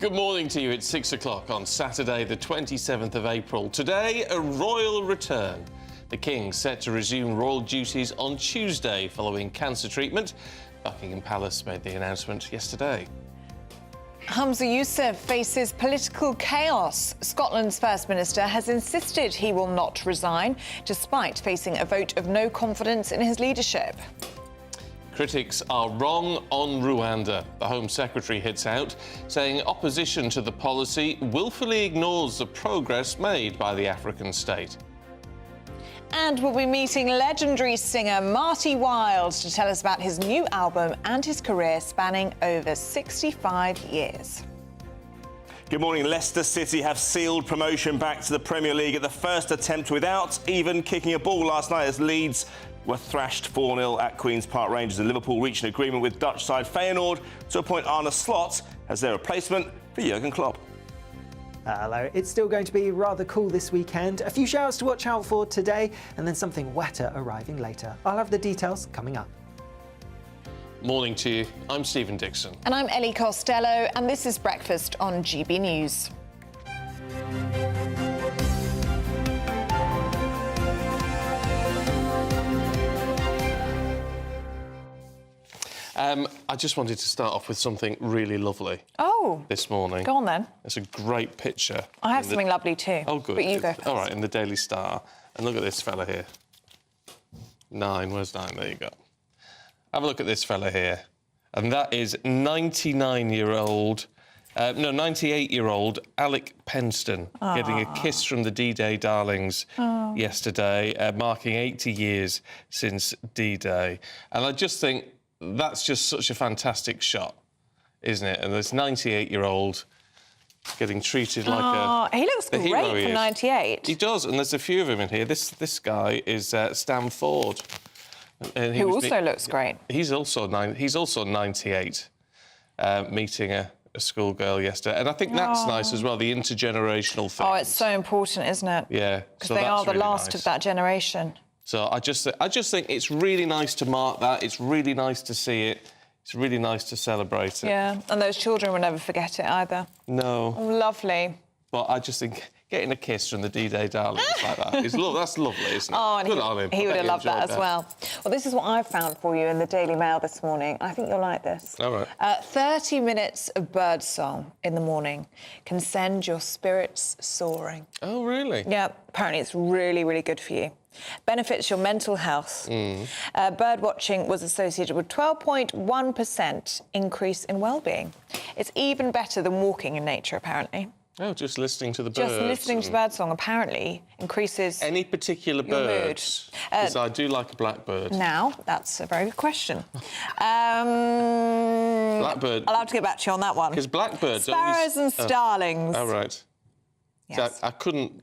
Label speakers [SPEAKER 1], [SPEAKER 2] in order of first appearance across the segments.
[SPEAKER 1] Good morning to you. It's 6 o'clock on Saturday, the 27th of April. Today, a royal return. The King set to resume royal duties on Tuesday following cancer treatment. Buckingham Palace made the announcement yesterday.
[SPEAKER 2] Humza Yousaf faces political chaos. Scotland's First Minister has insisted he will not resign, despite facing a vote of no confidence in his leadership.
[SPEAKER 1] Critics are wrong on Rwanda. The Home Secretary hits out, saying opposition to the policy willfully ignores the progress made by the African state.
[SPEAKER 2] And we'll be meeting legendary singer Marty Wilde to tell us about his new album and his career spanning over 65 years.
[SPEAKER 3] Good morning. Leicester City have sealed promotion back to the Premier League at the first attempt without even kicking a ball last night as Leeds were thrashed 4-0 at Queen's Park Rangers, and Liverpool reached an agreement with Dutch side Feyenoord to appoint Arne Slot as their replacement for Jurgen Klopp.
[SPEAKER 4] Hello. It's still going to be rather cool this weekend. A few showers to watch out for today, and then something wetter arriving later. I'll have the details coming up.
[SPEAKER 1] Morning to you. I'm Stephen Dixon.
[SPEAKER 2] And I'm Ellie Costello, and this is Breakfast on GB News.
[SPEAKER 1] I just wanted to start off with something really lovely.
[SPEAKER 2] Oh.
[SPEAKER 1] This morning.
[SPEAKER 2] Go on then.
[SPEAKER 1] It's a great picture.
[SPEAKER 2] I have something lovely too.
[SPEAKER 1] Oh, good.
[SPEAKER 2] But you go first.
[SPEAKER 1] All right, in the Daily Star. And look at this fella here. 9, where's 9? There you go. Have a look at this fella here. And that is 98-year-old Alec Penston getting a kiss from the D-Day darlings yesterday, marking 80 years since D-Day. And I just think that's just such a fantastic shot, isn't it? And this 98-year-old getting treated like a...
[SPEAKER 2] He looks great for 98.
[SPEAKER 1] He does, and there's a few of him in here. This guy is Stan Ford. And
[SPEAKER 2] Who also looks great.
[SPEAKER 1] He's also 98, meeting a schoolgirl yesterday. And I think that's nice as well, the intergenerational thing.
[SPEAKER 2] Oh, it's so important, isn't it?
[SPEAKER 1] Yeah.
[SPEAKER 2] Because they are the
[SPEAKER 1] really
[SPEAKER 2] last
[SPEAKER 1] nice
[SPEAKER 2] of that generation.
[SPEAKER 1] So I just think it's really nice to mark that. It's really nice to see it. It's really nice to celebrate it.
[SPEAKER 2] Yeah, and those children will never forget it either.
[SPEAKER 1] No.
[SPEAKER 2] Oh, lovely.
[SPEAKER 1] But I just think getting a kiss from the D-Day darlings like that that's lovely, isn't it?
[SPEAKER 2] Oh, and
[SPEAKER 1] Good on him.
[SPEAKER 2] he would have
[SPEAKER 1] I bet
[SPEAKER 2] loved that as well. Well, this is what I found for you in the Daily Mail this morning. I think you'll like this.
[SPEAKER 1] All right.
[SPEAKER 2] 30 minutes of birdsong in the morning can send your spirits soaring.
[SPEAKER 1] Oh, really?
[SPEAKER 2] Yeah, apparently it's really, really good for you. Benefits your mental health. Bird watching was associated with 12.1% increase in well-being. It's even better than walking in nature, apparently.
[SPEAKER 1] Oh, just listening to the birds.
[SPEAKER 2] Just listening to birdsong apparently increases...
[SPEAKER 1] Any particular
[SPEAKER 2] your mood.
[SPEAKER 1] birds? Because I do like a blackbird.
[SPEAKER 2] Now, that's a very good question.
[SPEAKER 1] Blackbird...
[SPEAKER 2] I'll have to get back to you on that one.
[SPEAKER 1] Because blackbirds...
[SPEAKER 2] Sparrows and starlings.
[SPEAKER 1] Oh, right.
[SPEAKER 2] Yes.
[SPEAKER 1] So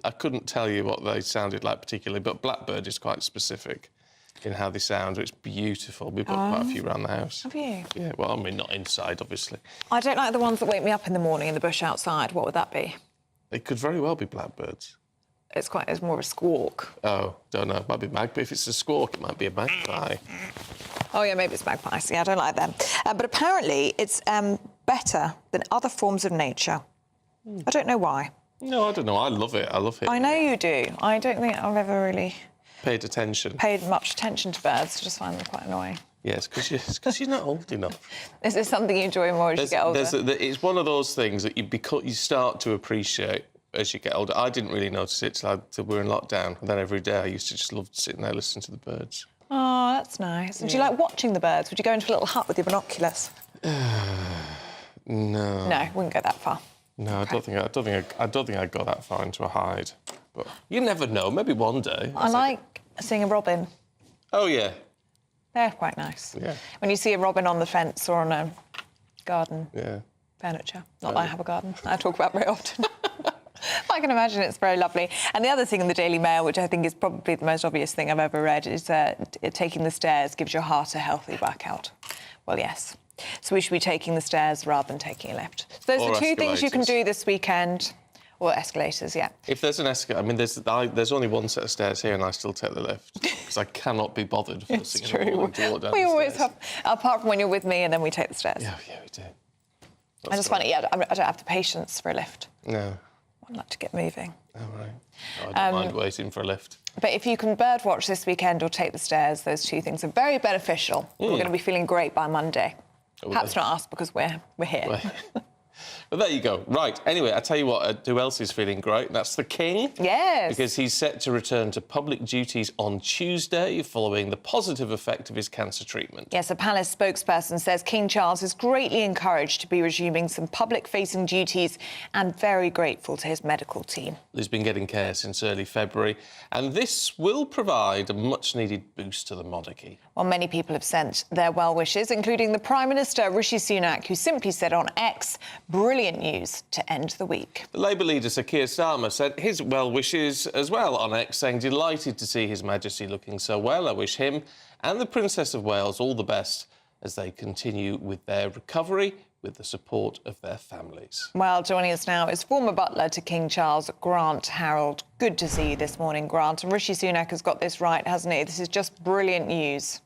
[SPEAKER 1] I couldn't tell you what they sounded like particularly, but blackbird is quite specific in how they sound. It's beautiful. We've got quite a few around the house.
[SPEAKER 2] Have you?
[SPEAKER 1] Yeah, well, I mean, not inside, obviously.
[SPEAKER 2] I don't like the ones that wake me up in the morning in the bush outside. What would that be?
[SPEAKER 1] It could very well be blackbirds.
[SPEAKER 2] It's more of a squawk.
[SPEAKER 1] Oh, don't know. It might be magpie. If it's a squawk, it might be a magpie.
[SPEAKER 2] Oh, yeah, maybe it's magpies. Yeah, I don't like them. But apparently it's better than other forms of nature. I don't know why.
[SPEAKER 1] No, I don't know. I love it. I love it.
[SPEAKER 2] I know you do. I don't think I've ever really...
[SPEAKER 1] Paid attention.
[SPEAKER 2] Paid much attention to birds. I just find them quite annoying.
[SPEAKER 1] Yes, because you're not old enough.
[SPEAKER 2] Is this something you enjoy more as you get older?
[SPEAKER 1] It's one of those things that you start to appreciate as you get older. I didn't really notice it till we were in lockdown. And then every day I used to just love sitting there listening to the birds.
[SPEAKER 2] Oh, that's nice. And do you like watching the birds? Would you go into a little hut with your binoculars?
[SPEAKER 1] No.
[SPEAKER 2] No, wouldn't go that far.
[SPEAKER 1] No, okay. I don't think I'd go that far into a hide. But you never know. Maybe one day.
[SPEAKER 2] I like seeing a robin.
[SPEAKER 1] Oh yeah.
[SPEAKER 2] They're quite nice.
[SPEAKER 1] Yeah.
[SPEAKER 2] When you see a robin on the fence or on a garden furniture. Not that I have a garden. I talk about very often. I can imagine it's very lovely. And the other thing in the Daily Mail, which I think is probably the most obvious thing I've ever read, is taking the stairs gives your heart a healthy workout. Well, yes. So we should be taking the stairs rather than taking a lift. So those are two things you can do this weekend. Or escalators, yeah.
[SPEAKER 1] If there's an escalator, I mean, there's only one set of stairs here and I still take the lift because I cannot be bothered first thing in the morning to walk down
[SPEAKER 2] We
[SPEAKER 1] the
[SPEAKER 2] always
[SPEAKER 1] stairs.
[SPEAKER 2] have, apart from when you're with me and then we take the stairs.
[SPEAKER 1] Yeah, we do.
[SPEAKER 2] I just find it, I don't have the patience for a lift.
[SPEAKER 1] No.
[SPEAKER 2] I'd like to get moving.
[SPEAKER 1] All right. I don't mind waiting for a lift.
[SPEAKER 2] But if you can bird watch this weekend or take the stairs, those two things are very beneficial. We're going to be feeling great by Monday. Perhaps not us, because we're here.
[SPEAKER 1] But there you go. Right. Anyway, I tell you what, who else is feeling great? That's the King.
[SPEAKER 2] Yes.
[SPEAKER 1] Because he's set to return to public duties on Tuesday following the positive effect of his cancer treatment.
[SPEAKER 2] Yes, a palace spokesperson says King Charles is greatly encouraged to be resuming some public-facing duties and very grateful to his medical team.
[SPEAKER 1] He's been getting care since early February, and this will provide a much-needed boost to the monarchy.
[SPEAKER 2] Well, many people have sent their well wishes, including the Prime Minister, Rishi Sunak, who simply said on X, brilliant news to end the week.
[SPEAKER 1] The Labour leader, Sir Keir Starmer, sent his well wishes as well on X, saying, delighted to see His Majesty looking so well. I wish him and the Princess of Wales all the best as they continue with their recovery with the support of their families.
[SPEAKER 2] Well, joining us now is former butler to King Charles, Grant Harold. Good to see you this morning, Grant. And Rishi Sunak has got this right, hasn't he? This is just brilliant news.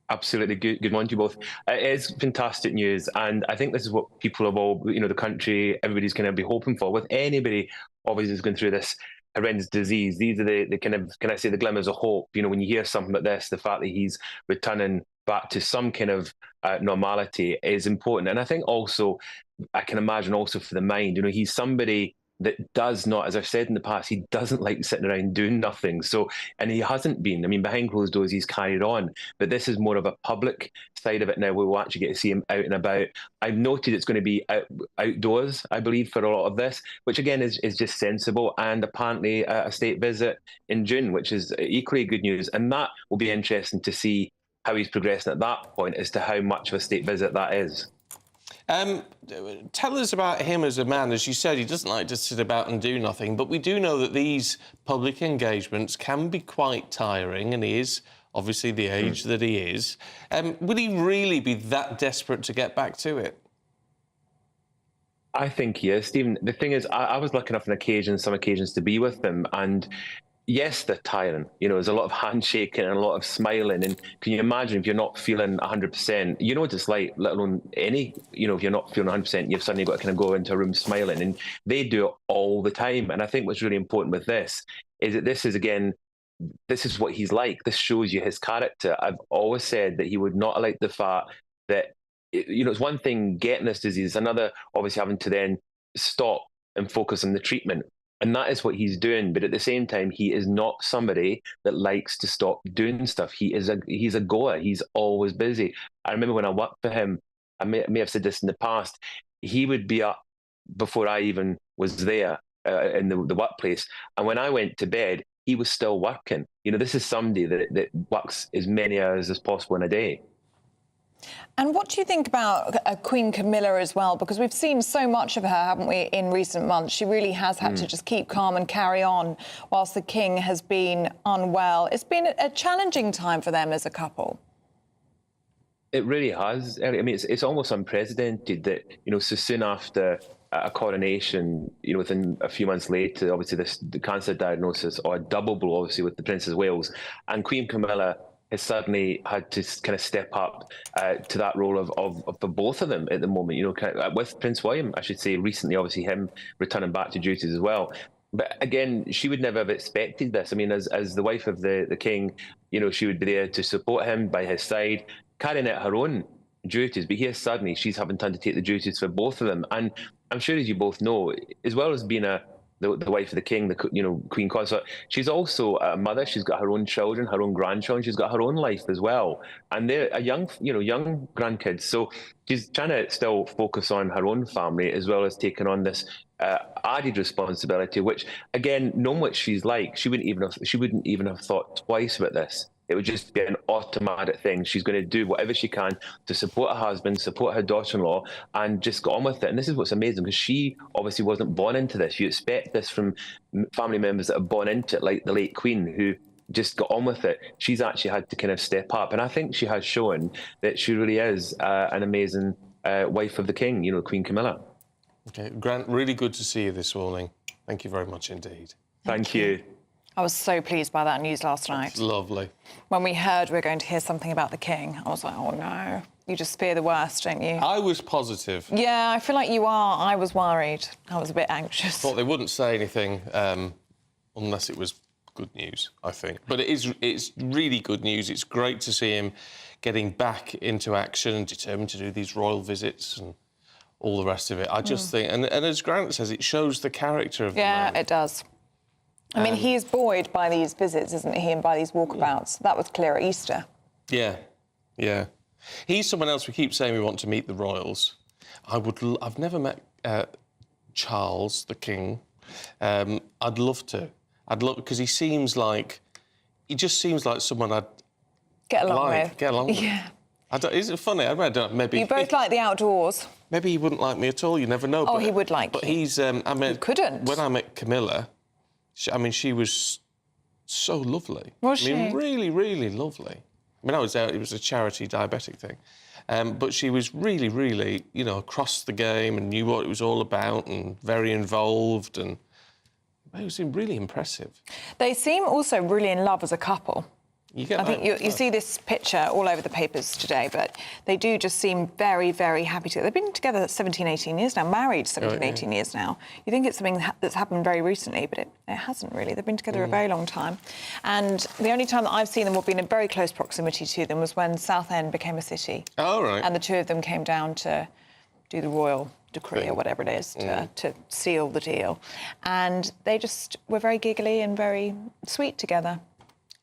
[SPEAKER 5] Absolutely. Good morning to you both. It is fantastic news, and I think this is what people have all, the country, everybody's going to be hoping for. With anybody, obviously, who's going through this horrendous disease, these are the kind of, can I say, the glimmers of hope. When you hear something like this, the fact that he's returning back to some kind of normality is important. And I think also, I can imagine also for the mind, he's somebody that does not, as I've said in the past, he doesn't like sitting around doing nothing. So, and he hasn't been. Behind closed doors, he's carried on. But this is more of a public side of it now. We will actually get to see him out and about. I've noted it's going to be outdoors, I believe, for a lot of this, which again is just sensible. And apparently a state visit in June, which is equally good news. And that will be interesting to see how he's progressing at that point as to how much of a state visit that is.
[SPEAKER 1] Tell us about him as a man. As you said, he doesn't like to sit about and do nothing, but we do know that these public engagements can be quite tiring, and he is obviously the age that he is. Would he really be that desperate to get back to it?
[SPEAKER 5] I think he is, Stephen. The thing is, I was lucky enough on some occasions to be with him, and yes, they're tiring. There's a lot of handshaking and a lot of smiling. And can you imagine if you're not feeling 100%? You know what it's like, let alone any, if you're not feeling 100%, you've suddenly got to kind of go into a room smiling. And they do it all the time. And I think what's really important with this is that this is what he's like. This shows you his character. I've always said that he would not like the fact that, it's one thing getting this disease, another obviously having to then stop and focus on the treatment. And that is what he's doing. But at the same time, he is not somebody that likes to stop doing stuff. He's a goer. He's always busy. I remember when I worked for him, I may have said this in the past, he would be up before I even was there in the workplace. And when I went to bed, he was still working. This is somebody that works as many hours as possible in a day.
[SPEAKER 2] And what do you think about Queen Camilla as well? Because we've seen so much of her, haven't we, in recent months. She really has had to just keep calm and carry on whilst the King has been unwell. It's been a challenging time for them as a couple.
[SPEAKER 5] It really has. It's almost unprecedented that, so soon after a coronation, within a few months later, obviously the cancer diagnosis, or a double blow, obviously, with the Princess of Wales, and Queen Camilla has suddenly had to kind of step up to that role of the both of them at the moment. With Prince William, I should say, recently, obviously him returning back to duties as well. But again, she would never have expected this. As the wife of the King, she would be there to support him by his side, carrying out her own duties. But here suddenly she's having to take the duties for both of them. And I'm sure, as you both know, as well as being the wife of the King, the Queen Consort, she's also a mother. She's got her own children, her own grandchildren. She's got her own life as well, and they're young grandkids. So she's trying to still focus on her own family as well as taking on this added responsibility. Which, again, knowing what she's like, she wouldn't even have thought twice about this. It would just be an automatic thing. She's going to do whatever she can to support her husband, support her daughter-in-law, and just get on with it. And this is what's amazing, because she obviously wasn't born into this. You expect this from family members that are born into it, like the late Queen, who just got on with it. She's actually had to kind of step up. And I think she has shown that she really is an amazing wife of the King, Queen Camilla.
[SPEAKER 1] OK, Grant, really good to see you this morning. Thank you very much indeed.
[SPEAKER 5] Thank you.
[SPEAKER 2] I was so pleased by that news last night.
[SPEAKER 1] Lovely.
[SPEAKER 2] When we heard we were going to hear something about the King, I was like, oh no. you just fear the worst, don't you?
[SPEAKER 1] I was positive.
[SPEAKER 2] Yeah, I feel like you are. I was worried. I was a bit anxious.
[SPEAKER 1] Thought they wouldn't say anything unless it was good news, I think. But it's really good news. It's great to see him getting back into action and determined to do these royal visits and all the rest of it. I just think, and as Grant says, it shows the character of the man.
[SPEAKER 2] Yeah, it does. I mean, he is buoyed by these visits, isn't he, and by these walkabouts. That was clear at Easter.
[SPEAKER 1] Yeah, yeah. He's someone else we keep saying we want to meet the royals. I've never met Charles, the King. I'd love to. Because he just seems like someone I'd
[SPEAKER 2] Get along with.
[SPEAKER 1] Get along with.
[SPEAKER 2] Yeah.
[SPEAKER 1] Is it funny? I don't know, maybe...
[SPEAKER 2] You both like the outdoors.
[SPEAKER 1] Maybe he wouldn't like me at all, you never know.
[SPEAKER 2] Oh, he would like
[SPEAKER 1] But
[SPEAKER 2] you.
[SPEAKER 1] he's... I mean,
[SPEAKER 2] You couldn't.
[SPEAKER 1] When I met Camilla, she was so lovely.
[SPEAKER 2] Was
[SPEAKER 1] I mean,
[SPEAKER 2] she?
[SPEAKER 1] really, really lovely. I mean, I was there, it was a charity diabetic thing. But she was really, really, across the game and knew what it was all about and very involved, and it was really impressive.
[SPEAKER 2] They seem also really in love as a couple.
[SPEAKER 1] You get
[SPEAKER 2] I think you see this picture all over the papers today, but they do just seem very, very happy together. They've been together 17, 18 years now, married 17, 18 years now. You think it's something that's happened very recently, but it hasn't really. They've been together a very long time. And the only time that I've seen them or been in very close proximity to them was when Southend became a city.
[SPEAKER 1] Oh, right.
[SPEAKER 2] And the two of them came down to do the royal decree or whatever it is to seal the deal. And they just were very giggly and very sweet together.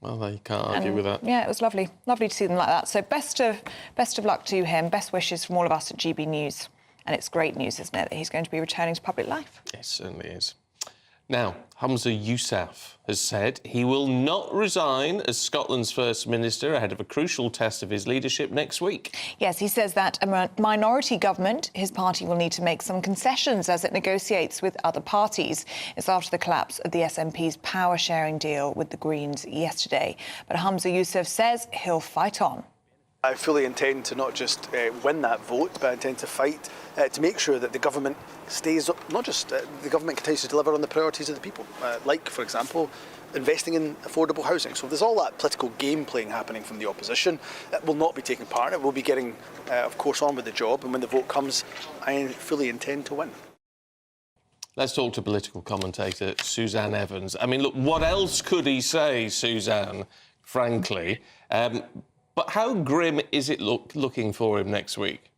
[SPEAKER 1] Well, you can't argue with that.
[SPEAKER 2] Yeah, it was lovely. Lovely to see them like that. So best of luck to him. Best wishes from all of us at GB News. And it's great news, isn't it, that he's going to be returning to public life?
[SPEAKER 1] It certainly is. Now, Humza Yousaf has said he will not resign as Scotland's First Minister ahead of a crucial test of his leadership next week.
[SPEAKER 2] Yes, he says that a minority government, his party will need to make some concessions as it negotiates with other parties. It's after the collapse of the SNP's power-sharing deal with the Greens yesterday. But Humza Yousaf says he'll fight on.
[SPEAKER 6] I fully intend to not just win that vote, but I intend to fight to make sure that the government stays up, not just the government continues to deliver on the priorities of the people, like, for example, investing in affordable housing. So there's all that political game playing happening from the opposition that will not be taking part in it. We'll be getting, of course, on with the job, and when the vote comes, I fully intend to win.
[SPEAKER 1] Let's talk to political commentator Suzanne Evans. I mean, look, what else could he say, Suzanne, frankly? But how grim is it looking for him next week?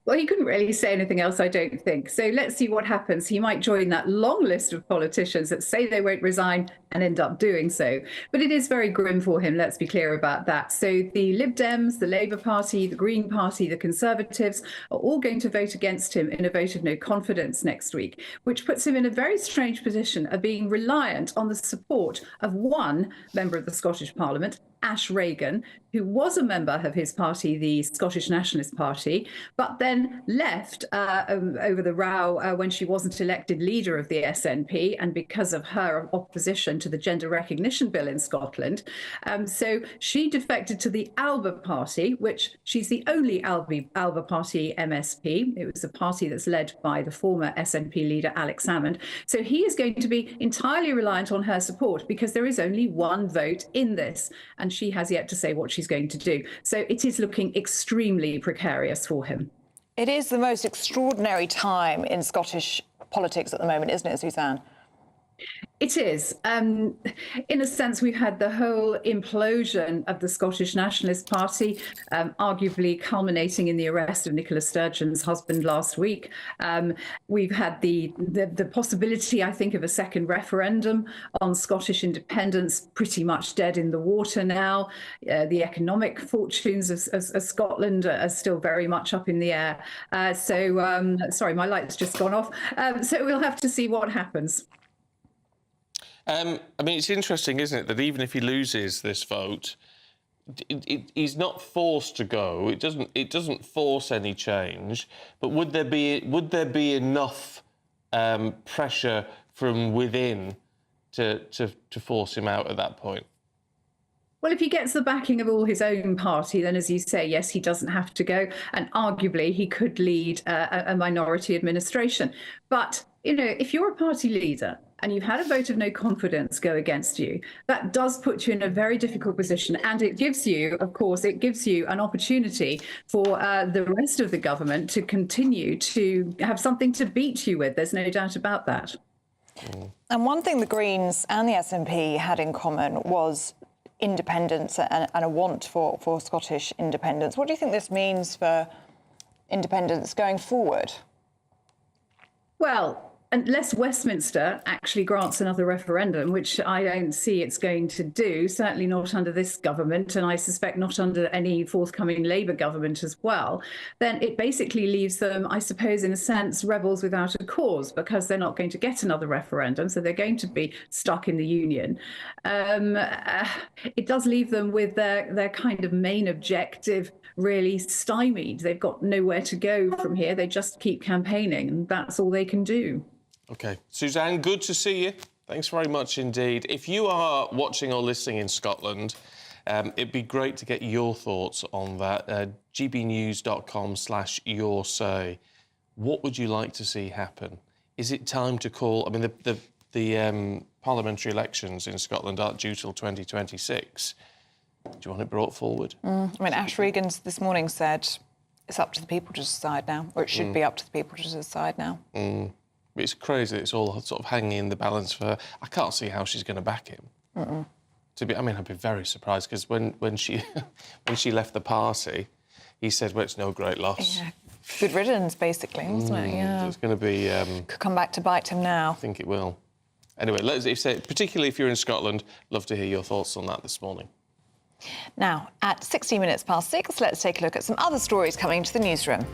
[SPEAKER 7] Well, he couldn't really say anything else, I don't think. So let's see what happens. He might join that long list of politicians that say they won't resign and end up doing so. But it is very grim for him, let's be clear about that. So the Lib Dems, the Labour Party, the Green Party, the Conservatives are all going to vote against him in a vote of no confidence next week, which puts him in a very strange position of being reliant on the support of one member of the Scottish Parliament, Ash Regan, who was a member of his party, the Scottish Nationalist Party, but then left over the row when she wasn't elected leader of the SNP and because of her opposition to the gender recognition bill in Scotland. So she defected to the Alba Party, which she's the only Alba Party MSP. It was a party that's led by the former SNP leader, Alex Salmond. So he is going to be entirely reliant on her support because there is only one vote in this, and she has yet to say what she's going to do. So it is looking extremely precarious for him.
[SPEAKER 2] It is the most extraordinary time in Scottish politics at the moment, isn't it, Suzanne?
[SPEAKER 7] It is. In a sense, we've had the whole implosion of the Scottish Nationalist Party, arguably culminating in the arrest of Nicola Sturgeon's husband last week. We've had the possibility, I think, of a second referendum on Scottish independence pretty much dead in the water now. The economic fortunes of Scotland are still very much up in the air. Sorry, my light's just gone off. So we'll have to see what happens.
[SPEAKER 1] I mean, it's interesting, isn't it, that even if he loses this vote, he's not forced to go. It doesn't force any change. But would there be enough pressure from within to force him out at that point?
[SPEAKER 7] Well, if he gets the backing of all his own party, then, as you say, yes, he doesn't have to go. And arguably, he could lead a minority administration. But, you know, if you're a party leader and you've had a vote of no confidence go against you, that does put you in a very difficult position. And it gives you, of course, it gives you an opportunity for the rest of the government to continue to have something to beat you with. There's no doubt about that.
[SPEAKER 2] And one thing the Greens and the SNP had in common was independence and a want for Scottish independence. What do you think this means for independence going forward?
[SPEAKER 7] Well, unless Westminster actually grants another referendum, which I don't see it's going to do, certainly not under this government, and I suspect not under any forthcoming Labour government as well, then it basically leaves them, I suppose, in a sense, rebels without a cause, because they're not going to get another referendum, so they're going to be stuck in the union. It does leave them with their kind of main objective really stymied. They've got nowhere to go from here. They just keep campaigning, and that's all they can do.
[SPEAKER 1] OK. Suzanne, good to see you. Thanks very much indeed. If you are watching or listening in Scotland, it'd be great to get your thoughts on that. gbnews.com/yoursay. What would you like to see happen? Is it time to call... I mean, the parliamentary elections in Scotland aren't due till 2026. Do you want it brought forward?
[SPEAKER 2] I mean, Ash Regan's this morning said it's up to the people to decide now, or it should be up to the people to decide now.
[SPEAKER 1] It's crazy. It's all sort of hanging in the balance for her. I can't see how she's going to back him. I mean, I'd be very surprised because when she left the party, he said, "Well, it's no great loss."
[SPEAKER 2] Yeah. Good riddance, basically, wasn't it? Yeah.
[SPEAKER 1] It's going to be.
[SPEAKER 2] Could come back to bite him now.
[SPEAKER 1] I think it will. Anyway, particularly if you're in Scotland, love to hear your thoughts on that this morning.
[SPEAKER 2] Now, at 16 minutes past 6, let's take a look at some other stories coming to the newsroom.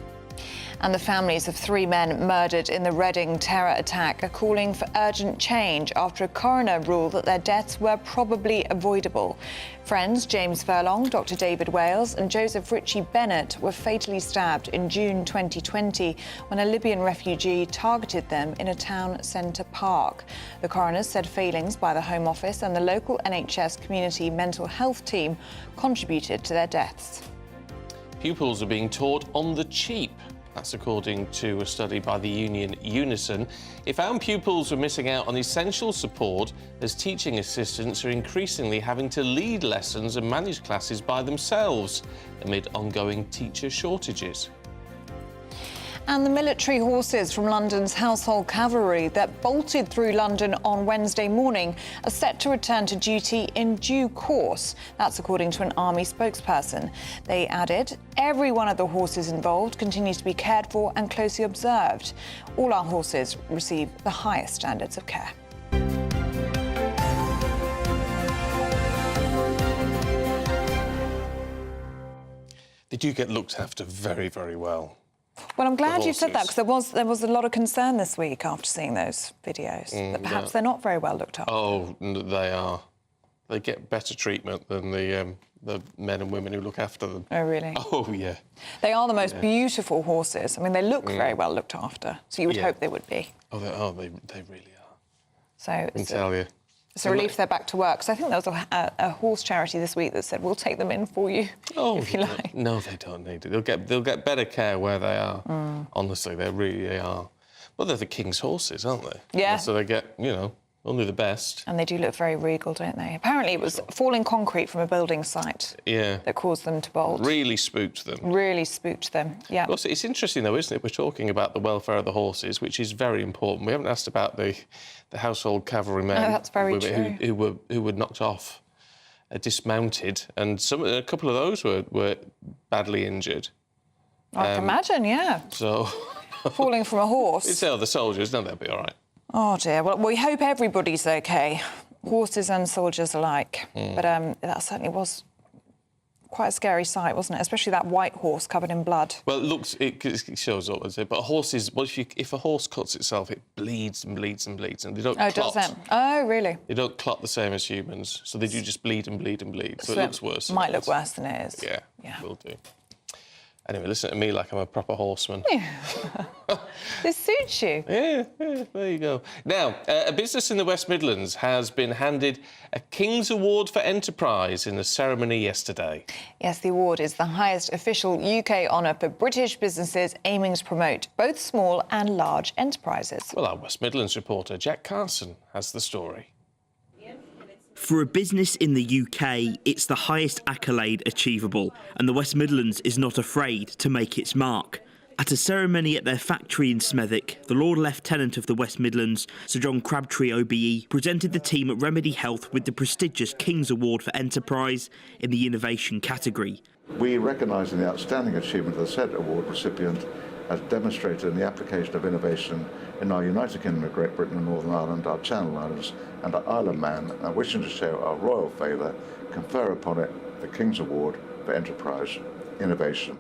[SPEAKER 2] And the families of 3 men murdered in the Reading terror attack are calling for urgent change after a coroner ruled that their deaths were probably avoidable. Friends James Furlong, Dr. David Wales and Joseph Ritchie Bennett were fatally stabbed in June 2020 when a Libyan refugee targeted them in a town centre park. The coroner said failings by the Home Office and the local NHS community mental health team contributed to their deaths.
[SPEAKER 1] Pupils are being taught on the cheap. That's according to a study by the union Unison. It found pupils were missing out on essential support as teaching assistants are increasingly having to lead lessons and manage classes by themselves amid ongoing teacher shortages.
[SPEAKER 2] And the military horses from London's Household Cavalry that bolted through London on Wednesday morning are set to return to duty in due course. That's according to an army spokesperson. They added, every one of the horses involved continues to be cared for and closely observed. All our horses receive the highest standards of care.
[SPEAKER 1] They do get looked after very, very well.
[SPEAKER 2] Well, I'm glad you said that, because there was a lot of concern this week after seeing those videos that perhaps they're not very well looked after.
[SPEAKER 1] Oh, they are. They get better treatment than the men and women who look after them.
[SPEAKER 2] Oh, really?
[SPEAKER 1] Oh, yeah.
[SPEAKER 2] They are the most beautiful horses. I mean, they look very well looked after, so you would hope they would be.
[SPEAKER 1] Oh, they really are.
[SPEAKER 2] So
[SPEAKER 1] I can tell you.
[SPEAKER 2] It's a relief they're back to work. So I think there was a horse charity this week that said, we'll take them in for you, if you like.
[SPEAKER 1] No, they don't need it. They'll get better care where they are. Honestly, they really are. Well, they're the king's horses, aren't they?
[SPEAKER 2] Yeah.
[SPEAKER 1] So they get, only the best.
[SPEAKER 2] And they do look very regal, don't they? Apparently it was falling concrete from a building site that caused them to bolt.
[SPEAKER 1] Really spooked them.
[SPEAKER 2] Really spooked them, yeah.
[SPEAKER 1] Well, it's interesting, though, isn't it? We're talking about the welfare of the horses, which is very important. We haven't asked about the Household Cavalry men.
[SPEAKER 2] Oh, that's very true.
[SPEAKER 1] Who were knocked off, dismounted, and a couple of those were badly injured.
[SPEAKER 2] I can imagine, yeah.
[SPEAKER 1] So...
[SPEAKER 2] falling from a horse.
[SPEAKER 1] It's the soldiers, no, they'll be all right.
[SPEAKER 2] Oh, dear. Well, we hope everybody's OK, horses and soldiers alike. But that certainly was quite a scary sight, wasn't it? Especially that white horse covered in blood.
[SPEAKER 1] Well, it shows up, doesn't it? But horses, if a horse cuts itself, it bleeds and bleeds and bleeds, and they don't clot.
[SPEAKER 2] Oh, does it? Oh, really?
[SPEAKER 1] They don't clot the same as humans, so they do just bleed and bleed and bleed. So it looks worse.
[SPEAKER 2] Might look worse than it is.
[SPEAKER 1] Yeah, will do. Anyway, listen to me like I'm a proper horseman.
[SPEAKER 2] This suits you.
[SPEAKER 1] Yeah, there you go. Now, a business in the West Midlands has been handed a King's Award for Enterprise in the ceremony yesterday.
[SPEAKER 2] Yes, the award is the highest official UK honour for British businesses aiming to promote both small and large enterprises.
[SPEAKER 1] Well, our West Midlands reporter, Jack Carson, has the story.
[SPEAKER 8] For a business in the UK, it's the highest accolade achievable, and the West Midlands is not afraid to make its mark. At a ceremony at their factory in Smethwick, the Lord Lieutenant of the West Midlands, Sir John Crabtree OBE, presented the team at Remedy Health with the prestigious King's Award for Enterprise in the innovation category.
[SPEAKER 9] We recognise the outstanding achievement of the said award recipient as demonstrated in the application of innovation in our United Kingdom of Great Britain and Northern Ireland, our Channel Islands and our Isle of Man, and wishing to show our royal favour, confer upon it the King's Award for Enterprise Innovation.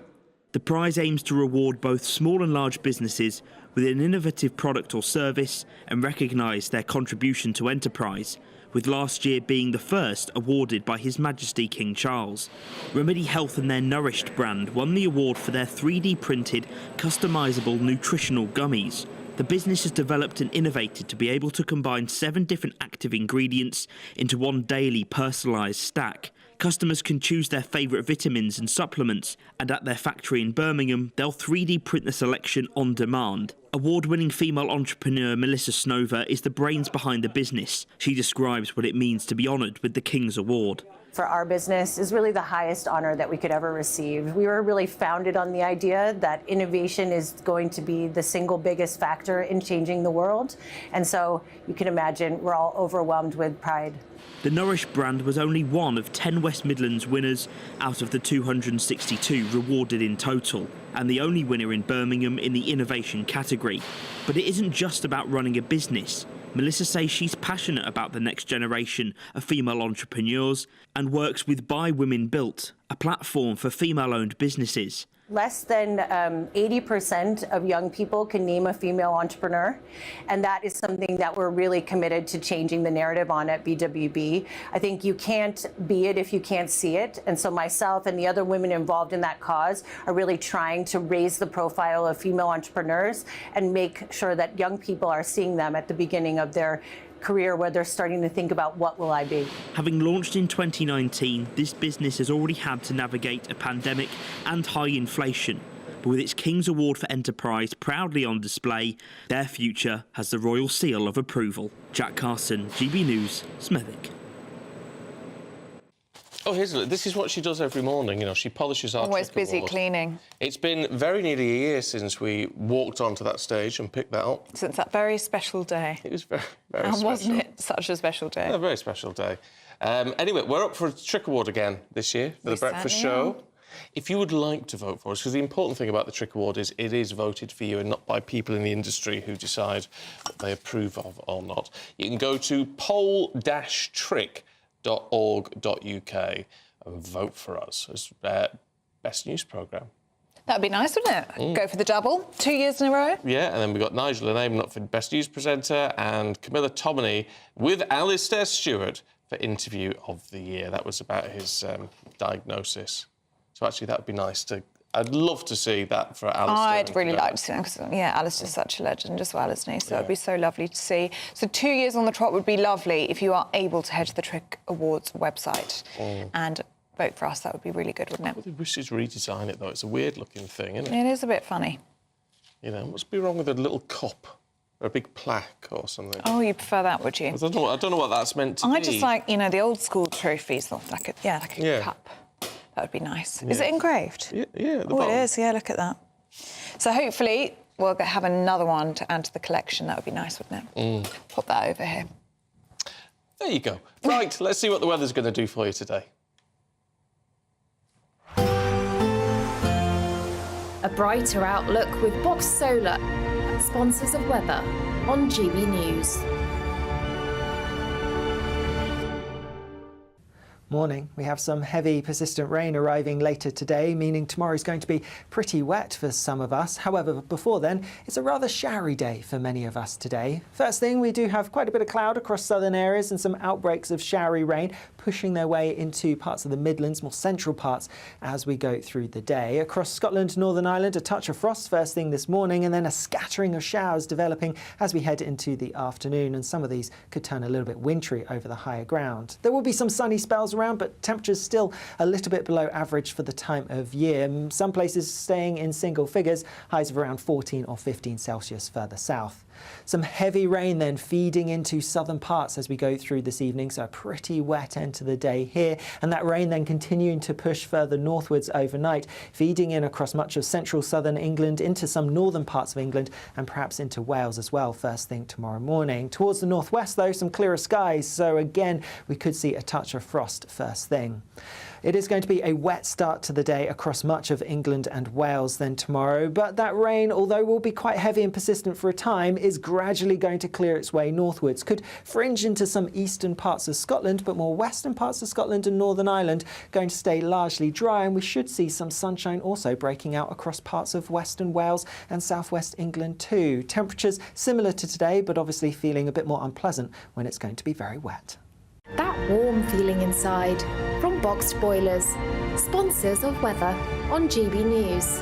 [SPEAKER 8] The prize aims to reward both small and large businesses with an innovative product or service and recognise their contribution to enterprise, with last year being the first awarded by His Majesty King Charles. Remedy Health and their Nourished brand won the award for their 3D printed, customisable nutritional gummies. The business has developed and innovated to be able to combine 7 different active ingredients into one daily personalised stack. Customers can choose their favourite vitamins and supplements, and at their factory in Birmingham, they'll 3D print the selection on demand. Award-winning female entrepreneur Melissa Snover is the brains behind the business. She describes what it means to be honoured with the King's Award.
[SPEAKER 10] For our business is really the highest honor that we could ever receive. We were really founded on the idea that innovation is going to be the single biggest factor in changing the world. And so you can imagine we're all overwhelmed with pride.
[SPEAKER 8] The Nourish brand was only one of 10 West Midlands winners out of the 262 rewarded in total, and the only winner in Birmingham in the innovation category. But it isn't just about running a business. Melissa says she's passionate about the next generation of female entrepreneurs and works with By Women Built, a platform for female-owned businesses.
[SPEAKER 10] Less than 80% of young people can name a female entrepreneur, and that is something that we're really committed to changing the narrative on at BWB. I think you can't be it if you can't see it, and so myself and the other women involved in that cause are really trying to raise the profile of female entrepreneurs and make sure that young people are seeing them at the beginning of their career where they're starting to think about what will I be.
[SPEAKER 8] Having launched in 2019, this business has already had to navigate a pandemic and high inflation. But with its King's Award for Enterprise proudly on display, their future has the royal seal of approval. Jack Carson, GB News, Smethwick.
[SPEAKER 1] Oh, here's a look. This is what she does every morning. You know, she polishes our
[SPEAKER 2] Always
[SPEAKER 1] Trick
[SPEAKER 2] busy
[SPEAKER 1] Award.
[SPEAKER 2] cleaning.
[SPEAKER 1] It's been very nearly a year since we walked onto that stage and picked that up.
[SPEAKER 2] Since that very special day.
[SPEAKER 1] It was very, very
[SPEAKER 2] And
[SPEAKER 1] special.
[SPEAKER 2] wasn't it such a special day?
[SPEAKER 1] A very special day. Anyway, we're up for a Trick Award again this year for the Breakfast
[SPEAKER 2] certainly
[SPEAKER 1] Show. If you would like to vote for us, because the important thing about the Trick Award is it is voted for you and not by people in the industry who decide what they approve of or not. You can go to poll-trick.org.uk and vote for us as Best News Programme.
[SPEAKER 2] That'd be nice, wouldn't it? Go for the double, 2 years in a row.
[SPEAKER 1] Yeah, and then we've got Nigel Naiman up for Best News Presenter and Camilla Tominey with Alistair Stewart for Interview of the Year. That was about his diagnosis. So actually that would be nice to... I'd love to see that for Alistair.
[SPEAKER 2] I'd really like to see that, because, yeah, Alistair's such a legend as well, isn't he? So it'd be so lovely to see. So 2 years on the trot would be lovely if you are able to head to the Trick Awards website and vote for us. That would be really good, wouldn't it?
[SPEAKER 1] Well, they wish to redesign it, though. It's a weird-looking thing, isn't it?
[SPEAKER 2] It is a bit funny.
[SPEAKER 1] You know, what's be wrong with a little cup or a big plaque or something?
[SPEAKER 2] Oh, you prefer that, would you?
[SPEAKER 1] I don't know what that's meant to be.
[SPEAKER 2] I just like, you know, the old-school trophies, like a cup. That would be nice. Is it engraved?
[SPEAKER 1] Yeah,
[SPEAKER 2] it is. Yeah, look at that. So hopefully we'll have another one to add to the collection. That would be nice, wouldn't it? Pop that over here.
[SPEAKER 1] There you go. Right, let's see what the weather's going to do for you today.
[SPEAKER 11] A brighter outlook with Box Solar, sponsors of weather on GB News.
[SPEAKER 4] Morning. We have some heavy, persistent rain arriving later today, meaning tomorrow's going to be pretty wet for some of us. However, before then, it's a rather showery day for many of us today. First thing, we do have quite a bit of cloud across southern areas and some outbreaks of showery rain, pushing their way into parts of the Midlands, more central parts as we go through the day. Across Scotland, Northern Ireland, a touch of frost first thing this morning, and then a scattering of showers developing as we head into the afternoon, and some of these could turn a little bit wintry over the higher ground. There will be some sunny spells around, but temperatures still a little bit below average for the time of year. Some places staying in single figures, highs of around 14 or 15 Celsius further south. Some heavy rain then feeding into southern parts as we go through this evening, so a pretty wet end to the day here, and that rain then continuing to push further northwards overnight, feeding in across much of central southern England, into some northern parts of England, and perhaps into Wales as well first thing tomorrow morning. Towards the northwest though, some clearer skies, so again we could see a touch of frost first thing. It is going to be a wet start to the day across much of England and Wales then tomorrow, but that rain, although will be quite heavy and persistent for a time, is gradually going to clear its way northwards. Could fringe into some eastern parts of Scotland, but more western parts of Scotland and Northern Ireland going to stay largely dry, and we should see some sunshine also breaking out across parts of western Wales and southwest England too. Temperatures similar to today, but obviously feeling a bit more unpleasant when it's going to be very wet.
[SPEAKER 11] That warm feeling inside from Boxed Boilers, sponsors of weather on GB News.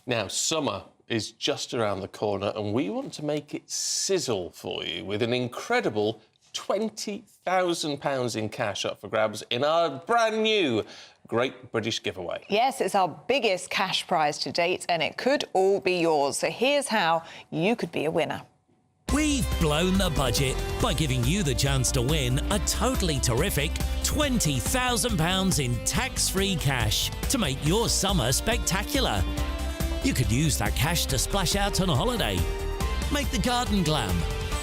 [SPEAKER 1] Now, summer is just around the corner, and we want to make it sizzle for you with an incredible £20,000 in cash up for grabs in our brand new Great British Giveaway.
[SPEAKER 2] Yes, it's our biggest cash prize to date, and it could all be yours. So here's how you could be a winner.
[SPEAKER 12] We've blown the budget by giving you the chance to win a totally terrific £20,000 in tax-free cash to make your summer spectacular. You could use that cash to splash out on a holiday, make the garden glam,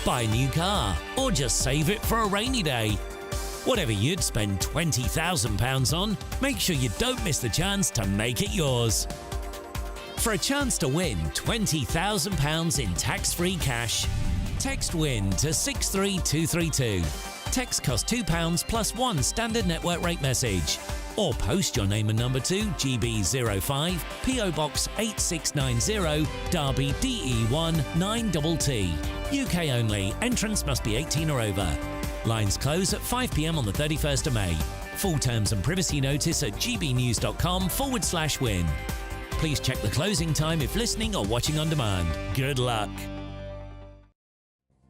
[SPEAKER 12] buy a new car, or just save it for a rainy day. Whatever you'd spend £20,000 on, make sure you don't miss the chance to make it yours. For a chance to win £20,000 in tax-free cash, text WIN to 63232. Text costs £2 plus one standard network rate message. Or post your name and number to GB05 PO Box 8690 Derby DE1 9TT. UK only. Entrance must be 18 or over. Lines close at 5 p.m. on the 31st of May. Full terms and privacy notice at gbnews.com/win. Please check the closing time if listening or watching on demand. Good luck.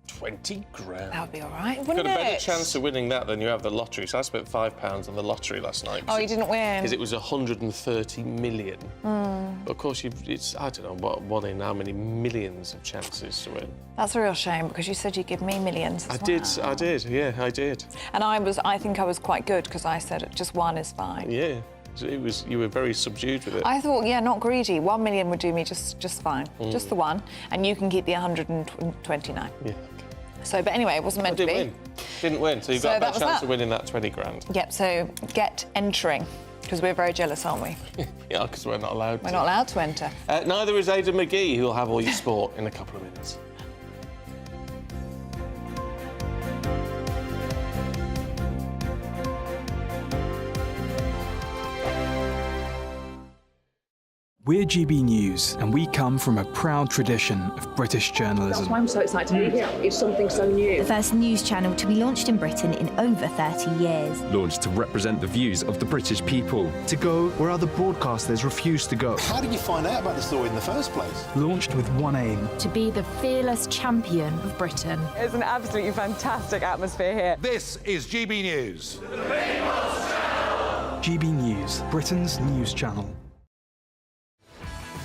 [SPEAKER 1] 20 grand.
[SPEAKER 2] That would be all right,
[SPEAKER 1] You've
[SPEAKER 2] wouldn't
[SPEAKER 1] got
[SPEAKER 2] it?
[SPEAKER 1] a better chance of winning that than you have the lottery. So I spent £5 on the lottery last night.
[SPEAKER 2] Oh, you didn't win?
[SPEAKER 1] Because it was 130 million. But of course, it's, I don't know, what, one in how many millions of chances to win.
[SPEAKER 2] That's a real shame, because you said you'd give me millions as well.
[SPEAKER 1] I did, yeah, I did.
[SPEAKER 2] And I think I was quite good, because I said just one is fine.
[SPEAKER 1] Yeah. You were very subdued with it.
[SPEAKER 2] I thought, yeah, not greedy. 1 million would do me just fine. Just the one. And you can keep the 129.
[SPEAKER 1] Yeah.
[SPEAKER 2] So, but anyway, it wasn't meant to be.
[SPEAKER 1] Didn't win. So you've got a better chance of winning that 20 grand.
[SPEAKER 2] Yep, so get entering, because we're very jealous, aren't we?
[SPEAKER 1] Yeah, because we're not allowed to.
[SPEAKER 2] We're not allowed to enter.
[SPEAKER 1] Neither is Aidan McGee, who'll have all your sport in a couple of minutes.
[SPEAKER 13] We're GB News, and we come from a proud tradition of British journalism.
[SPEAKER 14] That's why I'm so excited to be here. It's something so new.
[SPEAKER 15] The first news channel to be launched in Britain in over 30 years.
[SPEAKER 16] Launched to represent the views of the British people.
[SPEAKER 17] To go where other broadcasters refuse to go.
[SPEAKER 18] How did you find out about the story in the first place?
[SPEAKER 13] Launched with one aim.
[SPEAKER 11] To be the fearless champion of Britain.
[SPEAKER 2] It's an absolutely fantastic atmosphere here.
[SPEAKER 18] This is GB News.
[SPEAKER 13] GB News, Britain's news channel.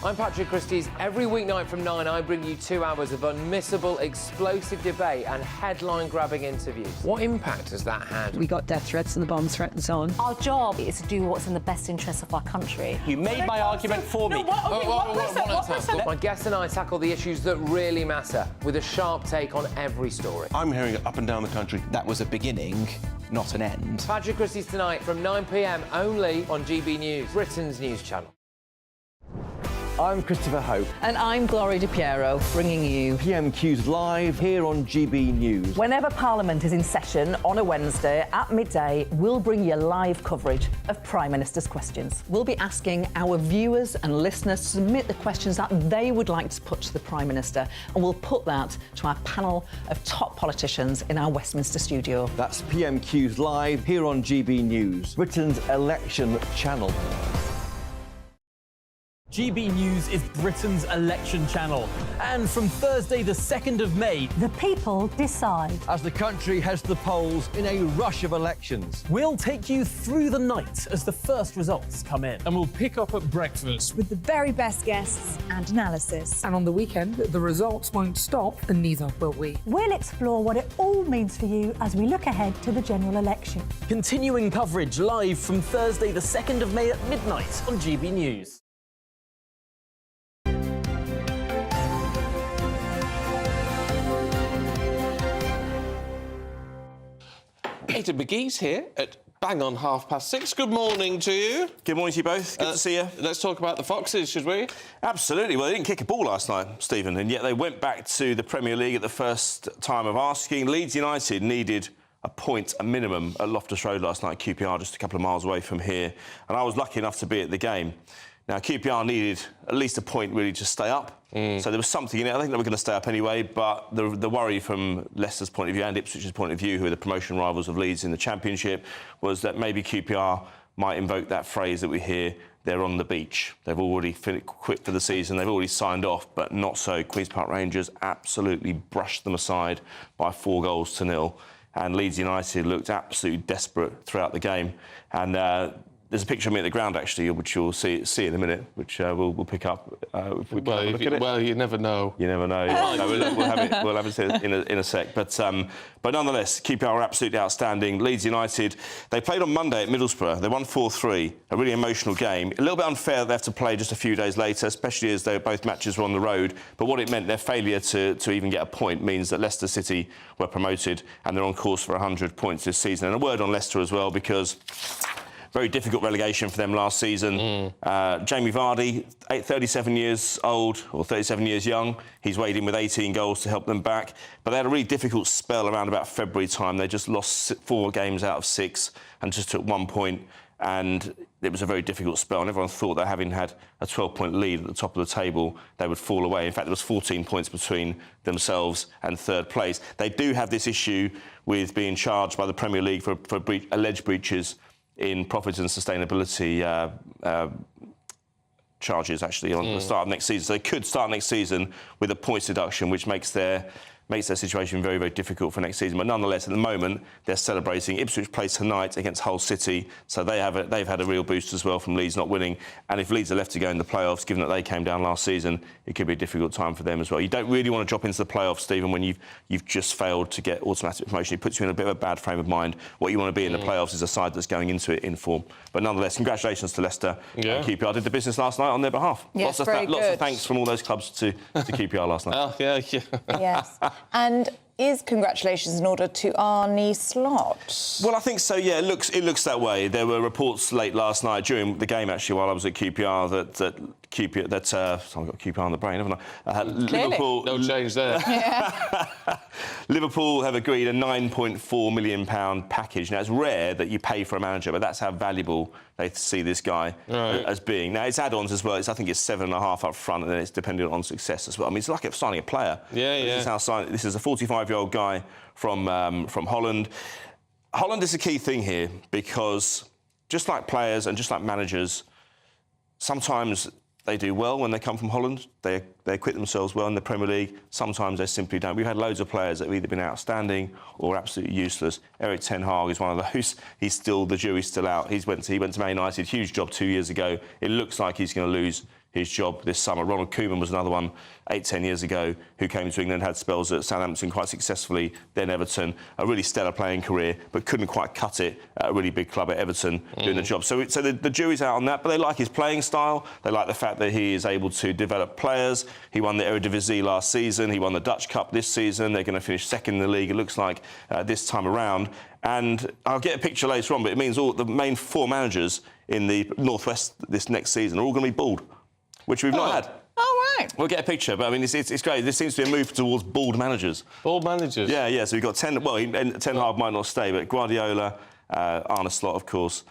[SPEAKER 19] I'm Patrick Christys. Every weeknight from 9, I bring you 2 hours of unmissable, explosive debate and headline-grabbing interviews. What impact has that had?
[SPEAKER 20] We got death threats and the bomb threat and so on.
[SPEAKER 21] Our job is to do what's in the best interest of our country.
[SPEAKER 22] You made my argument for me.
[SPEAKER 19] My guests and I tackle the issues that really matter, with a sharp take on every story.
[SPEAKER 22] I'm hearing it up and down the country. That was a beginning, not an end.
[SPEAKER 19] Patrick Christys tonight from 9 p.m. only on GB News, Britain's news channel.
[SPEAKER 3] I'm Christopher Hope.
[SPEAKER 20] And I'm Gloria Di Piero, bringing you
[SPEAKER 3] PMQ's live here on GB News.
[SPEAKER 20] Whenever Parliament is in session on a Wednesday at midday, we'll bring you live coverage of Prime Minister's questions. We'll be asking our viewers and listeners to submit the questions that they would like to put to the Prime Minister, and we'll put that to our panel of top politicians in our Westminster studio.
[SPEAKER 3] That's PMQ's live here on GB News, Britain's election channel.
[SPEAKER 5] GB News is Britain's election channel. And from Thursday, the 2nd of May,
[SPEAKER 23] the people decide.
[SPEAKER 3] As the country heads to the polls in a rush of elections,
[SPEAKER 5] we'll take you through the night as the first results come in.
[SPEAKER 24] And we'll pick up at breakfast
[SPEAKER 23] with the very best guests and analysis.
[SPEAKER 25] And on the weekend, the results won't stop, and neither will we.
[SPEAKER 23] We'll explore what it all means for you as we look ahead to the general election.
[SPEAKER 5] Continuing coverage live from Thursday, the 2nd of May at midnight on GB News.
[SPEAKER 1] Aidan McGee's here at bang on 6:30. Good morning to you.
[SPEAKER 26] Good morning to you both. Good to see you.
[SPEAKER 1] Let's talk about the Foxes, should we?
[SPEAKER 26] Absolutely. Well, they didn't kick a ball last night, Stephen, and yet they went back to the Premier League at the first time of asking. Leeds United needed a point, a minimum, at Loftus Road last night, QPR, just a couple of miles away from here, and I was lucky enough to be at the game. Now, QPR needed at least a point, really, to stay up. So there was something in it. I think they were going to stay up anyway, but the worry from Leicester's point of view and Ipswich's point of view, who are the promotion rivals of Leeds in the Championship, was that maybe QPR might invoke that phrase that we hear, they're on the beach. They've already quit for the season. They've already signed off, but not so. Queen's Park Rangers absolutely brushed them aside by 4-0. And Leeds United looked absolutely desperate throughout the game. And there's a picture of me at the ground, actually, which you'll see in a minute, which we'll pick up if we can look at it.
[SPEAKER 1] Well, you never know.
[SPEAKER 26] You never know. No, we'll have it in a sec. But nonetheless, QPR are absolutely outstanding. Leeds United, they played on Monday at Middlesbrough. They won 4-3, a really emotional game. A little bit unfair that they have to play just a few days later, especially as both matches were on the road. But what it meant, their failure to even get a point, means that Leicester City were promoted and they're on course for 100 points this season. And a word on Leicester as well, because very difficult relegation for them last season. Jamie Vardy, 37 years old, or 37 years young. He's weighed in with 18 goals to help them back. But they had a really difficult spell around about February time. They just lost 4 games out of 6 and just took 1 point. And it was a very difficult spell. And everyone thought that having had a 12-point lead at the top of the table, they would fall away. In fact, there was 14 points between themselves and third place. They do have this issue with being charged by the Premier League for alleged breaches in profit and sustainability charges, actually, on the start of next season. So they could start next season with a points deduction, which makes their situation very, very difficult for next season. But nonetheless, at the moment, they're celebrating. Ipswich plays tonight against Hull City, so they've had a real boost as well from Leeds not winning. And if Leeds are left to go in the playoffs, given that they came down last season, it could be a difficult time for them as well. You don't really want to drop into the playoffs, Stephen, when you've just failed to get automatic promotion. It puts you in a bit of a bad frame of mind. What you want to be in the playoffs is a side that's going into it in form. But nonetheless, congratulations to Leicester and QPR. Did the business last night on their behalf.
[SPEAKER 2] Yes,
[SPEAKER 26] lots of thanks from all those clubs to QPR last night.
[SPEAKER 1] Oh, yeah.
[SPEAKER 2] Yes. And is congratulations in order to Arne Slot?
[SPEAKER 26] Well, I think so, yeah. It looks that way. There were reports late last night during the game, actually, while I was at QPR, I've got QPR on the brain, haven't I?
[SPEAKER 1] Liverpool... No change there.
[SPEAKER 26] Liverpool have agreed a £9.4 million package. Now, it's rare that you pay for a manager, but that's how valuable they see this guy as being. Now, it's add-ons as well. I think it's 7.5 up front, and then it's dependent on success as well. I mean, it's like signing a player. This is a 45-year-old guy from Holland. Holland is a key thing here, because just like players and just like managers, sometimes they do well when they come from Holland. They acquit themselves well in the Premier League. Sometimes they simply don't. We've had loads of players that have either been outstanding or absolutely useless. Erik ten Hag is one of those. The jury's still out. He went to Man United, huge job 2 years ago. It looks like he's going to lose his job this summer. Ronald Koeman was another one 8-10 years ago who came to England, had spells at Southampton quite successfully, then Everton, a really stellar playing career, but couldn't quite cut it at a really big club at Everton doing the job. So the jury's out on that, but they like his playing style. They like the fact that he is able to develop players. He won the Eredivisie last season. He won the Dutch Cup this season. They're going to finish second in the league, it looks like, this time around. And I'll get a picture later on, but it means all the main 4 managers in the Northwest this next season are all going to be bald. which we've not had.
[SPEAKER 2] Oh, right.
[SPEAKER 26] We'll get a picture, but I mean, it's great. This seems to be a move towards bald managers.
[SPEAKER 1] Bald managers?
[SPEAKER 26] Yeah. So we've got Ten Hag might not stay, but Guardiola, Arne Slot, of course,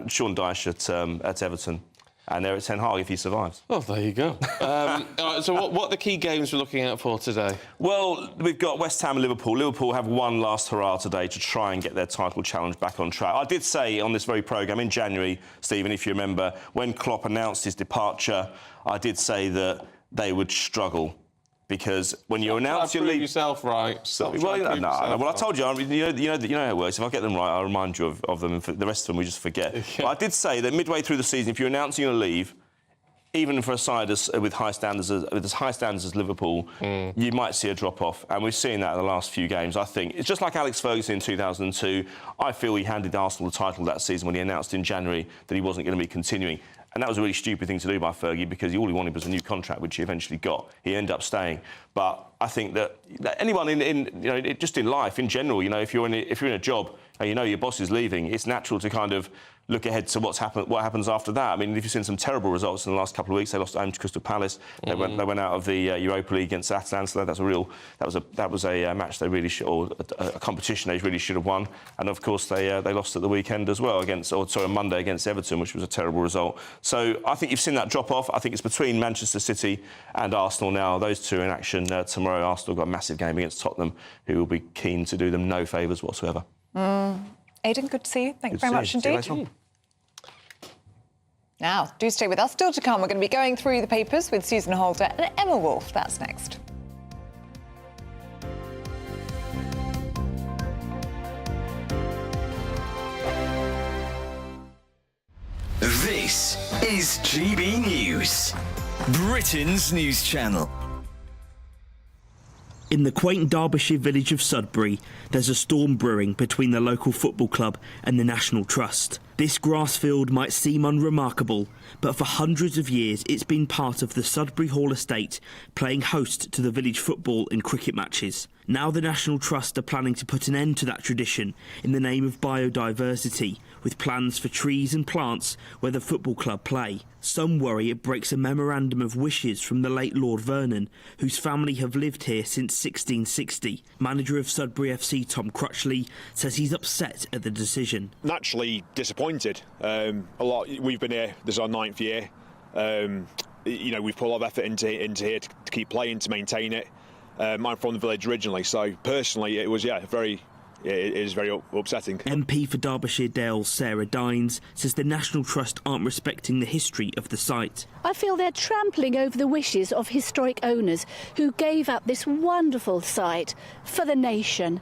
[SPEAKER 26] Sean Dyche at Everton. And they're at Ten Hag if he survives.
[SPEAKER 1] Well, there you go. All right, so what are the key games we're looking out for today?
[SPEAKER 26] Well, we've got West Ham and Liverpool. Liverpool have one last hurrah today to try and get their title challenge back on track. I did say on this very programme in January, Stephen, if you remember, when Klopp announced his departure, I did say that they would struggle. Because when you announce your leave,
[SPEAKER 1] yourself right.
[SPEAKER 26] Well, I told you, you know how it works. If I get them right, I'll remind you of them, and for the rest of them we just forget. But I did say that midway through the season, if you're announcing your leave, even for a side with high standards as Liverpool, you might see a drop off, and we've seen that in the last few games. I think it's just like Alex Ferguson in 2002. I feel he handed Arsenal the title that season when he announced in January that he wasn't going to be continuing. And that was a really stupid thing to do by Fergie because all he wanted was a new contract, which he eventually got. He ended up staying. But I think that anyone just in life, in general, if you're in a job and your boss is leaving, it's natural to kind of look ahead to what happens after that. I mean, if you've seen some terrible results in the last couple of weeks, they lost at home to Crystal Palace. They went out of the Europa League against Atalanta. That was a match they really should, or a competition they really should have won. And of course they lost at the weekend as well on Monday against Everton, which was a terrible result. So I think you've seen that drop off. I think it's between Manchester City and Arsenal now. Those two are in action tomorrow. Arsenal got a massive game against Tottenham, who will be keen to do them no favours whatsoever.
[SPEAKER 2] Aidan, good to see you. Thank you very much indeed.
[SPEAKER 26] See you later.
[SPEAKER 2] Now, do stay with us. Still to come, we're going to be going through the papers with Susan Holder and Emma Wolf. That's next.
[SPEAKER 4] This is GB News, Britain's news channel.
[SPEAKER 6] In the quaint Derbyshire village of Sudbury, there's a storm brewing between the local football club and the National Trust. This grass field might seem unremarkable, but for hundreds of years it's been part of the Sudbury Hall estate, playing host to the village football and cricket matches. Now the National Trust are planning to put an end to that tradition in the name of biodiversity, with plans for trees and plants where the football club play. Some worry it breaks a memorandum of wishes from the late Lord Vernon, whose family have lived here since 1660. Manager of Sudbury FC Tom Crutchley says he's upset at the decision.
[SPEAKER 7] Naturally disappointed. We've been here, this is our 9th year. We've put a lot of effort into here to keep playing, to maintain it. I'm from the village originally, so personally it is very upsetting.
[SPEAKER 6] MP for Derbyshire Dale Sarah Dines says the National Trust aren't respecting the history of the site.
[SPEAKER 8] I feel they're trampling over the wishes of historic owners who gave up this wonderful site for the nation.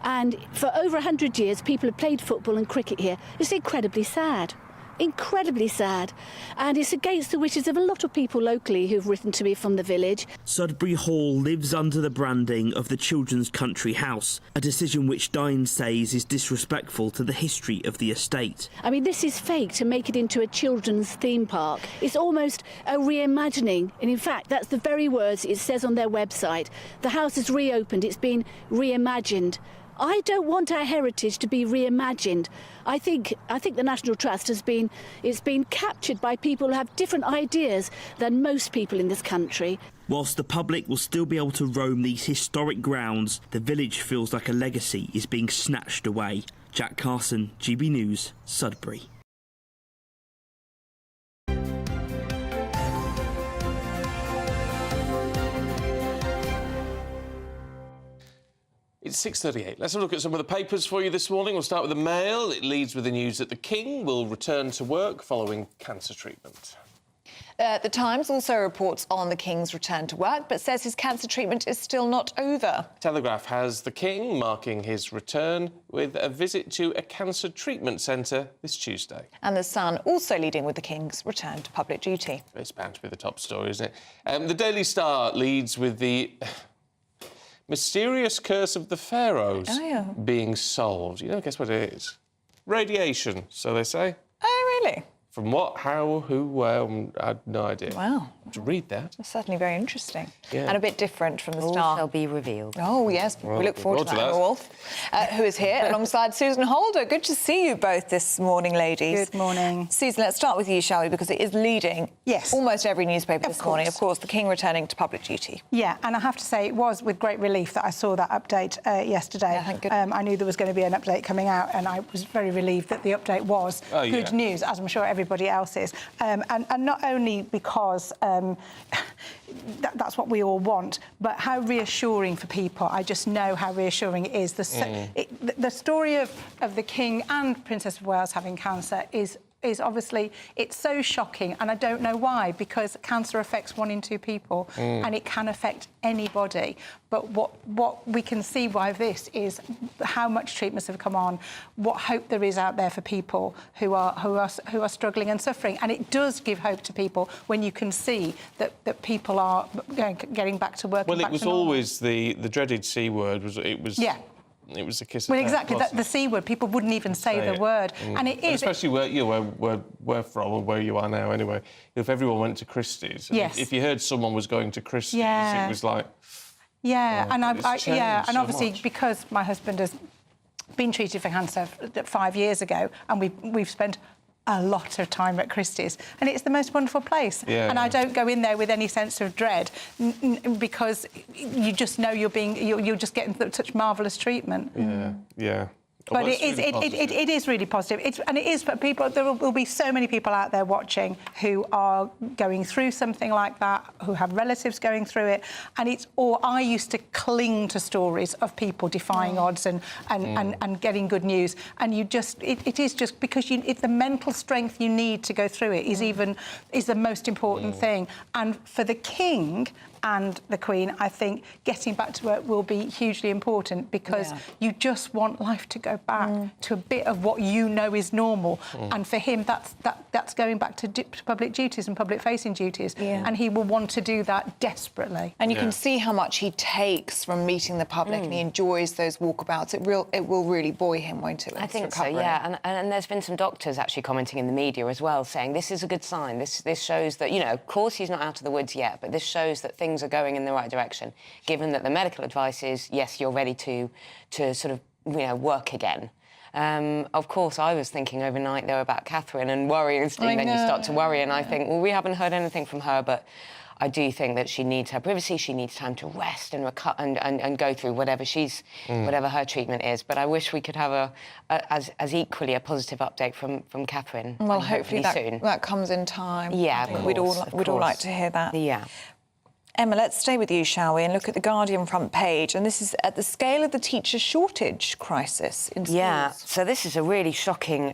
[SPEAKER 8] And for over 100 years, people have played football and cricket here. It's incredibly sad. Incredibly sad. And it's against the wishes of a lot of people locally who've written to me from the village.
[SPEAKER 6] Sudbury Hall lives under the branding of the Children's Country House, a decision which Dines says is disrespectful to the history of the estate.
[SPEAKER 8] I mean, this is fake to make it into a children's theme park. It's almost a reimagining, and in fact, that's the very words it says on their website. The house is reopened, it's been reimagined. I don't want our heritage to be reimagined. I think the National Trust has been captured by people who have different ideas than most people in this country.
[SPEAKER 6] Whilst the public will still be able to roam these historic grounds, the village feels like a legacy is being snatched away. Jack Carson, GB News, Sudbury.
[SPEAKER 1] It's 6:38. Let's have a look at some of the papers for you this morning. We'll start with the Mail. It leads with the news that the King will return to work following cancer treatment.
[SPEAKER 2] The Times also reports on the King's return to work, but says his cancer treatment is still not over.
[SPEAKER 1] Telegraph has the King marking his return with a visit to a cancer treatment centre this Tuesday.
[SPEAKER 2] And the Sun also leading with the King's return to public duty.
[SPEAKER 1] It's bound to be the top story, isn't it? The Daily Star leads with the mysterious curse of the pharaohs being solved. Guess what it is? Radiation, so they say.
[SPEAKER 2] Oh, really?
[SPEAKER 1] From what, how, who, where, I had no idea.
[SPEAKER 2] Wow.
[SPEAKER 1] To read that.
[SPEAKER 2] That's certainly very interesting.
[SPEAKER 1] Yeah.
[SPEAKER 2] And a bit different from the
[SPEAKER 9] All
[SPEAKER 2] start.
[SPEAKER 9] shall be revealed.
[SPEAKER 2] Oh, yes.
[SPEAKER 1] Well,
[SPEAKER 2] we look forward to that, Emma Wolf, who is here alongside Susan Holder. Good to see you both this morning, ladies.
[SPEAKER 10] Good morning.
[SPEAKER 2] Susan, let's start with you, shall we? Because it is leading almost every newspaper this morning. Of course, the King returning to public duty.
[SPEAKER 10] Yeah, and I have to say it was with great relief that I saw that update yesterday.
[SPEAKER 2] Yeah, thank goodness.
[SPEAKER 10] I knew there was going to be an update coming out, and I was very relieved that the update was good news, as I'm sure everybody else is. And not only because that's what we all want, but how reassuring for people. I just know how reassuring it is. The story of the King and Princess of Wales having cancer is obviously, it's so shocking, and I don't know why, because cancer affects 1 in 2 people, and it can affect anybody. But what we can see by this is how much treatments have come on, what hope there is out there for people who are struggling and suffering, and it does give hope to people when you can see that people are getting back to work.
[SPEAKER 1] Well, it was always the dreaded C word. It was a kiss.
[SPEAKER 10] Well, exactly. The C word. People wouldn't even say the word, and it is.
[SPEAKER 1] Especially where we're from, or where you are now. Anyway, if everyone went to Christie's, if you heard someone was going to Christie's, it was like.
[SPEAKER 10] Yeah, and
[SPEAKER 1] and
[SPEAKER 10] obviously because my husband has been treated for cancer 5 years ago, and we've spent a lot of time at Christie's, and it's the most wonderful place. And I don't go in there with any sense of dread because you just know you're just getting such marvellous treatment.
[SPEAKER 1] Yeah.
[SPEAKER 10] But it is really positive. And it is for people. There will be so many people out there watching who are going through something like that, who have relatives going through it. And I used to cling to stories of people defying odds and getting good news. And it is just because it's the mental strength you need to go through it is the most important thing. And for the King and the Queen, I think getting back to work will be hugely important because you just want life to go back to a bit of what you know is normal. And for him, that's going back to public duties and public-facing duties. And he will want to do that desperately.
[SPEAKER 2] And you can see how much he takes from meeting the public, and he enjoys those walkabouts. It will really buoy him, won't it?
[SPEAKER 9] I think so, yeah. And there's been some doctors actually commenting in the media as well, saying this is a good sign. This shows that, of course he's not out of the woods yet, but this shows that things are going in the right direction, given that the medical advice is, yes, you're ready to sort of, work again. Of course, I was thinking overnight, though, about Catherine and worrying, and then you start to worry, and I think, well, we haven't heard anything from her, but I do think that she needs her privacy, she needs time to rest and go through whatever her treatment is. But I wish we could have as equally a positive update from Catherine.
[SPEAKER 2] Well, hopefully
[SPEAKER 9] soon.
[SPEAKER 2] that comes in time.
[SPEAKER 9] Yeah,
[SPEAKER 2] we'd all like to hear that.
[SPEAKER 9] Yeah.
[SPEAKER 2] Emma, let's stay with you, shall we, and look at the Guardian front page. And this is at the scale of the teacher shortage crisis in schools.
[SPEAKER 9] Yeah, so this is a really shocking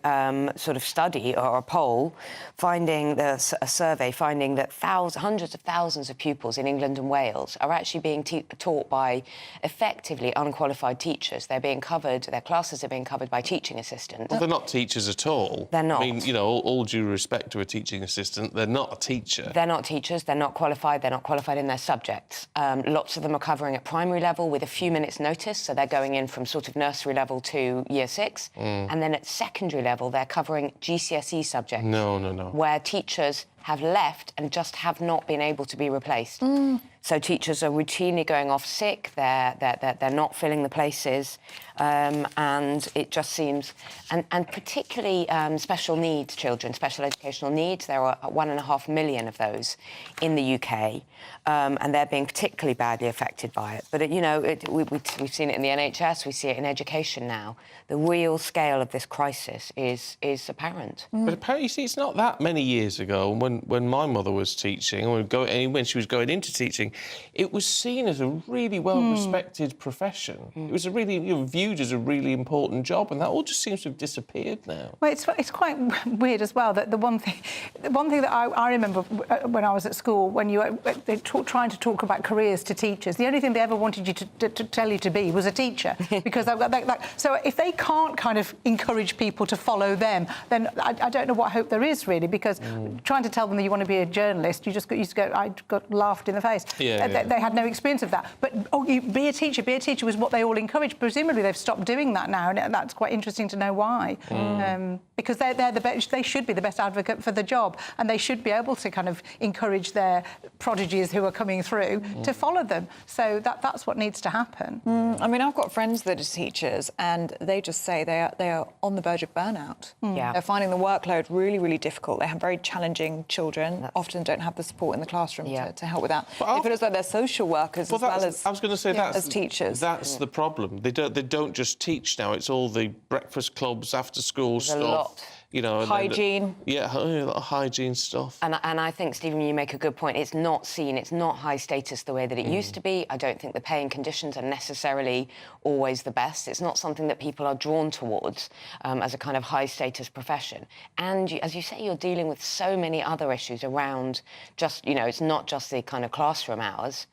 [SPEAKER 9] sort of study or a poll, a survey finding that hundreds of thousands of pupils in England and Wales are actually being taught by effectively unqualified teachers. Their classes are being covered by teaching assistants.
[SPEAKER 1] Well, they're not teachers at all.
[SPEAKER 9] They're not.
[SPEAKER 1] I mean, all due respect to a teaching assistant, they're not a teacher.
[SPEAKER 9] They're not teachers, they're not qualified in their subjects. Lots of them are covering at primary level with a few minutes' notice, so they're going in from sort of nursery level to year 6. And then at secondary level, they're covering GCSE subjects.
[SPEAKER 1] No.
[SPEAKER 9] Where teachers have left and just have not been able to be replaced. So teachers are routinely going off sick, they're not filling the places, and it just seems... And particularly special needs children, special educational needs, there are 1.5 million of those in the UK, and they're being particularly badly affected by it. But, we've seen it in the NHS, we see it in education now. The real scale of this crisis is apparent.
[SPEAKER 1] But apparently, you see, it's not that many years ago when my mother was teaching, or when she was going into teaching, it was seen as a really well-respected profession. It was a really viewed as a really important job, and that all just seems to have disappeared now.
[SPEAKER 10] Well, it's quite weird as well that the one thing that I remember when I was at school, when they trying to talk about careers to teachers, the only thing they ever wanted you to tell you to be was a teacher, because so if they can't kind of encourage people to follow them, then I don't know what hope there is really, because trying to tell them that you want to be a journalist, you just used to go, I got laughed in the face. They had no experience of that. But be a teacher was what they all encouraged. Presumably they've stopped doing that now, and that's quite interesting to know why. Because they should be the best advocate for the job, and they should be able to kind of encourage their prodigies who are coming through to follow them. So that's what needs to happen.
[SPEAKER 2] I mean, I've got friends that are teachers, and they just say they are on the verge of burnout.
[SPEAKER 9] Yeah.
[SPEAKER 2] They're finding the workload really, really difficult. They have very challenging children, often don't have the support in the classroom to help with that. They feel as though they're social workers as well as,
[SPEAKER 1] I was going to say
[SPEAKER 2] as teachers.
[SPEAKER 1] That's the problem. They don't just teach now. It's all the breakfast clubs, after-school stuff.
[SPEAKER 9] A lot.
[SPEAKER 1] You know,
[SPEAKER 9] hygiene.
[SPEAKER 1] A lot of hygiene stuff.
[SPEAKER 9] And I think, Stephen, you make a good point. It's not seen, it's not high status the way that it used to be. I don't think the pay and conditions are necessarily always the best. It's not something that people are drawn towards as a kind of high status profession. And as you say, you're dealing with so many other issues around just, it's not just the kind of classroom hours.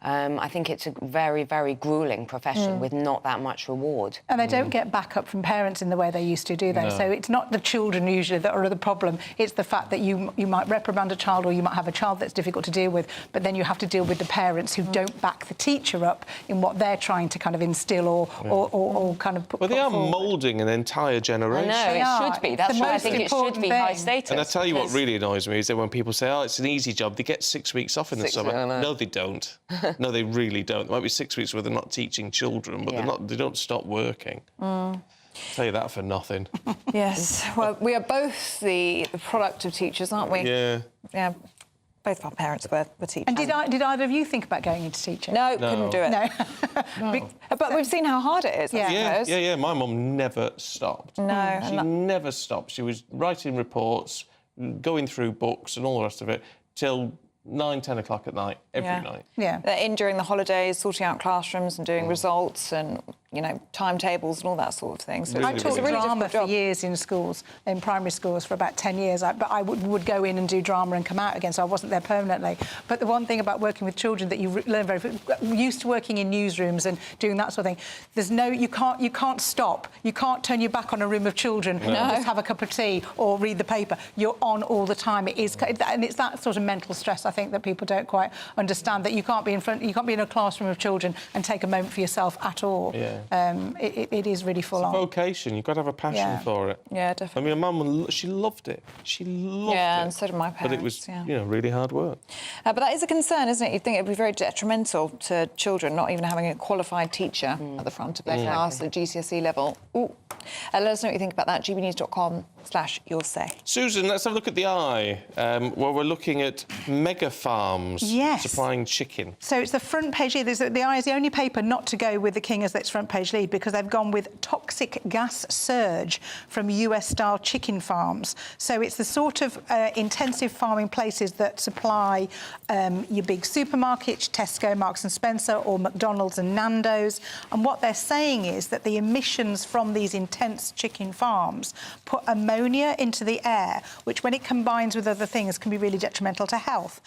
[SPEAKER 9] I think it's a very, very gruelling profession with not that much reward.
[SPEAKER 10] And they don't get backup from parents in the way they used to, do they? No. So it's not the children usually that are the problem. It's the fact that you might reprimand a child, or you might have a child that's difficult to deal with, but then you have to deal with the parents who don't back the teacher up in what they're trying to kind of instill or kind of put
[SPEAKER 1] Well, they are
[SPEAKER 10] forward.
[SPEAKER 1] moulding an entire generation.
[SPEAKER 9] I know, it should be. That's why I think it should be high status.
[SPEAKER 1] And I tell you what really annoys me is that when people say, it's an easy job, they get 6 weeks off in the summer. No, they don't. No, they really don't. There might be 6 weeks where they're not teaching children, but they don't stop working. I'll tell you that for nothing.
[SPEAKER 2] Yes. Well, we are both the product of teachers, aren't we?
[SPEAKER 1] Yeah.
[SPEAKER 2] Yeah. Both of our parents were teachers.
[SPEAKER 10] And did either of you think about going into teaching?
[SPEAKER 2] No, couldn't do it.
[SPEAKER 10] No.
[SPEAKER 2] But we've seen how hard it is, I suppose.
[SPEAKER 1] Yeah. My mum never stopped.
[SPEAKER 2] No.
[SPEAKER 1] She never stopped. She was writing reports, going through books and all the rest of it, till 9, 10 o'clock at night, every night.
[SPEAKER 2] Yeah. They're in during the holidays, sorting out classrooms and doing results and, timetables and all that sort of thing. So
[SPEAKER 10] I taught drama for years in schools, in primary schools for about 10 years. But I would go in and do drama and come out again, so I wasn't there permanently. But the one thing about working with children that you learn used to working in newsrooms and doing that sort of thing, you can't stop. You can't turn your back on a room of children and just have a cup of tea or read the paper. You're on all the time. It is, and it's that sort of mental stress, I think, that people don't quite understand, that you can't be in a classroom of children and take a moment for yourself at all.
[SPEAKER 1] Yeah.
[SPEAKER 10] It is really full on.
[SPEAKER 1] It's a vocation. You've got to have a passion for it.
[SPEAKER 2] Yeah, definitely.
[SPEAKER 1] I mean, Mum, she loved it. She loved it.
[SPEAKER 2] Yeah, and so did my parents.
[SPEAKER 1] But it was, really hard work.
[SPEAKER 2] But that is a concern, isn't it? You'd think it would be very detrimental to children not even having a qualified teacher at the front of their class at GCSE level. Ooh. Let us know what you think about that. gbnews.com/you'll say.
[SPEAKER 1] Susan, let's have a look at the Eye, where we're looking at mega farms supplying chicken.
[SPEAKER 10] So it's the front page lead. The Eye is the only paper not to go with the King as its front page lead, because they've gone with toxic gas surge from US-style chicken farms. So it's the sort of intensive farming places that supply your big supermarkets, Tesco, Marks and Spencer, or McDonald's and Nando's. And what they're saying is that the emissions from these intense chicken farms put ammonia into the air, which, when it combines with other things, can be really detrimental to health.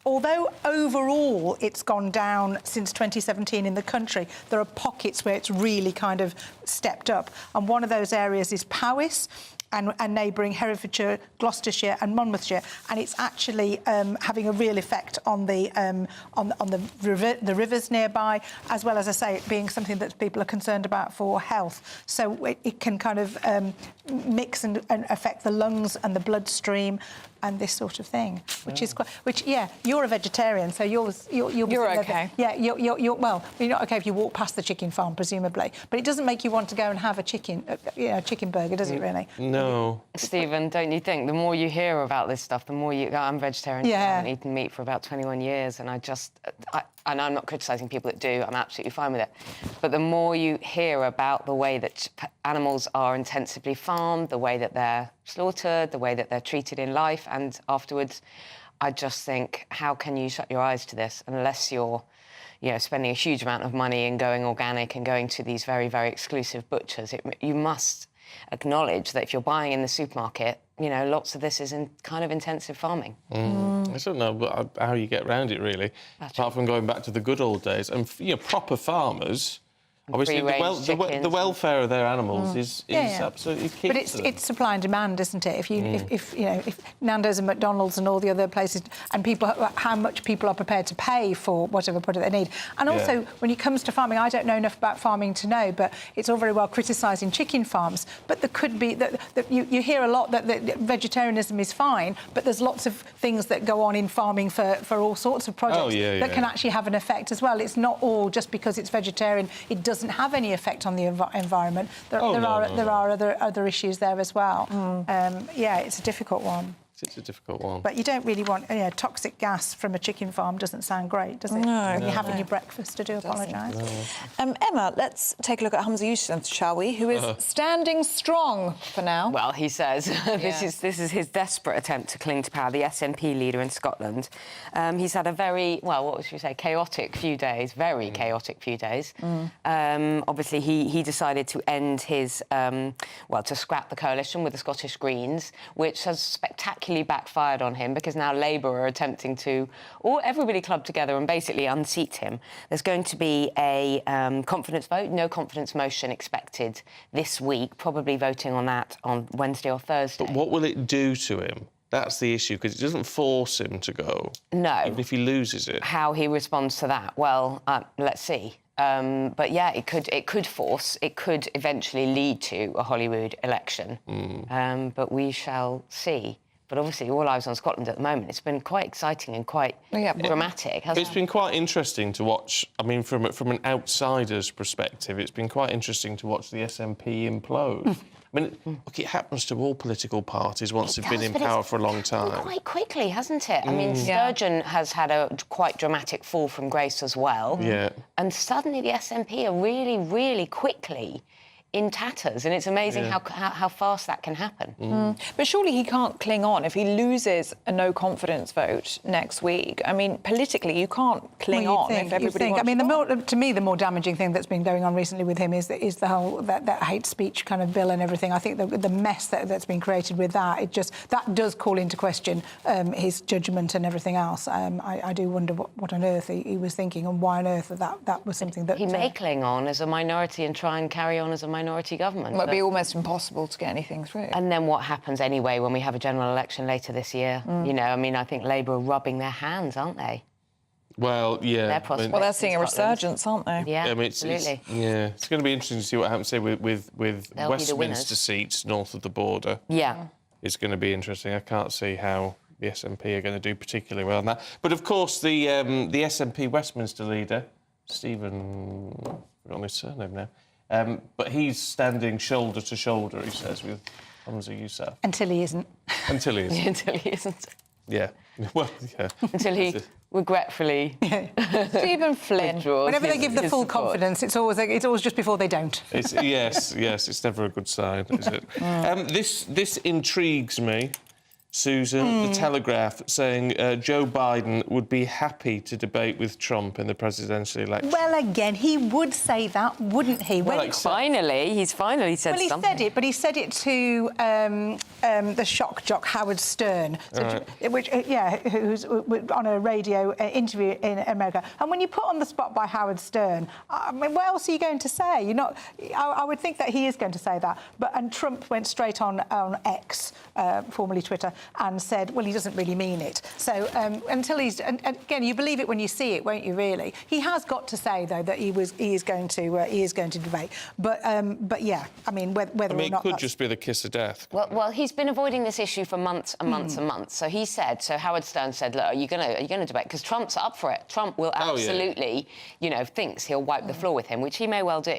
[SPEAKER 10] Although overall it's gone down since 2017 in the country, there are pockets where it's really kind of stepped up. And one of those areas is Powys, and neighbouring Herefordshire, Gloucestershire and Monmouthshire, and it's actually having a real effect on the rivers nearby, as well as, I say, it being something that people are concerned about for health. So it can kind of mix and affect the lungs and the bloodstream and this sort of thing, you're a vegetarian, so you're
[SPEAKER 2] okay.
[SPEAKER 10] You're well, you're not okay if you walk past the chicken farm, presumably, but it doesn't make you want to go and have a chicken burger, does it really?
[SPEAKER 1] No.
[SPEAKER 9] Stephen, don't you think the more you hear about this stuff, the more I'm vegetarian. I haven't eaten meat for about 21 years, and and I'm not criticising people that do, I'm absolutely fine with it. But the more you hear about the way that animals are intensively farmed, the way that they're slaughtered, the way that they're treated in life and afterwards, I just think, how can you shut your eyes to this unless you're spending a huge amount of money and going organic and going to these very, very exclusive butchers? You must acknowledge that if you're buying in the supermarket, lots of this is in kind of intensive farming.
[SPEAKER 1] I don't know how you get around it, really, apart from going back to the good old days. And, proper farmers Obviously, the welfare of their animals is absolutely key.
[SPEAKER 10] But it's supply and demand, isn't it? If Nando's and McDonald's and all the other places, and how much people are prepared to pay for whatever product they need. And also, when it comes to farming, I don't know enough about farming to know, but it's all very well criticising chicken farms. But there could be that you hear a lot that vegetarianism is fine, but there's lots of things that go on in farming for all sorts of products that can actually have an effect as well. It's not all just because it's vegetarian. It doesn't have any effect on the environment. There are other issues there as well. It's a difficult one.
[SPEAKER 1] It's a difficult one.
[SPEAKER 10] But you don't really want toxic gas from a chicken farm. Doesn't sound great, does it?
[SPEAKER 2] No.
[SPEAKER 10] When you're having your breakfast. I do apologise.
[SPEAKER 2] No. Emma, let's take a look at Humza Yousaf, shall we? Who is standing strong for now.
[SPEAKER 9] Well, he says this is his desperate attempt to cling to power. The SNP leader in Scotland. He's had a very what should we say chaotic few days. Very chaotic few days. Obviously, he decided to end his to scrap the coalition with the Scottish Greens, which has spectacularly backfired on him because now Labour are attempting to everybody club together and basically unseat him. There's going to be a confidence vote, no confidence motion expected this week, probably voting on that on Wednesday or Thursday.
[SPEAKER 1] But what will it do to him? That's the issue, because it doesn't force him to go.
[SPEAKER 9] No.
[SPEAKER 1] Even if he loses it.
[SPEAKER 9] How he responds to that, well, let's see. But it could eventually lead to a Holyrood election. But we shall see. But obviously, all eyes on Scotland at the moment. It's been quite exciting and quite dramatic, hasn't it?
[SPEAKER 1] It's been quite interesting to watch. I mean, from an outsider's perspective, it's been quite interesting to watch the SNP implode. I mean, look, it happens to all political parties once they've been in power for a long time.
[SPEAKER 9] Quite quickly, hasn't it? I mean, Sturgeon has had a quite dramatic fall from grace as well.
[SPEAKER 1] Yeah.
[SPEAKER 9] And suddenly the SNP are really, really quickly in tatters, and it's amazing how fast that can happen.
[SPEAKER 2] But surely he can't cling on if he loses a no-confidence vote next week. I mean, politically, you can't cling on if everybody wants
[SPEAKER 10] to me, the more damaging thing that's been going on recently with him is the whole that hate speech kind of bill and everything. I think the mess that's been created with that, that does call into question his judgment and everything else. I do wonder what on earth he was thinking and why on earth that was something that...
[SPEAKER 9] He may cling on as a minority and try and carry on as a minority government.
[SPEAKER 2] It might be almost impossible to get anything through.
[SPEAKER 9] And then what happens anyway when we have a general election later this year? You know, I mean, I think Labour are rubbing their hands, aren't they?
[SPEAKER 1] Well, yeah.
[SPEAKER 2] They're seeing a resurgence, aren't they?
[SPEAKER 9] Yeah,
[SPEAKER 1] I mean,
[SPEAKER 9] absolutely.
[SPEAKER 1] It's going to be interesting to see what happens, say, with Westminster seats north of the border.
[SPEAKER 9] Yeah.
[SPEAKER 1] It's going to be interesting. I can't see how the SNP are going to do particularly well on that. But, of course, the SNP Westminster leader, Stephen... I've forgotten his surname now. But he's standing shoulder to shoulder, he says, with Humza Yousaf.
[SPEAKER 10] Until he isn't.
[SPEAKER 1] Until he isn't.
[SPEAKER 9] Until he isn't.
[SPEAKER 1] Yeah. Well, yeah.
[SPEAKER 9] Until he regretfully...
[SPEAKER 2] Stephen Flynn.
[SPEAKER 10] Whenever they give the full confidence, it's always just before they don't.
[SPEAKER 1] Yes, it's never a good sign, is it? This intrigues me. Susan, The Telegraph, saying Joe Biden would be happy to debate with Trump in the presidential election.
[SPEAKER 10] Well, again, he would say that, wouldn't he?
[SPEAKER 9] He's finally said something.
[SPEAKER 10] Well, he said it, but he said it to the shock jock Howard Stern, who's on a radio interview in America. And when you put on the spot by Howard Stern, I mean, what else are you going to say? You're not. I would think that he is going to say that. And Trump went straight on X, formerly Twitter, and said, well, he doesn't really mean it. So until he's... And again, you believe it when you see it, won't you, really? He has got to say, though, that he is going to debate. But yeah, I mean, whether or not...
[SPEAKER 1] it could just be the kiss of death.
[SPEAKER 9] Well, he's been avoiding this issue for months and months and months. So he said... So Howard Stern said, look, are you going to debate? Because Trump's up for it. Trump will absolutely, thinks he'll wipe the floor with him, which he may well do.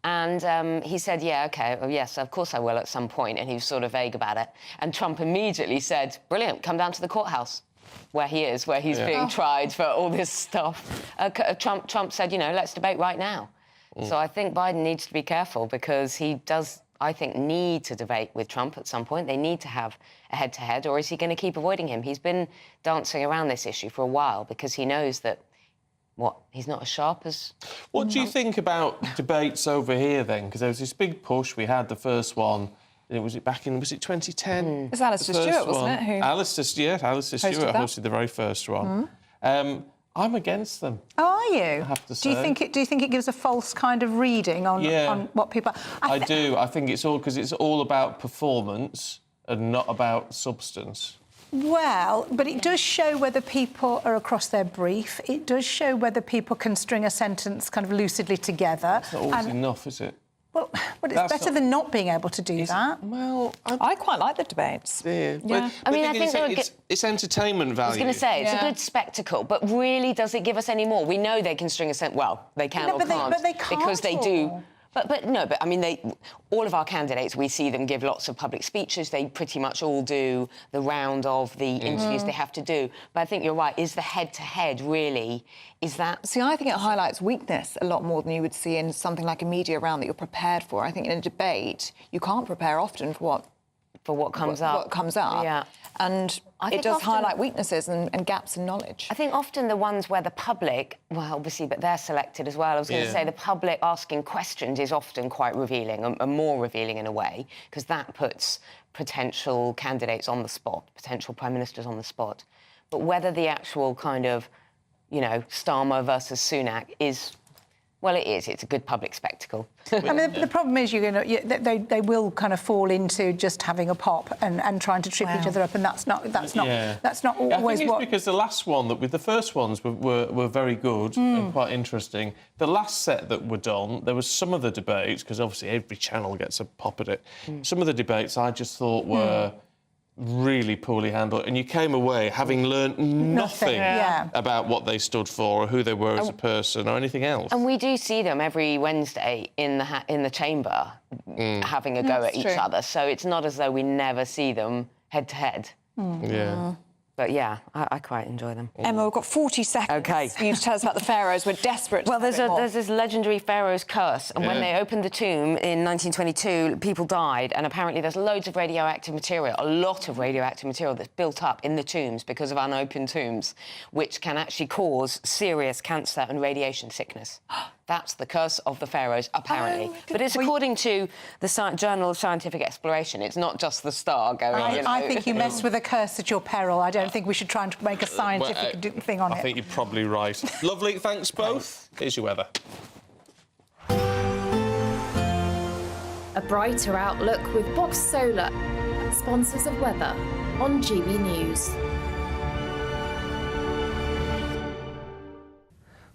[SPEAKER 9] And he said, yeah, OK, well, yes, of course I will at some point. And he was sort of vague about it. And Trump immediately said, brilliant, come down to the courthouse where he's being tried for all this stuff. Trump said, let's debate right now. So I think Biden needs to be careful because he does, I think, need to debate with Trump at some point. They need to have a head-to-head, or is he going to keep avoiding him? He's been dancing around this issue for a while because he knows that, he's not as sharp as...
[SPEAKER 1] What do you think about debates over here, then? Because there was this big push. We had the first one... Was it 2010?
[SPEAKER 2] It was Alistair Stewart, wasn't it?
[SPEAKER 1] Alistair Stewart hosted the very first one. I'm against them.
[SPEAKER 10] Oh, are you?
[SPEAKER 1] I have to
[SPEAKER 10] Do you
[SPEAKER 1] say.
[SPEAKER 10] think it gives a false kind of reading on what people?
[SPEAKER 1] I do. I think it's all because it's all about performance and not about substance.
[SPEAKER 10] Well, but it does show whether people are across their brief. It does show whether people can string a sentence kind of lucidly together.
[SPEAKER 1] It's not always enough, is it?
[SPEAKER 10] Well, but it's better than not being able to do that.
[SPEAKER 1] Well,
[SPEAKER 2] I quite like the debates.
[SPEAKER 1] Yeah.
[SPEAKER 9] I mean, I think
[SPEAKER 1] it's entertainment value.
[SPEAKER 9] I was going to say, it's a good spectacle, but really, does it give us any more? We know they can string a sentence. Well, they can or can't.
[SPEAKER 10] But they can't.
[SPEAKER 9] Because they do. But I mean, all of our candidates, we see them give lots of public speeches. They pretty much all do the round of the interviews they have to do. But I think you're right. Is the head-to-head really, is that...
[SPEAKER 2] See, I think it highlights weakness a lot more than you would see in something like a media round that you're prepared for. I think in a debate, you can't prepare often for what
[SPEAKER 9] comes up.
[SPEAKER 2] What comes up.
[SPEAKER 9] Yeah.
[SPEAKER 2] And it does highlight weaknesses and gaps in knowledge.
[SPEAKER 9] I think often the ones where the public, well, obviously, but they're selected as well. I was going to say the public asking questions is often quite revealing, and more revealing in a way, because that puts potential candidates on the spot, potential prime ministers on the spot. But whether the actual kind of, Starmer versus Sunak is... Well, it is. It's a good public spectacle.
[SPEAKER 10] I mean, the problem is they will kind of fall into just having a pop and trying to trip each other up, and that's not always
[SPEAKER 1] what. Because the last one the first ones were very good and quite interesting. The last set that were done, there was some of the debates, because obviously every channel gets a pop at it. Some of the debates I just thought were really poorly handled, and you came away having learnt nothing about what they stood for or who they were as a person or anything else.
[SPEAKER 9] And we do see them every Wednesday in the chamber having a go at each other, so it's not as though we never see them head to head.
[SPEAKER 1] Yeah.
[SPEAKER 9] But yeah, I quite enjoy them.
[SPEAKER 2] Emma, we've got 40 seconds.
[SPEAKER 9] OK.
[SPEAKER 2] For you to tell us about the pharaohs. We're desperate to
[SPEAKER 9] Well, there's this legendary pharaoh's curse, and when they opened the tomb in 1922, people died, and apparently there's loads of radioactive material, a lot of radioactive material that's built up in the tombs because of unopened tombs, which can actually cause serious cancer and radiation sickness. That's the curse of the pharaohs, apparently. But it's according to the Journal of Scientific Exploration. It's not just the star going,
[SPEAKER 10] I think you mess with a curse at your peril. I don't think we should try and make a scientific thing on it.
[SPEAKER 1] I think you're probably right. Lovely, thanks both. Here's your weather.
[SPEAKER 11] A brighter outlook with Box Solar, sponsors of weather on GB News.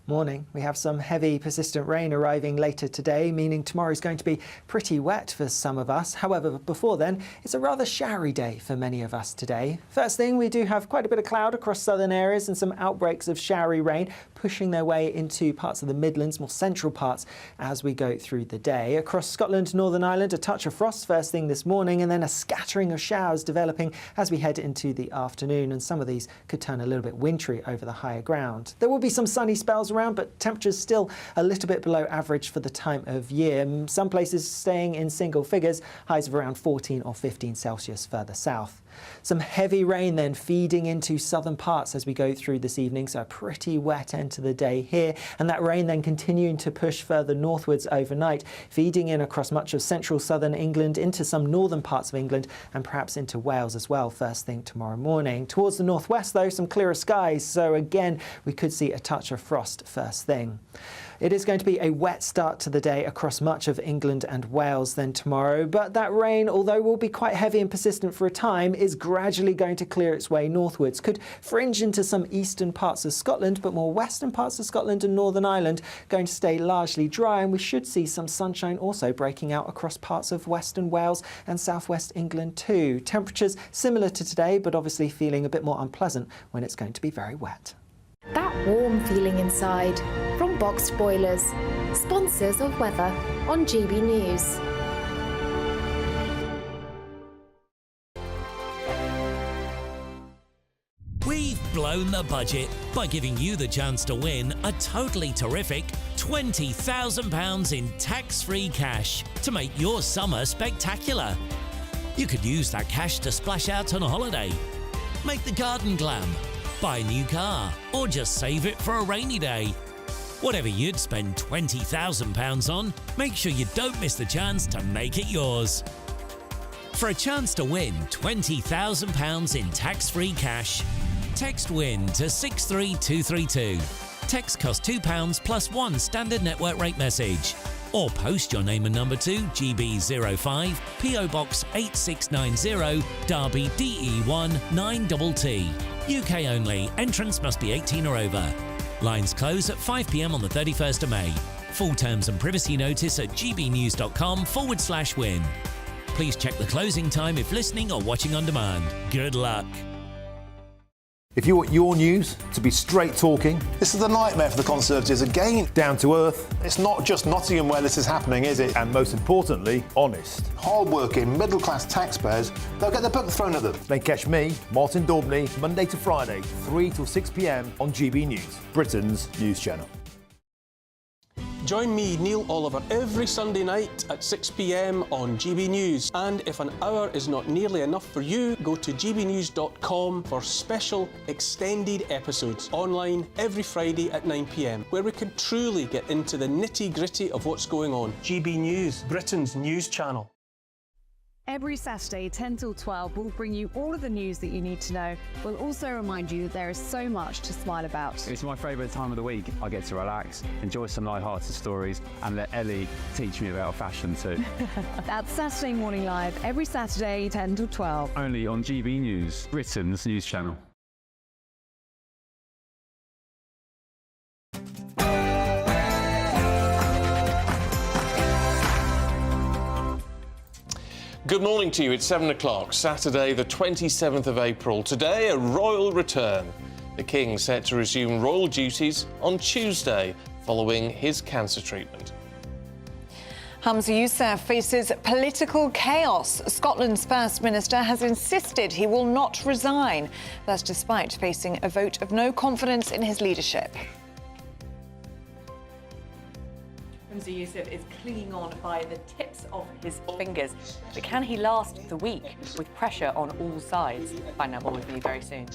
[SPEAKER 12] Morning. We have some heavy, persistent rain arriving later today, meaning tomorrow is going to be pretty wet for some of us. However, before then, it's a rather showery day for many of us today. First thing, we do have quite a bit of cloud across southern areas and some outbreaks of showery rain pushing their way into parts of the Midlands, more central parts, as we go through the day. Across Scotland, Northern Ireland, a touch of frost first thing this morning, and then a scattering of showers developing as we head into the afternoon, and some of these could turn a little bit wintry over the higher ground. There will be some sunny spells around, but temperatures still a little bit below average for the time of year. Some places staying in single figures, highs of around 14 or 15 Celsius further south. Some heavy rain then feeding into southern parts as we go through this evening, so a pretty wet end to the day here, and that rain then continuing to push further northwards overnight, feeding in across much of central southern England, into some northern parts of England, and perhaps into Wales as well first thing tomorrow morning. Towards the northwest though, some clearer skies, so again we could see a touch of frost first thing. It is going to be a wet start to the day across much of England and Wales then tomorrow, but that rain, although will be quite heavy and persistent for a time, is gradually going to clear its way northwards. Could fringe into some eastern parts of Scotland, but more western parts of Scotland and Northern Ireland going to stay largely dry, and we should see some sunshine also breaking out across parts of western Wales and southwest England too. Temperatures similar to today, but obviously feeling a bit more unpleasant when it's going to be very wet.
[SPEAKER 11] That warm feeling inside from Boxed Boilers, sponsors of weather on GB News.
[SPEAKER 14] We've blown the budget by giving you the chance to win a totally terrific £20,000 in tax-free cash to make your summer spectacular. You could use that cash to splash out on a holiday, make the garden glam, buy a new car, or just save it for a rainy day. Whatever you'd spend £20,000 on, make sure you don't miss the chance to make it yours. For a chance to win £20,000 in tax-free cash, Text WIN to 63232. Text costs £2 plus one standard network rate message. Or post your name and number to GB05 PO Box 8690 Derby DE1 9TT. UK only. Entrance must be 18 or over. Lines close at 5 p.m. on the 31st of May. Full terms and privacy notice at gbnews.com/win. Please check the closing time if listening or watching on demand. Good luck.
[SPEAKER 13] If you want your news to be straight talking...
[SPEAKER 15] This is a nightmare for the Conservatives again.
[SPEAKER 13] Down to earth.
[SPEAKER 15] It's not just Nottingham where this is happening, is it?
[SPEAKER 13] And most importantly, honest.
[SPEAKER 15] Hard-working, middle-class taxpayers, they'll get the book thrown at them.
[SPEAKER 13] Then catch me, Martin Daubney, Monday to Friday, 3 till 6 p.m. on GB News, Britain's news channel.
[SPEAKER 24] Join me, Neil Oliver, every Sunday night at 6 p.m. on GB News. And if an hour is not nearly enough for you, go to gbnews.com for special extended episodes online every Friday at 9 p.m, where we can truly get into the nitty-gritty of what's going on. GB News, Britain's news channel.
[SPEAKER 16] Every Saturday, 10 till 12, we'll bring you all of the news that you need to know. We'll also remind you that there is so much to smile about.
[SPEAKER 17] It's my favourite time of the week. I get to relax, enjoy some light-hearted stories, and let Ellie teach me about fashion too.
[SPEAKER 16] That's Saturday Morning Live, every Saturday, 10 till 12.
[SPEAKER 17] Only on GB News, Britain's news channel.
[SPEAKER 1] Good morning to you. It's 7 o'clock, Saturday, the 27th of April. Today, a royal return. The King set to resume royal duties on Tuesday following his cancer treatment.
[SPEAKER 2] Humza Yousaf faces political chaos. Scotland's First Minister has insisted he will not resign. That's despite facing a vote of no confidence in his leadership.
[SPEAKER 18] Humza Yousaf is clinging on by the tips of his fingers. But can he last the week with pressure on all sides? Find out more with you very soon.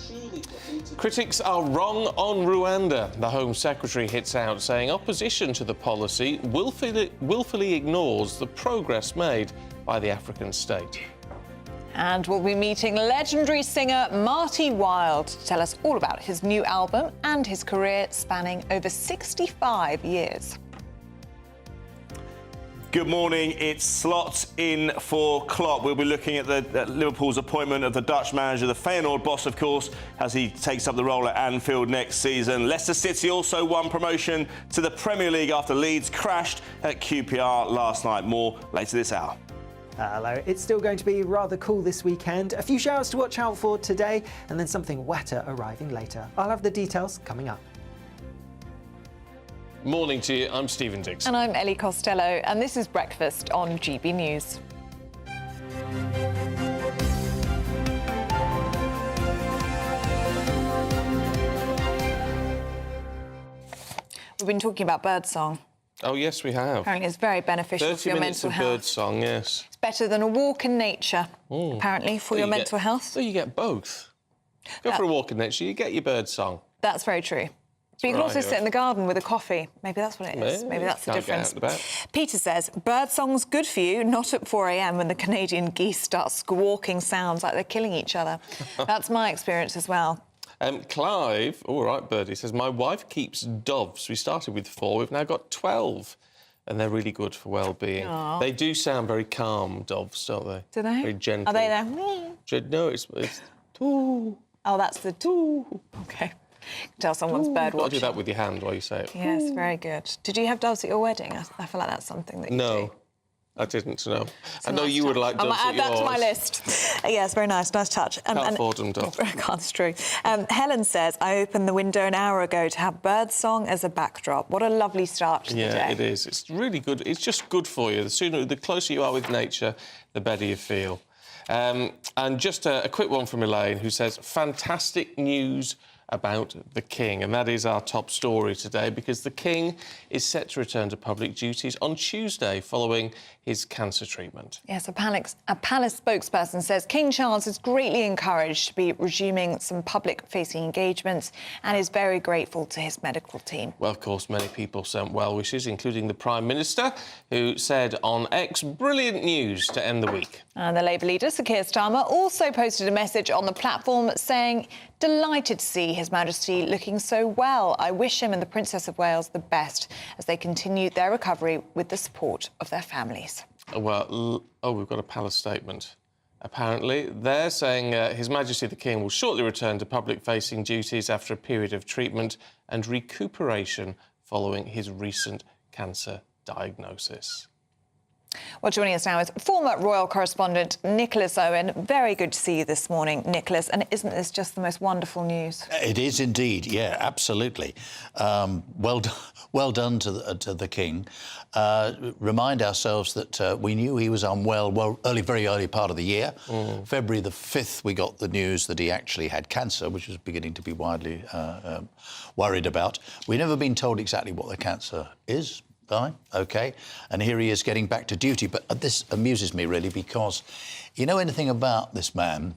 [SPEAKER 1] Critics are wrong on Rwanda. The Home Secretary hits out saying opposition to the policy willfully ignores the progress made by the African state.
[SPEAKER 2] And we'll be meeting legendary singer Marty Wilde to tell us all about his new album and his career spanning over 65 years.
[SPEAKER 26] Good morning. It's slots in for Klopp. We'll be looking at Liverpool's appointment of the Dutch manager, the Feyenoord boss, of course, as he takes up the role at Anfield next season. Leicester City also won promotion to the Premier League after Leeds crashed at QPR last night. More later this hour.
[SPEAKER 12] Hello. It's still going to be rather cool this weekend. A few showers to watch out for today, and then something wetter arriving later. I'll have the details coming up.
[SPEAKER 1] Morning to you. I'm Stephen Dixon.
[SPEAKER 2] And I'm Ellie Costello, and this is Breakfast on GB News. We've been talking about birdsong.
[SPEAKER 1] Oh, yes, we have.
[SPEAKER 2] Apparently it's very beneficial for your mental health.
[SPEAKER 1] 30 minutes of birdsong, yes.
[SPEAKER 2] It's better than a walk in nature, apparently, for your mental health.
[SPEAKER 1] So you get both. Go for a walk in nature, you get your birdsong.
[SPEAKER 2] That's very true. But you can also sit in the garden with a coffee. Maybe that's what it is. Maybe that's the difference. Peter says, birdsong's good for you, not at 4 a.m. when the Canadian geese start squawking sounds like they're killing each other. That's my experience as well.
[SPEAKER 1] Clive, all right, Birdie, says, my wife keeps doves. We started with 4, we've now got 12. And they're really good for well-being.
[SPEAKER 2] Aww.
[SPEAKER 1] They do sound very calm, doves, don't they?
[SPEAKER 2] Do they?
[SPEAKER 1] Very gentle.
[SPEAKER 2] Are they there?
[SPEAKER 1] No, it's too.
[SPEAKER 2] Oh, that's the too. OK. Tell someone's bird watching.
[SPEAKER 1] You've got to do that with your hand while you say it.
[SPEAKER 2] Yes, very good. Did you have doves at your wedding? I feel like that's something that you do.
[SPEAKER 1] No, I didn't, no. I know you would like doves at yours.
[SPEAKER 2] I might add that to my list. Yes, very nice touch.
[SPEAKER 1] Can't afford them, doves.
[SPEAKER 2] That's true. Helen says, I opened the window an hour ago to have birdsong as a backdrop. What a lovely start to the day.
[SPEAKER 1] Yeah, it is. It's really good. It's just good for you. The closer you are with nature, the better you feel. And just a quick one from Elaine, who says, fantastic news about the King, and that is our top story today because the King is set to return to public duties on Tuesday following his cancer treatment.
[SPEAKER 2] Yes, a palace spokesperson says King Charles is greatly encouraged to be resuming some public-facing engagements and is very grateful to his medical team.
[SPEAKER 1] Well, of course, many people sent well wishes, including the Prime Minister, who said on X, brilliant news to end the week.
[SPEAKER 2] And the Labour leader, Sir Keir Starmer, also posted a message on the platform saying Delighted to see His Majesty looking so well. I wish him and the Princess of Wales the best as they continue their recovery with the support of their families.
[SPEAKER 1] Well, we've got a palace statement. Apparently, they're saying His Majesty the King will shortly return to public-facing duties after a period of treatment and recuperation following his recent cancer diagnosis.
[SPEAKER 2] Well, joining us now is former royal correspondent Nicholas Owen. Very good to see you this morning, Nicholas. And isn't this just the most wonderful news?
[SPEAKER 3] It is indeed, yeah, absolutely. Well done to the King. Remind ourselves that we knew he was unwell very early part of the year. February the 5th, we got the news that he actually had cancer, which was beginning to be widely worried about. We've never been told exactly what the cancer is. Fine, OK. And here he is getting back to duty. But this amuses me, really, because you know anything about this man,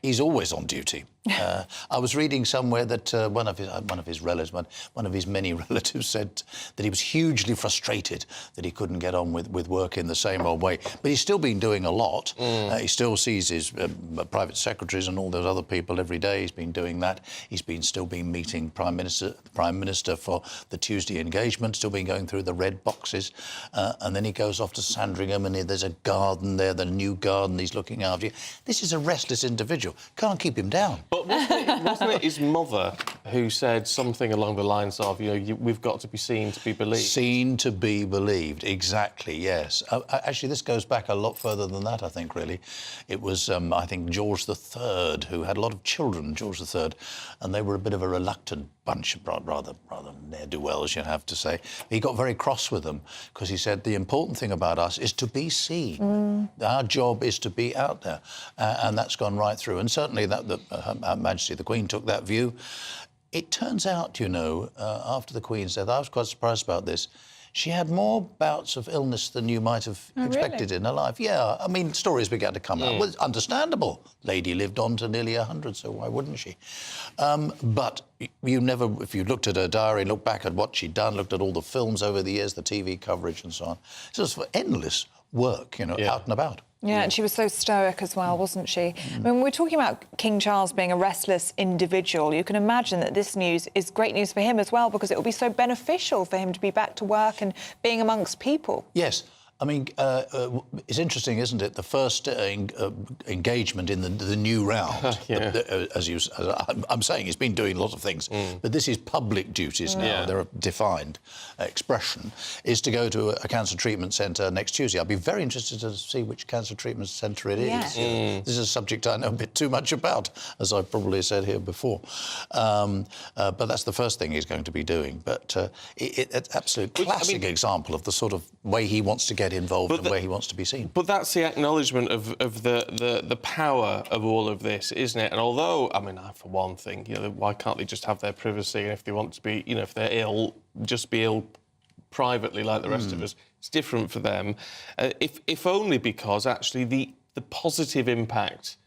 [SPEAKER 3] he's always on duty. I was reading somewhere that one of his relatives, one of his many relatives, said that he was hugely frustrated that he couldn't get on with work in the same old way. But he's still been doing a lot. He still sees his private secretaries and all those other people every day. He's been doing that. He's still been meeting the Prime Minister for the Tuesday engagement. Still been going through the red boxes, and then he goes off to Sandringham, and there's a garden there, the new garden. He's looking after you. This is a restless individual. Can't keep him down.
[SPEAKER 1] But wasn't it his mother who said something along the lines of, we've got to be seen to be believed?
[SPEAKER 3] Seen to be believed, exactly, yes. Actually, this goes back a lot further than that, I think, really. It was, I think, George III, who had a lot of children, George III, and they were a bit of a reluctant bunch, rather ne'er-do-wells, you have to say. He got very cross with them because he said the important thing about us is to be seen. Our job is to be out there, and that's gone right through. And certainly Her Majesty the Queen took that view. It turns out, after the Queen's death, I was quite surprised about this. She had more bouts of illness than you might have expected in her life. Yeah, I mean, stories began to come out. Well, it's understandable. Lady lived on to nearly 100, so why wouldn't she? But you never, if you looked at her diary, looked back at what she'd done, looked at all the films over the years, the TV coverage and so on, it's just endless work, out and about.
[SPEAKER 2] Yeah, and she was so stoic as well, wasn't she? I mean, we're talking about King Charles being a restless individual. You can imagine that this news is great news for him as well, because it will be so beneficial for him to be back to work and being amongst people.
[SPEAKER 3] Yes. I mean, it's interesting, isn't it? The first engagement in the new round, as I'm saying, he's been doing a lot of things, but this is public duties now. They're a defined expression, is to go to a cancer treatment centre next Tuesday. I'll be very interested to see which cancer treatment centre it is. This is a subject I know a bit too much about, as I've probably said here before. But that's the first thing he's going to be doing. But it's an absolute classic example of the sort of way he wants to get involved and where he wants to be seen.
[SPEAKER 1] But that's the acknowledgement of the power of all of this, isn't it? And although, I mean, for one thing, why can't they just have their privacy? And if they want to be, if they're ill, just be ill privately like the rest of us. It's different for them. If only because, actually, the positive impact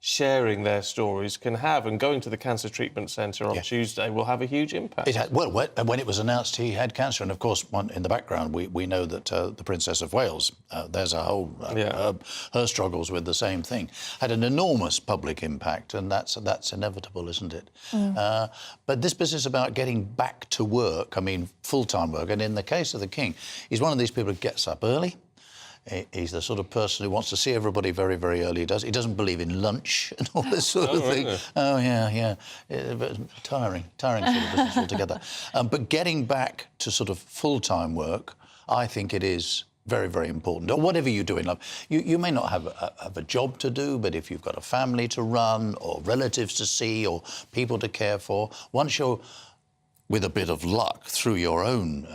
[SPEAKER 1] sharing their stories can have, and going to the cancer treatment centre on Tuesday will have a huge impact.
[SPEAKER 3] It had, well, when it was announced he had cancer, and of course, in the background, we know that the Princess of Wales, there's a whole her struggles with the same thing, had an enormous public impact, and that's inevitable, isn't it? But this business about getting back to work, I mean, full-time work, and in the case of the King, he's one of these people who gets up early. He's the sort of person who wants to see everybody very, very early. He doesn't believe in lunch and all this sort of thing. Really? Oh, yeah. Tiring sort of business altogether. But getting back to sort of full-time work, I think it is very, very important. Or whatever you do in life. You may not have a job to do, but if you've got a family to run or relatives to see or people to care for, once you're, with a bit of luck, through your own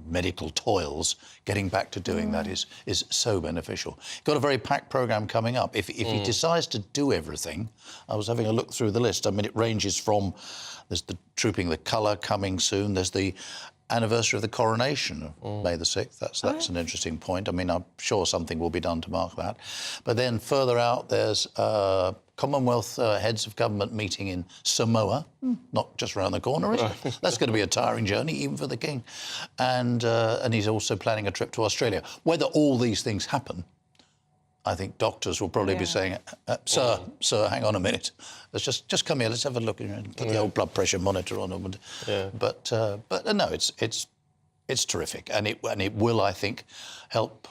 [SPEAKER 3] medical toils, getting back to doing that is so beneficial. Got a very packed programme coming up. If he decides to do everything, I was having a look through the list. I mean, it ranges from, there's the Trooping the Colour coming soon, there's the anniversary of the coronation, May the 6th. That's an interesting point. I mean, I'm sure something will be done to mark that. But then further out, there's Commonwealth Heads of Government meeting in Samoa, not just around the corner, is it? That's going to be a tiring journey, even for the King. And he's also planning a trip to Australia. Whether all these things happen, I think doctors will probably be saying, sir, hang on a minute. Let's just come here. Let's have a look and put the old blood pressure monitor on them. But no, it's terrific, and it will, I think, help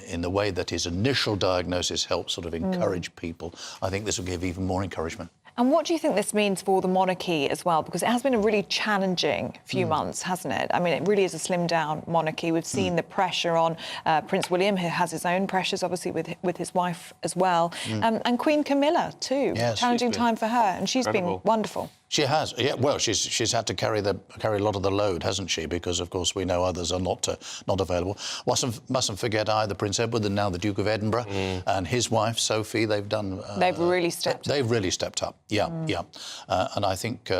[SPEAKER 3] in the way that his initial diagnosis helped sort of encourage people. I think this will give even more encouragement.
[SPEAKER 2] And what do you think this means for the monarchy as well? Because it has been a really challenging few months, hasn't it? I mean, it really is a slimmed-down monarchy. We've seen the pressure on Prince William, who has his own pressures, obviously, with his wife as well. And Queen Camilla, too.
[SPEAKER 3] Yes,
[SPEAKER 2] challenging time for her, and she's been wonderful.
[SPEAKER 3] She has, yeah. Well, she's had to carry a lot of the load, hasn't she? Because of course we know others are not available. Mustn't forget either Prince Edward and now the Duke of Edinburgh and his wife Sophie. They've done.
[SPEAKER 2] They've really stepped.
[SPEAKER 3] They've really stepped up. Yeah, and I think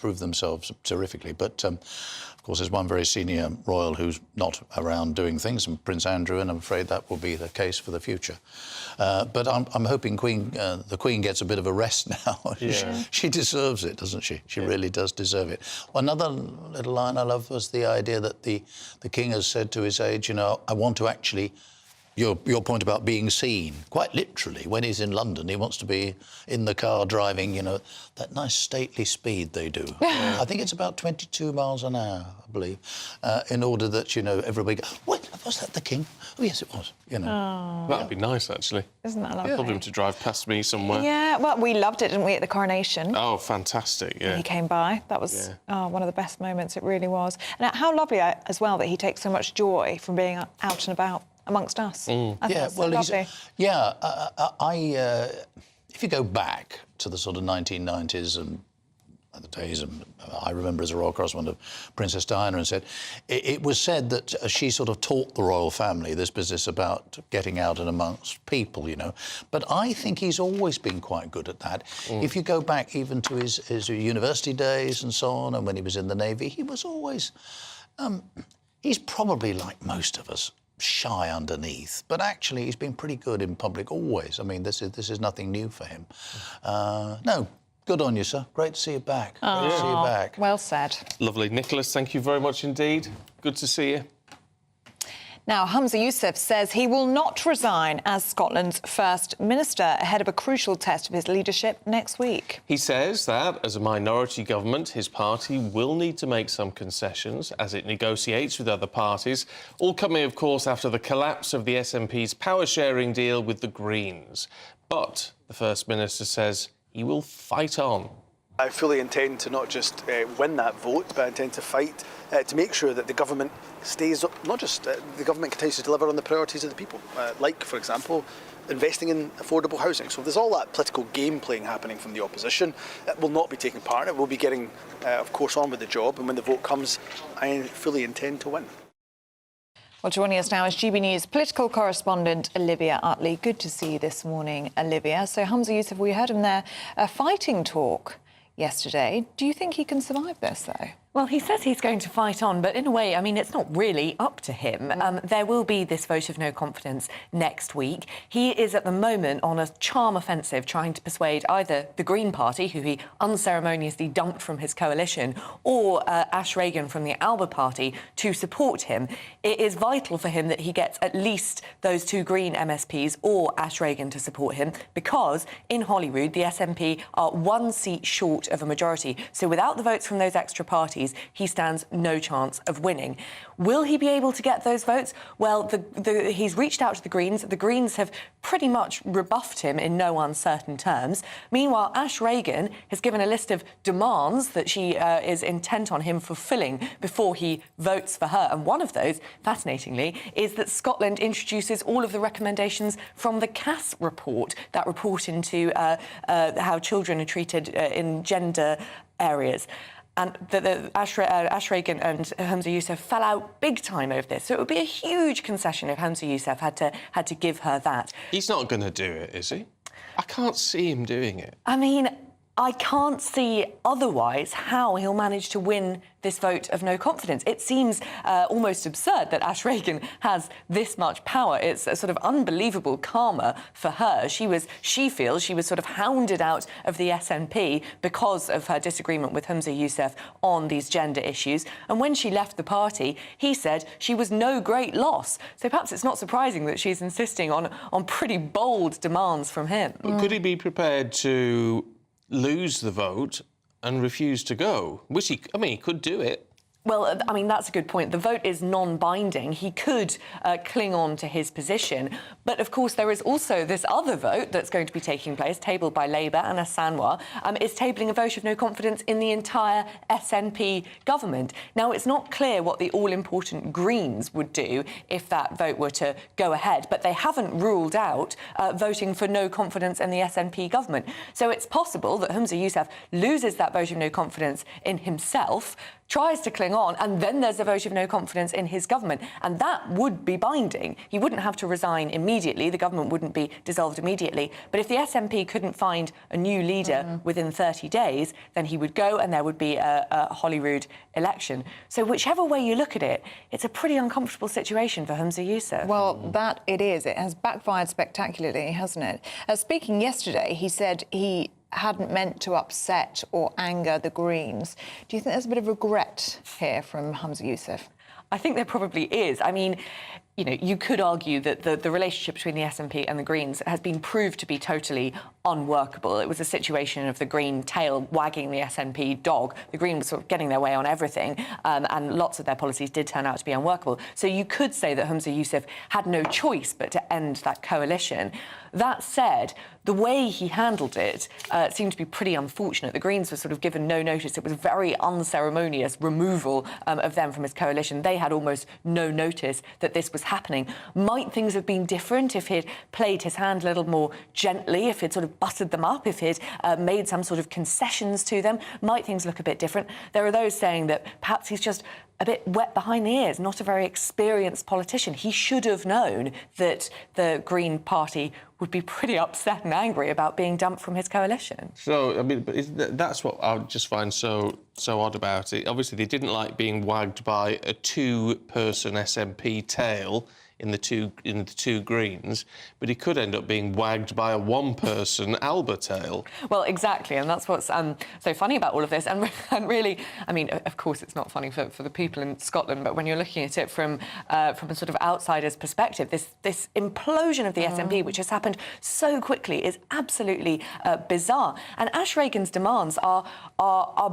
[SPEAKER 3] proved themselves terrifically. But of course, there's one very senior royal who's not around doing things, and Prince Andrew, and I'm afraid that will be the case for the future. But I'm hoping the Queen gets a bit of a rest now. She deserves it, doesn't she? She really does deserve it. Another little line I loved was the idea that the King has said to his age, you know, I want to actually. Your point about being seen, quite literally, when he's in London, he wants to be in the car driving, you know, that nice stately speed they do. I think it's about 22 miles an hour, I believe, in order that, you know, everybody goes, what, was that the King? Oh, yes, it was, you know.
[SPEAKER 1] That'd be nice, actually.
[SPEAKER 2] Isn't that lovely?
[SPEAKER 1] I'd love him to drive past me somewhere.
[SPEAKER 2] Yeah, well, we loved it, didn't we, at the coronation?
[SPEAKER 1] Oh, fantastic, yeah.
[SPEAKER 2] He came by. That was one of the best moments, it really was. And how lovely as well that he takes so much joy from being out and about amongst us.
[SPEAKER 3] Yeah, well, if you go back to the sort of 1990s and the days, and I remember as a royal correspondent of Princess Diana, and said it was said that she sort of taught the royal family this business about getting out and amongst people, you know. But I think he's always been quite good at that. If you go back even to his university days and so on, and when he was in the Navy, he was always. He's probably like most of us. Shy underneath, but actually he's been pretty good in public always. I mean, this is nothing new for him. No, good on you, sir. Great to see you back. Great to see you back.
[SPEAKER 2] Well said.
[SPEAKER 1] Lovely. Nicholas, thank you very much indeed. Good to see you.
[SPEAKER 2] Now, Humza Yousaf says he will not resign as Scotland's First Minister ahead of a crucial test of his leadership next week.
[SPEAKER 1] He says that, as a minority government, his party will need to make some concessions as it negotiates with other parties, all coming, of course, after the collapse of the SNP's power-sharing deal with the Greens. But the First Minister says he will fight on.
[SPEAKER 19] I fully intend to not just win that vote, but I intend to fight to make sure that the government stays up, not just the government continues to deliver on the priorities of the people, like, for example, investing in affordable housing. So there's all that political game playing happening from the opposition that will not be taking part in it. We'll be getting, of course, on with the job, and when the vote comes, I fully intend to win.
[SPEAKER 2] Well, joining us now is GB News political correspondent Olivia Utley. Good to see you this morning, Olivia. So Humza Yousaf, we heard him there, a fighting talk yesterday. Do you think he can survive this, though?
[SPEAKER 18] Well, he says he's going to fight on, but in a way, I mean, it's not really up to him. There will be this vote of no confidence next week. He is at the moment on a charm offensive trying to persuade either the Green Party, who he unceremoniously dumped from his coalition, or Ash Regan from the Alba Party to support him. It is vital for him that he gets at least those two Green MSPs or Ash Regan to support him, because in Holyrood, the SNP are one seat short of a majority. So without the votes from those extra parties, he stands no chance of winning. Will he be able to get those votes? Well, he's reached out to the Greens. The Greens have pretty much rebuffed him in no uncertain terms. Meanwhile, Ash Regan has given a list of demands that she is intent on him fulfilling before he votes for her. And one of those, fascinatingly, is that Scotland introduces all of the recommendations from the Cass report, that report into how children are treated in gender areas. And Ash Regan and Humza Yousaf fell out big time over this. So it would be a huge concession if Humza Yousaf had to give her that.
[SPEAKER 1] He's not going to do it, is he? I can't see him doing it.
[SPEAKER 18] I mean, I can't see otherwise how he'll manage to win this vote of no confidence. It seems almost absurd that Ash Regan has this much power. It's a sort of unbelievable karma for her. She feels she was sort of hounded out of the SNP because of her disagreement with Humza Yousaf on these gender issues. And when she left the party, he said she was no great loss. So perhaps it's not surprising that she's insisting on pretty bold demands from him.
[SPEAKER 1] Could he be prepared to lose the vote and refuse to go? Which he could do it.
[SPEAKER 18] Well, I mean, that's a good point. The vote is non-binding. He could cling on to his position. But, of course, there is also this other vote that's going to be taking place, tabled by Labour. Anna Sanwar is tabling a vote of no confidence in the entire SNP government. Now, it's not clear what the all-important Greens would do if that vote were to go ahead, but they haven't ruled out voting for no confidence in the SNP government. So it's possible that Humza Yousaf loses that vote of no confidence in himself, tries to cling on, and then there's a vote of no confidence in his government. And that would be binding. He wouldn't have to resign immediately. The government wouldn't be dissolved immediately. But if the SNP couldn't find a new leader within 30 days, then he would go and there would be a Holyrood election. So whichever way you look at it, it's a pretty uncomfortable situation for Humza Yousaf.
[SPEAKER 2] Well, that it is. It has backfired spectacularly, hasn't it? Speaking yesterday, he said he hadn't meant to upset or anger the Greens. Do you think there's a bit of regret here from Humza Yousaf?
[SPEAKER 18] I think there probably is. I mean, you know, you could argue that the relationship between the SNP and the Greens has been proved to be totally unworkable. It was a situation of the Green tail wagging the SNP dog. The Greens were sort of getting their way on everything, and lots of their policies did turn out to be unworkable. So you could say that Humza Yousaf had no choice but to end that coalition. That said, the way he handled it seemed to be pretty unfortunate. The Greens were sort of given no notice. It was very unceremonious removal of them from his coalition. They had almost no notice that this was happening. Might things have been different if he'd played his hand a little more gently, if he'd sort of buttered them up, if he'd made some sort of concessions to them? Might things look a bit different? There are those saying that perhaps he's just a bit wet behind the ears, not a very experienced politician. He should have known that the Green Party would be pretty upset and angry about being dumped from his coalition.
[SPEAKER 1] So, I mean, that's what I just find so odd about it. Obviously, they didn't like being wagged by a two-person SNP tail in the two Greens, but he could end up being wagged by a one-person Alba tail.
[SPEAKER 18] Well, exactly, and that's what's so funny about all of this. And really, I mean, of course, it's not funny for the people in Scotland, but when you're looking at it from a sort of outsider's perspective, this implosion of the SNP, which has happened so quickly, is absolutely bizarre. And Ash Regan's demands are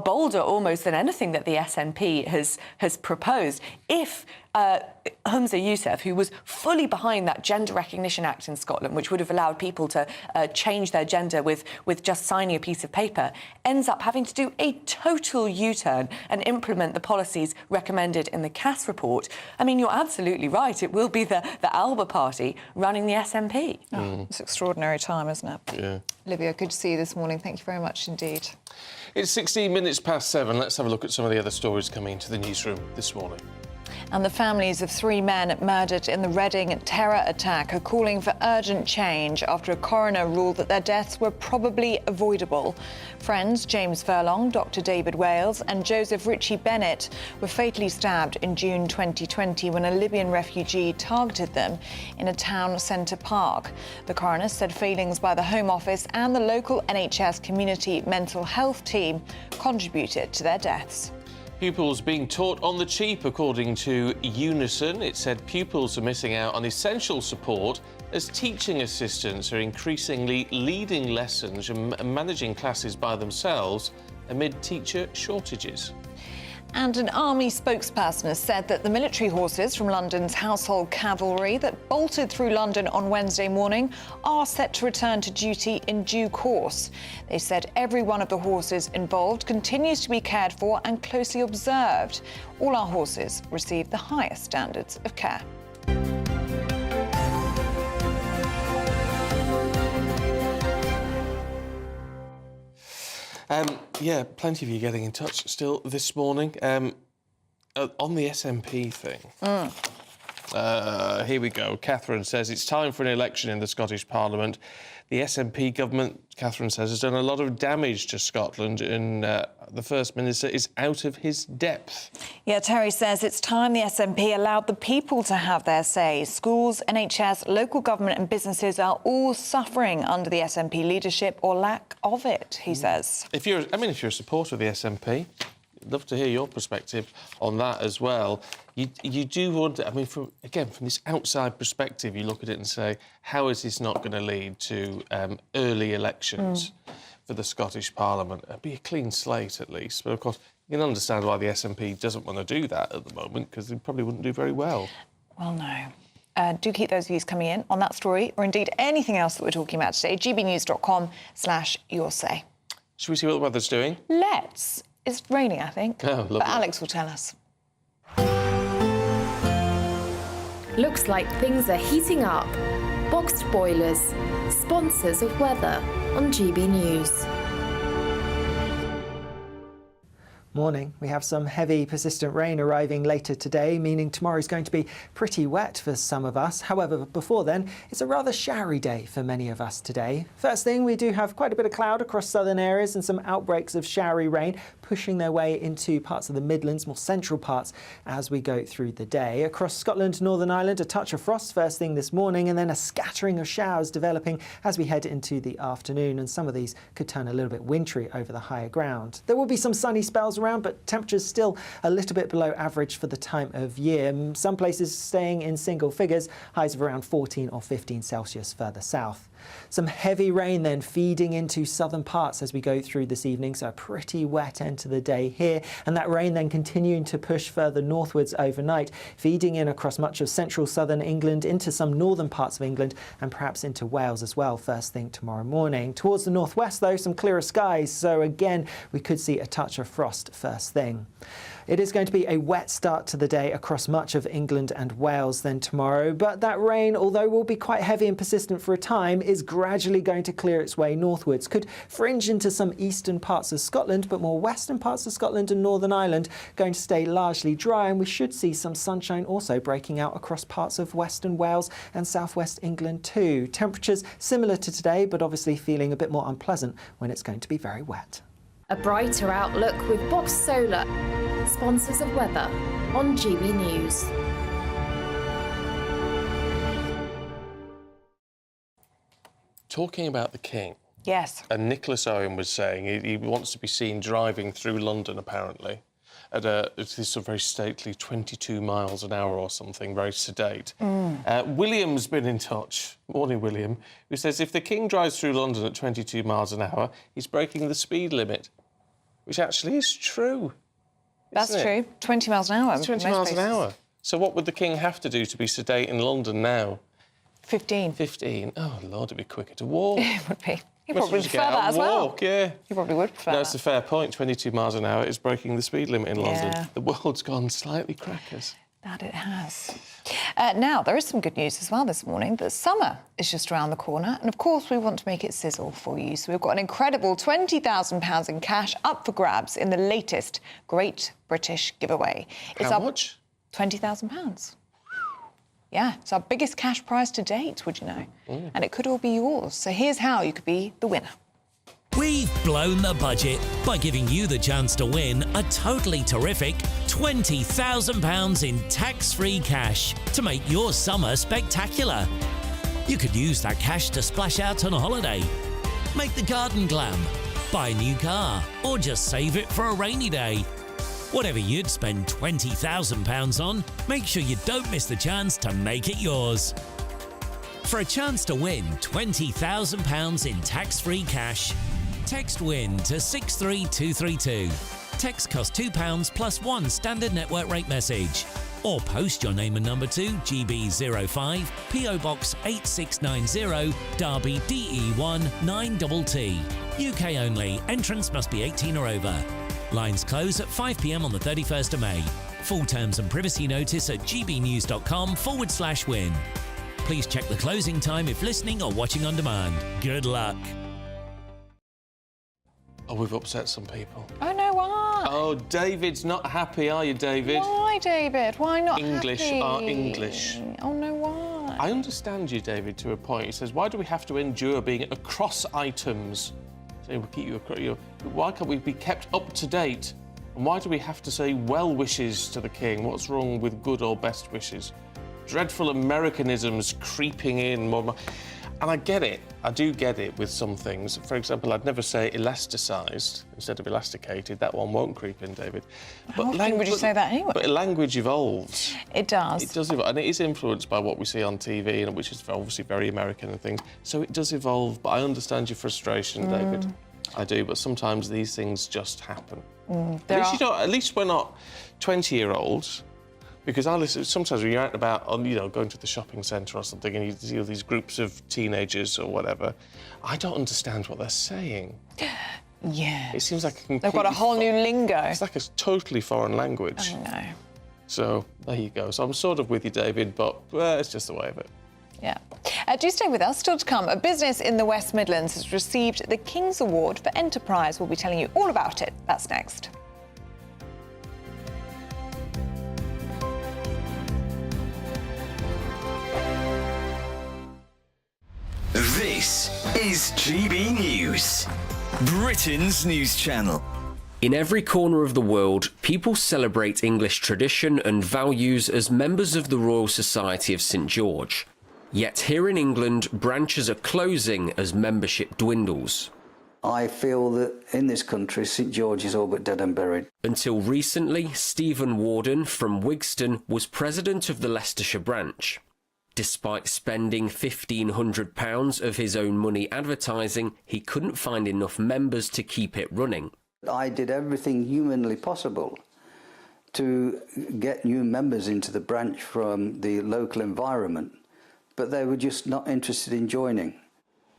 [SPEAKER 18] bolder almost than anything that the SNP has proposed. If Humza Yousaf, who was fully behind that Gender Recognition Act in Scotland, which would have allowed people to change their gender with just signing a piece of paper, ends up having to do a total U-turn and implement the policies recommended in the Cass report. I mean, you're absolutely right. It will be the Alba Party running the SNP.
[SPEAKER 2] It's an extraordinary time, isn't it?
[SPEAKER 1] Yeah.
[SPEAKER 2] Olivia, good to see you this morning. Thank you very much indeed.
[SPEAKER 1] It's 16 minutes past 7. Let's have a look at some of the other stories coming into the newsroom this morning.
[SPEAKER 2] And the families of 3 men murdered in the Reading terror attack are calling for urgent change after a coroner ruled that their deaths were probably avoidable. Friends James Furlong, Dr. David Wales and Joseph Ritchie Bennett were fatally stabbed in June 2020 when a Libyan refugee targeted them in a town centre park. The coroner said failings by the Home Office and the local NHS community mental health team contributed to their deaths.
[SPEAKER 1] Pupils being taught on the cheap, according to Unison. It said pupils are missing out on essential support as teaching assistants are increasingly leading lessons and managing classes by themselves amid teacher shortages.
[SPEAKER 2] And an army spokesperson has said that the military horses from London's Household Cavalry that bolted through London on Wednesday morning are set to return to duty in due course. They said every one of the horses involved continues to be cared for and closely observed. All our horses receive the highest standards of care.
[SPEAKER 1] Yeah, plenty of you getting in touch still this morning. On the SNP thing, Here we go. Catherine says it's time for an election in the Scottish Parliament. The SNP government, Catherine says, has done a lot of damage to Scotland, and the First Minister is out of his depth.
[SPEAKER 2] Yeah, Terry says it's time the SNP allowed the people to have their say. Schools, NHS, local government and businesses are all suffering under the SNP leadership or lack of it, he says.
[SPEAKER 1] If you're a supporter of the SNP, I'd love to hear your perspective on that as well. You do wonder, I mean, from this outside perspective, you look at it and say, how is this not going to lead to early elections for the Scottish Parliament? It'd be a clean slate, at least. But, of course, you can understand why the SNP doesn't want to do that at the moment, because they probably wouldn't do very well.
[SPEAKER 2] Well, no. Do keep those views coming in on that story, or indeed anything else that we're talking about today. gbnews.com/yoursay.
[SPEAKER 1] Should we see what the weather's doing?
[SPEAKER 2] Let's. It's raining, I think.
[SPEAKER 1] Oh, lovely.
[SPEAKER 2] But Alex will tell us.
[SPEAKER 11] Looks like things are heating up. Boxed boilers, sponsors of weather on GB News.
[SPEAKER 12] Morning. We have some heavy, persistent rain arriving later today, meaning tomorrow's going to be pretty wet for some of us. However, before then, it's a rather showery day for many of us today. First thing, we do have quite a bit of cloud across southern areas and some outbreaks of showery rain pushing their way into parts of the Midlands, more central parts, as we go through the day. Across Scotland, Northern Ireland, a touch of frost first thing this morning, and then a scattering of showers developing as we head into the afternoon, and some of these could turn a little bit wintry over the higher ground. There will be some sunny spells around, but temperatures still a little bit below average for the time of year. Some places staying in single figures, highs of around 14 or 15 Celsius further south. Some heavy rain then feeding into southern parts as we go through this evening, so a pretty wet end to the day here, and that rain then continuing to push further northwards overnight, feeding in across much of central southern England, into some northern parts of England, and perhaps into Wales as well first thing tomorrow morning. Towards the northwest though, some clearer skies, so again we could see a touch of frost first thing. It is going to be a wet start to the day across much of England and Wales then tomorrow, but that rain, although will be quite heavy and persistent for a time, is gradually going to clear its way northwards. Could fringe into some eastern parts of Scotland, but more western parts of Scotland and Northern Ireland going to stay largely dry, and we should see some sunshine also breaking out across parts of western Wales and southwest England too. Temperatures similar to today, but obviously feeling a bit more unpleasant when it's going to be very wet.
[SPEAKER 11] A brighter outlook with Box Solar, sponsors of weather on GB News.
[SPEAKER 1] Talking about the King.
[SPEAKER 2] Yes.
[SPEAKER 1] And Nicholas Owen was saying he wants to be seen driving through London, apparently, at this sort of very stately 22 miles an hour or something, very sedate. William's been in touch. Morning, William. Who says if the King drives through London at 22 miles an hour, he's breaking the speed limit, which actually is true.
[SPEAKER 2] That's true. 20 miles an hour.
[SPEAKER 1] It's 20 miles an hour. So what would the King have to do to be sedate in London now?
[SPEAKER 2] 15.
[SPEAKER 1] 15. Oh, Lord, it'd be quicker to walk.
[SPEAKER 2] It would be. He probably would prefer that as well.
[SPEAKER 1] Yeah.
[SPEAKER 2] He probably would prefer that.
[SPEAKER 1] No, it's a fair point. 22 miles an hour is breaking the speed limit in London.
[SPEAKER 2] Yeah.
[SPEAKER 1] The world's gone slightly crackers.
[SPEAKER 2] That it has. Now, there is some good news as well this morning. The summer is just around the corner, and of course we want to make it sizzle for you. So we've got an incredible £20,000 in cash up for grabs in the latest Great British Giveaway.
[SPEAKER 1] How much?
[SPEAKER 2] £20,000. Yeah, it's our biggest cash prize to date, would you know? And it could all be yours. So here's how you could be the winner.
[SPEAKER 14] We've blown the budget by giving you the chance to win a totally terrific £20,000 in tax-free cash to make your summer spectacular. You could use that cash to splash out on a holiday, make the garden glam, buy a new car, or just save it for a rainy day. Whatever you'd spend £20,000 on, make sure you don't miss the chance to make it yours. For a chance to win £20,000 in tax-free cash, text WIN to 63232. Text costs £2 plus one standard network rate message. Or post your name and number to GB05 PO Box 8690 Derby DE1 9TT. UK only. Entrance must be 18 or over. Lines close at 5 p.m. on the 31st of May. Full terms and privacy notice at gbnews.com/win. Please check the closing time if listening or watching on demand. Good luck.
[SPEAKER 1] Oh, we've upset some people.
[SPEAKER 2] Oh, no, why?
[SPEAKER 1] Oh, David's not happy, are you, David?
[SPEAKER 2] Why, David? Why not
[SPEAKER 1] English
[SPEAKER 2] happy?
[SPEAKER 1] are English.
[SPEAKER 2] Oh, no, why?
[SPEAKER 1] I understand you, David, to a point. He says, why do we have to endure being across items? So we'll keep you. Why can't we be kept up to date? And why do we have to say well wishes to the king? What's wrong with good or best wishes? Dreadful Americanisms creeping in. And I get it. I do get it with some things. For example, I'd never say elasticized instead of elasticated. That one won't creep in, David.
[SPEAKER 2] How often would you say that anyway?
[SPEAKER 1] But language evolves.
[SPEAKER 2] It does.
[SPEAKER 1] It does evolve, and it is influenced by what we see on TV, and which is obviously very American and things. So it does evolve, but I understand your frustration, David. I do, but sometimes these things just happen. At least we're not 20-year-olds. Because I listen, sometimes when you're out and about, going to the shopping centre or something, and you see all these groups of teenagers or whatever, I don't understand what they're saying.
[SPEAKER 2] Yeah.
[SPEAKER 1] It seems like
[SPEAKER 2] they've got a whole new lingo.
[SPEAKER 1] It's like a totally foreign language.
[SPEAKER 2] I know.
[SPEAKER 1] So there you go. So I'm sort of with you, David, but it's just the way of it.
[SPEAKER 2] Yeah. Do stay with us. Still to come, a business in the West Midlands has received the King's Award for Enterprise. We'll be telling you all about it. That's next.
[SPEAKER 4] This is GB News, Britain's news channel.
[SPEAKER 5] In every corner of the world, people celebrate English tradition and values as members of the Royal Society of St George. Yet here in England, branches are closing as membership dwindles.
[SPEAKER 20] I feel that in this country, St George is all but dead and buried.
[SPEAKER 5] Until recently, Stephen Warden from Wigston was president of the Leicestershire branch. Despite spending £1,500 of his own money advertising, he couldn't find enough members to keep it running.
[SPEAKER 20] I did everything humanly possible to get new members into the branch from the local environment, but they were just not interested in joining.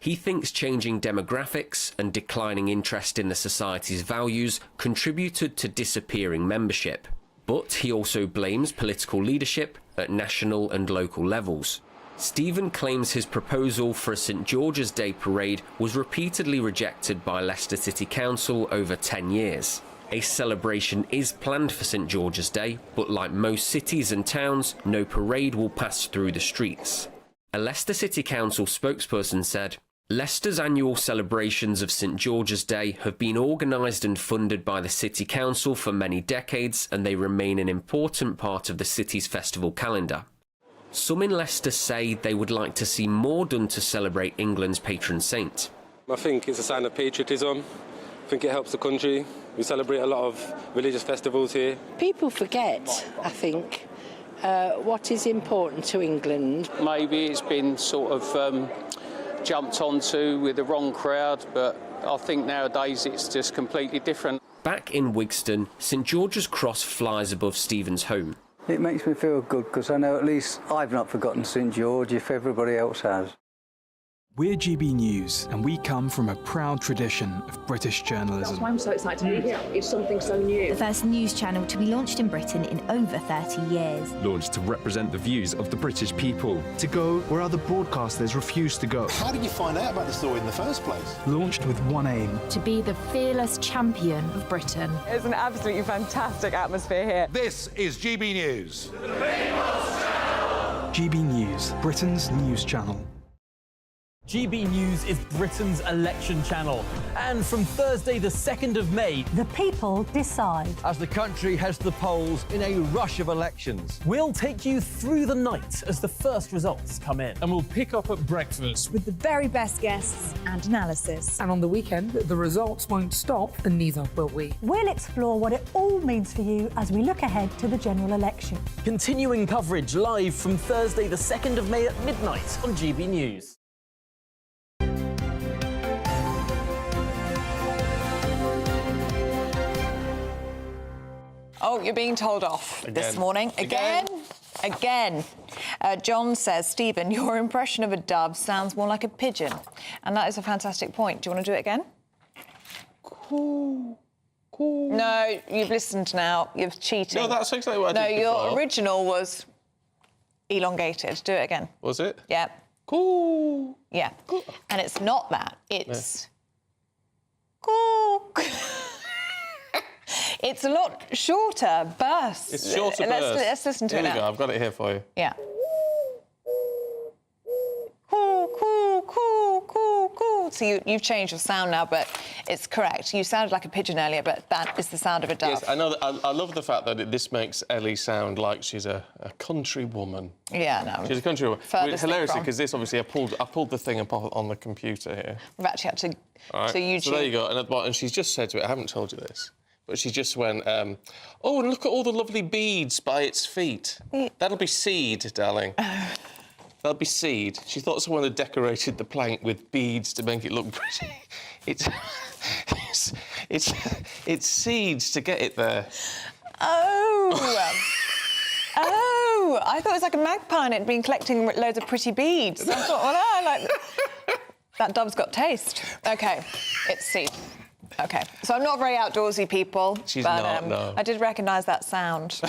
[SPEAKER 5] He thinks changing demographics and declining interest in the society's values contributed to disappearing membership. But he also blames political leadership at national and local levels. Stephen claims his proposal for a St George's Day parade was repeatedly rejected by Leicester City Council over 10 years. A celebration is planned for St George's Day, but like most cities and towns, no parade will pass through the streets. A Leicester City Council spokesperson said, Leicester's annual celebrations of St George's Day have been organised and funded by the City Council for many decades, and they remain an important part of the city's festival calendar. Some in Leicester say they would like to see more done to celebrate England's patron saint.
[SPEAKER 21] I think it's a sign of patriotism. I think it helps the country. We celebrate a lot of religious festivals here.
[SPEAKER 22] People forget, I think, what is important to England.
[SPEAKER 24] Maybe it's been sort of jumped onto with the wrong crowd, but I think nowadays it's just completely different.
[SPEAKER 5] Back in Wigston, St George's Cross flies above Stephen's home.
[SPEAKER 20] It makes me feel good because I know at least I've not forgotten St George if everybody else has.
[SPEAKER 23] We're GB News, and we come from a proud tradition of British journalism.
[SPEAKER 25] That's why I'm so excited to be here. It's something so new.
[SPEAKER 27] The first news channel to be launched in Britain in over 30 years.
[SPEAKER 28] Launched to represent the views of the British people.
[SPEAKER 15] To go where other broadcasters refuse to go.
[SPEAKER 29] How did you find out about the story in the first place?
[SPEAKER 23] Launched with one aim.
[SPEAKER 11] To be the fearless champion of Britain.
[SPEAKER 2] It's an absolutely fantastic atmosphere here.
[SPEAKER 29] This is GB News.
[SPEAKER 23] GB News, Britain's news channel.
[SPEAKER 30] GB News is Britain's election channel. And from Thursday the 2nd of May...
[SPEAKER 31] the people decide.
[SPEAKER 30] As the country heads to the polls in a rush of elections. We'll take you through the night as the first results come in. And we'll pick up at breakfast.
[SPEAKER 31] With the very best guests and analysis.
[SPEAKER 32] And on the weekend, the results won't stop, and neither will we.
[SPEAKER 31] We'll explore what it all means for you as we look ahead to the general election.
[SPEAKER 30] Continuing coverage live from Thursday the 2nd of May at midnight on GB News.
[SPEAKER 2] Oh, you're being told off this morning. Again. John says, Stephen, your impression of a dove sounds more like a pigeon. And that is a fantastic point. Do you want to do it again?
[SPEAKER 1] Cool.
[SPEAKER 2] No, you've listened now. You've cheated.
[SPEAKER 1] No, that's exactly what I did
[SPEAKER 2] your
[SPEAKER 1] before.
[SPEAKER 2] original was elongated. Do it again.
[SPEAKER 1] Was it?
[SPEAKER 2] Yeah.
[SPEAKER 1] Cool.
[SPEAKER 2] Yeah. Cool. And it's not that. It's... Cool. It's a lot shorter bursts.
[SPEAKER 1] It's shorter bursts.
[SPEAKER 2] Let's listen to
[SPEAKER 1] here
[SPEAKER 2] it
[SPEAKER 1] we
[SPEAKER 2] now.
[SPEAKER 1] go. I've got it here for you.
[SPEAKER 2] Yeah. Coo, coo, coo, coo, coo. So you've changed your sound now, but it's correct. You sounded like a pigeon earlier, but that is the sound of a dove.
[SPEAKER 1] Yes, I know. I love the fact that this makes Ellie sound like she's a country woman.
[SPEAKER 2] Yeah, no.
[SPEAKER 1] She's a country woman.
[SPEAKER 2] Furthest thing
[SPEAKER 1] Hilariously,
[SPEAKER 2] from.
[SPEAKER 1] because this obviously I pulled the thing up on the computer here.
[SPEAKER 2] We've actually had to
[SPEAKER 1] All right.
[SPEAKER 2] YouTube.
[SPEAKER 1] So there you go. And at the bottom, she's just said to it, I haven't told you this, but she just went, oh, and look at all the lovely beads by its feet. That'll be seed, darling. That'll be seed. She thought someone had decorated the plank with beads to make it look pretty. It's seeds to get it there.
[SPEAKER 2] Oh. Oh, I thought it was like a magpie and it'd been collecting loads of pretty beads. I thought, well, I like... That dove's got taste. OK, it's seed. OK, so I'm not very outdoorsy, people.
[SPEAKER 1] She's
[SPEAKER 2] but,
[SPEAKER 1] not, no.
[SPEAKER 2] I did recognise that sound. So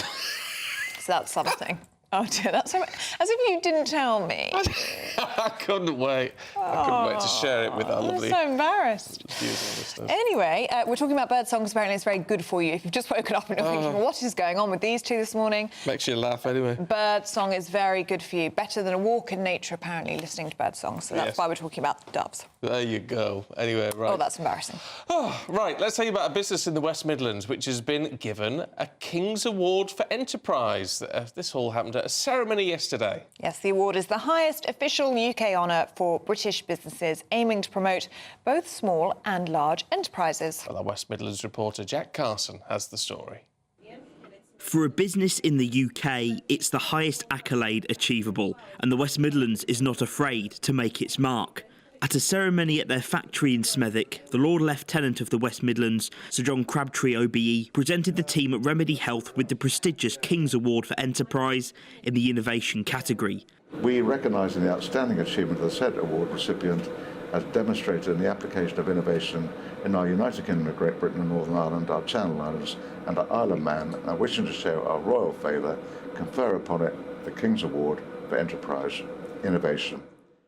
[SPEAKER 2] that's something. Oh, dear, that's so much... As if you didn't tell me.
[SPEAKER 1] I couldn't wait. I couldn't wait to share it with our lovely...
[SPEAKER 2] I'm so embarrassed.
[SPEAKER 1] listeners.
[SPEAKER 2] Anyway, we're talking about bird songs. Apparently it's very good for you. If you've just woken up and you're thinking, what is going on with these two this morning?
[SPEAKER 1] Makes you laugh anyway.
[SPEAKER 2] Bird song is very good for you. Better than a walk in nature, apparently, listening to bird songs. So that's
[SPEAKER 1] Yes.
[SPEAKER 2] why we're talking about doves.
[SPEAKER 1] There you go. Anyway, right.
[SPEAKER 2] Oh, that's embarrassing.
[SPEAKER 1] Oh, right, let's tell you about a business in the West Midlands which has been given a King's Award for Enterprise. This all happened at a ceremony yesterday.
[SPEAKER 2] Yes, the award is the highest official UK honour for British businesses aiming to promote both small and large enterprises.
[SPEAKER 1] Well, our West Midlands reporter Jack Carson has the story.
[SPEAKER 3] For a business in the UK, it's the highest accolade achievable, and the West Midlands is not afraid to make its mark. At a ceremony at their factory in Smethwick, the Lord Lieutenant of the West Midlands, Sir John Crabtree OBE, presented the team at Remedy Health with the prestigious King's Award for Enterprise in the Innovation category.
[SPEAKER 6] We recognise the outstanding achievement of the said award recipient as demonstrated in the application of innovation in our United Kingdom of Great Britain and Northern Ireland, our Channel Islands and our Isle of Man, and wishing to show our royal favour, confer upon it the King's Award for Enterprise Innovation.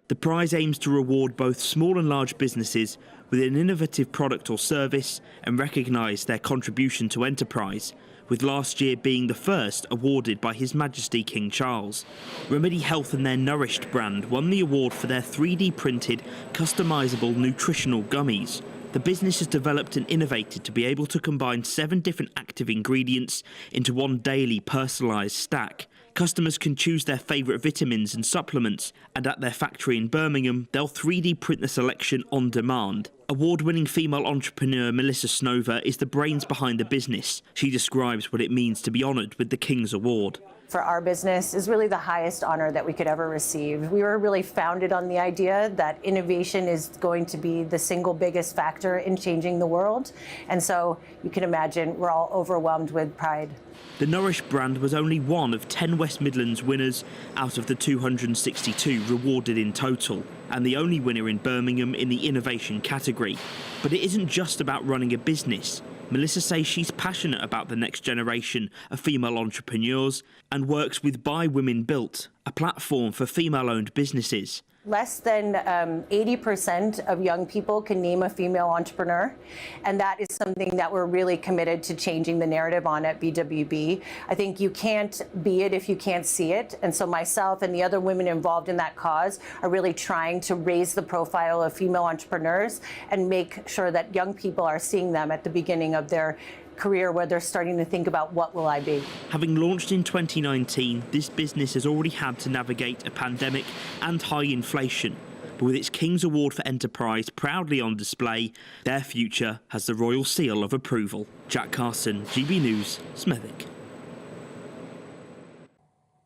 [SPEAKER 3] The prize aims to reward both small and large businesses with an innovative product or service and recognise their contribution to enterprise, with last year being the first awarded by His Majesty King Charles. Remedy Health and their Nourished brand won the award for their 3D printed, customisable nutritional gummies. The business has developed and innovated to be able to combine 7 different active ingredients into one daily personalised stack. Customers can choose their favourite vitamins and supplements, and at their factory in Birmingham, they'll 3D print the selection on demand. Award-winning female entrepreneur Melissa Snover is the brains behind the business. She describes what it means to be honoured with the King's Award.
[SPEAKER 7] For our business is really the highest honor that we could ever receive. We were really founded on the idea that innovation is going to be the single biggest factor in changing the world. And so you can imagine we're all overwhelmed with pride.
[SPEAKER 3] The Nourish brand was only one of 10 West Midlands winners out of the 262 rewarded in total, and the only winner in Birmingham in the innovation category. But it isn't just about running a business. Melissa says she's passionate about the next generation of female entrepreneurs and works with By Women Built, a platform for female-owned businesses.
[SPEAKER 7] Less than 80% of young people can name a female entrepreneur, and that is something that we're really committed to changing the narrative on at BWB. I think you can't be it if you can't see it, and so myself and the other women involved in that cause are really trying to raise the profile of female entrepreneurs and make sure that young people are seeing them at the beginning of their career where they're starting to think about what will I be.
[SPEAKER 3] Having launched in 2019, this business has already had to navigate a pandemic and high inflation. But with its King's Award for Enterprise proudly on display, their future has the royal seal of approval. Jack Carson, GB News, Smethwick.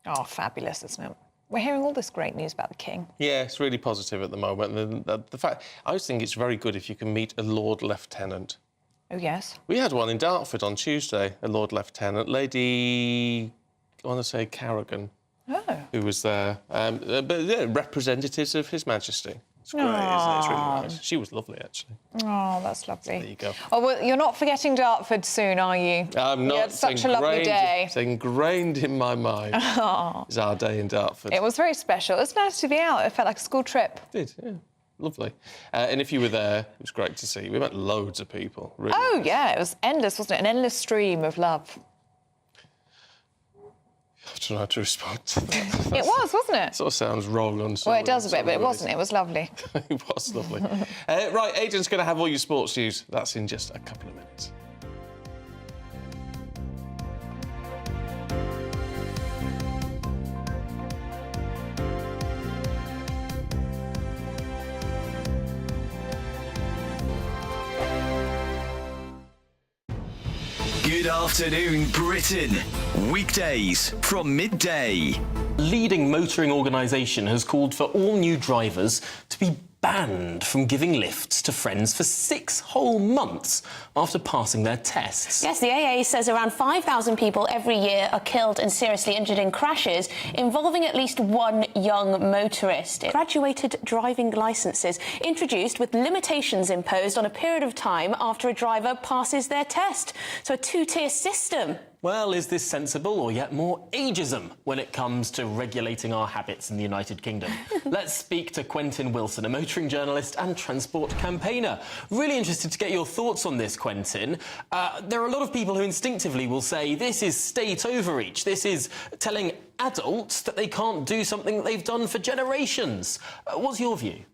[SPEAKER 2] Oh, fabulous, isn't it? We're hearing all this great news about the King.
[SPEAKER 1] Yeah, it's really positive at the moment. And the fact, I always think it's very good if you can meet a Lord Lieutenant.
[SPEAKER 2] Oh, yes.
[SPEAKER 1] We had one in Dartford on Tuesday, a Lord Lieutenant, Lady, I want to say Carrigan, who was there. But yeah, representatives of His Majesty. It's great, isn't it? It's really nice. She was lovely, actually.
[SPEAKER 2] Oh, that's lovely.
[SPEAKER 1] There you go.
[SPEAKER 2] Oh, well, you're not forgetting Dartford soon, are you?
[SPEAKER 1] I'm not.
[SPEAKER 2] You had such a lovely day.
[SPEAKER 1] It's ingrained in my mind.
[SPEAKER 2] Oh.
[SPEAKER 1] It's our day in Dartford.
[SPEAKER 2] It was very special. It was nice to be out. It felt like a school trip.
[SPEAKER 1] It did, yeah. lovely. And if you were there, it was great to see. We met loads of people. Really.
[SPEAKER 2] Oh, yeah, it was endless, wasn't it? An endless stream of love.
[SPEAKER 1] I don't know how to respond to that.
[SPEAKER 2] It was, wasn't it?
[SPEAKER 1] Sort of sounds wrong on some.
[SPEAKER 2] Well, it does a bit, but it wasn't. It was lovely.
[SPEAKER 1] It was lovely. Right, Aidan's going to have all your sports news. That's in just a couple of minutes.
[SPEAKER 4] Good afternoon, Britain. Weekdays from midday.
[SPEAKER 8] Leading motoring organisation has called for all new drivers to be banned from giving lifts to friends for 6 whole months after passing their tests.
[SPEAKER 9] Yes, the AA says around 5,000 people every year are killed and seriously injured in crashes involving at least one young motorist. Graduated driving licences introduced with limitations imposed on a period of time after a driver passes their test. So a two-tier system.
[SPEAKER 8] Well, is this sensible or yet more ageism when it comes to regulating our habits in the United Kingdom? Let's speak to Quentin Wilson, a motoring journalist and transport campaigner. Really interested to get your thoughts on this, Quentin. There are a lot of people who instinctively will say this is state overreach. This is telling adults that they can't do something that they've done for generations. What's your view?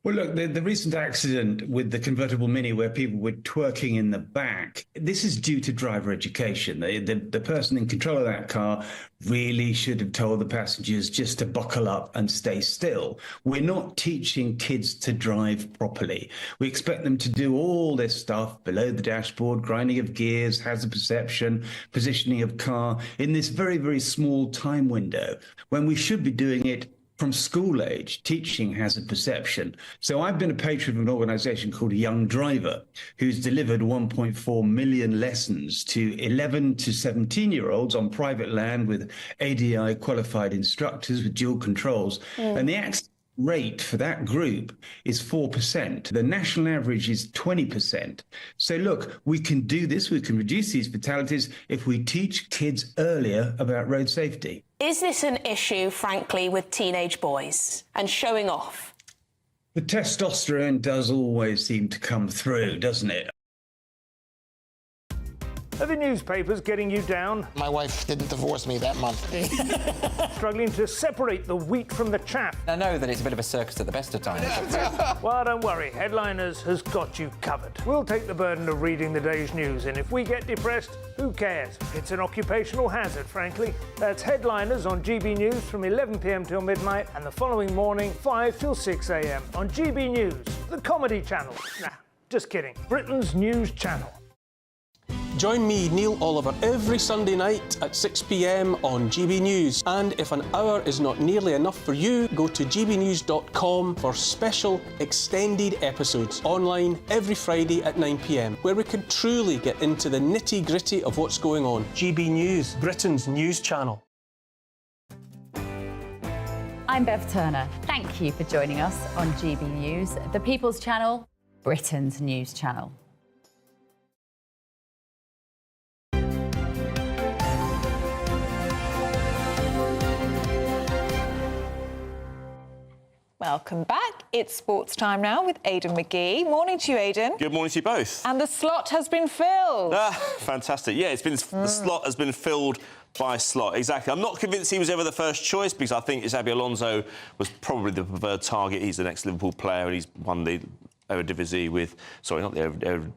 [SPEAKER 10] Well, look, the recent accident with the convertible Mini where people were twerking in the back, this is due to driver education. The person in control of that car really should have told the passengers just to buckle up and stay still. We're not teaching kids to drive properly. We expect them to do all this stuff below the dashboard, grinding of gears, hazard perception, positioning of car, in this very, very small time window, when we should be doing it from school age, teaching hazard perception. So I've been a patron of an organisation called Young Driver, who's delivered 1.4 million lessons to 11 to 17-year-olds on private land with ADI qualified instructors with dual controls. And the accident rate for that group is 4%. The national average is 20%. So look, we can do this, we can reduce these fatalities if we teach kids earlier about road safety.
[SPEAKER 9] Is this an issue, frankly, with teenage boys and showing off?
[SPEAKER 10] The testosterone does always seem to come through, doesn't it?
[SPEAKER 12] Are the newspapers getting you down?
[SPEAKER 15] My wife didn't divorce me that month.
[SPEAKER 12] Struggling to separate the wheat from the chaff?
[SPEAKER 13] I know that it's a bit of a circus at the best of times.
[SPEAKER 12] Well, don't worry, Headliners has got you covered. We'll take the burden of reading the day's news, and if we get depressed, who cares? It's an occupational hazard, frankly. That's Headliners on GB News from 11 p.m. till midnight, and the following morning, 5 till 6 a.m. on GB News, the comedy channel. Nah, just kidding. Britain's news channel.
[SPEAKER 24] Join me, Neil Oliver, every Sunday night at 6 p.m. on GB News. And if an hour is not nearly enough for you, go to gbnews.com for special extended episodes online every Friday at 9 p.m, where we can truly get into the nitty-gritty of what's going on. GB News, Britain's news channel.
[SPEAKER 14] I'm Bev Turner. Thank you for joining us on GB News, the People's Channel, Britain's news channel.
[SPEAKER 2] Welcome back. It's sports time now with Aidan McGee. Morning to you, Aidan.
[SPEAKER 16] Good morning to you both.
[SPEAKER 2] And the slot has been filled.
[SPEAKER 16] Fantastic. Yeah, the slot has been filled by slot. Exactly. I'm not convinced he was ever the first choice because I think Xabi Alonso was probably the preferred target. He's the next Liverpool player and he's won the Eredivisie with, sorry, not the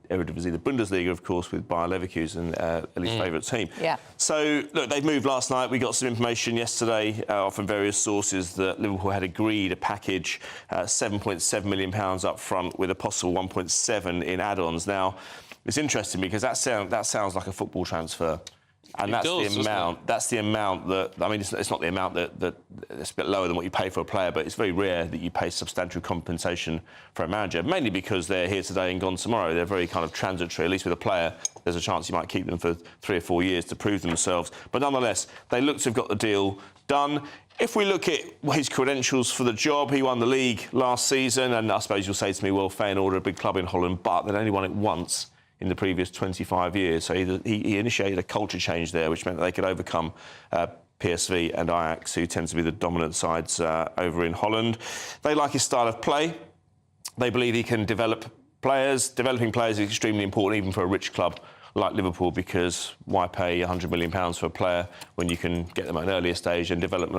[SPEAKER 16] Eredivisie, the Bundesliga, of course, with Bayer Leverkusen, Ellie's favourite team.
[SPEAKER 2] Yeah.
[SPEAKER 16] So, look, they've moved last night. We got some information yesterday from various sources that Liverpool had agreed a package, £7.7 million up front with a possible 1.7 in add-ons. Now, it's interesting because that sounds like a football transfer. And that's the amount that, I mean, it's not the amount that it's a bit lower than what you pay for a player, but it's very rare that you pay substantial compensation for a manager, mainly because they're here today and gone tomorrow. They're very kind of transitory. At least with a player, there's a chance you might keep them for 3 or 4 years to prove themselves. But nonetheless, they look to have got the deal done. If we look at his credentials for the job, he won the league last season, and I suppose you'll say to me, well, Feyenoord are a big club in Holland, but they'd only won it once in the previous 25 years. So he initiated a culture change there, which meant that they could overcome PSV and Ajax, who tend to be the dominant sides over in Holland. They like his style of play. They believe he can develop players. Developing players is extremely important, even for a rich club like Liverpool, because why pay £100 million for a player when you can get them at an earlier stage and develop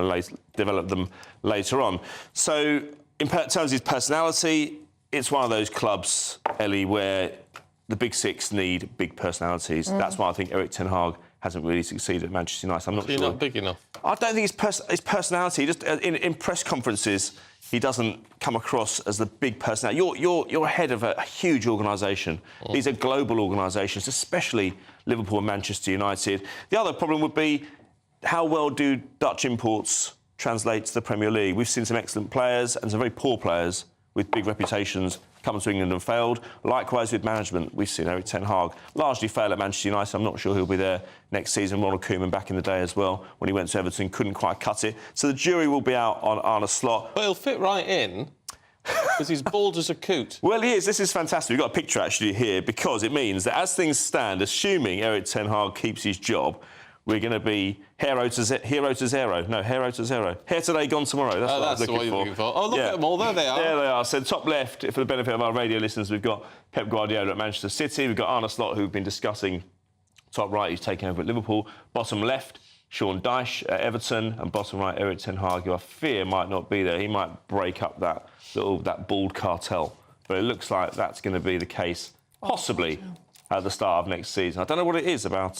[SPEAKER 16] them later on? So, in terms of his personality, it's one of those clubs, Ellie, where the big six need big personalities. That's why I think Erik ten Hag hasn't really succeeded at Manchester United. I'm not sure.
[SPEAKER 1] You're not big enough.
[SPEAKER 16] I don't think his personality. Just in press conferences, he doesn't come across as the big personality. You're head of a huge organisation. These are global organisations, especially Liverpool and Manchester United. The other problem would be how well do Dutch imports translate to the Premier League? We've seen some excellent players and some very poor players with big reputations come to England and failed. Likewise with management, we've seen Erik ten Hag largely fail at Manchester United. I'm not sure he'll be there next season. Ronald Koeman back in the day as well, when he went to Everton, couldn't quite cut it. So the jury will be out on Arne Slot.
[SPEAKER 1] But he'll fit right in, because he's bald as a coot.
[SPEAKER 16] Well, he is. This is fantastic. We've got a picture actually here, because it means that as things stand, assuming Erik ten Hag keeps his job, we're going to be hero to zero. No, hero to zero. Here today, gone tomorrow. That's what I was looking for.
[SPEAKER 1] Oh, look at them all. There they are.
[SPEAKER 16] There they are. So top left, for the benefit of our radio listeners, we've got Pep Guardiola at Manchester City. We've got Arne Slot, who we've been discussing. Top right, who's taking over at Liverpool. Bottom left, Sean Dyche at Everton. And bottom right, Erik ten Hag, who I fear might not be there. He might break up that bald cartel. But it looks like that's going to be the case, possibly, at the start of next season. I don't know what it is about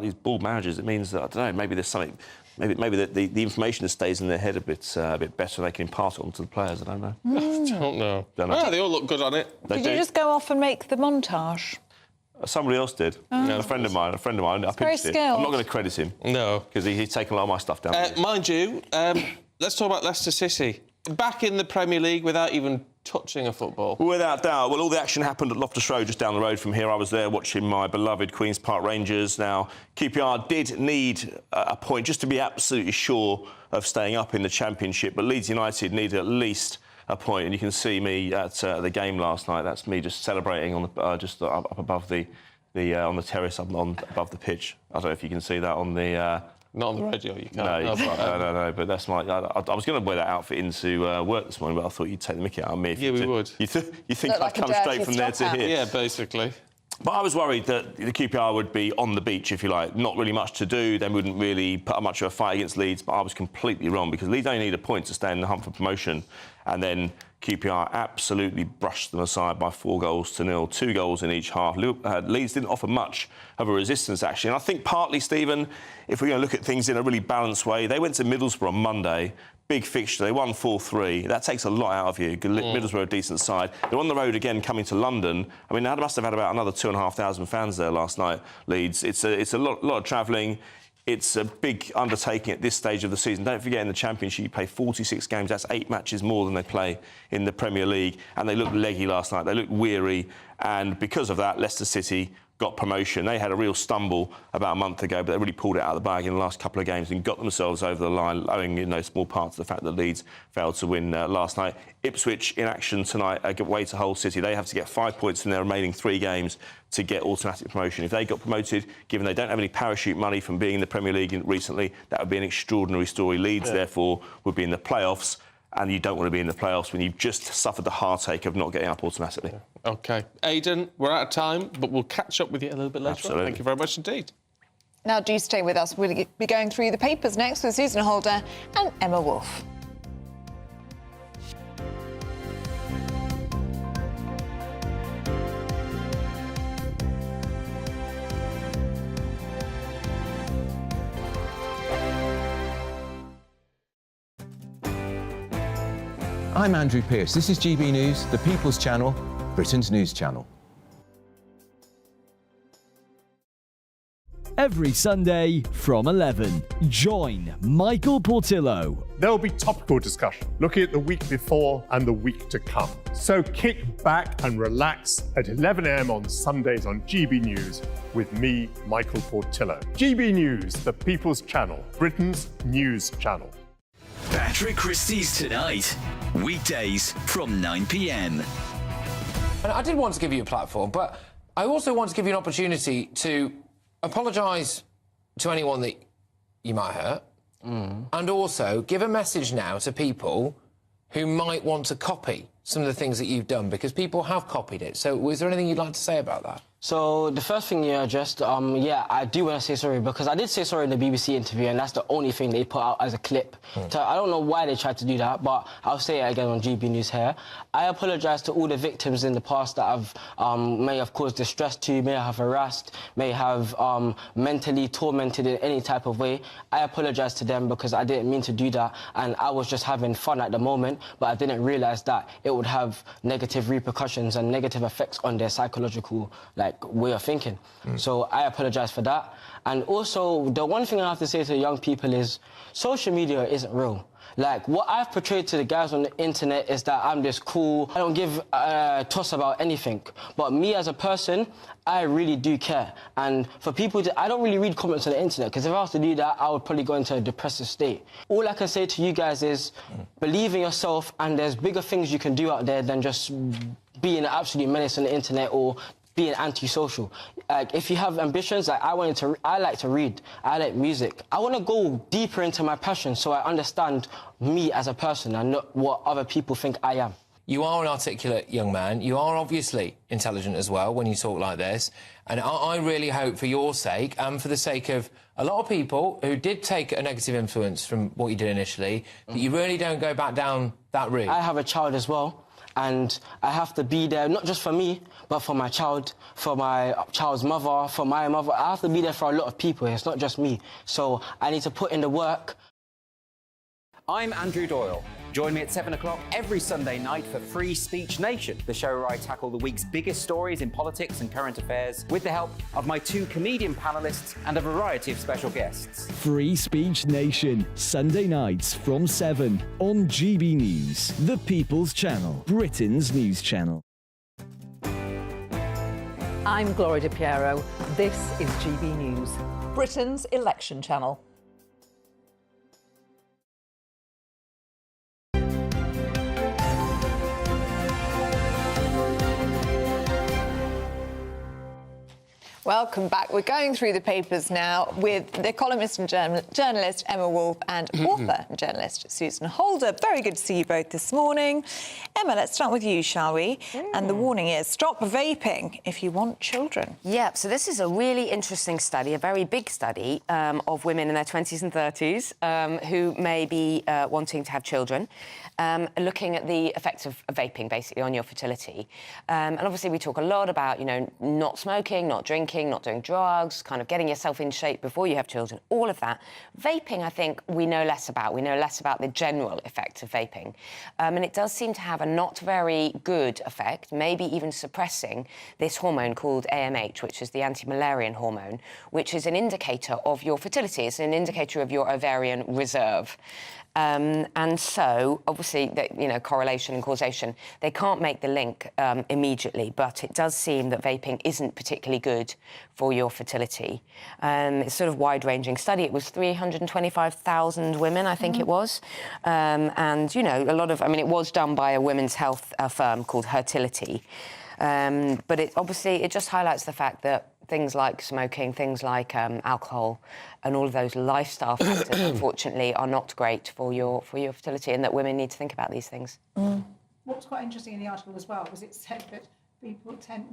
[SPEAKER 16] these bald managers. It means that, I don't know, maybe there's something... Maybe the information that stays in their head a bit better, they can impart it on to the players. I don't know.
[SPEAKER 1] Don't know. Oh, they all look good on it.
[SPEAKER 2] Did you just go off and make the montage?
[SPEAKER 16] Somebody else did. A friend of mine. I pitched it. I'm not going to credit him.
[SPEAKER 1] No.
[SPEAKER 16] Because he's taken a lot of my stuff down.
[SPEAKER 1] Mind you, let's talk about Leicester City. Back in the Premier League without even touching a football.
[SPEAKER 16] Without doubt. Well, all the action happened at Loftus Road, just down the road from here. I was there watching my beloved Queen's Park Rangers. Now, QPR did need a point just to be absolutely sure of staying up in the Championship, but Leeds United needed at least a point, and you can see me at the game last night. That's me just celebrating on the just up above the on the terrace above the pitch. I don't know if you can see that on the.
[SPEAKER 1] Not on the radio, you can't.
[SPEAKER 16] No, but that's my... I was going to wear that outfit into work this morning, but I thought you'd take the mickey out of me.
[SPEAKER 1] Yeah, we would.
[SPEAKER 16] You think I'd come straight from there to here?
[SPEAKER 1] Yeah, basically.
[SPEAKER 16] But I was worried that the QPR would be on the beach, if you like. Not really much to do. They wouldn't really put up much of a fight against Leeds, but I was completely wrong, because Leeds only need a point to stay in the hunt for promotion. And then QPR absolutely brushed them aside by 4-0, 2 goals in each half. Leeds didn't offer much of a resistance, actually. And I think partly, Stephen, if we're going to look at things in a really balanced way, they went to Middlesbrough on Monday, big fixture, they won 4-3. That takes a lot out of you. Middlesbrough are a decent side. They're on the road again coming to London. I mean, they must have had about another 2,500 fans there last night, Leeds. It's a lot of travelling. It's a big undertaking at this stage of the season. Don't forget, in the Championship, you play 46 games. That's 8 matches more than they play in the Premier League. And they looked leggy last night. They looked weary. And because of that, Leicester City got promotion. They had a real stumble about a month ago, but they really pulled it out of the bag in the last couple of games and got themselves over the line, owing in no small part to the fact that Leeds failed to win last night. Ipswich in action tonight, a way to hold City. They have to get 5 points in their remaining 3 games to get automatic promotion. If they got promoted, given they don't have any parachute money from being in the Premier League recently, that would be an extraordinary story. Leeds, therefore, would be in the playoffs. And you don't want to be in the playoffs when you've just suffered the heartache of not getting up automatically.
[SPEAKER 1] OK. Aidan, we're out of time, but we'll catch up with you a little bit later on. Thank you very much indeed.
[SPEAKER 2] Now, do stay with us. We'll be going through the papers next with Susan Holder and Emma Wolfe.
[SPEAKER 5] I'm Andrew Pearce. This is GB News, the People's Channel, Britain's news channel.
[SPEAKER 11] Every Sunday from 11, join Michael Portillo.
[SPEAKER 17] There will be topical discussion, looking at the week before and the week to come. So kick back and relax at 11 a.m. on Sundays on GB News with me, Michael Portillo. GB News, the People's Channel, Britain's news channel.
[SPEAKER 4] Patrick Christie's Tonight, weekdays from 9 p.m.
[SPEAKER 18] And I did want to give you a platform, but I also want to give you an opportunity to apologise to anyone that you might hurt, and also give a message now to people who might want to copy some of the things that you've done? Because people have copied it. So was there anything you'd like to say about that?
[SPEAKER 19] So the first thing you addressed, yeah, I do want to say sorry because I did say sorry in the BBC interview, and that's the only thing they put out as a clip. So I don't know why they tried to do that, but I'll say it again on GB News here. I apologise to all the victims in the past that I've may have caused distress to, may have harassed, may have mentally tormented in any type of way. I apologise to them because I didn't mean to do that, and I was just having fun at the moment, but I didn't realise that it would have negative repercussions and negative effects on their psychological, way of thinking. So I apologise for that. And also, the one thing I have to say to young people is social media isn't real. What I've portrayed to the guys on the internet is that I'm this cool, I don't give a toss about anything. But me as a person, I really do care. And for people I don't really read comments on the internet, because if I was to do that, I would probably go into a depressive state. All I can say to you guys is believe in yourself, and there's bigger things you can do out there than just being an absolute menace on the internet or being antisocial. If you have ambitions, I like to read, I like music. I want to go deeper into my passion so I understand me as a person and not what other people think I am.
[SPEAKER 18] You are an articulate young man. You are obviously intelligent as well when you talk like this. And I really hope for your sake and for the sake of a lot of people who did take a negative influence from what you did initially, that you really don't go back down that route.
[SPEAKER 19] I have a child as well. And I have to be there, not just for me, but for my child, for my child's mother, for my mother. I have to be there for a lot of people. It's not just me. So I need to put in the work.
[SPEAKER 13] I'm Andrew Doyle. Join me at 7 o'clock every Sunday night for Free Speech Nation, the show where I tackle the week's biggest stories in politics and current affairs with the help of my 2 comedian panellists and a variety of special guests.
[SPEAKER 11] Free Speech Nation, Sunday nights from 7 on GB News, the People's Channel, Britain's news channel.
[SPEAKER 20] I'm Gloria De Piero. This is GB News, Britain's election channel.
[SPEAKER 2] Welcome back. We're going through the papers now with the columnist and journalist Emma Wolfe and author and journalist Susan Holder. Very good to see you both this morning. Emma, let's start with you, shall we? And the warning is, stop vaping if you want children.
[SPEAKER 21] Yeah, so this is a really interesting study, a very big study of women in their 20s and 30s who may be wanting to have children, looking at the effects of vaping, basically, on your fertility. And obviously we talk a lot about, not smoking, not drinking, not doing drugs, kind of getting yourself in shape before you have children, all of that. Vaping, I think, we know less about. We know less about the general effects of vaping. And it does seem to have a not very good effect, maybe even suppressing this hormone called AMH, which is the anti-Müllerian hormone, which is an indicator of your fertility. It's an indicator of your ovarian reserve. And so, obviously, correlation and causation, they can't make the link immediately, but it does seem that vaping isn't particularly good for your fertility. It's sort of wide-ranging study. It was 325,000 women, I think it was. And, a lot of, it was done by a women's health firm called Hertility. But it just highlights the fact that things like smoking, things like alcohol, and all of those lifestyle factors, unfortunately, are not great for your fertility, and that women need to think about these things.
[SPEAKER 22] What was quite interesting in the article as well was it said that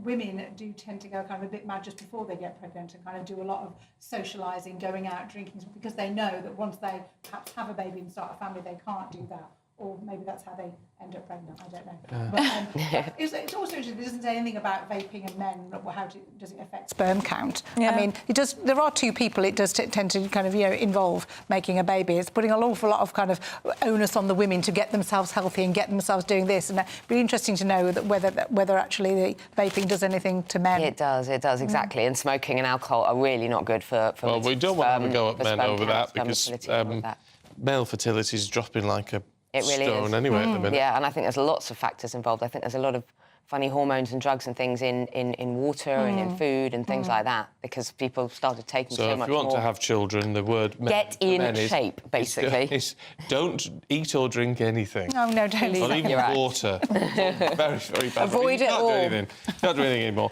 [SPEAKER 22] women do tend to go kind of a bit mad just before they get pregnant and kind of do a lot of socialising, going out, drinking, because they know that once they perhaps have a baby and start a family, they can't do that. Or maybe that's how they end up pregnant, I don't know. But it's also interesting, it doesn't say anything about vaping and men, how does it affect sperm count?
[SPEAKER 2] Yeah.
[SPEAKER 22] There are 2 people it does tend to kind of, involve making a baby. It's putting an awful lot of kind of onus on the women to get themselves healthy and get themselves doing this. And it'd be interesting to know that whether actually the vaping does anything to men.
[SPEAKER 21] It does, exactly. And smoking and alcohol are really not good for
[SPEAKER 1] well, we don't want to go at men over that because male fertility is dropping like a stone anyway at the minute.
[SPEAKER 21] Yeah, and I think there's lots of factors involved. I think there's a lot of funny hormones and drugs and things in water and in food and things like that, because people started taking so much more. So
[SPEAKER 1] if you want to have children, the word
[SPEAKER 21] get in shape, basically.
[SPEAKER 1] Is don't eat or drink anything.
[SPEAKER 22] Oh, no, don't eat.
[SPEAKER 1] Not even water. Very, very bad.
[SPEAKER 2] Avoid it all.
[SPEAKER 1] Can't do anything anymore.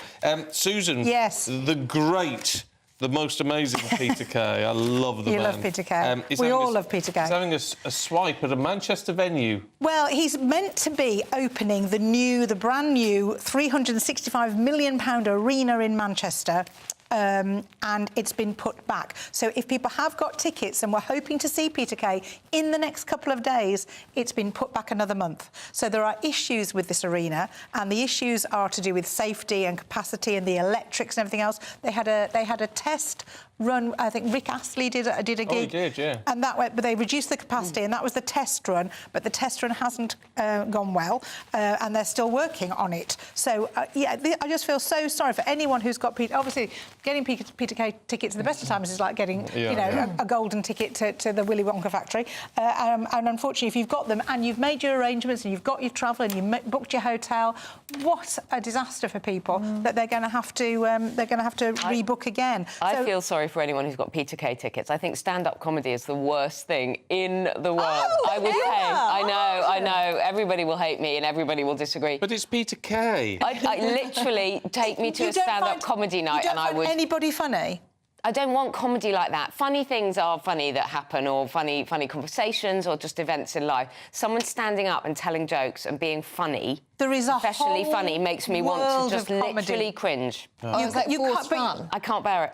[SPEAKER 1] Susan.
[SPEAKER 22] Yes.
[SPEAKER 1] The the most amazing Peter Kay. I love the man.
[SPEAKER 2] You love Peter Kay.
[SPEAKER 1] He's
[SPEAKER 2] We
[SPEAKER 1] having
[SPEAKER 2] all love Peter Kay.
[SPEAKER 1] He's having a swipe at a Manchester venue.
[SPEAKER 22] Well, he's meant to be opening the brand new £365 million arena in Manchester. And it's been put back. So if people have got tickets and we're hoping to see Peter Kay in the next couple of days, it's been put back another month. So there are issues with this arena, and the issues are to do with safety and capacity and the electrics and everything else. They had a test run. I think Rick Astley did a gig.
[SPEAKER 1] Oh, he did, yeah.
[SPEAKER 22] And that went, but they reduced the capacity, and that was the test run. But the test run hasn't gone well, and they're still working on it. So yeah, I just feel so sorry for anyone who's got Peter. Obviously, getting Peter Kay tickets at the best of times is like getting a golden ticket to the Willy Wonka factory. And unfortunately, if you've got them and you've made your arrangements and you've got your travel and you've booked your hotel, what a disaster for people that they're going to have to rebook again.
[SPEAKER 21] I feel sorry for anyone who's got Peter Kay tickets. I think stand-up comedy is the worst thing in the world. I would pay. I know. Everybody will hate me and everybody will disagree.
[SPEAKER 1] But it's Peter Kay.
[SPEAKER 21] I literally take me to a stand-up comedy night and I would...
[SPEAKER 22] anybody funny?
[SPEAKER 21] I don't want comedy like that. Funny things are funny that happen, or funny conversations, or just events in life. Someone standing up and telling jokes and being funny,
[SPEAKER 22] there is a
[SPEAKER 21] professionally
[SPEAKER 22] whole
[SPEAKER 21] funny, makes me want to just
[SPEAKER 22] world of comedy.
[SPEAKER 21] literally cringe.
[SPEAKER 22] Oh, you can't, fun.
[SPEAKER 21] I can't bear it.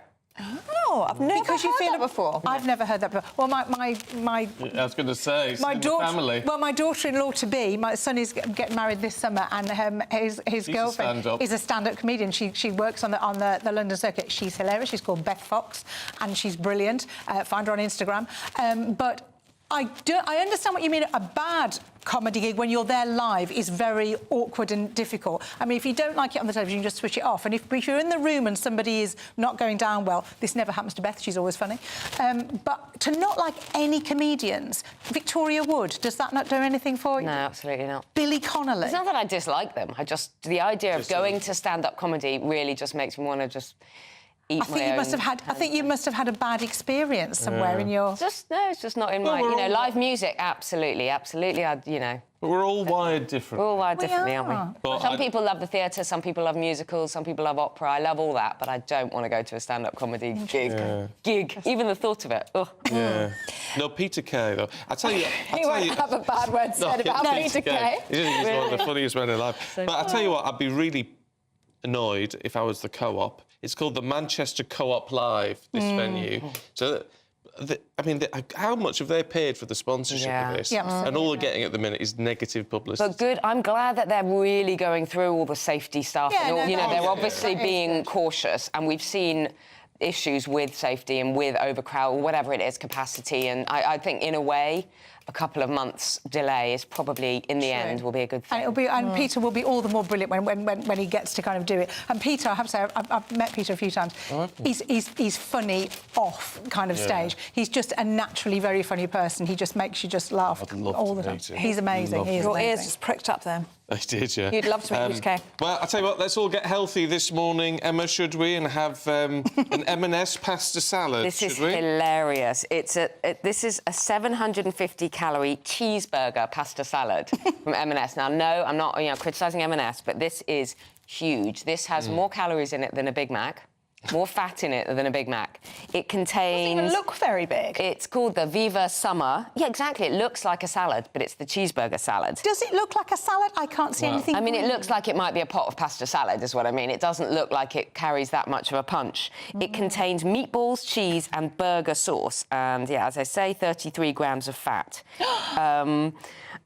[SPEAKER 22] Oh, I've never heard that before. I've never heard that before. Well, my
[SPEAKER 1] I was going to say,
[SPEAKER 22] my daughter,
[SPEAKER 1] family.
[SPEAKER 22] Well, my daughter-in-law to be, my son is getting married this summer, and his girlfriend is a stand-up comedian. She works on the London circuit. She's hilarious. She's called Beth Fox, and she's brilliant. Find her on Instagram. But I understand what you mean. A bad comedy gig when you're there live is very awkward and difficult. I mean, if you don't like it on the television, you just switch it off. And if you're in the room and somebody is not going down well, this never happens to Beth, she's always funny. But to not like any comedians, Victoria Wood, does that not do anything for you?
[SPEAKER 21] No, absolutely not.
[SPEAKER 22] Billy Connolly.
[SPEAKER 21] It's not that I dislike them. The idea of going to stand-up comedy really just makes me want to just... I think
[SPEAKER 22] you must have had a bad experience somewhere in your...
[SPEAKER 21] It's just not in my... live music, absolutely.
[SPEAKER 1] But we're all wired different.
[SPEAKER 21] We're all wired differently, aren't we?
[SPEAKER 1] But
[SPEAKER 21] some people love the theatre, some people love musicals, some people love opera. I love all that, but I don't want to go to a stand-up comedy gig. Even the thought of it. Ugh.
[SPEAKER 1] Yeah. No, Peter Kay, though. I tell you...
[SPEAKER 22] He won't have a bad word said about Peter Kay.
[SPEAKER 1] He's one of the funniest men alive. But I tell you what, I'd be really annoyed if I was the Co-op. It's called the Manchester Co-op Live, this venue. So, how much have they paid for the sponsorship of this?
[SPEAKER 22] Yeah.
[SPEAKER 1] And all they're getting at the minute is negative publicity.
[SPEAKER 21] But good, I'm glad that they're really going through all the safety stuff.
[SPEAKER 22] Yeah,
[SPEAKER 21] and all, they're obviously being
[SPEAKER 22] good.
[SPEAKER 21] cautious, and we've seen issues with safety and with overcrowd, or whatever it is, capacity. And I think, in a way, a couple of months' delay is probably, in the end, will be a good thing.
[SPEAKER 22] And Peter will be all the more brilliant when he gets to kind of do it. And Peter, I have to say, I've met Peter a few times. He's funny off kind of stage. He's just a naturally very funny person. He just makes you just laugh all the time. He's amazing.
[SPEAKER 2] Your ears just pricked up then.
[SPEAKER 1] I did, yeah.
[SPEAKER 2] You'd love to meet Peter Kay.
[SPEAKER 1] Well, I'll tell you what, let's all get healthy this morning, Emma, should we? And have an M&S pasta salad,
[SPEAKER 21] This is hilarious. This is a 750-calorie cheeseburger pasta salad from M&S. Now, no, I'm not criticising M&S, but this is huge. This has more calories in it than a Big Mac. More fat in it than a Big Mac. It contains...
[SPEAKER 2] It doesn't even look very big.
[SPEAKER 21] It's called the Viva Summer. Yeah, exactly. It looks like a salad, but it's the cheeseburger salad.
[SPEAKER 22] Does it look like a salad? I can't see anything.
[SPEAKER 21] I mean, it looks like it might be a pot of pasta salad, is what I mean. It doesn't look like it carries that much of a punch. It contains meatballs, cheese and burger sauce. And, yeah, as I say, 33 grams of fat.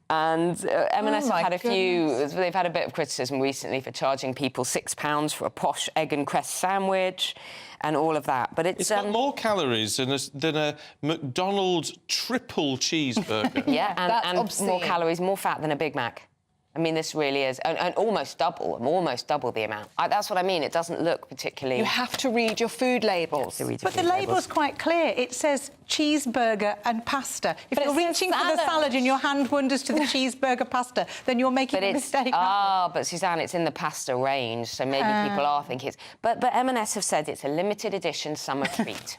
[SPEAKER 21] And M&S have had a few... They've had a bit of criticism recently for charging people £6 for a posh egg and cress sandwich and all of that. But it's
[SPEAKER 1] got more calories than a McDonald's triple cheeseburger.
[SPEAKER 21] Yeah, and more calories, more fat than a Big Mac. I mean, this really is... And almost double the amount. That's what I mean. It doesn't look particularly...
[SPEAKER 2] You have to read your food labels.
[SPEAKER 22] But the label's quite clear. It says cheeseburger and pasta. If you're reaching for the salad and your hand wanders to the cheeseburger pasta, then you're making a mistake.
[SPEAKER 21] But Suzanne, it's in the pasta range, so maybe people are thinking it's... But M&S have said it's a limited edition summer treat.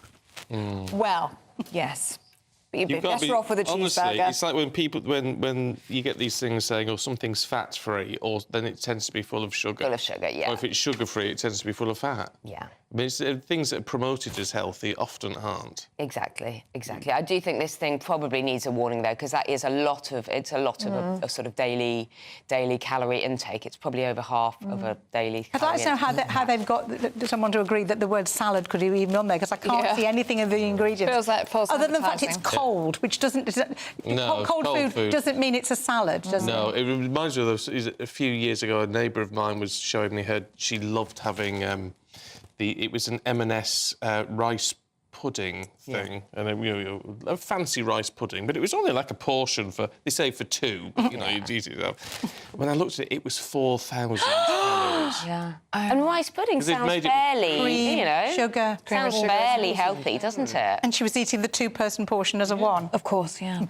[SPEAKER 2] Well, yes.
[SPEAKER 1] You've got
[SPEAKER 2] better off with a
[SPEAKER 1] honestly,
[SPEAKER 2] cheeseburger.
[SPEAKER 1] it's like when you get these things saying, oh, something's fat-free, or then it tends to be full of sugar.
[SPEAKER 21] Full of sugar, yeah.
[SPEAKER 1] Or if it's sugar-free, it tends to be full of fat.
[SPEAKER 21] Yeah.
[SPEAKER 1] I mean, things that are promoted as healthy often aren't.
[SPEAKER 21] Exactly. I do think this thing probably needs a warning, though, because that is a lot of a sort of daily calorie intake. It's probably over half of a daily
[SPEAKER 22] I'd
[SPEAKER 21] calorie
[SPEAKER 22] like to know how they've got someone to agree that the word salad could be even on there, because I can't see anything of the ingredients.
[SPEAKER 2] Feels like false
[SPEAKER 22] other than the fact
[SPEAKER 2] advertising.
[SPEAKER 22] it's cold, which doesn't... cold food doesn't mean it's a salad, does it?
[SPEAKER 1] No, it reminds me of those, a few years ago, a neighbour of mine was showing me she loved having it was an M&S rice pudding thing, and a fancy rice pudding, but it was only like a portion for, they say, for two, but, you'd eat it up. When I looked at it, it was 4,000 calories.
[SPEAKER 21] Yeah. And rice pudding sounds fairly,
[SPEAKER 22] cream, sugar,
[SPEAKER 21] sounds fairly healthy, doesn't it?
[SPEAKER 22] And she was eating the two-person portion as a one.
[SPEAKER 2] Of course, yeah.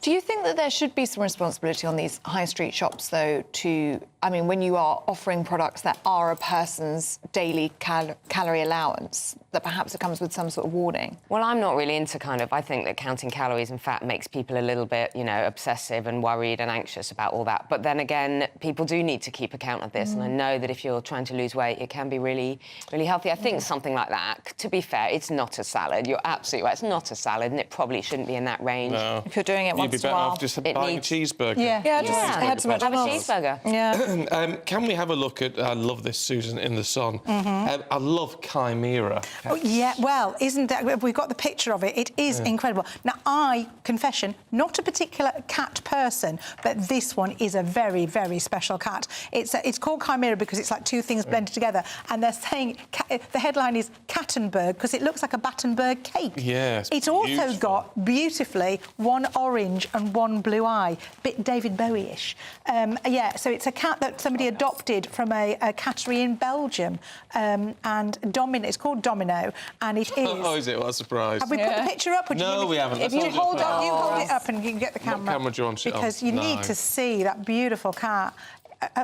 [SPEAKER 2] Do you think that there should be some responsibility on these high street shops, though, when you are offering products that are a person's daily calorie allowance, that perhaps it comes with some sort of warning?
[SPEAKER 21] Well, I'm not really into I think that counting calories and fat makes people a little bit, obsessive and worried and anxious about all that. But then again, people do need to keep account of this, and I know that if you're trying to lose weight, it can be really, really healthy. I think something like that, to be fair, it's not a salad. You're absolutely right. It's not a salad, and it probably shouldn't be in that range.
[SPEAKER 1] No.
[SPEAKER 22] If you're doing it once in a while.
[SPEAKER 1] You'd be better off just buying a cheeseburger.
[SPEAKER 22] Yeah,
[SPEAKER 2] just had so much.
[SPEAKER 21] Have a cheeseburger.
[SPEAKER 22] Yeah.
[SPEAKER 1] Can we have a look at, I love this, Susan, in the sun. I love Chimera.
[SPEAKER 22] Oh, yeah, well, isn't that... We've got the picture of it. It is incredible. Now, confession, not a particular cat person, but this one is a very, very special cat. It's called Chimera because it's like two things blended together, and they're saying... the headline is Cattenberg because it looks like a Battenberg cake.
[SPEAKER 1] Yes,
[SPEAKER 22] it's also got, beautifully, one orange and one blue eye. Bit David Bowie-ish. So it's a cat that somebody adopted from a cattery in Belgium, and it's called Domino, and it is...
[SPEAKER 1] Oh, is it? What a surprise.
[SPEAKER 22] Have we put the picture up?
[SPEAKER 1] No, we haven't.
[SPEAKER 22] If you hold it up and you can get the camera.
[SPEAKER 1] What camera do you want it on?
[SPEAKER 22] Because you need to see that beautiful cat.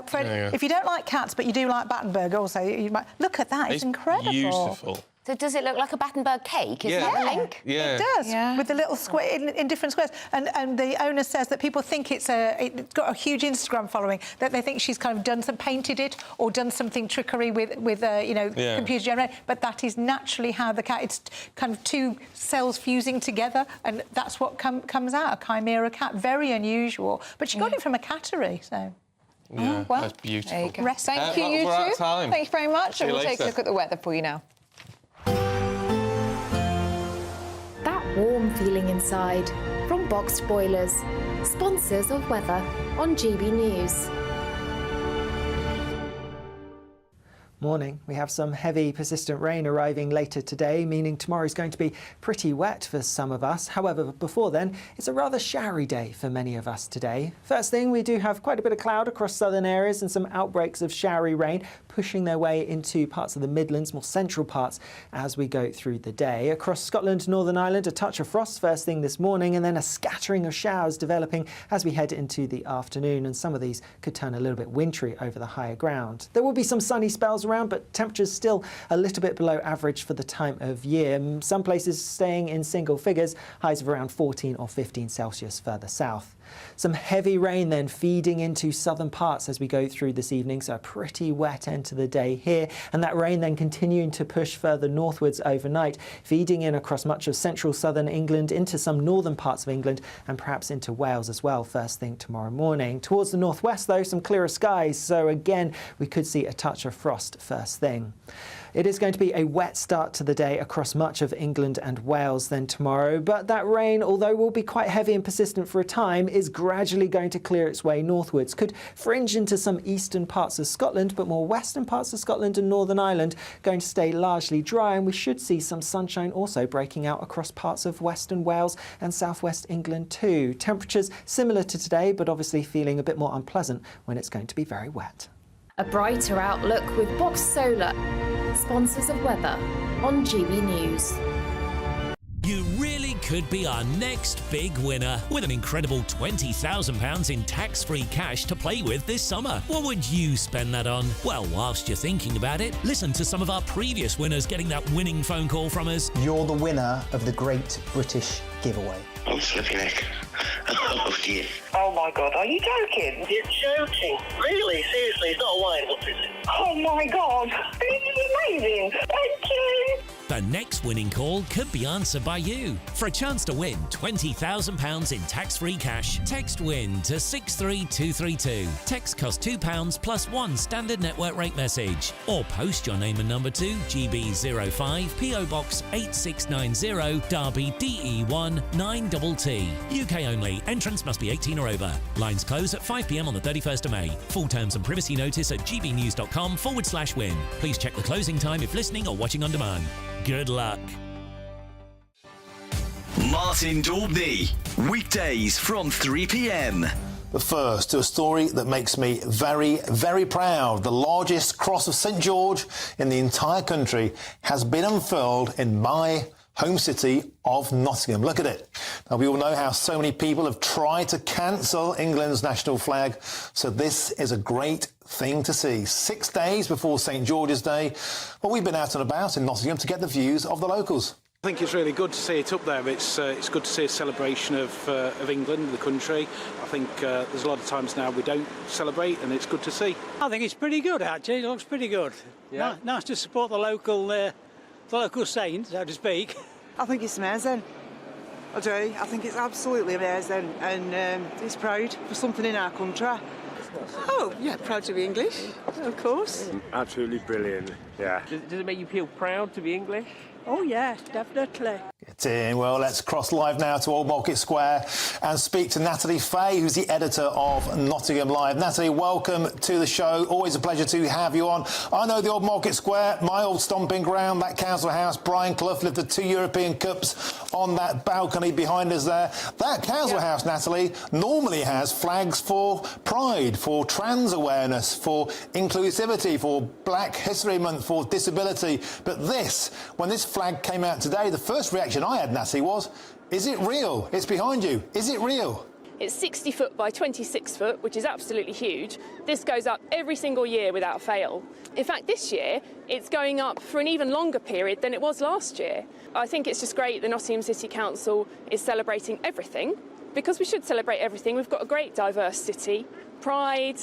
[SPEAKER 22] Fred, if you don't like cats, but you do like Battenberg also, you might... Look at that, it's incredible.
[SPEAKER 1] Beautiful.
[SPEAKER 21] So does it look like a Battenberg cake? Is that the link?
[SPEAKER 1] Yeah.
[SPEAKER 22] It does, with the little square in different squares. And the owner says that people think it's got a huge Instagram following, that they think she's kind of painted it or done something trickery with computer generated. But that is naturally how the cat... It's kind of two cells fusing together, and that's what comes out, a Chimera cat. Very unusual. But she got it from a cattery, so...
[SPEAKER 1] Yeah,
[SPEAKER 22] well,
[SPEAKER 1] that's beautiful.
[SPEAKER 22] There you go.
[SPEAKER 2] Thank you, you
[SPEAKER 1] we're out
[SPEAKER 2] two.
[SPEAKER 1] of time.
[SPEAKER 2] Thank you very much.
[SPEAKER 1] See you
[SPEAKER 2] We'll take a
[SPEAKER 1] later.
[SPEAKER 2] look at the weather for you now.
[SPEAKER 3] That warm feeling inside from Boxed Boilers, sponsors of weather on GB News.
[SPEAKER 6] Morning. We have some heavy, persistent rain arriving later today, meaning tomorrow is going to be pretty wet for some of us. However, before then, it's a rather showery day for many of us today. First thing, we do have quite a bit of cloud across southern areas and some outbreaks of showery rain pushing their way into parts of the Midlands, more central parts, as we go through the day. Across Scotland, Northern Ireland, a touch of frost first thing this morning, and then a scattering of showers developing as we head into the afternoon, and some of these could turn a little bit wintry over the higher ground. There will be some sunny spells around, but temperatures still a little bit below average for the time of year. Some places staying in single figures, highs of around 14 or 15 Celsius further south. Some heavy rain then feeding into southern parts as we go through this evening, so a pretty wet end to the day here, and that rain then continuing to push further northwards overnight, feeding in across much of central southern England, into some northern parts of England, and perhaps into Wales as well first thing tomorrow morning. Towards the northwest though, some clearer skies, so again we could see a touch of frost first thing. It is going to be a wet start to the day across much of England and Wales then tomorrow, but that rain, although will be quite heavy and persistent for a time, is gradually going to clear its way northwards. Could fringe into some eastern parts of Scotland, but more western parts of Scotland and Northern Ireland going to stay largely dry, and we should see some sunshine also breaking out across parts of western Wales and southwest England too. Temperatures similar to today, but obviously feeling a bit more unpleasant when it's going to be very wet.
[SPEAKER 3] A brighter outlook with Box Solar, sponsors of weather on GB News.
[SPEAKER 7] You really could be our next big winner with an incredible £20,000 in tax-free cash to play with this summer. What would you spend that on? Well, whilst you're thinking about it, listen to some of our previous winners getting that winning phone call from us.
[SPEAKER 15] You're the winner of the Great British Giveaway.
[SPEAKER 23] I'm slipping neck. Oh dear.
[SPEAKER 25] Oh my God, are you joking?
[SPEAKER 23] You're joking. Really? Seriously, it's not a wine. What is it?
[SPEAKER 25] Oh my God, this is amazing. Thank you
[SPEAKER 7] The next winning call could be answered by you. For a chance to win £20,000 in tax-free cash, text WIN to 63232. Text costs £2 plus 1 standard network rate message. Or post your name and number to GB05 PO Box 8690 Derby DE1 9TT. UK only. Entrance must be 18 or over. Lines close at 5 p.m. on the 31st of May. Full terms and privacy notice at gbnews.com/win. Please check the closing time if listening or watching on demand. Good luck.
[SPEAKER 4] Martin Daubney, weekdays from 3 p.m.
[SPEAKER 15] But first, to a story that makes me very, very proud. The largest cross of St George in the entire country has been unfurled in my home city of Nottingham. Look at it. Now, we all know how so many people have tried to cancel England's national flag, so this is a great thing to see. 6 days before St George's Day, well, we've been out and about in Nottingham to get the views of the locals.
[SPEAKER 8] I think it's really good to see it up there. It's good to see a celebration of England, the country. I think there's a lot of times now we don't celebrate, and it's good to see.
[SPEAKER 9] I think it's pretty good, actually. It looks pretty good. Yeah. Nice to support the local saint, so to speak.
[SPEAKER 10] I think it's amazing. I do. I think it's absolutely amazing, and it's proud for something in our country. Oh, yeah, proud to be English, of course.
[SPEAKER 12] Absolutely brilliant, yeah.
[SPEAKER 24] Does it make you feel proud to be English?
[SPEAKER 10] Oh, yeah, definitely.
[SPEAKER 15] Get in. Well, let's cross live now to Old Market Square and speak to Natalie Fay, who's the editor of Nottingham Live. Natalie, welcome to the show. Always a pleasure to have you on. I know the Old Market Square, my old stomping ground, that council house. Brian Clough lifted 2 European Cups on that balcony behind us there. That council house, Natalie, normally has flags for pride, for trans awareness, for inclusivity, for Black History Month, for disability. But this, when this flag came out today, the first reaction I had, Natalie, was, is it real? It's behind you. Is it real?
[SPEAKER 26] It's 60 foot by 26 foot, which is absolutely huge. This goes up every single year without fail. In fact, this year, it's going up for an even longer period than it was last year. I think it's just great the Nottingham City Council is celebrating everything, because we should celebrate everything. We've got a great diverse city, pride,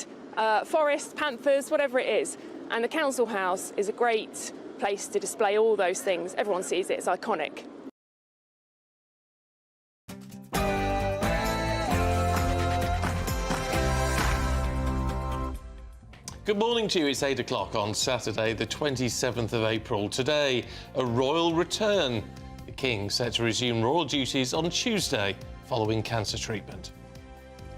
[SPEAKER 26] forests, panthers, whatever it is. And the council house is a great place to display all those things. Everyone sees it, it's iconic.
[SPEAKER 1] Good morning to you. It's 8 o'clock on Saturday, the 27th of April. Today, a royal return. The King set to resume royal duties on Tuesday following cancer treatment.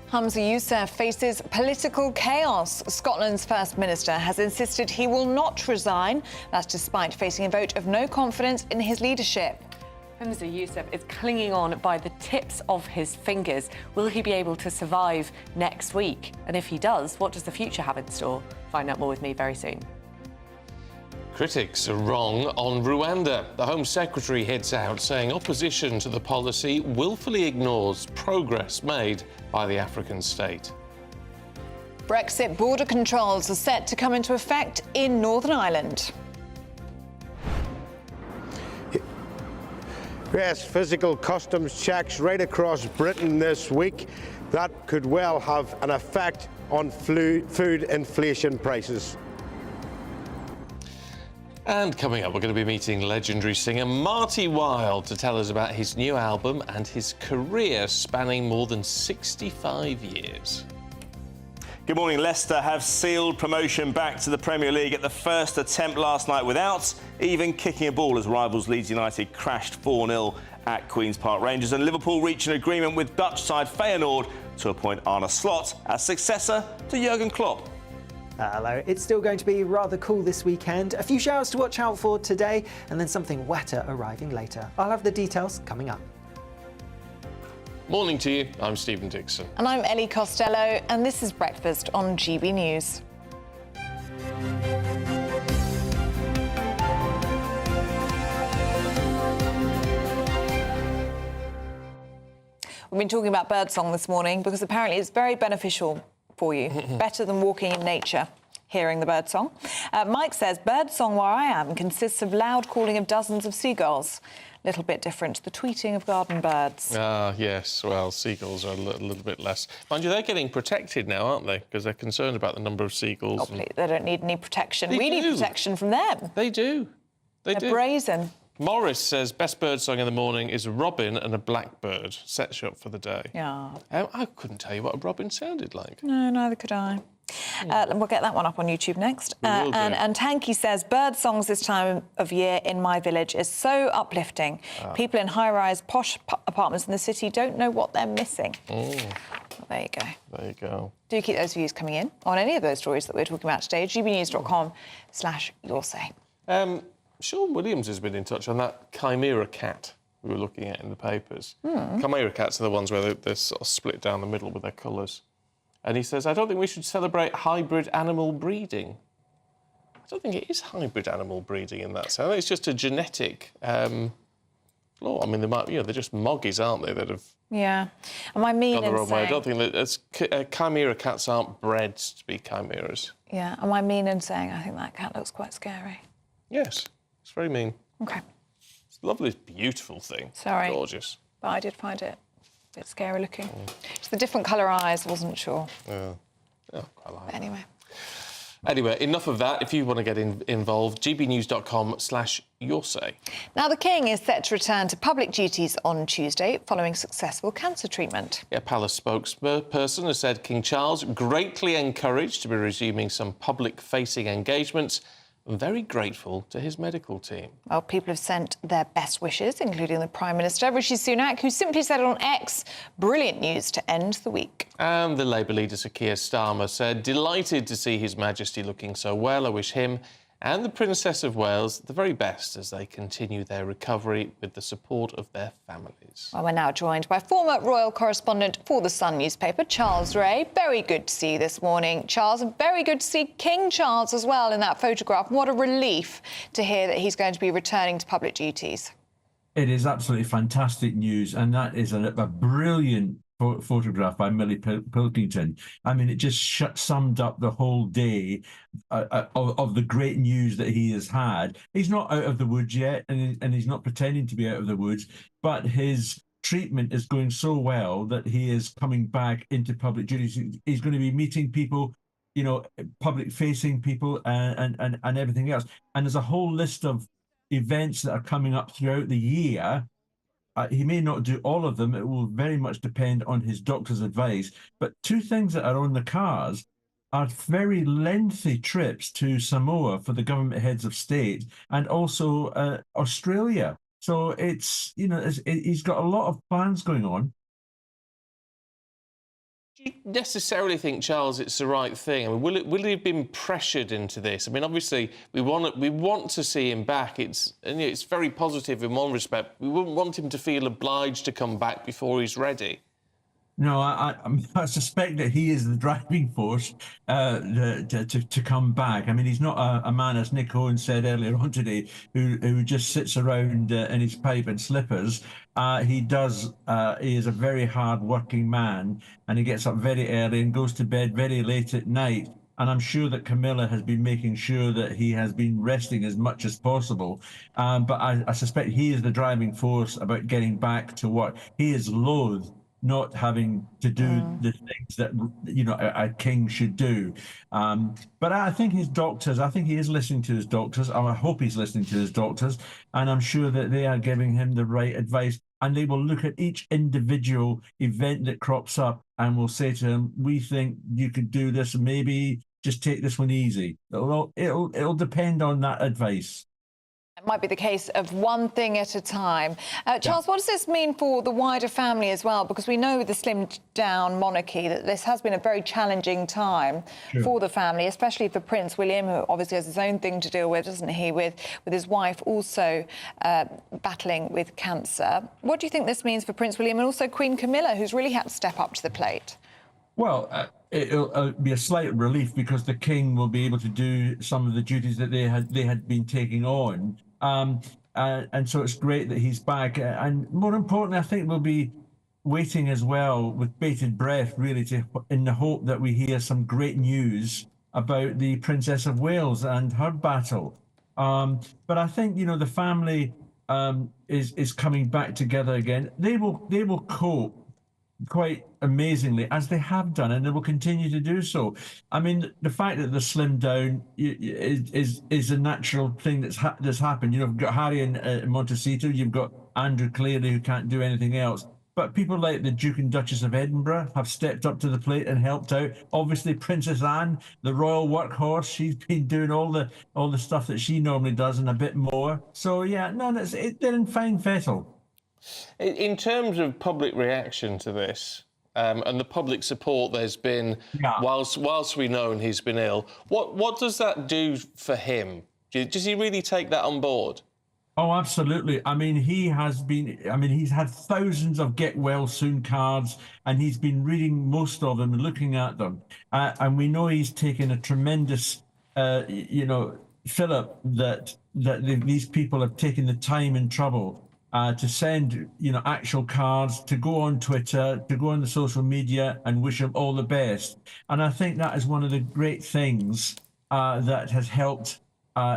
[SPEAKER 2] Humza Yousaf faces political chaos. Scotland's First Minister has insisted he will not resign. That's despite facing a vote of no confidence in his leadership.
[SPEAKER 27] Humza Yousaf is clinging on by the tips of his fingers. Will he be able to survive next week? And if he does, what does the future have in store? Find out more with me very soon.
[SPEAKER 1] Critics are wrong on Rwanda. The Home Secretary heads out saying opposition to the policy willfully ignores progress made by the African state.
[SPEAKER 2] Brexit border controls are set to come into effect in Northern Ireland.
[SPEAKER 12] Yes, physical customs checks right across Britain this week. That could well have an effect on food inflation prices.
[SPEAKER 1] And coming up, we're going to be meeting legendary singer Marty Wilde to tell us about his new album and his career spanning more than 65 years.
[SPEAKER 16] Good morning. Leicester have sealed promotion back to the Premier League at the first attempt last night without even kicking a ball as rivals Leeds United crashed 4-0 at Queen's Park Rangers, and Liverpool reached an agreement with Dutch side Feyenoord to appoint Arne Slot as successor to Jurgen Klopp.
[SPEAKER 6] Hello. It's still going to be rather cool this weekend. A few showers to watch out for today, and then something wetter arriving later. I'll have the details coming up.
[SPEAKER 1] Morning to you. I'm Stephen Dixon.
[SPEAKER 2] And I'm Ellie Costello, and this is Breakfast on GB News. We've been talking about birdsong this morning because apparently it's very beneficial for you, better than walking in nature, hearing the birdsong. Mike says birdsong where I am consists of loud calling of dozens of seagulls. A little bit different to the tweeting of garden birds.
[SPEAKER 1] Ah, yes. Well, seagulls are a little bit less. Mind you, they're getting protected now, aren't they? Because they're concerned about the number of seagulls.
[SPEAKER 2] Oh, please, they don't need any protection. We need protection from them.
[SPEAKER 1] They do.
[SPEAKER 2] They're brazen.
[SPEAKER 1] Morris says best bird song in the morning is a robin and a blackbird. Sets you up for the day.
[SPEAKER 2] Yeah.
[SPEAKER 1] I couldn't tell you what a robin sounded like.
[SPEAKER 2] No, neither could I. We'll get that one up on YouTube next.
[SPEAKER 1] We will do.
[SPEAKER 2] And Tanky says, bird songs this time of year in my village is so uplifting. People in high-rise posh apartments in the city don't know what they're missing. Well, there you go.
[SPEAKER 1] There you go.
[SPEAKER 2] Do keep those views coming in on any of those stories that we're talking about today. gbnews.com/yoursay.
[SPEAKER 1] Sean Williams has been in touch on that chimera cat we were looking at in the papers. Chimera cats are the ones where they're sort of split down the middle with their colours. And he says, I don't think we should celebrate hybrid animal breeding. I don't think it is hybrid animal breeding in that sense. It's just a genetic flaw. I mean, they're just moggies, aren't they, that have
[SPEAKER 2] Yeah. Am I mean
[SPEAKER 1] gone the
[SPEAKER 2] in
[SPEAKER 1] wrong way. I
[SPEAKER 2] saying...
[SPEAKER 1] don't think that chimera cats aren't bred to be chimeras.
[SPEAKER 2] Yeah. Am I mean in saying I think that cat looks quite scary?
[SPEAKER 1] Yes, it's very mean.
[SPEAKER 2] OK.
[SPEAKER 1] It's a lovely, beautiful thing.
[SPEAKER 2] Sorry.
[SPEAKER 1] Gorgeous.
[SPEAKER 2] But I did find it a bit scary looking. Just the different colour eyes, wasn't sure.
[SPEAKER 1] Yeah. Oh, quite like
[SPEAKER 2] But anyway.
[SPEAKER 1] Anyway, enough of that. If you want to get involved, gbnews.com/yoursay.
[SPEAKER 2] Now, the King is set to return to public duties on Tuesday following successful cancer treatment.
[SPEAKER 1] Yeah, Palace spokesperson has said King Charles greatly encouraged to be resuming some public-facing engagements and very grateful to his medical team.
[SPEAKER 2] Well, people have sent their best wishes, including the Prime Minister, Rishi Sunak, who simply said on X, brilliant news to end the week.
[SPEAKER 1] And the Labour leader, Sir Keir Starmer, said, delighted to see His Majesty looking so well. I wish him and the Princess of Wales the very best as they continue their recovery with the support of their families.
[SPEAKER 2] Well, we're now joined by former royal correspondent for The Sun newspaper, Charles Ray. Very good to see you this morning, Charles, and very good to see King Charles as well in that photograph. What a relief to hear that he's going to be returning to public duties.
[SPEAKER 5] It is absolutely fantastic news, and that is a brilliant photograph by Millie Pilkington. I mean, it just summed up the whole day of the great news that he has had. He's not out of the woods yet, and he's not pretending to be out of the woods, but his treatment is going so well that he is coming back into public duties. He's going to be meeting people, you know, public-facing people and everything else. And there's a whole list of events that are coming up throughout the year. He may not do all of them. It will very much depend on his doctor's advice. But two things that are on the cards are very lengthy trips to Samoa for the government heads of state and also Australia. So it's, you know, he's got a lot of plans going on.
[SPEAKER 1] Do you necessarily think, Charles, it's the right thing? I mean, will he have been pressured into this? I mean, obviously, we want to see him back. It's very positive in one respect. We wouldn't want him to feel obliged to come back before he's ready.
[SPEAKER 5] No, I suspect that he is the driving force to come back. I mean, he's not a man, as Nick Owen said earlier on today, who just sits around in his pipe and slippers. He is a very hard-working man, and he gets up very early and goes to bed very late at night. And I'm sure that Camilla has been making sure that he has been resting as much as possible. But I suspect he is the driving force about getting back to work. He is loath not having to do the things that, you know, a king should do. But I think his doctors, I think he is listening to his doctors. I hope he's listening to his doctors. And I'm sure that they are giving him the right advice. And they will look at each individual event that crops up and will say to him, we think you could do this, maybe just take this one easy. It'll depend on that advice.
[SPEAKER 2] It might be the case of one thing at a time. Charles, what does this mean for the wider family as well? Because we know with the slimmed-down monarchy that this has been a very challenging time for the family, especially for Prince William, who obviously has his own thing to deal with, doesn't he, with his wife also battling with cancer. What do you think this means for Prince William and also Queen Camilla, who's really had to step up to the plate?
[SPEAKER 5] Well, it'll be a slight relief because the king will be able to do some of the duties that they had been taking on. And so it's great that he's back. And more importantly, I think we'll be waiting as well with bated breath, really, in the hope that we hear some great news about the Princess of Wales and her battle. But I think, you know, the family is coming back together again. They will cope quite amazingly, as they have done, and they will continue to do so. I mean, the fact that they're slimmed down is a natural thing that's happened. You know, you've got Harry and Montecito, you've got Andrew Cleary, who can't do anything else. But people like the Duke and Duchess of Edinburgh have stepped up to the plate and helped out. Obviously, Princess Anne, the royal workhorse, she's been doing all the stuff that she normally does and a bit more. So yeah, no, they're in fine fettle.
[SPEAKER 1] In terms of public reaction to this and the public support there's been whilst we've known he's been ill, what does that do for him? Does he really take that on board?
[SPEAKER 5] Oh, absolutely. I mean, he's had thousands of get well soon cards, and he's been reading most of them and looking at them. And we know he's taken a tremendous, fillip that these people have taken the time and trouble to send, actual cards, to go on Twitter, to go on the social media and wish him all the best. And I think that is one of the great things that has helped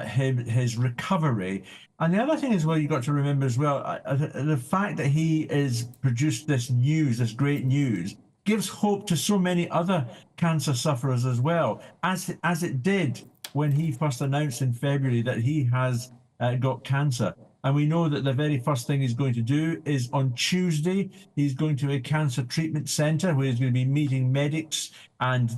[SPEAKER 5] his recovery. And the other thing as well, you've got to remember as well, the fact that he has produced this news, this great news, gives hope to so many other cancer sufferers as well, as it did when he first announced in February that he has got cancer. And we know that the very first thing he's going to do is on Tuesday, he's going to a cancer treatment centre where he's going to be meeting medics and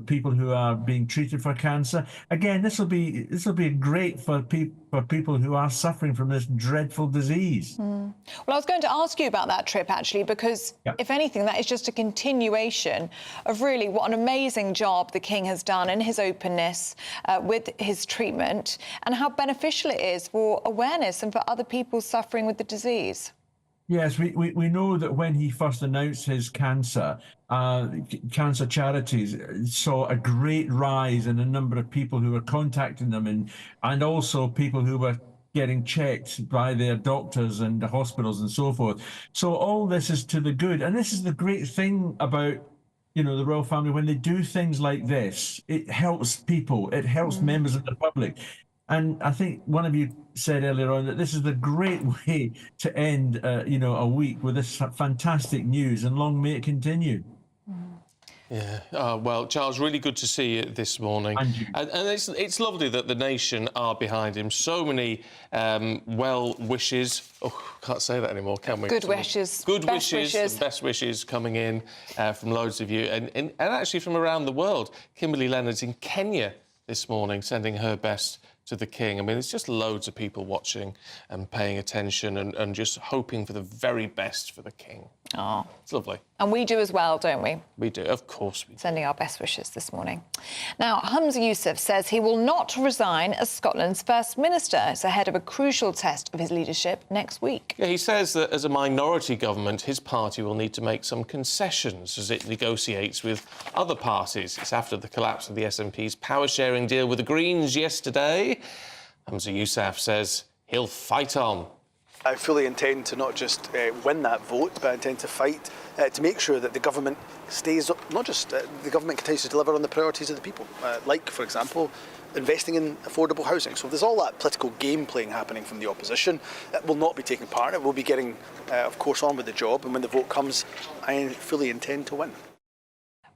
[SPEAKER 5] people who are being treated for cancer. Again, this will be great for people who are suffering from this dreadful disease.
[SPEAKER 2] Well, I was going to ask you about that trip actually, because if anything, that is just a continuation of really what an amazing job the King has done in his openness with his treatment, and how beneficial it is for awareness and for other people suffering with the disease.
[SPEAKER 5] Yes, we know that when he first announced his cancer, cancer charities saw a great rise in the number of people who were contacting them, and also people who were getting checked by their doctors and the hospitals and so forth. So all this is to the good. And this is the great thing about the royal family. When they do things like this, it helps people, it helps members of the public. And I think one of you said earlier on that this is a great way to end, a week with this fantastic news, and long may it continue.
[SPEAKER 1] Yeah. Well, Charles, really good to see you this morning. And it's lovely that the nation are behind him. So many well wishes. Oh, can't say that anymore, can we?
[SPEAKER 2] Good wishes.
[SPEAKER 1] Good
[SPEAKER 2] best
[SPEAKER 1] wishes. Best wishes coming in from loads of you. And actually from around the world. Kimberly Leonard's in Kenya this morning, sending her best to the King. I mean, there's just loads of people watching and paying attention and just hoping for the very best for the King.
[SPEAKER 2] Oh.
[SPEAKER 1] It's lovely.
[SPEAKER 2] And we do as well, don't we?
[SPEAKER 1] We do, of course we do.
[SPEAKER 2] Sending our best wishes this morning. Now, Humza Yousaf says he will not resign as Scotland's First Minister. It's ahead of a crucial test of his leadership next week.
[SPEAKER 1] Yeah, he says that as a minority government, his party will need to make some concessions as it negotiates with other parties. It's after the collapse of the SNP's power-sharing deal with the Greens yesterday. Humza Yousaf says he'll fight on.
[SPEAKER 11] I fully intend to not just win that vote, but I intend to fight to make sure that the government stays, not just the government continues to deliver on the priorities of the people, like, for example, investing in affordable housing. So there's all that political game playing happening from the opposition that will not be taking part in it. We'll be getting, of course, on with the job, and when the vote comes, I fully intend to win.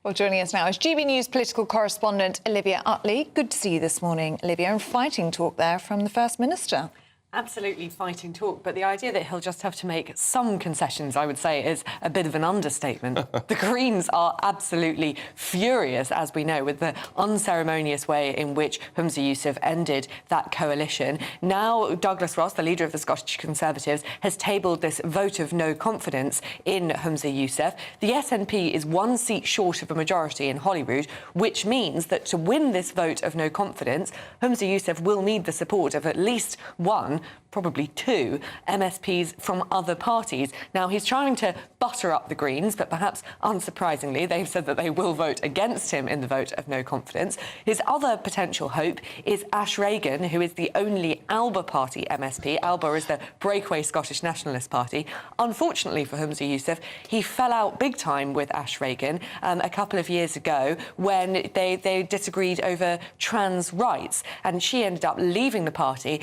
[SPEAKER 2] Well, joining us now is GB News political correspondent Olivia Utley. Good to see you this morning, Olivia, and fighting talk there from the First Minister.
[SPEAKER 27] Absolutely fighting talk, but the idea that he'll just have to make some concessions, I would say, is a bit of an understatement. The Greens are absolutely furious, as we know, with the unceremonious way in which Humza Yousaf ended that coalition. Now, Douglas Ross, the leader of the Scottish Conservatives, has tabled this vote of no confidence in Humza Yousaf. The SNP is one seat short of a majority in Holyrood, which means that to win this vote of no confidence, Humza Yousaf will need the support of at least one, probably two, MSPs from other parties. Now, he's trying to butter up the Greens, but perhaps unsurprisingly, they've said that they will vote against him in the vote of no confidence. His other potential hope is Ash Regan, who is the only Alba Party MSP. Alba is the breakaway Scottish Nationalist Party. Unfortunately for Humza Yousaf, he fell out big time with Ash Regan a couple of years ago when they disagreed over trans rights, and she ended up leaving the party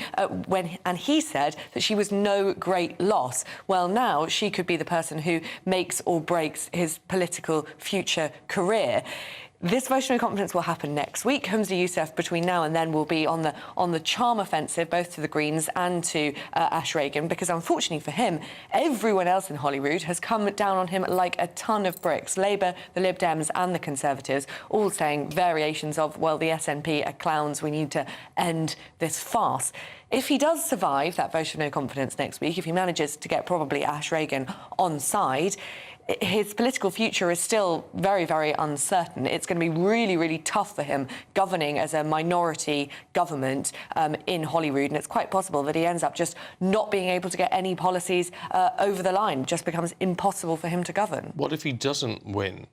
[SPEAKER 27] and he said that she was no great loss. Well, now she could be the person who makes or breaks his political future career. This vote of no confidence will happen next week. Humza Yousaf, between now and then, will be on the charm offensive, both to the Greens and to Ash Regan, because unfortunately for him, everyone else in Holyrood has come down on him like a ton of bricks. Labour, the Lib Dems and the Conservatives all saying variations of, well, the SNP are clowns, we need to end this farce. If he does survive that vote of no confidence next week, if he manages to get probably Ash Regan on side, his political future is still very, very uncertain. It's going to be really, really tough for him governing as a minority government in Holyrood, and it's quite possible that he ends up just not being able to get any policies over the line. It just becomes impossible for him to govern.
[SPEAKER 1] What if he doesn't win?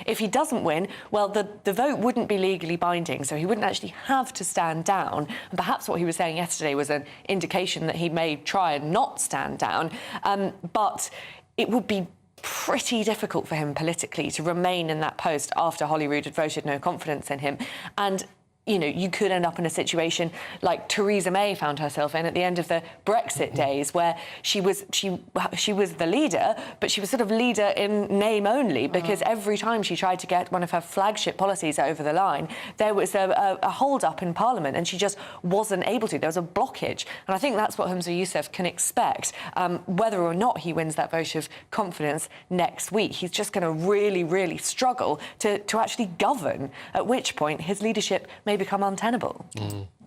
[SPEAKER 27] If he doesn't win, well, the vote wouldn't be legally binding, so he wouldn't actually have to stand down. And perhaps what he was saying yesterday was an indication that he may try and not stand down. But it would be pretty difficult for him politically to remain in that post after Holyrood had voted no confidence in him. And you know, you could end up in a situation like Theresa May found herself in at the end of the Brexit days, where she was the leader, but she was sort of leader in name only, because every time she tried to get one of her flagship policies over the line, there was a hold-up in Parliament, and she just wasn't able to. There was a blockage. And I think that's what Humza Yousaf can expect, whether or not he wins that vote of confidence next week. He's just going to really, really struggle to actually govern, at which point his leadership may become untenable.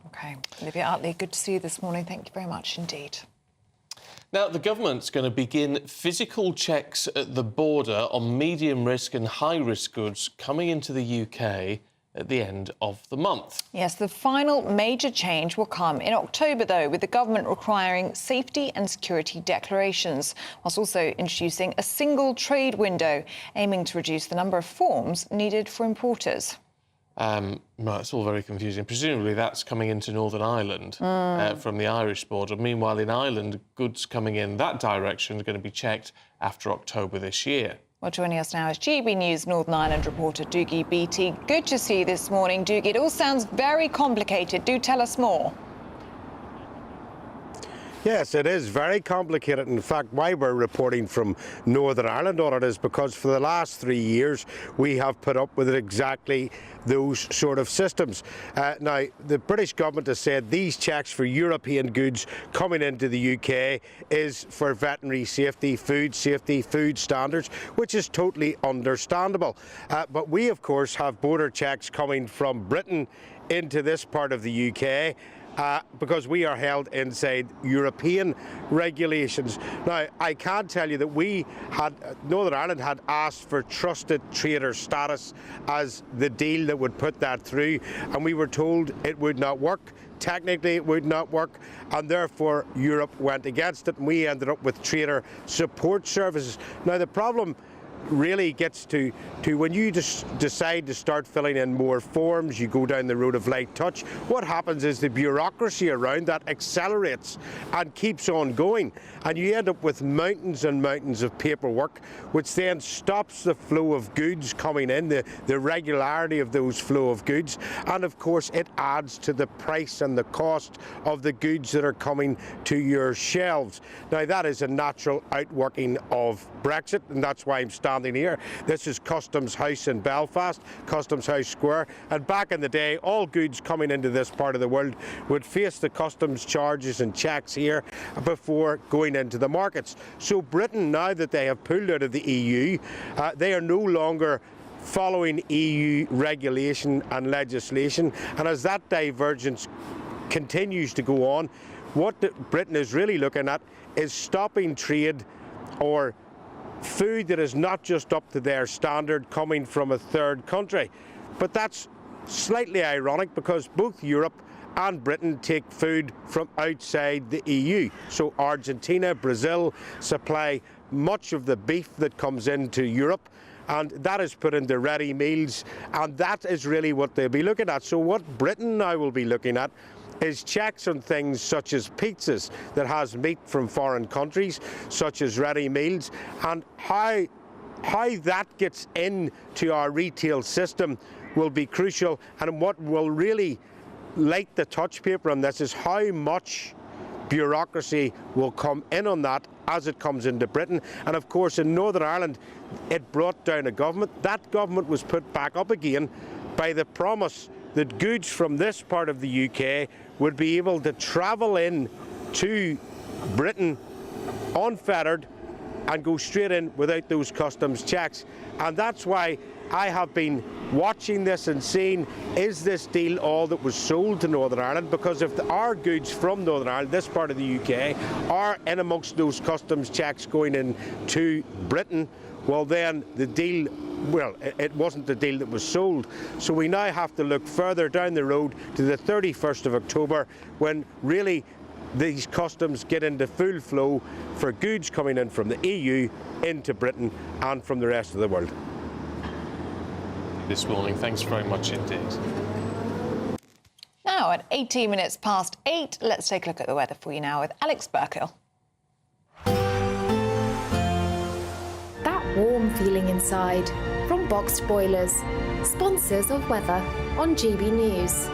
[SPEAKER 2] OK. Olivia Utley, good to see you this morning. Thank you very much indeed.
[SPEAKER 1] Now, the government's going to begin physical checks at the border on medium risk and high risk goods coming into the UK at the end of the month.
[SPEAKER 2] Yes, the final major change will come in October, though, with the government requiring safety and security declarations, whilst also introducing a single trade window, aiming to reduce the number of forms needed for importers.
[SPEAKER 1] Well, it's all very confusing. Presumably that's coming into Northern Ireland from the Irish border. Meanwhile, in Ireland, goods coming in that direction are going to be checked after October this year.
[SPEAKER 2] Well, joining us now is GB News Northern Ireland reporter Doogie Beattie. Good to see you this morning, Doogie. It all sounds very complicated. Do tell us more.
[SPEAKER 12] Yes, it is very complicated. In fact, why we're reporting from Northern Ireland on it is because for the last 3 years we have put up with exactly those sort of systems. Now, the British government has said these checks for European goods coming into the UK is for veterinary safety, food standards, which is totally understandable. But we, of course, have border checks coming from Britain into this part of the UK. Because we are held inside European regulations. Now, I can tell you that Northern Ireland had asked for trusted trader status as the deal that would put that through, and we were told it would not work. Technically, it would not work, and therefore Europe went against it, and we ended up with trader support services. Now, the problem really gets to when you just decide to start filling in more forms, you go down the road of light touch. What happens is the bureaucracy around that accelerates and keeps on going, and you end up with mountains and mountains of paperwork, which then stops the flow of goods coming in, the regularity of those flow of goods, and of course it adds to the price and the cost of the goods that are coming to your shelves. Now, that is a natural outworking of Brexit, and that's why I'm standing here. This is Customs House in Belfast, Customs House Square, and back in the day all goods coming into this part of the world would face the customs charges and checks here before going into the markets. So Britain, now that they have pulled out of the EU, they are no longer following EU regulation and legislation, and as that divergence continues to go on, what Britain is really looking at is stopping trade or food that is not just up to their standard coming from a third country. But that's slightly ironic because both Europe and Britain take food from outside the EU. So Argentina, Brazil supply much of the beef that comes into Europe, and that is put into ready meals, and that is really what they'll be looking at. So what Britain now will be looking at is checks on things such as pizzas that has meat from foreign countries, such as ready meals, and how that gets into our retail system will be crucial. And what will really light the touch paper on this is how much bureaucracy will come in on that as it comes into Britain. And of course in Northern Ireland it brought down a government. That government was put back up again by the promise that goods from this part of the UK would be able to travel in to Britain unfettered and go straight in without those customs checks. And that's why I have been watching this and seeing, is this deal all that was sold to Northern Ireland? Because if our goods from Northern Ireland, this part of the UK, are in amongst those customs checks going in to Britain, well then the deal, well, it wasn't the deal that was sold. So we now have to look further down the road to the 31st of October when really these customs get into full flow for goods coming in from the EU into Britain and from the rest of the world.
[SPEAKER 1] This morning, thanks very much indeed.
[SPEAKER 2] Now at 18 minutes past 8, let's take a look at the weather for you now with Alex Burkill.
[SPEAKER 3] That warm feeling inside from Boxed Boilers, sponsors of weather on GB News.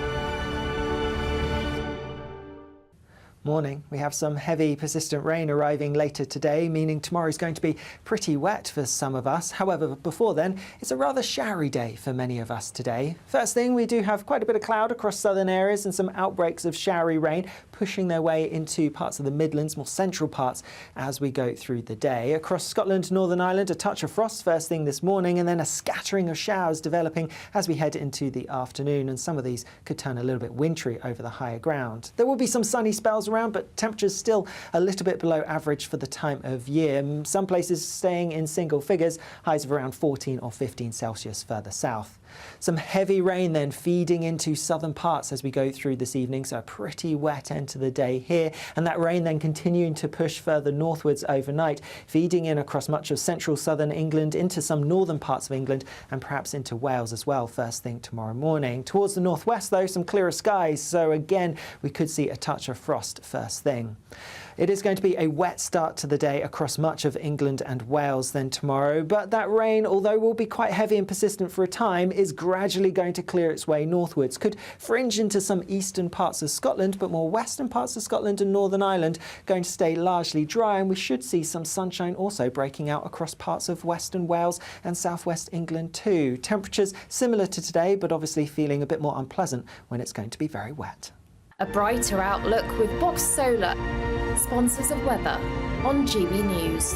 [SPEAKER 6] Morning. We have some heavy, persistent rain arriving later today, meaning tomorrow is going to be pretty wet for some of us. However, before then, it's a rather showery day for many of us today. First thing, we do have quite a bit of cloud across southern areas and some outbreaks of showery rain pushing their way into parts of the Midlands, more central parts, as we go through the day. Across Scotland, Northern Ireland, a touch of frost first thing this morning, and then a scattering of showers developing as we head into the afternoon, and some of these could turn a little bit wintry over the higher ground. There will be some sunny spells around, but temperatures still a little bit below average for the time of year. Some places staying in single figures, highs of around 14 or 15 Celsius further south. Some heavy rain then feeding into southern parts as we go through this evening, so a pretty wet end to the day here, and that rain then continuing to push further northwards overnight, feeding in across much of central southern England, into some northern parts of England, and perhaps into Wales as well first thing tomorrow morning. Towards the northwest though, some clearer skies, so again we could see a touch of frost first thing. It is going to be a wet start to the day across much of England and Wales then tomorrow, but that rain, although will be quite heavy and persistent for a time, is gradually going to clear its way northwards. Could fringe into some eastern parts of Scotland, but more western parts of Scotland and Northern Ireland going to stay largely dry, and we should see some sunshine also breaking out across parts of western Wales and southwest England too. Temperatures similar to today, but obviously feeling a bit more unpleasant when it's going to be very wet.
[SPEAKER 3] A brighter outlook with Boxed Solar, sponsors of weather on GB News.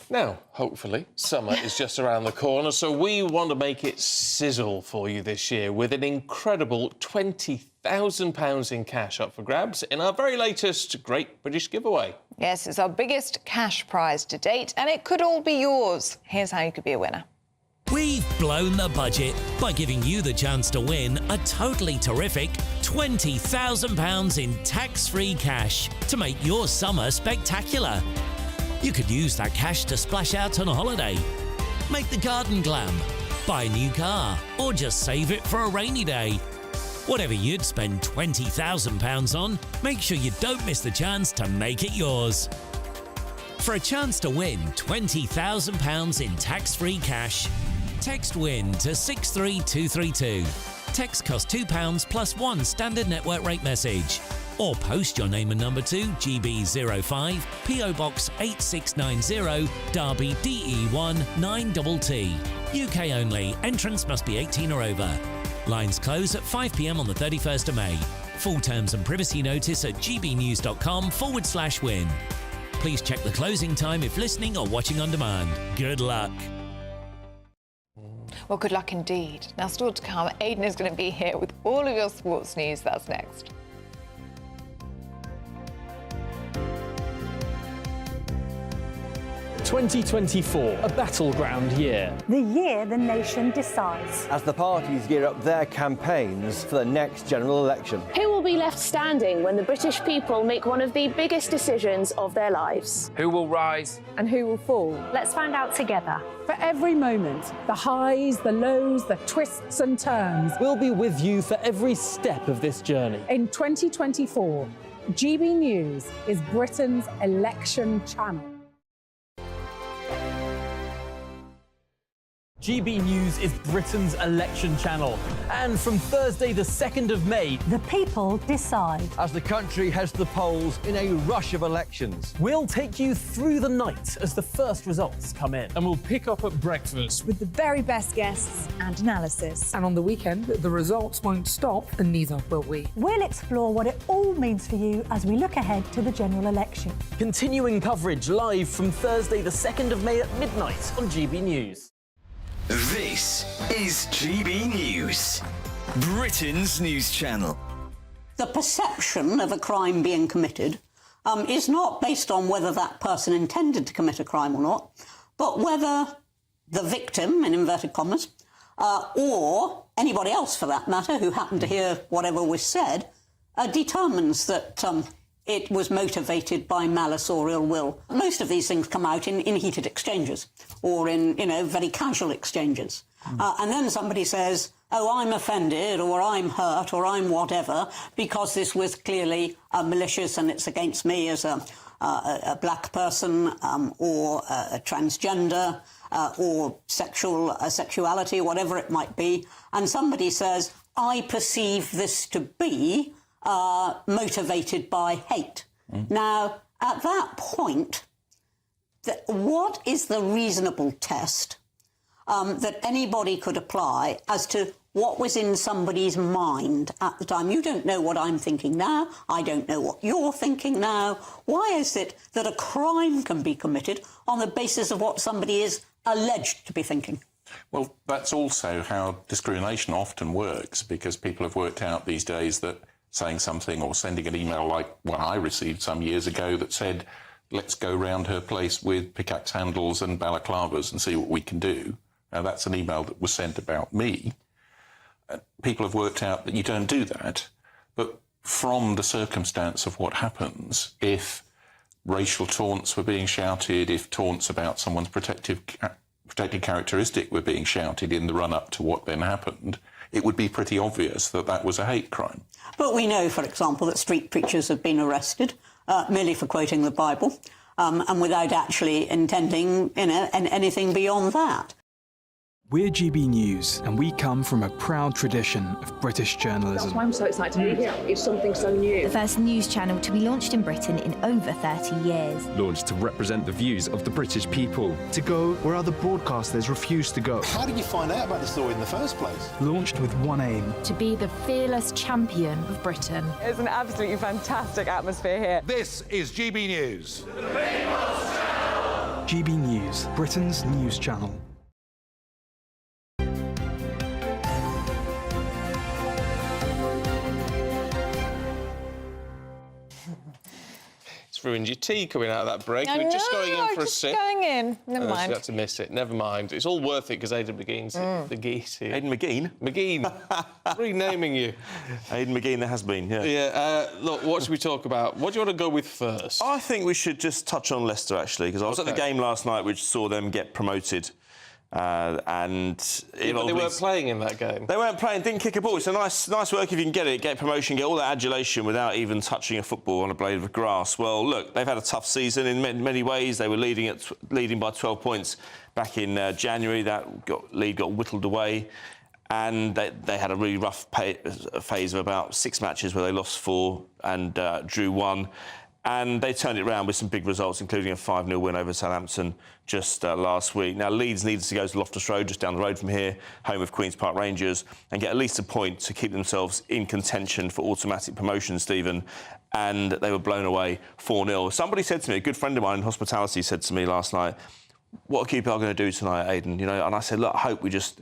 [SPEAKER 1] Now, hopefully, summer is just around the corner, so we want to make it sizzle for you this year with an incredible £20,000 in cash up for grabs in our very latest Great British Giveaway.
[SPEAKER 2] Yes, it's our biggest cash prize to date, and it could all be yours. Here's how you could be a winner.
[SPEAKER 7] We've blown the budget by giving you the chance to win a totally terrific £20,000 in tax-free cash to make your summer spectacular. You could use that cash to splash out on a holiday, make the garden glam, buy a new car, or just save it for a rainy day. Whatever you'd spend £20,000 on, make sure you don't miss the chance to make it yours. For a chance to win £20,000 in tax-free cash, text WIN to 63232. Text costs £2 plus one standard network rate message. Or post your name and number to GB05 PO Box 8690 Derby DE1 9TT. UK only. Entrance must be 18 or over. Lines close at 5 p.m. on the 31st of May. Full terms and privacy notice at gbnews.com/win. Please check the closing time if listening or watching on demand. Good luck.
[SPEAKER 2] Well, good luck indeed. Now, still to come, Aidan is going to be here with all of your sports news. That's next.
[SPEAKER 13] (2024), a battleground year.
[SPEAKER 14] The year the nation decides.
[SPEAKER 17] As the parties gear up their campaigns for the next general election.
[SPEAKER 26] Who will be left standing when the British people make one of the biggest decisions of their lives?
[SPEAKER 13] Who will rise?
[SPEAKER 14] And who will fall? Let's find out together.
[SPEAKER 22] For every moment, the highs, the lows, the twists and turns.
[SPEAKER 13] We'll be with you for every step of this journey.
[SPEAKER 22] In 2024, GB News is Britain's election channel.
[SPEAKER 13] GB News is Britain's election channel. And from Thursday, the 2nd of May,
[SPEAKER 14] The people decide.
[SPEAKER 17] As the country heads to the polls in a rush of elections.
[SPEAKER 13] we'll take you through the night as the first results come in.
[SPEAKER 4] And we'll pick up at breakfast
[SPEAKER 18] with the very best guests and analysis.
[SPEAKER 19] And on the weekend, the results won't stop, and neither will we.
[SPEAKER 14] We'll explore what it all means for you as we look ahead to the general election.
[SPEAKER 13] Continuing coverage live from Thursday, the 2nd of May at midnight on GB News.
[SPEAKER 20] This is GB News, Britain's news channel.
[SPEAKER 21] The perception of a crime being committed is not based on whether that person intended to commit a crime or not, but whether the victim, in inverted commas, or anybody else for that matter who happened to hear whatever was said, determines that it was motivated by malice or ill will. Most of these things come out in heated exchanges or in, very casual exchanges. And then somebody says, oh, I'm offended or I'm hurt or I'm whatever because this was clearly malicious and it's against me as a black person or a transgender or sexuality, whatever it might be. And somebody says, I perceive this to be motivated by hate. Now, at that point, what is the reasonable test that anybody could apply as to what was in somebody's mind at the time? You don't know what I'm thinking now. I don't know what you're thinking now. Why is it that a crime can be committed on the basis of what somebody is alleged to be thinking?
[SPEAKER 23] Well, that's also how discrimination often works, because people have worked out these days that saying something or sending an email like one I received some years ago that said, let's go round her place with pickaxe handles and balaclavas and see what we can do. Now, that's an email that was sent about me. People have worked out that you don't do that. But from the circumstance of what happens, if racial taunts were being shouted, if taunts about someone's protected characteristic were being shouted in the run-up to what then happened, it would be pretty obvious that that was a hate crime.
[SPEAKER 21] But we know, for example, that street preachers have been arrested merely for quoting the Bible and without actually intending, anything beyond that.
[SPEAKER 25] We're GB News, and we come from a proud tradition of British journalism.
[SPEAKER 18] That's why I'm so excited to be here. It's something so new.
[SPEAKER 28] The first news channel to be launched in Britain in over 30 years.
[SPEAKER 29] Launched to represent the views of the British people.
[SPEAKER 30] To go where other broadcasters refuse to go.
[SPEAKER 15] How did you find out about the story in the first place?
[SPEAKER 30] Launched with one aim.
[SPEAKER 28] To be the fearless champion of Britain.
[SPEAKER 27] It's an absolutely fantastic atmosphere here.
[SPEAKER 31] This is GB News.
[SPEAKER 25] GB News, Britain's news channel.
[SPEAKER 1] It's ruined your tea coming out of that break.
[SPEAKER 2] I
[SPEAKER 1] You were just
[SPEAKER 2] know,
[SPEAKER 1] going in for a
[SPEAKER 2] just
[SPEAKER 1] sip.
[SPEAKER 2] going in. Never
[SPEAKER 1] So
[SPEAKER 2] mind.
[SPEAKER 1] you had to miss it. Never mind. It's all worth it because Aidan McGean's the geese here.
[SPEAKER 16] Aidan McGean?
[SPEAKER 1] McGean. Renaming you.
[SPEAKER 16] Aidan McGean, there has been, yeah.
[SPEAKER 1] Yeah, look, what should we talk about? What do you want to go with first?
[SPEAKER 16] I think we should just touch on Leicester, actually, because I was at the game last night which saw them get promoted.
[SPEAKER 1] But they weren't playing in that game.
[SPEAKER 16] They weren't playing, didn't kick a ball. It's a nice work if you can get promotion, get all that adulation without even touching a football on a blade of grass. Well, look, they've had a tough season in many ways. They were leading by 12 points back in January. That lead got whittled away. And they had a really rough phase of about 6 matches where they lost 4 and drew 1. And they turned it around with some big results, including a 5-0 win over Southampton just last week. Now, Leeds needed to go to Loftus Road, just down the road from here, home of Queen's Park Rangers, and get at least a point to keep themselves in contention for automatic promotion, Stephen. And they were blown away 4-0. Somebody said to me, a good friend of mine in hospitality said to me last night, what are QPR going to do tonight, Aidan? And I said, look, I hope we just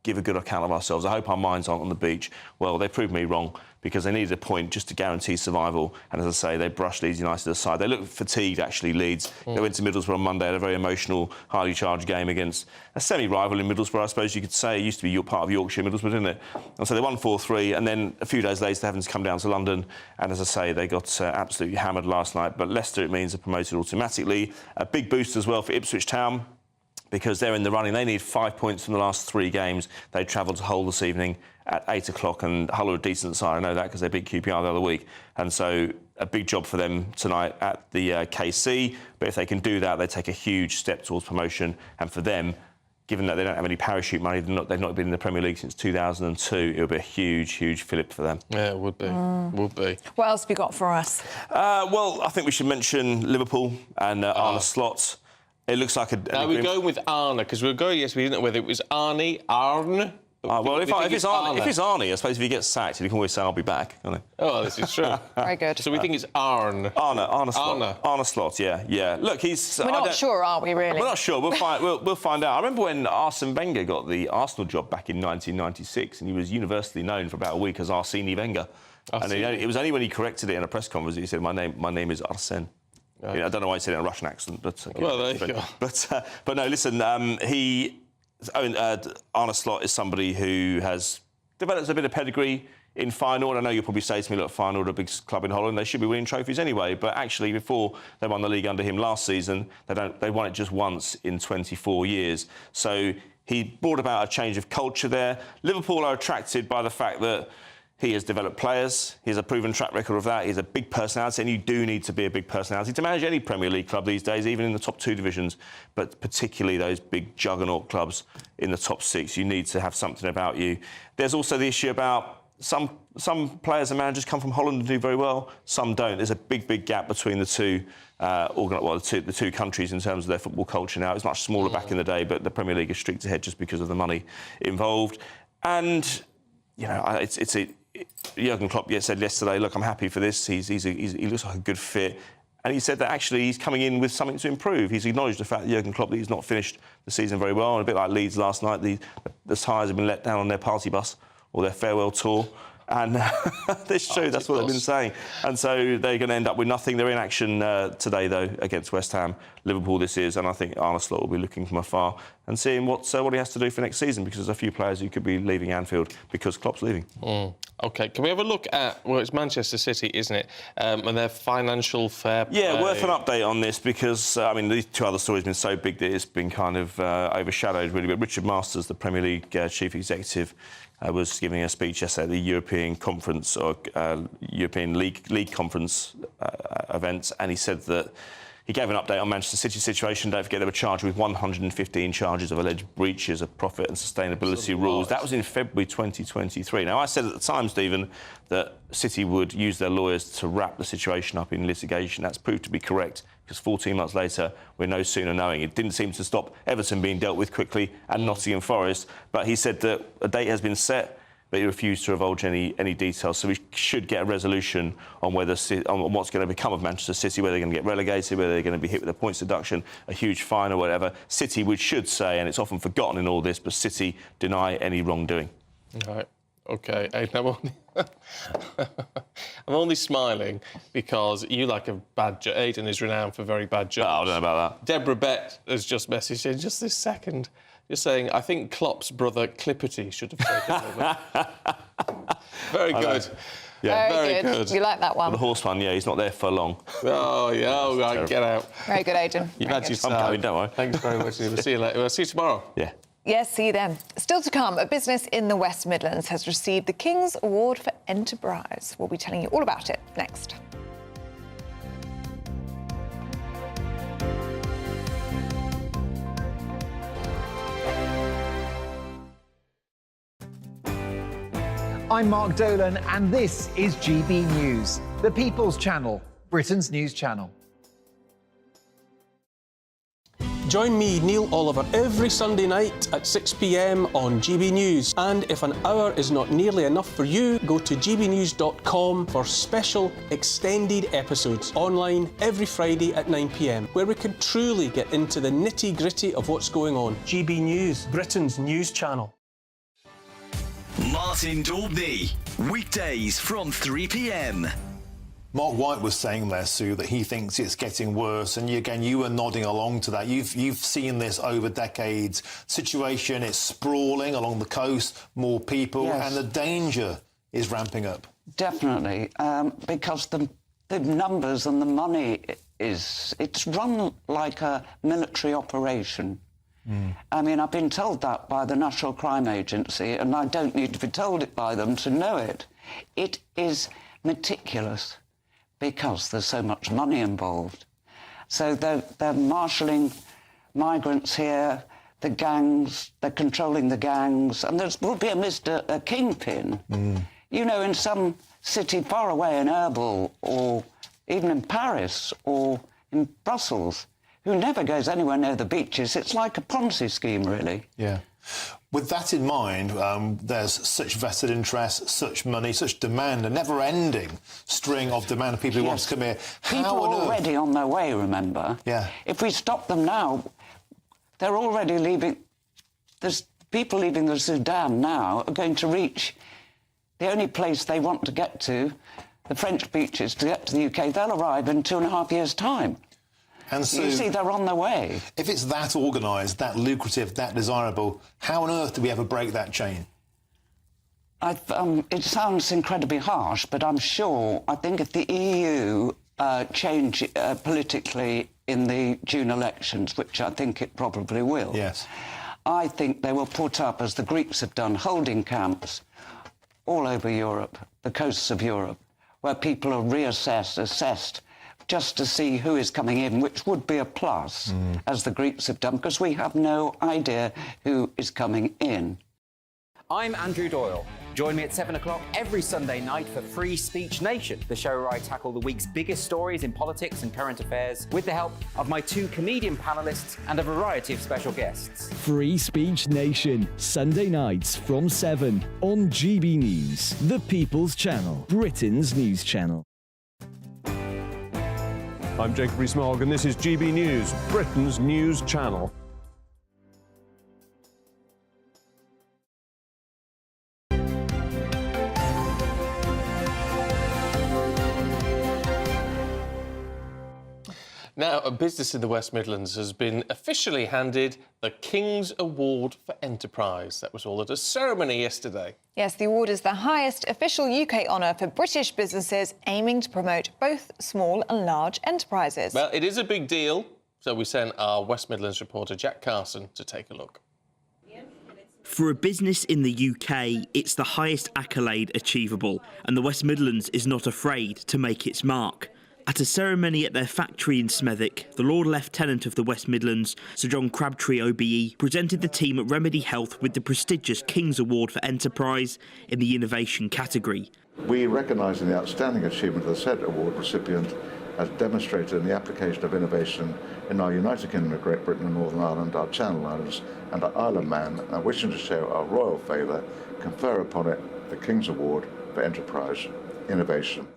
[SPEAKER 16] give a good account of ourselves. I hope our minds aren't on the beach. Well, they proved me wrong because they needed a point just to guarantee survival. And as I say, they brushed Leeds United aside. They looked fatigued, actually, Leeds. They went to Middlesbrough on Monday, had a very emotional, highly charged game against a semi-rival in Middlesbrough, I suppose you could say. It used to be part of Yorkshire, Middlesbrough, didn't it? And so they won 4-3, and then a few days later, they're having to come down to London. And as I say, they got absolutely hammered last night. But Leicester, it means, are promoted automatically. A big boost as well for Ipswich Town, because they're in the running. They need 5 points from the last 3 games. They travelled to Hull this evening at 8 o'clock, and Hull are a decent side. I know that because they beat QPR the other week. And so a big job for them tonight at the KC. But if they can do that, they take a huge step towards promotion. And for them, given that they don't have any parachute money, they've not been in the Premier League since 2002, it would be a huge, huge fillip for them.
[SPEAKER 1] Yeah, it would be. Would be.
[SPEAKER 2] What else have you got for us?
[SPEAKER 16] Well, I think we should mention Liverpool and Arne Slot. It looks like
[SPEAKER 1] we're going with Arne, because we were going yesterday, we didn't know whether it was Arne.
[SPEAKER 16] Well, if it's Arne, I suppose if he gets sacked, he can always say, I'll be back, can't he?
[SPEAKER 1] Oh, this is true.
[SPEAKER 2] Very good.
[SPEAKER 1] So we think it's Arne.
[SPEAKER 16] Arne Slot. Arne Slot, yeah. Look, he's...
[SPEAKER 2] We're not sure, are we, really?
[SPEAKER 16] We're not sure. We'll find out. I remember when Arsene Wenger got the Arsenal job back in 1996, and he was universally known for about a week as Arsene Wenger. And it was only when he corrected it in a press conference that he said, my name is Arsene. I don't know why he said it in a Russian accent, but...
[SPEAKER 1] well, there you go.
[SPEAKER 16] But no, listen, Arne Slot is somebody who has developed a bit of pedigree in Feyenoord. I know you'll probably say to me, look, Feyenoord are a big club in Holland. They should be winning trophies anyway. But actually, before they won the league under him last season, they won it just once in 24 years. So he brought about a change of culture there. Liverpool are attracted by the fact that he has developed players. He has a proven track record of that. He's a big personality, and you do need to be a big personality to manage any Premier League club these days, even in the top 2 divisions, but particularly those big juggernaut clubs in the top 6. You need to have something about you. There's also the issue about some players and managers come from Holland and do very well. Some don't. There's a big gap between the two. The two countries in terms of their football culture now. It's much smaller back in the day, but the Premier League is streaked ahead just because of the money involved. And you know, Jurgen Klopp said yesterday, look, I'm happy for this. He looks like a good fit. And he said that actually he's coming in with something to improve. He's acknowledged the fact that Jurgen Klopp, that he's not finished the season very well. And a bit like Leeds last night, the tyres have been let down on their party bus or their farewell tour. And it's true, that's what they've been saying. And so they're going to end up with nothing. They're in action today, though, against West Ham. Liverpool this is, and I think Arne Slot will be looking from afar and seeing what he has to do for next season, because there's a few players who could be leaving Anfield because Klopp's leaving.
[SPEAKER 1] OK, can we have a look at... Well, it's Manchester City, isn't it? And their financial fair play.
[SPEAKER 16] Yeah, worth an update on this because, I mean, these two other stories have been so big that it's been kind of overshadowed, really. But Richard Masters, the Premier League chief executive, was giving a speech yesterday at the European Conference or European League Conference event, and he said that he gave an update on Manchester City's situation. Don't forget they were charged with 115 charges of alleged breaches of profit and sustainability rules. That was in February 2023. Now, I said at the time, Stephen, that City would use their lawyers to wrap the situation up in litigation. That's proved to be correct, because 14 months later, we're no sooner knowing. It didn't seem to stop Everton being dealt with quickly and Nottingham Forest, but he said that a date has been set, but he refused to divulge any details. So we should get a resolution on on what's going to become of Manchester City, whether they're going to get relegated, whether they're going to be hit with a points deduction, a huge fine or whatever. City, we should say, and it's often forgotten in all this, but City deny any wrongdoing.
[SPEAKER 1] Right. OK. I'm only smiling because you like a bad joke. Aidan is renowned for very bad jokes.
[SPEAKER 16] Oh, I don't know about that.
[SPEAKER 1] Deborah Bett has just messaged in just this second, just saying, I think Klopp's brother Clipperty should have taken over. Very good.
[SPEAKER 16] Yeah,
[SPEAKER 2] very good. You like that one?
[SPEAKER 16] The horse one, yeah, he's not there for long.
[SPEAKER 1] Oh, yeah, all right, get out.
[SPEAKER 2] Very good, Aidan.
[SPEAKER 1] You've had your time.
[SPEAKER 16] I'm going, don't worry.
[SPEAKER 1] Thanks very much. We'll see you later. We'll see you tomorrow.
[SPEAKER 16] Yeah.
[SPEAKER 2] Yes, see you then. Still to come, a business in the West Midlands has received the King's Award for Enterprise. We'll be telling you all about it next.
[SPEAKER 3] I'm Mark Dolan, and this is GB News, the People's Channel, Britain's news channel.
[SPEAKER 4] Join me, Neil Oliver, every Sunday night at 6 p.m. on GB News. And if an hour is not nearly enough for you, go to gbnews.com for special extended episodes online every Friday at 9 p.m, where we can truly get into the nitty-gritty of what's going on. GB News, Britain's news channel.
[SPEAKER 20] Martin Daubney, weekdays from 3 p.m.
[SPEAKER 15] Mark White was saying there, Sue, that he thinks it's getting worse, and you were nodding along to that. You've seen this over decades. Situation is sprawling along the coast, more people, and the danger is ramping up.
[SPEAKER 5] Definitely, because the numbers and the money it's run like a military operation. I mean, I've been told that by the National Crime Agency, and I don't need to be told it by them to know it. It is meticulous, because there's so much money involved. So they're marshalling migrants here, the gangs, they're controlling the gangs, and there will be a kingpin. You know, in some city far away in Erbil, or even in Paris, or in Brussels, who never goes anywhere near the beaches. It's like a Ponzi scheme, really.
[SPEAKER 15] Yeah. With that in mind, there's such vested interest, such money, such demand, a never-ending string of demand of people who want to come here.
[SPEAKER 5] People are already on their way, remember?
[SPEAKER 15] Yeah.
[SPEAKER 5] If we stop them now, they're already leaving. There's people leaving the Sudan now are going to reach the only place they want to get to, the French beaches, to get to the UK. They'll arrive in 2.5 years' time.
[SPEAKER 15] And so,
[SPEAKER 5] you see, they're on their way.
[SPEAKER 15] If it's that organised, that lucrative, that desirable, how on earth do we ever break that chain?
[SPEAKER 5] It sounds incredibly harsh, but I'm sure, I think if the EU change politically in the June elections, which I think it probably will,
[SPEAKER 15] yes,
[SPEAKER 5] I think they will put up, as the Greeks have done, holding camps all over Europe, the coasts of Europe, where people are assessed, just to see who is coming in, which would be a plus, as the Greeks have done, because we have no idea who is coming in.
[SPEAKER 6] I'm Andrew Doyle. Join me at 7 o'clock every Sunday night for Free Speech Nation, the show where I tackle the week's biggest stories in politics and current affairs with the help of my 2 comedian panellists and a variety of special guests.
[SPEAKER 7] Free Speech Nation, Sunday nights from 7 on GB News, the People's Channel, Britain's news channel.
[SPEAKER 8] I'm Jacob Rees-Mogg and this is GB News, Britain's news channel.
[SPEAKER 1] Now, a business in the West Midlands has been officially handed the King's Award for Enterprise. That was all at a ceremony yesterday.
[SPEAKER 2] Yes, the award is the highest official UK honour for British businesses aiming to promote both small and large enterprises.
[SPEAKER 1] Well, it is a big deal, so we sent our West Midlands reporter Jack Carson to take a look.
[SPEAKER 9] For a business in the UK, it's the highest accolade achievable, and the West Midlands is not afraid to make its mark. At a ceremony at their factory in Smethwick, the Lord Lieutenant of the West Midlands, Sir John Crabtree OBE, presented the team at Remedy Health with the prestigious King's Award for Enterprise in the Innovation category.
[SPEAKER 10] We recognise the outstanding achievement of the said award recipient as demonstrated in the application of innovation in our United Kingdom of Great Britain and Northern Ireland, our Channel Islands and our Isle of Man, and wishing to show our royal favour, confer upon it the King's Award for Enterprise Innovation.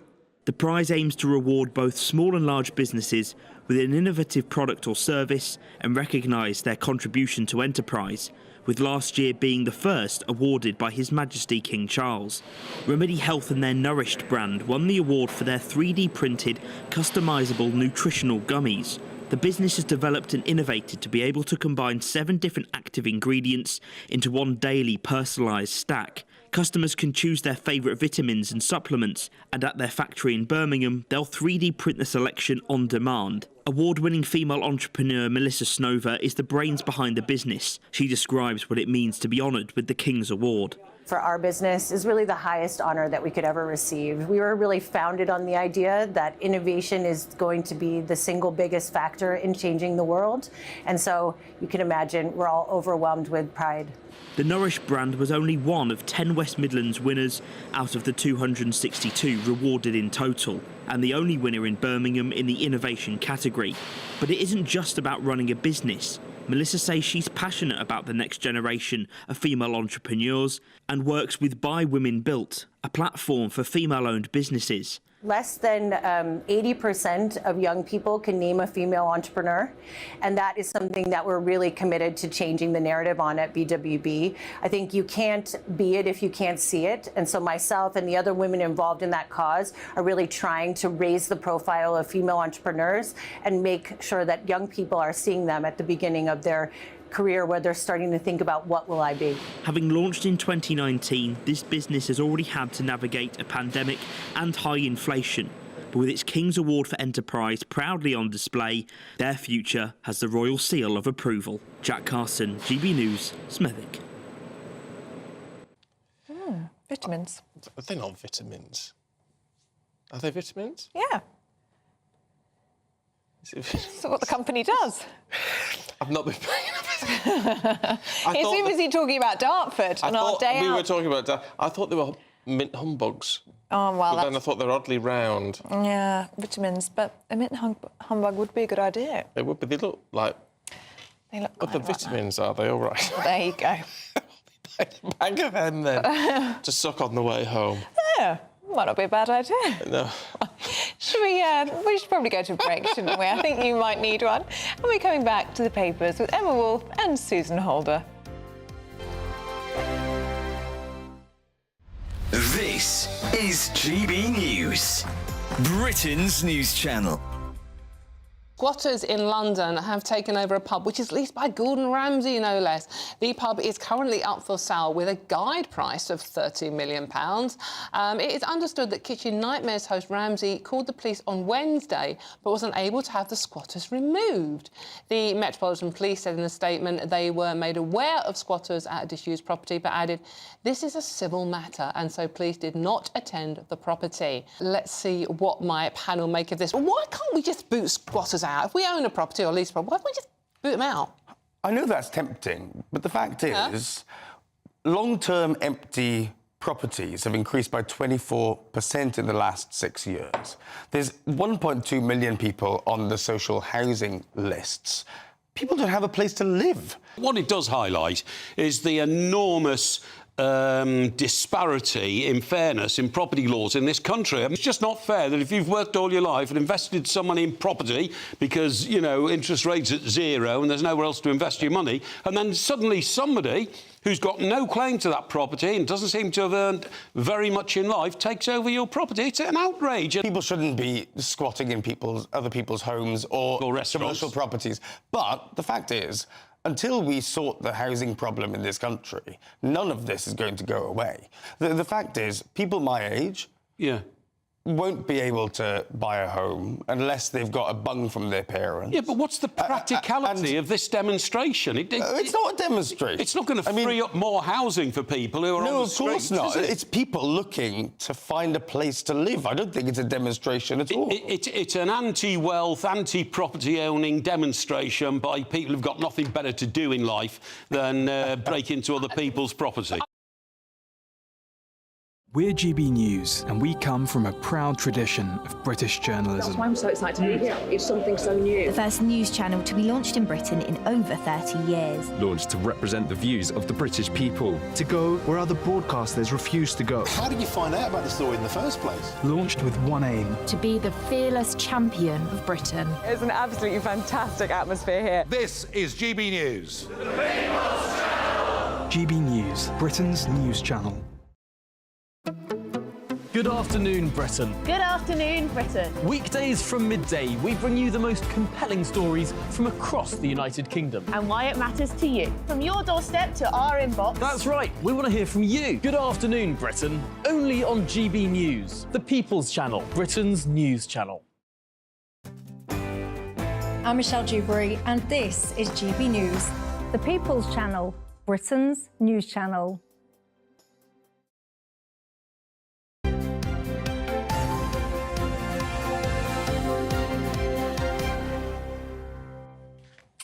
[SPEAKER 9] The prize aims to reward both small and large businesses with an innovative product or service and recognise their contribution to enterprise, with last year being the first awarded by His Majesty King Charles. Remedy Health and their Nourished brand won the award for their 3D printed, customisable nutritional gummies. The business has developed and innovated to be able to combine 7 different active ingredients into one daily personalised stack. Customers can choose their favourite vitamins and supplements, and at their factory in Birmingham, they'll 3D print the selection on demand. Award-winning female entrepreneur Melissa Snover is the brains behind the business. She describes what it means to be honoured with the King's Award.
[SPEAKER 11] For our business is really the highest honor that we could ever receive. We were really founded on the idea that innovation is going to be the single biggest factor in changing the world. And so you can imagine we're all overwhelmed with pride.
[SPEAKER 9] The Nourished brand was only one of 10 West Midlands winners out of the 262 rewarded in total, and the only winner in Birmingham in the innovation category. But it isn't just about running a business. Melissa says she's passionate about the next generation of female entrepreneurs and works with By Women Built, a platform for female-owned businesses.
[SPEAKER 11] Less than 80% of young people can name a female entrepreneur, and that is something that we're really committed to changing the narrative on at BWB. I think you can't be it if you can't see it, and so myself and the other women involved in that cause are really trying to raise the profile of female entrepreneurs and make sure that young people are seeing them at the beginning of their career, where they're starting to think about what will I be.
[SPEAKER 9] Having launched in 2019, this business has already had to navigate a pandemic and high inflation. But with its King's Award for Enterprise proudly on display, their future has the royal seal of approval. Jack Carson, GB News, Smethwick.
[SPEAKER 2] Vitamins.
[SPEAKER 1] They're not vitamins. Are they vitamins?
[SPEAKER 2] Yeah. That's what the company does.
[SPEAKER 1] I've not been paying enough
[SPEAKER 2] He's too busy talking about Dartford on our day
[SPEAKER 1] we
[SPEAKER 2] out.
[SPEAKER 1] were talking about that. I thought they were mint humbugs.
[SPEAKER 2] Oh, well,
[SPEAKER 1] But then I thought they're oddly round.
[SPEAKER 2] Yeah, vitamins, but a mint humbug would be a good idea.
[SPEAKER 1] They would, but they look like...
[SPEAKER 2] They look
[SPEAKER 1] But the
[SPEAKER 2] quite
[SPEAKER 1] vitamins, are they all right?
[SPEAKER 2] Well, there you go.
[SPEAKER 1] Bag of them, then, to suck on the way home.
[SPEAKER 2] Yeah, might not be a bad idea.
[SPEAKER 1] No.
[SPEAKER 2] We should probably go to a break, shouldn't we? I think you might need one. And we're coming back to the papers with Emma Wolf and Susan Holder.
[SPEAKER 20] This is GB News, Britain's news channel.
[SPEAKER 12] Squatters in London have taken over a pub, which is leased by Gordon Ramsay, no less. The pub is currently up for sale with a guide price of £30 million. It is understood that Kitchen Nightmares host Ramsay called the police on Wednesday, but was unable to have the squatters removed. The Metropolitan Police said in a statement they were made aware of squatters at a disused property, but added, this is a civil matter, and so police did not attend the property. Let's see what my panel make of this. Why can't we just boot squatters out? If we own a property or lease a property, why don't we just boot them out?
[SPEAKER 13] I know that's tempting, but the fact is, long-term empty properties have increased by 24% in the last 6 years. There's 1.2 million people on the social housing lists. People don't have a place to live.
[SPEAKER 14] What it does highlight is the enormous disparity in fairness in property laws in this country. It's just not fair that if you've worked all your life and invested some money in property because, you know, interest rates at zero and there's nowhere else to invest your money, and then suddenly somebody who's got no claim to that property and doesn't seem to have earned very much in life takes over your property. It's an outrage.
[SPEAKER 13] People shouldn't be squatting in other people's homes or commercial properties. But the fact is, until we sort the housing problem in this country, none of this is going to go away. The fact is, people my age won't be able to buy a home unless they've got a bung from their parents.
[SPEAKER 14] Yeah, but what's the practicality of this demonstration?
[SPEAKER 13] It's not a demonstration.
[SPEAKER 14] It's not going to free up more housing for people who are on the streets.
[SPEAKER 13] No, of course not.
[SPEAKER 14] Is it?
[SPEAKER 13] It's people looking to find a place to live. I don't think it's a demonstration at all.
[SPEAKER 14] It's an anti-wealth, anti-property owning demonstration by people who've got nothing better to do in life than break into other people's property.
[SPEAKER 25] We're GB News, and we come from a proud tradition of British journalism.
[SPEAKER 28] That's why I'm so excited to be here. It's something so new. The first news channel to be launched in Britain in over 30 years.
[SPEAKER 29] Launched to represent the views of the British people.
[SPEAKER 30] To go where other broadcasters refuse to go.
[SPEAKER 15] How did you find out about the story in the first place?
[SPEAKER 30] Launched with one aim.
[SPEAKER 28] To be the fearless champion of Britain.
[SPEAKER 2] It's an absolutely fantastic atmosphere here.
[SPEAKER 31] This is GB News.
[SPEAKER 25] GB News, Britain's news channel.
[SPEAKER 17] Good afternoon, Britain.
[SPEAKER 28] Good afternoon, Britain.
[SPEAKER 17] Weekdays from midday, we bring you the most compelling stories from across the United Kingdom.
[SPEAKER 28] And why it matters to you. From your doorstep to our inbox.
[SPEAKER 17] That's right, we want to hear from you. Good afternoon, Britain. Only on GB News, the People's Channel, Britain's news channel.
[SPEAKER 18] I'm Michelle Dewberry, and this is GB News. The People's Channel, Britain's news channel.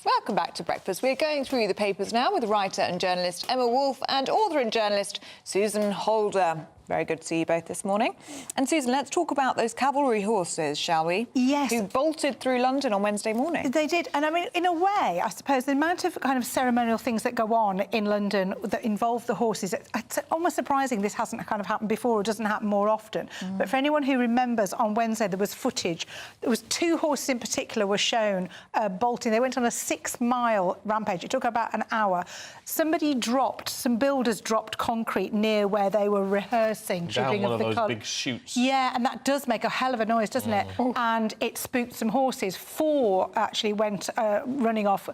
[SPEAKER 2] Welcome back to Breakfast. We're going through the papers now with writer and journalist Emma Wolf and author and journalist Susan Holder. Very good to see you both this morning. And Susan, let's talk about those cavalry horses, shall we?
[SPEAKER 19] Yes.
[SPEAKER 2] Who bolted through London on Wednesday morning.
[SPEAKER 19] They did. And I mean, in a way, I suppose the amount of kind of ceremonial things that go on in London that involve the horses, it's almost surprising this hasn't kind of happened before or doesn't happen more often. But for anyone who remembers, on Wednesday there was footage. There was 2 horses in particular were shown bolting. They went on a 6-mile rampage. It took about an hour. Some builders dropped concrete near where they were rehearsing.
[SPEAKER 1] Down one of those big chutes.
[SPEAKER 19] Yeah, and that does make a hell of a noise, doesn't it? And it spooked some horses. 4 actually went running off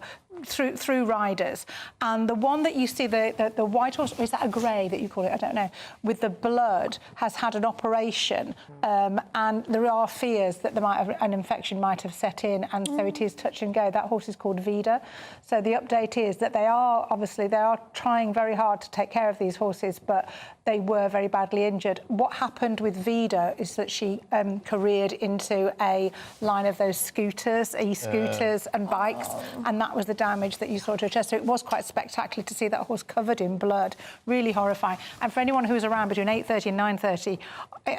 [SPEAKER 19] through riders. And the one that you see, the white horse, or is that a grey that you call it? I don't know. With the blood, has had an operation, and there are fears that an infection might have set in, and so it is touch and go. That horse is called Vida. So the update is that they are trying very hard to take care of these horses, but they were very badly injured. What happened with Vida is that she careered into a line of those scooters, e-scooters and bikes, and that was the damage that you saw to her chest. So it was quite spectacular to see that horse covered in blood. Really horrifying. And for anyone who was around between 8:30 and 9:30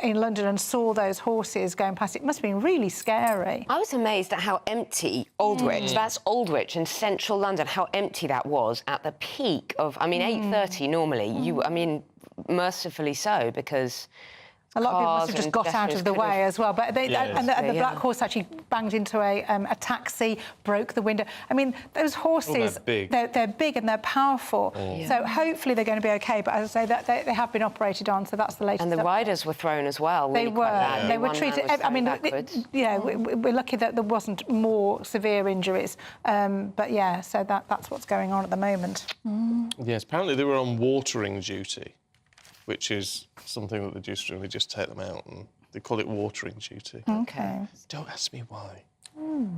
[SPEAKER 19] in London and saw those horses going past, it must have been really scary.
[SPEAKER 3] I was amazed at how empty Aldwych, that's Aldwych in central London, how empty that was at the peak of, I mean, 8:30 normally, mercifully so, because
[SPEAKER 19] a lot of people must have just got out of the way as well. But the black horse actually banged into a taxi, broke the window. I mean, those horses, they're big and they're powerful. So hopefully they're going to be OK. But as I say, that they have been operated on, so that's the latest.
[SPEAKER 3] And the riders were thrown as well.
[SPEAKER 19] They were. They were treated. I mean, we're lucky that there wasn't more severe injuries. But yeah, so that's what's going on at the moment.
[SPEAKER 1] Yes, apparently they were on watering duty, which is something that they just take them out, and they call it watering duty.
[SPEAKER 19] OK.
[SPEAKER 1] Don't ask me why.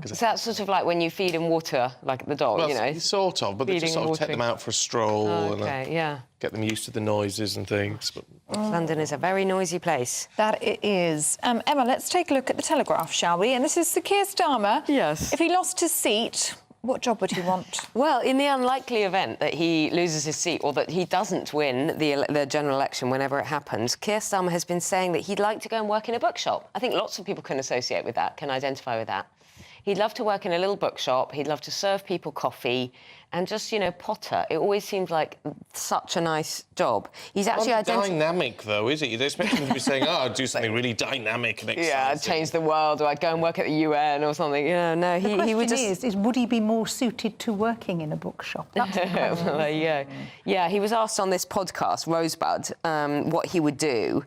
[SPEAKER 3] So that's sort of like when you feed and water, like the dog,
[SPEAKER 1] Well, sort of, but they just sort of take them out for a stroll and get them used to the noises and things. But
[SPEAKER 3] London is a very noisy place.
[SPEAKER 2] That it is. Emma, let's take a look at the Telegraph, shall we? And this is Sir Keir Starmer.
[SPEAKER 3] Yes.
[SPEAKER 2] If he lost his seat, what job would he want?
[SPEAKER 3] Well, in the unlikely event that he loses his seat or that he doesn't win the general election whenever it happens, Keir Starmer has been saying that he'd like to go and work in a bookshop. I think lots of people can associate with that, can identify with that. He'd love to work in a little bookshop. He'd love to serve people coffee and just, potter. It always seems like such a nice job. He's actually
[SPEAKER 1] dynamic, though, is it? You'd expect him to be saying, I'd do something really dynamic and exciting.
[SPEAKER 3] Yeah, I'd change the world, or I'd go and work at the UN or something. Yeah, no,
[SPEAKER 19] he would just... is would he be more suited to working in a bookshop? That's the question.
[SPEAKER 3] Well, yeah, he was asked on this podcast, Rosebud, what he would do.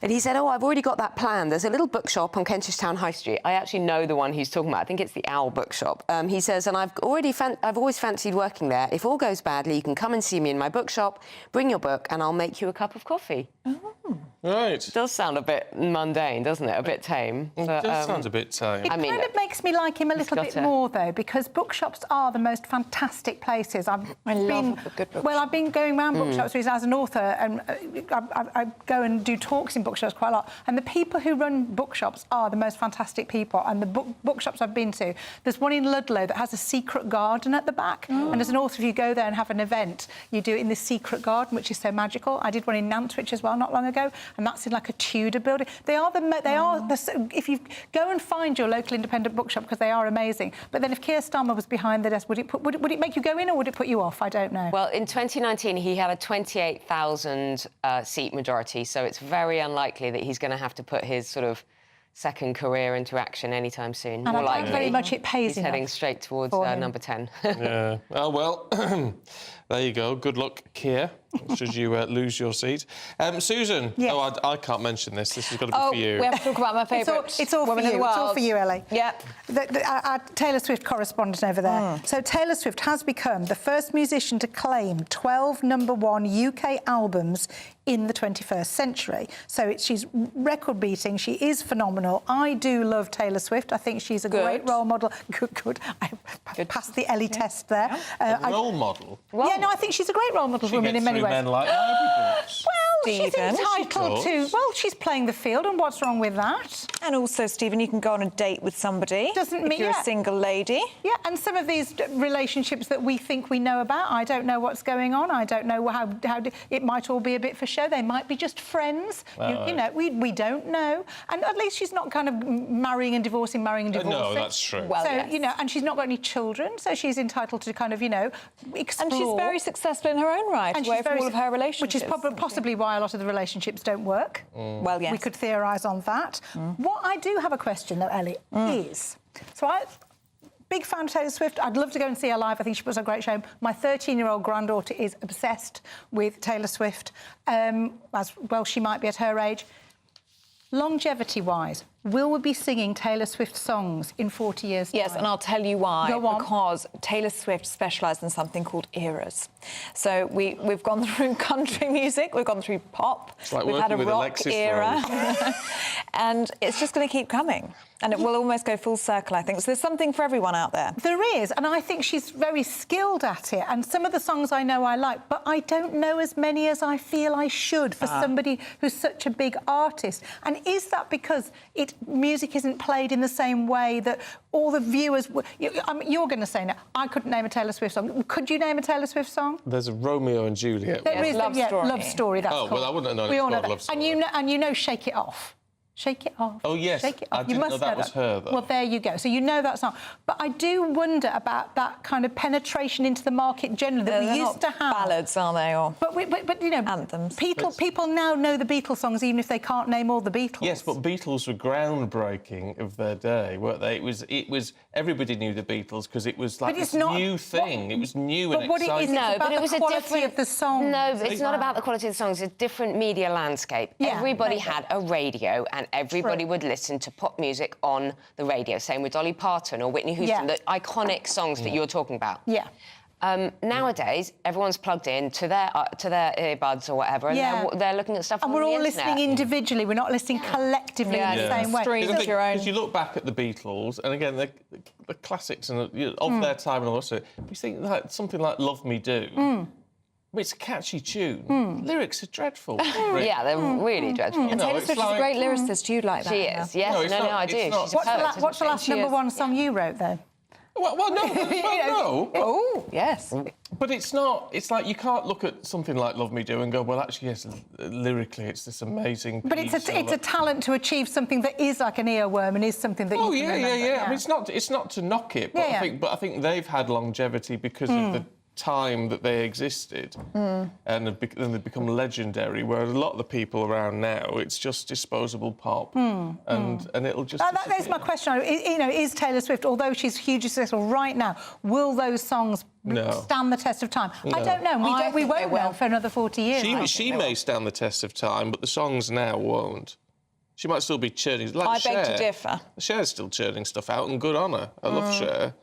[SPEAKER 3] And he said, I've already got that plan. There's a little bookshop on Kentish Town High Street. I actually know the one he's talking about. I think it's the Owl Bookshop. He says, and I've always fancied working there. If all goes badly, you can come and see me in my bookshop, bring your book, and I'll make you a cup of coffee.
[SPEAKER 2] Oh.
[SPEAKER 1] Right.
[SPEAKER 3] It does sound a bit mundane, doesn't it? A bit tame.
[SPEAKER 1] It does sound a bit tame.
[SPEAKER 19] It kind of makes me like him a little bit more, though, because bookshops are the most fantastic places. I love a good bookshop. Well, I've been going around bookshops as an author, and I go and do talks in bookshops quite a lot. And the people who run bookshops are the most fantastic people. And the bookshops I've been to, there's one in Ludlow that has a secret garden at the back. And as an author, if you go there and have an event, you do it in this secret garden, which is so magical. I did one in Nantwich as well not long ago, and that's in like a Tudor building. If you go and find your local independent bookshop, because they are amazing. But then if Keir Starmer was behind the desk, would it make you go in or would it put you off? I don't know.
[SPEAKER 3] Well, in 2019, he had a 28,000 seat majority, so it's very unlikely that he's going to have to put his sort of second career into action anytime soon.
[SPEAKER 19] And I doubt very much it pays
[SPEAKER 3] He's heading straight towards number 10.
[SPEAKER 1] Yeah. Oh, well, there you go. Good luck, Keir, should you lose your seat. Susan. Yes. Oh, I can't mention this. This has got to be for you.
[SPEAKER 2] We have to talk about my favourite
[SPEAKER 19] It's all for you. It's all for you, Ellie.
[SPEAKER 2] Yeah.
[SPEAKER 19] Our Taylor Swift correspondent over there. So Taylor Swift has become the first musician to claim 12 #1 UK albums in the 21st century. So she's record-beating. She is phenomenal. I do love Taylor Swift. I think she's a great role model. Good. I passed the Ellie test there.
[SPEAKER 1] A role model?
[SPEAKER 19] Yeah, no, I think she's a great role model for women in many ways.
[SPEAKER 1] Men like well,
[SPEAKER 19] she's entitled to... Well, she's playing the field, and what's wrong with that?
[SPEAKER 2] And also, Stephen, you can go on a date with somebody.
[SPEAKER 19] Doesn't mean
[SPEAKER 2] you're a single lady.
[SPEAKER 19] Yeah, and some of these relationships that we think we know about, I don't know what's going on. I don't know how it might all be a bit for show. They might be just friends. We don't know. And at least she's not kind of marrying and divorcing.
[SPEAKER 1] No, that's true.
[SPEAKER 19] Well, so, and she's not got any children, so she's entitled to kind of, explore.
[SPEAKER 2] And she's very successful in her own right,
[SPEAKER 19] and
[SPEAKER 2] away from all of her relationships.
[SPEAKER 19] Which is possibly why a lot of the relationships don't work.
[SPEAKER 2] Well, yes.
[SPEAKER 19] We could theorise on that. What I do have a question, though, Ellie, is... So big fan of Taylor Swift. I'd love to go and see her live. I think she puts on a great show. My 13-year-old granddaughter is obsessed with Taylor Swift, as well she might be at her age. Longevity-wise, will we be singing Taylor Swift songs in 40 years' time?
[SPEAKER 2] Yes, and I'll tell you why.
[SPEAKER 19] Go on.
[SPEAKER 2] Because Taylor Swift specialised in something called eras. So we've gone through country music, we've gone through pop, we've had a rock era, and it's just going to keep coming. And it will almost go full circle, I think. So there's something for everyone out there.
[SPEAKER 19] There is, and I think she's very skilled at it. And some of the songs I know I like, but I don't know as many as I feel I should for somebody who's such a big artist. And is that because it music isn't played in the same way that all the viewers... You're going to say no. I couldn't name a Taylor Swift song. Could you name a Taylor Swift song?
[SPEAKER 1] There's a Romeo and Juliet.
[SPEAKER 19] There is
[SPEAKER 2] Love Story.
[SPEAKER 19] Love Story, that's
[SPEAKER 1] well, I wouldn't have known
[SPEAKER 19] we
[SPEAKER 1] it's
[SPEAKER 19] all know
[SPEAKER 1] called
[SPEAKER 19] that.
[SPEAKER 1] Love Story.
[SPEAKER 19] And you know Shake It Off. Shake It Off.
[SPEAKER 1] Oh, yes.
[SPEAKER 19] Shake It Off.
[SPEAKER 1] I didn't know that was her, though.
[SPEAKER 19] Well, there you go. So you know that song. But I do wonder about that kind of penetration into the market generally that we used to have.
[SPEAKER 2] Ballads, are they? Or
[SPEAKER 19] but you know,
[SPEAKER 2] anthems.
[SPEAKER 19] People now know the Beatles songs even if they can't name all the Beatles.
[SPEAKER 1] Yes, but Beatles were groundbreaking of their day, weren't they? It was everybody knew the Beatles because it was like this new thing. It was new and exciting.
[SPEAKER 19] What it is,
[SPEAKER 3] no, but it was
[SPEAKER 19] the
[SPEAKER 3] a
[SPEAKER 19] quality
[SPEAKER 3] different
[SPEAKER 19] of the song.
[SPEAKER 3] No, it's not about the quality of the songs. It's a different media landscape.
[SPEAKER 19] Yeah,
[SPEAKER 3] everybody had a radio, and everybody would listen to pop music on the radio. Same with Dolly Parton or Whitney Houston, the iconic songs that you're talking about.
[SPEAKER 19] Yeah.
[SPEAKER 3] Nowadays, everyone's plugged in to their earbuds or whatever, and they're looking at stuff on the internet.
[SPEAKER 19] And we're all listening individually. We're not listening collectively in the same way.
[SPEAKER 1] Because you look back at the Beatles, and again, the classics and of their time and all that. We think like something like "Love Me Do." It's a catchy tune. Lyrics are dreadful.
[SPEAKER 3] Yeah, they're really dreadful.
[SPEAKER 2] And Taylor Swift is a great lyricist. You'd like that.
[SPEAKER 3] She is. Yes. No, I do. She's a poet.
[SPEAKER 19] What's the last number one song you wrote, though?
[SPEAKER 1] Well, no.
[SPEAKER 2] Oh, yes.
[SPEAKER 1] But it's not. It's like you can't look at something like "Love Me Do" and go, "Well, actually, yes, lyrically, it's this amazing."
[SPEAKER 19] But it's a talent to achieve something that is like an earworm and is something that.
[SPEAKER 1] Oh yeah. I mean, it's not to knock it, but I think they've had longevity because of the time that they existed, and they've become legendary. Where a lot of the people around now, it's just disposable pop, and it'll just.
[SPEAKER 19] That is my question. Is Taylor Swift, although she's hugely successful right now, will those songs stand the test of time? No. I don't know. We won't know for another 40 years.
[SPEAKER 1] She may stand the test of time, but the songs now won't. She might still be churning. Like
[SPEAKER 2] I beg to differ.
[SPEAKER 1] Cher's still churning stuff out, and good on her. I love Cher.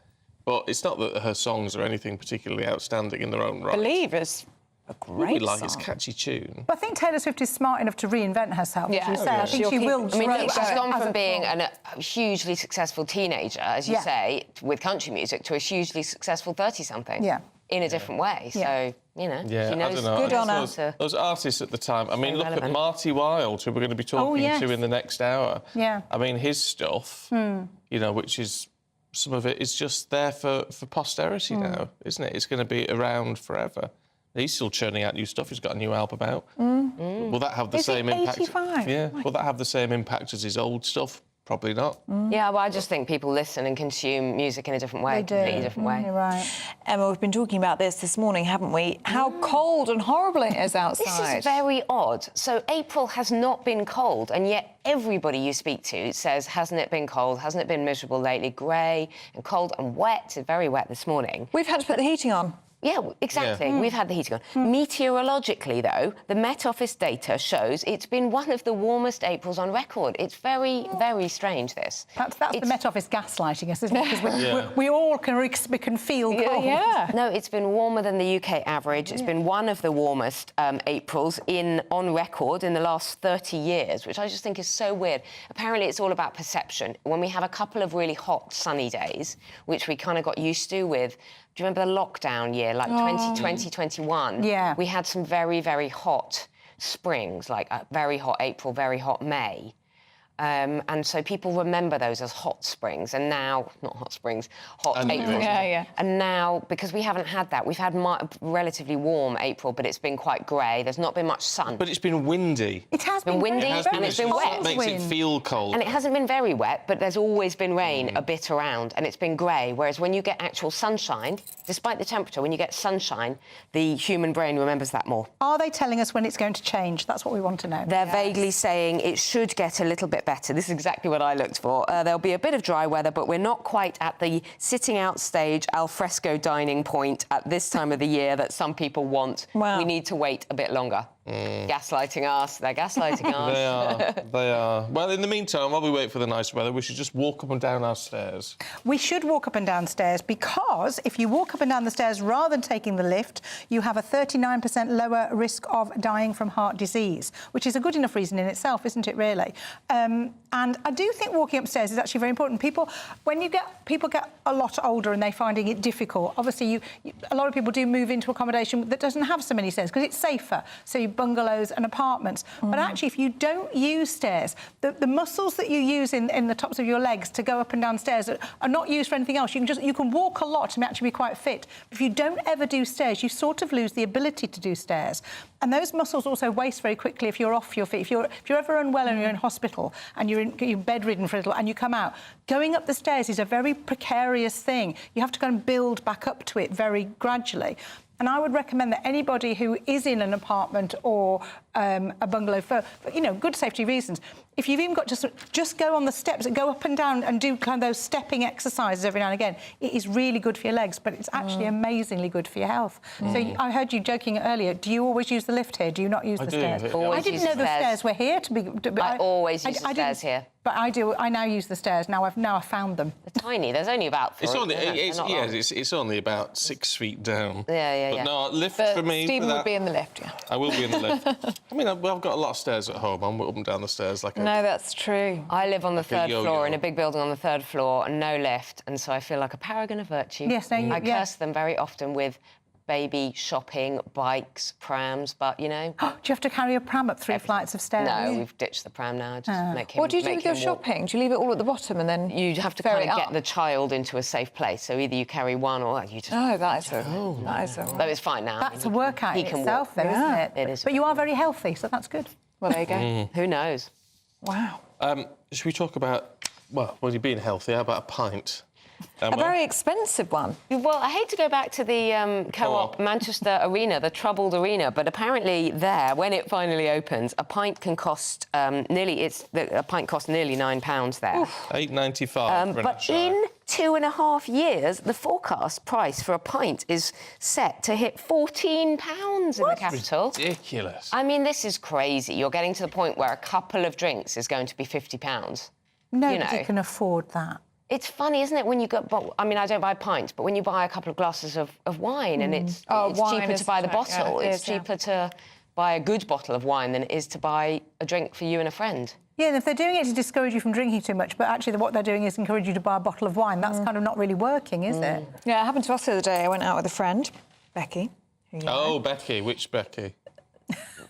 [SPEAKER 1] But it's not that her songs are anything particularly outstanding in their own right.
[SPEAKER 2] Believer's a great
[SPEAKER 1] song.
[SPEAKER 2] song.
[SPEAKER 1] It's a catchy tune.
[SPEAKER 19] But I think Taylor Swift is smart enough to reinvent herself, as you say. I think she will grow.
[SPEAKER 3] I mean, she's gone from being a hugely successful teenager, as you say, with country music, to a hugely successful 30-something.
[SPEAKER 19] Yeah.
[SPEAKER 3] In a different way. So, she knows.
[SPEAKER 1] I don't know.
[SPEAKER 3] Good on her.
[SPEAKER 1] Those artists at the time. I mean, look at Marty Wilde, who we're going to be talking to in the next hour.
[SPEAKER 19] Yeah.
[SPEAKER 1] I mean, his stuff, which is... Some of it is just there for posterity now, isn't it? It's going to be around forever. He's still churning out new stuff. He's got a new album out. Will that have the same impact?
[SPEAKER 19] 85?
[SPEAKER 1] Yeah. Will that have the same impact as his old stuff? Probably not.
[SPEAKER 3] Yeah, well, I just think people listen and consume music in a different way, completely different way.
[SPEAKER 19] You're right.
[SPEAKER 2] Emma, we've been talking about this morning, haven't we? How cold and horrible it is outside.
[SPEAKER 3] This is very odd. So April has not been cold, and yet everybody you speak to says, hasn't it been cold? Hasn't it been miserable lately? Grey and cold and wet. It's very wet this morning.
[SPEAKER 2] We've had to put the heating on.
[SPEAKER 3] Yeah, exactly. We've had the heating on. Meteorologically, though, the Met Office data shows it's been one of the warmest Aprils on record. It's very, very strange, this.
[SPEAKER 19] That's the Met Office gaslighting us, isn't it? Because we all can feel cold.
[SPEAKER 2] Yeah.
[SPEAKER 3] No, it's been warmer than the UK average. It's been one of the warmest Aprils on record in the last 30 years, which I just think is so weird. Apparently, it's all about perception. When we have a couple of really hot, sunny days, which we kind of got used to with... Do you remember the lockdown year, like 2020, 21?
[SPEAKER 19] Yeah.
[SPEAKER 3] We had some very, very hot springs, like a very hot April, very hot May. And so people remember those as hot springs, and now, not hot springs, hot April.
[SPEAKER 2] Yeah.
[SPEAKER 3] And now, because we haven't had that, we've had relatively warm April, but it's been quite grey. There's not been much sun.
[SPEAKER 1] But it's been windy.
[SPEAKER 19] It has been
[SPEAKER 3] windy,
[SPEAKER 1] and
[SPEAKER 3] it's been wet.
[SPEAKER 1] Makes it feel cold.
[SPEAKER 3] And it hasn't been very wet, but there's always been rain a bit around, and it's been grey. Whereas when you get actual sunshine, despite the temperature, when you get sunshine, the human brain remembers that more.
[SPEAKER 19] Are they telling us when it's going to change? That's what we want to know.
[SPEAKER 3] They're vaguely saying it should get a little bit better. This is exactly what I looked for. There'll be a bit of dry weather, but we're not quite at the sitting out stage alfresco dining point at this time of the year that some people want.
[SPEAKER 2] Wow.
[SPEAKER 3] We need to wait a bit longer. Gaslighting us. They're gaslighting us.
[SPEAKER 1] They are. Well, in the meantime, while we wait for the nice weather, we should just walk up and down our stairs.
[SPEAKER 19] We should walk up and down stairs because if you walk up and down the stairs rather than taking the lift, you have a 39% lower risk of dying from heart disease, which is a good enough reason in itself, isn't it, really? And I do think walking upstairs is actually very important. People get a lot older and they're finding it difficult. Obviously, a lot of people do move into accommodation that doesn't have so many stairs because it's safer. So you bungalows and apartments. But actually, if you don't use stairs, the muscles that you use in the tops of your legs to go up and down stairs are not used for anything else. You can walk a lot and actually be quite fit. If you don't ever do stairs, you sort of lose the ability to do stairs. And those muscles also waste very quickly if you're off your feet. If you're ever unwell and you're in hospital and you're bedridden for a little and you come out, going up the stairs is a very precarious thing. You have to go and build back up to it very gradually. And I would recommend that anybody who is in an apartment or a bungalow for good safety reasons, if you've even got to just go on the steps and go up and down and do kind of those stepping exercises every now and again, it is really good for your legs, but it's actually amazingly good for your health. So I heard you joking earlier. Do you always use the lift here? Do you not use the stairs? I didn't know the stairs were here to be.
[SPEAKER 3] I always use the stairs here.
[SPEAKER 19] But I do. I now use the stairs. Now I've found them.
[SPEAKER 3] They're tiny. There's only about 4.
[SPEAKER 1] It's only about 6 feet down.
[SPEAKER 3] Yeah.
[SPEAKER 1] But no, lift
[SPEAKER 2] but
[SPEAKER 1] for me.
[SPEAKER 2] Stephen would be in the lift. Yeah.
[SPEAKER 1] I will be in the lift. I mean, I've got a lot of stairs at home. I'm up and down the stairs like.
[SPEAKER 2] No, that's true.
[SPEAKER 3] I live on the 3rd floor in a big building on the 3rd floor, and no lift, and so I feel like a paragon of virtue.
[SPEAKER 19] Yes,
[SPEAKER 3] I curse them very often with baby shopping, bikes, prams, but,
[SPEAKER 19] Do you have to carry a pram up 3 flights of stairs?
[SPEAKER 3] No, we've ditched the pram now. Just make him.
[SPEAKER 2] What do you do with your shopping? Do you leave it all at the bottom and then
[SPEAKER 3] you have to kind of get the child into a safe place? So either you carry one or you just.
[SPEAKER 2] Oh, that is a.
[SPEAKER 3] But it's fine now.
[SPEAKER 19] That's a workout in itself, though, isn't it?
[SPEAKER 3] It is.
[SPEAKER 19] But you are very healthy, so that's good.
[SPEAKER 2] Well, there you go.
[SPEAKER 3] Who knows?
[SPEAKER 2] Wow.
[SPEAKER 1] Should we talk about? Well, when you're being healthy, how about a pint?
[SPEAKER 2] A very expensive one.
[SPEAKER 3] Well, I hate to go back to the Co-op Manchester Arena, the troubled arena, but apparently there, when it finally opens, a pint can cost nearly £9 there.
[SPEAKER 1] £8.95.
[SPEAKER 3] But in 2.5 years, the forecast price for a pint is set to hit £14 in the capital.
[SPEAKER 1] Ridiculous.
[SPEAKER 3] I mean, this is crazy. You're getting to the point where a couple of drinks is going to be £50.
[SPEAKER 19] Nobody can afford that.
[SPEAKER 3] It's funny, isn't it, when you go... I mean, I don't buy pints, but when you buy a couple of glasses of wine and it's cheaper to buy the bottle, it's cheaper to buy a good bottle of wine than it is to buy a drink for you and a friend.
[SPEAKER 19] Yeah, and if they're doing it to discourage you from drinking too much, but actually what they're doing is encourage you to buy a bottle of wine, that's kind of not really working, is it?
[SPEAKER 2] Yeah, it happened to us the other day. I went out with a friend, Becky.
[SPEAKER 1] Oh, Becky. Which Becky?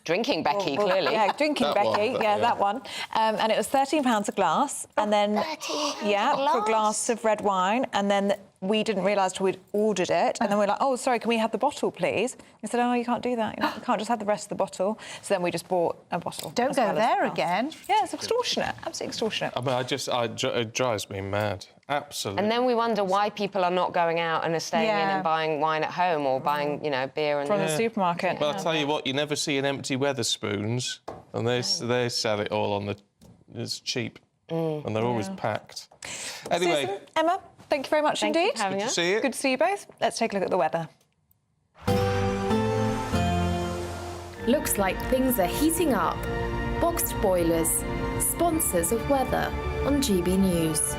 [SPEAKER 3] Drinking Becky, clearly.
[SPEAKER 2] Yeah, drinking
[SPEAKER 1] that
[SPEAKER 2] Becky.
[SPEAKER 1] one,
[SPEAKER 2] that one. And it was £13 a glass, and then for a glass of red wine, and then we didn't realise till we'd ordered it, and then we're like, oh, sorry, can we have the bottle, please? He said, oh, you can't do that. You can't just have the rest of the bottle. So then we just bought a bottle.
[SPEAKER 19] Don't go there again.
[SPEAKER 2] Yeah, it's extortionate. Absolutely extortionate.
[SPEAKER 1] I mean, it drives me mad. Absolutely.
[SPEAKER 3] And then we wonder why people are not going out and are staying in and buying wine at home or buying, beer and...
[SPEAKER 2] From the supermarket.
[SPEAKER 1] But I'll tell you what, you never see an empty Wetherspoons, and they sell it all on the... It's cheap, and they're always packed. Anyway...
[SPEAKER 2] Susan, Emma, thank you very much indeed.
[SPEAKER 3] Good
[SPEAKER 1] to see you.
[SPEAKER 2] Good to see you both. Let's take a look at the weather.
[SPEAKER 4] Looks like things are heating up. Boxed boilers, sponsors of weather on GB News.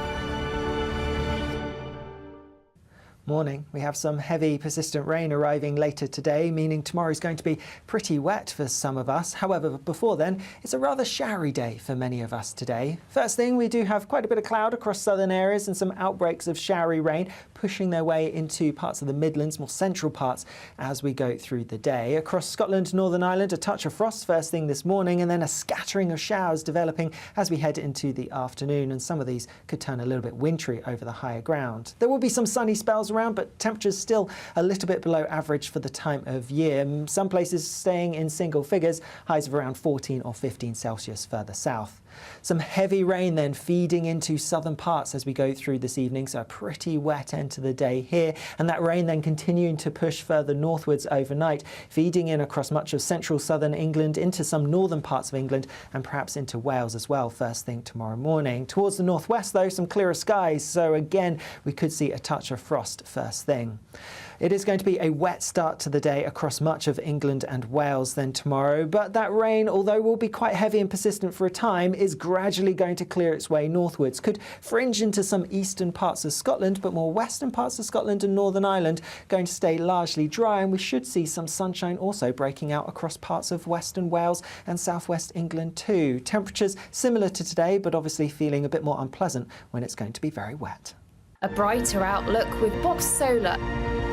[SPEAKER 5] Morning. We have some heavy, persistent rain arriving later today, meaning tomorrow's going to be pretty wet for some of us. However, before then, it's a rather showery day for many of us today. First thing, we do have quite a bit of cloud across southern areas and some outbreaks of showery rain pushing their way into parts of the Midlands, more central parts, as we go through the day. Across Scotland, Northern Ireland, a touch of frost first thing this morning, and then a scattering of showers developing as we head into the afternoon, and some of these could turn a little bit wintry over the higher ground. There will be some sunny spells around, but temperatures still a little bit below average for the time of year. Some places staying in single figures, highs of around 14 or 15 Celsius further south. Some heavy rain then feeding into southern parts as we go through this evening, so a pretty wet end to the day here, and that rain then continuing to push further northwards overnight, feeding in across much of central southern England, into some northern parts of England, and perhaps into Wales as well first thing tomorrow morning. Towards the northwest though, some clearer skies, so again we could see a touch of frost first thing. It is going to be a wet start to the day across much of England and Wales then tomorrow, but that rain, although will be quite heavy and persistent for a time, is gradually going to clear its way northwards. Could fringe into some eastern parts of Scotland, but more western parts of Scotland and Northern Ireland going to stay largely dry, and we should see some sunshine also breaking out across parts of western Wales and southwest England too. Temperatures similar to today, but obviously feeling a bit more unpleasant when it's going to be very wet.
[SPEAKER 4] A brighter outlook with Box Solar,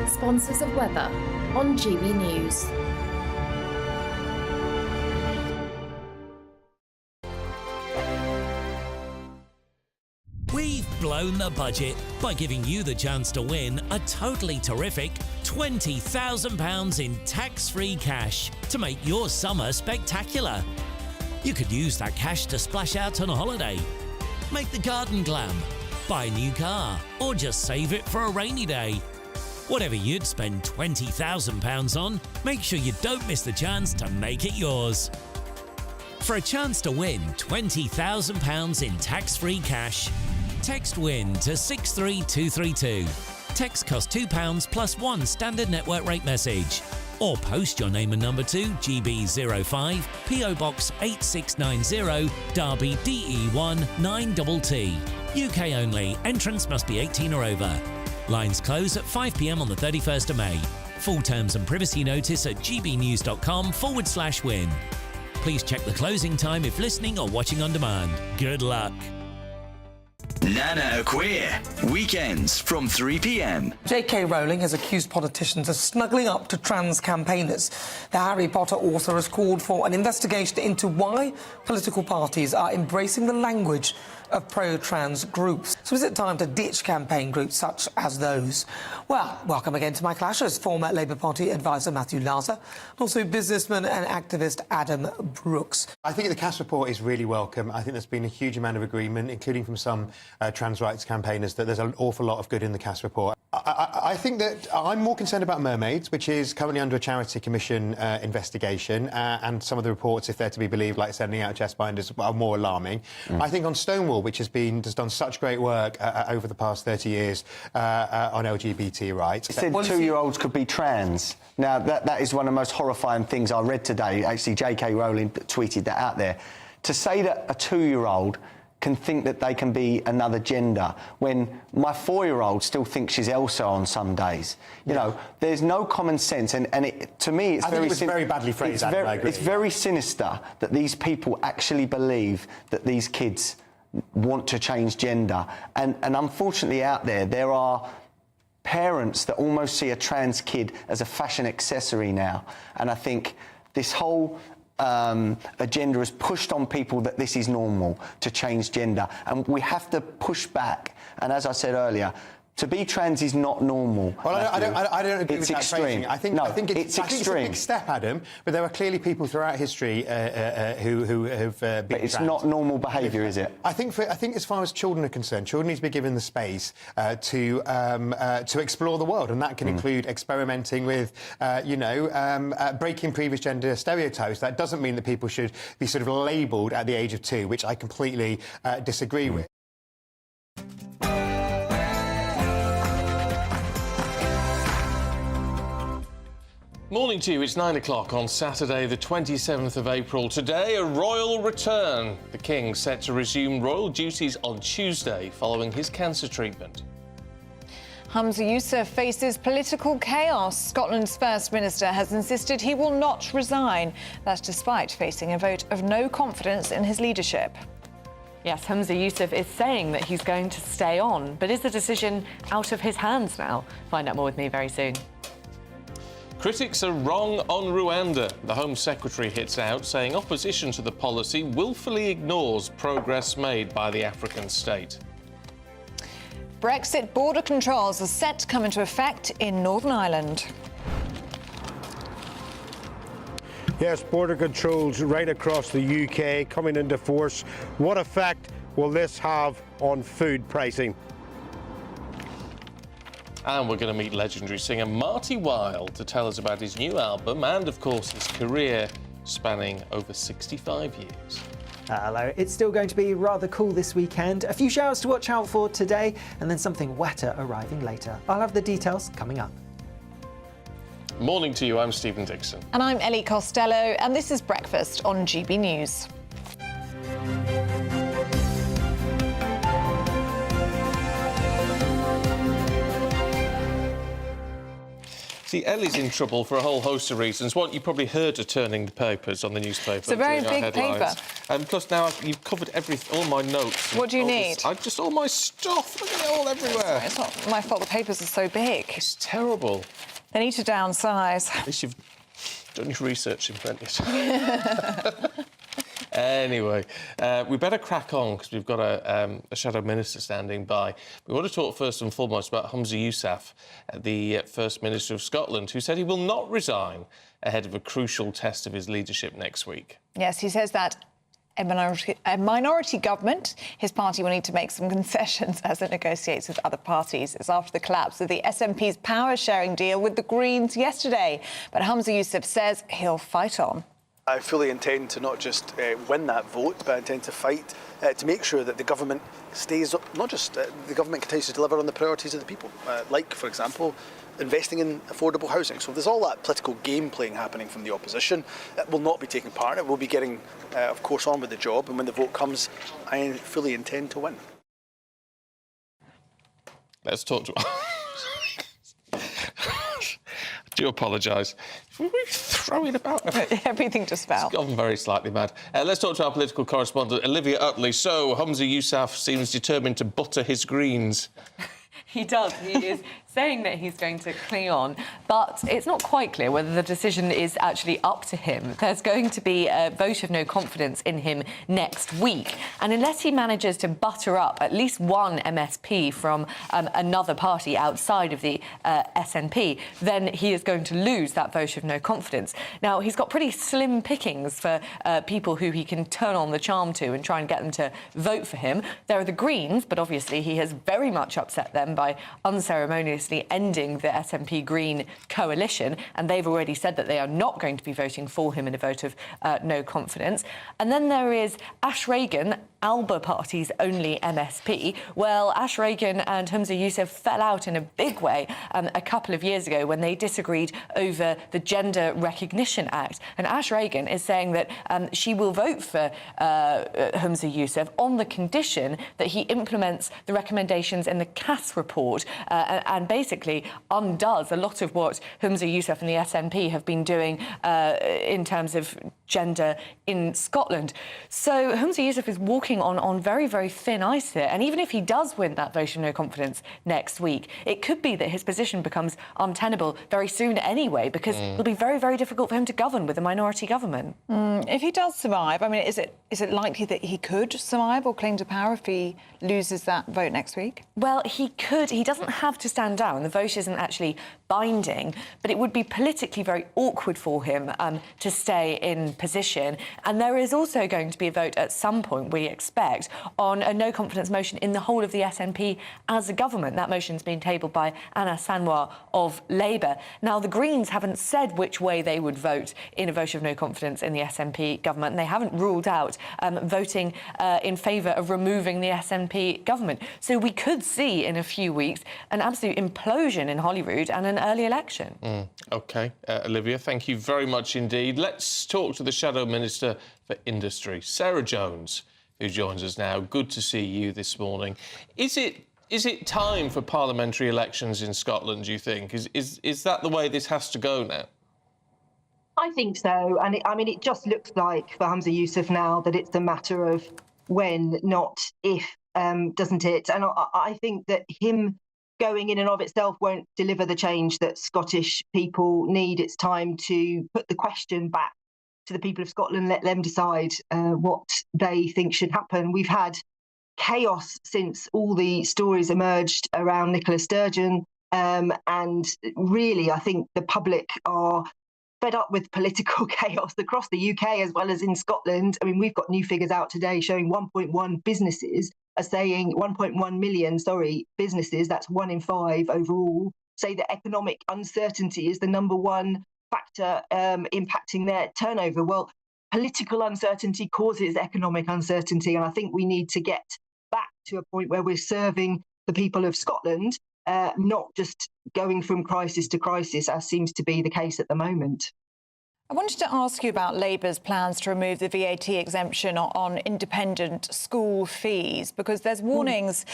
[SPEAKER 4] sponsors of weather on GB News.
[SPEAKER 6] We've blown the budget by giving you the chance to win a totally terrific £20,000 in tax-free cash to make your summer spectacular. You could use that cash to splash out on a holiday, make the garden glam, buy a new car, or just save it for a rainy day. Whatever you'd spend £20,000 on, make sure you don't miss the chance to make it yours. For a chance to win £20,000 in tax-free cash, text WIN to 63232. Text costs £2 plus one standard network rate message. Or post your name and number to GB05 PO Box 8690 Derby DE1 9TT. UK only. Entrance must be 18 or over. Lines close at 5 p.m. on the 31st of May. Full terms and privacy notice at gbnews.com/win. Please check the closing time if listening or watching on demand. Good luck.
[SPEAKER 20] Nana Queer, weekends from 3 p.m.
[SPEAKER 7] J.K. Rowling has accused politicians of snuggling up to trans campaigners. The Harry Potter author has called for an investigation into why political parties are embracing the language of pro-trans groups. So is it time to ditch campaign groups such as those? Well, welcome again to my clashers, former Labour Party advisor Matthew Laza, also businessman and activist Adam Brooks.
[SPEAKER 8] I think the Cass report is really welcome. I think there's been a huge amount of agreement, including from some trans rights campaigners, that there's an awful lot of good in the Cass report. I think that I'm more concerned about mermaids, which is currently under a Charity Commission investigation, and some of the reports, if they're to be believed, like sending out chest binders, are more alarming. I think on Stonewall, which has done such great work over the past 30 years on LGBT rights.
[SPEAKER 10] It said 2-year-olds could be trans. Now, that is one of the most horrifying things I read today. Actually, J.K. Rowling tweeted that out there. To say that a 2-year-old can think that they can be another gender when my 4-year-old still thinks she's Elsa on some days. You know, there's no common sense, and to me it's
[SPEAKER 8] very badly phrased.
[SPEAKER 10] It's very sinister that these people actually believe that these kids want to change gender, and unfortunately out there are parents that almost see a trans kid as a fashion accessory now, and I think this whole agenda has pushed on people that this is normal to change gender, and we have to push back. And as I said earlier, to be trans is not normal.
[SPEAKER 8] Well, I don't agree with that
[SPEAKER 10] extreme.
[SPEAKER 8] phrasing. I think it's a big step, Adam, but there are clearly people throughout history who have been
[SPEAKER 10] But it's
[SPEAKER 8] trans.
[SPEAKER 10] not normal behaviour, is it?
[SPEAKER 8] I think as far as children are concerned, children need to be given the space to explore the world, and that can include experimenting with, breaking previous gender stereotypes. That doesn't mean that people should be sort of labelled at the age of 2, which I completely disagree with.
[SPEAKER 1] Morning to you, it's 9 o'clock on Saturday the 27th of April. Today, a royal return. The King set to resume royal duties on Tuesday following his cancer treatment.
[SPEAKER 2] Humza Yousaf faces political chaos. Scotland's First Minister has insisted he will not resign. That's despite facing a vote of no confidence in his leadership.
[SPEAKER 16] Yes, Humza Yousaf is saying that he's going to stay on, but is the decision out of his hands now? Find out more with me very soon.
[SPEAKER 1] Critics are wrong on Rwanda. The Home Secretary hits out, saying opposition to the policy willfully ignores progress made by the African state.
[SPEAKER 2] Brexit border controls are set to come into effect in Northern Ireland.
[SPEAKER 21] Yes, border controls right across the UK coming into force. What effect will this have on food pricing?
[SPEAKER 1] And we're going to meet legendary singer Marty Wilde to tell us about his new album and, of course, his career spanning over 65 years.
[SPEAKER 5] Hello. It's still going to be rather cool this weekend. A few showers to watch out for today, and then something wetter arriving later. I'll have the details coming up.
[SPEAKER 1] Morning to you, I'm Stephen Dixon.
[SPEAKER 2] And I'm Ellie Costello, and this is Breakfast on GB News.
[SPEAKER 1] See, Ellie's in trouble for a whole host of reasons. One, you probably heard her turning the papers on the newspaper.
[SPEAKER 2] It's a very big paper.
[SPEAKER 1] And plus now you've covered all my notes.
[SPEAKER 2] What do you need?
[SPEAKER 1] Just all my stuff. Look at it all everywhere.
[SPEAKER 2] It's not my fault the papers are so big.
[SPEAKER 1] It's terrible.
[SPEAKER 2] They need to downsize.
[SPEAKER 1] At least you've done your research in plenty of time. Anyway, we better crack on because we've got a shadow minister standing by. We want to talk first and foremost about Humza Yousaf, the First Minister of Scotland, who said he will not resign ahead of a crucial test of his leadership next week.
[SPEAKER 2] Yes, he says that a minority government, his party will need to make some concessions as it negotiates with other parties. It's after the collapse of the SNP's power-sharing deal with the Greens yesterday. But Humza Yousaf says he'll fight on.
[SPEAKER 9] I fully intend to not just win that vote, but I intend to fight to make sure that the government stays up, not just the government continues to deliver on the priorities of the people, like, for example, investing in affordable housing. So there's all that political game playing happening from the opposition. That will not be taking part in it. We'll be getting, of course, on with the job. And when the vote comes, I fully intend to win.
[SPEAKER 1] Let's talk to... I do apologise. We're throwing about
[SPEAKER 2] everything just fell.
[SPEAKER 1] It's gone very slightly mad. Let's talk to our political correspondent, Olivia Utley. So, Humza Yousaf seems determined to butter his Greens.
[SPEAKER 16] He does. He is saying that he's going to cling on, but it's not quite clear whether the decision is actually up to him. There's going to be a vote of no confidence in him next week, and unless he manages to butter up at least one MSP from another party outside of the SNP, then he is going to lose that vote of no confidence. Now, he's got pretty slim pickings for people who he can turn on the charm to and try and get them to vote for him. There are the Greens, but obviously he has very much upset them by unceremoniously ending the SNP Green coalition, and they've already said that they are not going to be voting for him in a vote of no confidence. And then there is Ash Regan, Alba Party's only MSP. Well, Ash Regan and Humza Yousaf fell out in a big way a couple of years ago when they disagreed over the Gender Recognition Act. And Ash Regan is saying that she will vote for Humza Yousaf on the condition that he implements the recommendations in the Cass report and basically undoes a lot of what Humza Yousaf and the SNP have been doing in terms of gender in Scotland. So Humza Yousaf is walking on very, very thin ice here. And even if he does win that vote of no confidence next week, it could be that his position becomes untenable very soon anyway, because it'll be very, very difficult for him to govern with a minority government.
[SPEAKER 2] If he does survive, I mean, is it likely that he could survive or cling to power if he loses that vote next week?
[SPEAKER 16] Well, he could. He doesn't have to stand down. The vote isn't actually binding, but it would be politically very awkward for him to stay in position. And there is also going to be a vote at some point, we expect, on a no-confidence motion in the whole of the SNP as a government. That motion's been tabled by Anna Sanwar of Labour. Now, the Greens haven't said which way they would vote in a vote of no confidence in the SNP government, and they haven't ruled out voting in favour of removing the SNP government. So we could see in a few weeks an absolute implosion in Holyrood and an early election.
[SPEAKER 1] OK. Olivia, thank you very much indeed. Let's talk to the Shadow Minister for Industry, Sarah Jones, who joins us now. Good to see you this morning. Is it time for parliamentary elections in Scotland, do you think? Is that the way this has to go now?
[SPEAKER 11] I think so. And it just looks like for Humza Yousaf now that it's a matter of when, not if, doesn't it? And I think that him going in and of itself won't deliver the change that Scottish people need. It's time to put the question back to the people of Scotland, let them decide what they think should happen. We've had chaos since all the stories emerged around Nicola Sturgeon, and really I think the public are fed up with political chaos across the UK as well as in Scotland. I mean, we've got new figures out today showing 1.1 businesses are saying 1.1 million, businesses, that's 1 in 5 overall, say that economic uncertainty is the number one factor impacting their turnover. Well, political uncertainty causes economic uncertainty, and I think we need to get back to a point where we're serving the people of Scotland, not just going from crisis to crisis, as seems to be the case at the moment.
[SPEAKER 2] I wanted to ask you about Labour's plans to remove the VAT exemption on independent school fees, because there's warnings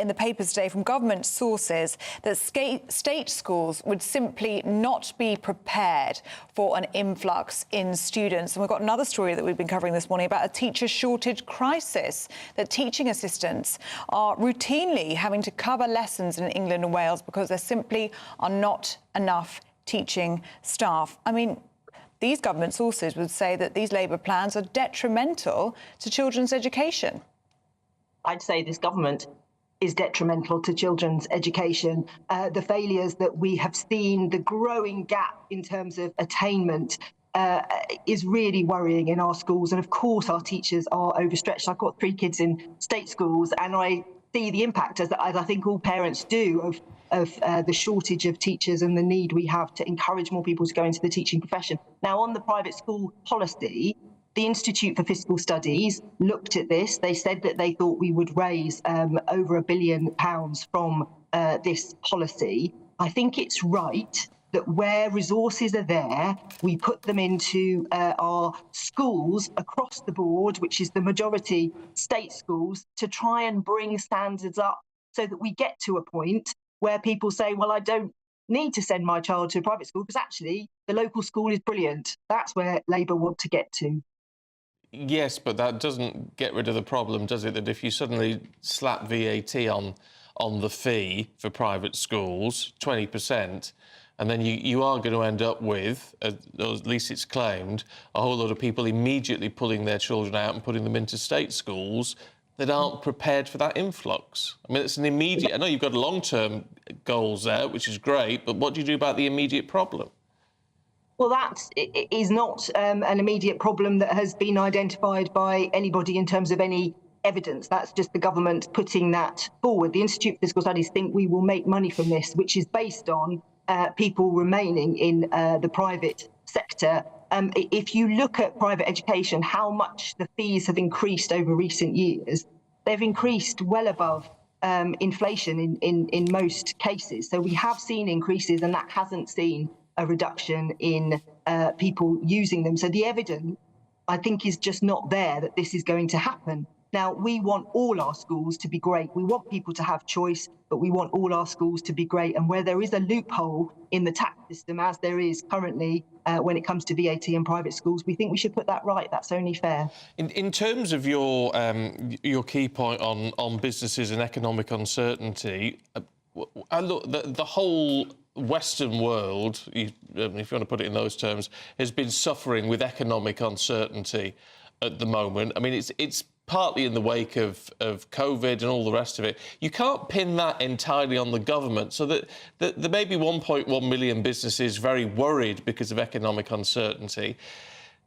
[SPEAKER 2] in the papers today from government sources that state schools would simply not be prepared for an influx in students. And we've got another story that we've been covering this morning about a teacher shortage crisis, that teaching assistants are routinely having to cover lessons in England and Wales because there simply are not enough teaching staff. I mean, these government sources would say that these Labour plans are detrimental to children's education.
[SPEAKER 11] I'd say this government is detrimental to children's education. The failures that we have seen, the growing gap in terms of attainment is really worrying in our schools. And of course, our teachers are overstretched. I've got 3 kids in state schools, and I see the impact, as I think all parents do, of the shortage of teachers and the need we have to encourage more people to go into the teaching profession. Now, on the private school policy, the Institute for Fiscal Studies looked at this. They said that they thought we would raise over £1 billion from this policy. I think it's right that where resources are there, we put them into our schools across the board, which is the majority state schools, to try and bring standards up so that we get to a point where people say, well, I don't need to send my child to a private school because actually the local school is brilliant. That's where Labour want to get to.
[SPEAKER 1] Yes, but that doesn't get rid of the problem, does it? That if you suddenly slap VAT on the fee for private schools, 20%, and then you are going to end up with, at least it's claimed, a whole lot of people immediately pulling their children out and putting them into state schools that aren't prepared for that influx. I mean, it's an immediate... I know you've got long-term goals there, which is great, but what do you do about the immediate problem?
[SPEAKER 11] Well, that is not an immediate problem that has been identified by anybody in terms of any evidence. That's just the government putting that forward. The Institute for Fiscal Studies think we will make money from this, which is based on people remaining in the private sector. If you look at private education, how much the fees have increased over recent years, they've increased well above inflation in most cases. So we have seen increases, and that hasn't seen a reduction in people using them. So the evidence, I think, is just not there that this is going to happen. Now, we want all our schools to be great. We want people to have choice, but we want all our schools to be great. And where there is a loophole in the tax system, as there is currently when it comes to VAT in private schools, we think we should put that right. That's only fair.
[SPEAKER 1] In terms of your key point on businesses and economic uncertainty, look, the whole Western world, if you want to put it in those terms, has been suffering with economic uncertainty at the moment. I mean, it's partly in the wake of COVID and all the rest of it. You can't pin that entirely on the government, so that there may be 1.1 million businesses very worried because of economic uncertainty.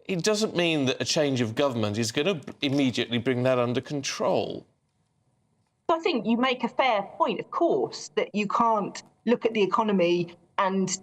[SPEAKER 1] It doesn't mean that a change of government is going to immediately bring that under control.
[SPEAKER 11] I think you make a fair point, of course, that you can't look at the economy and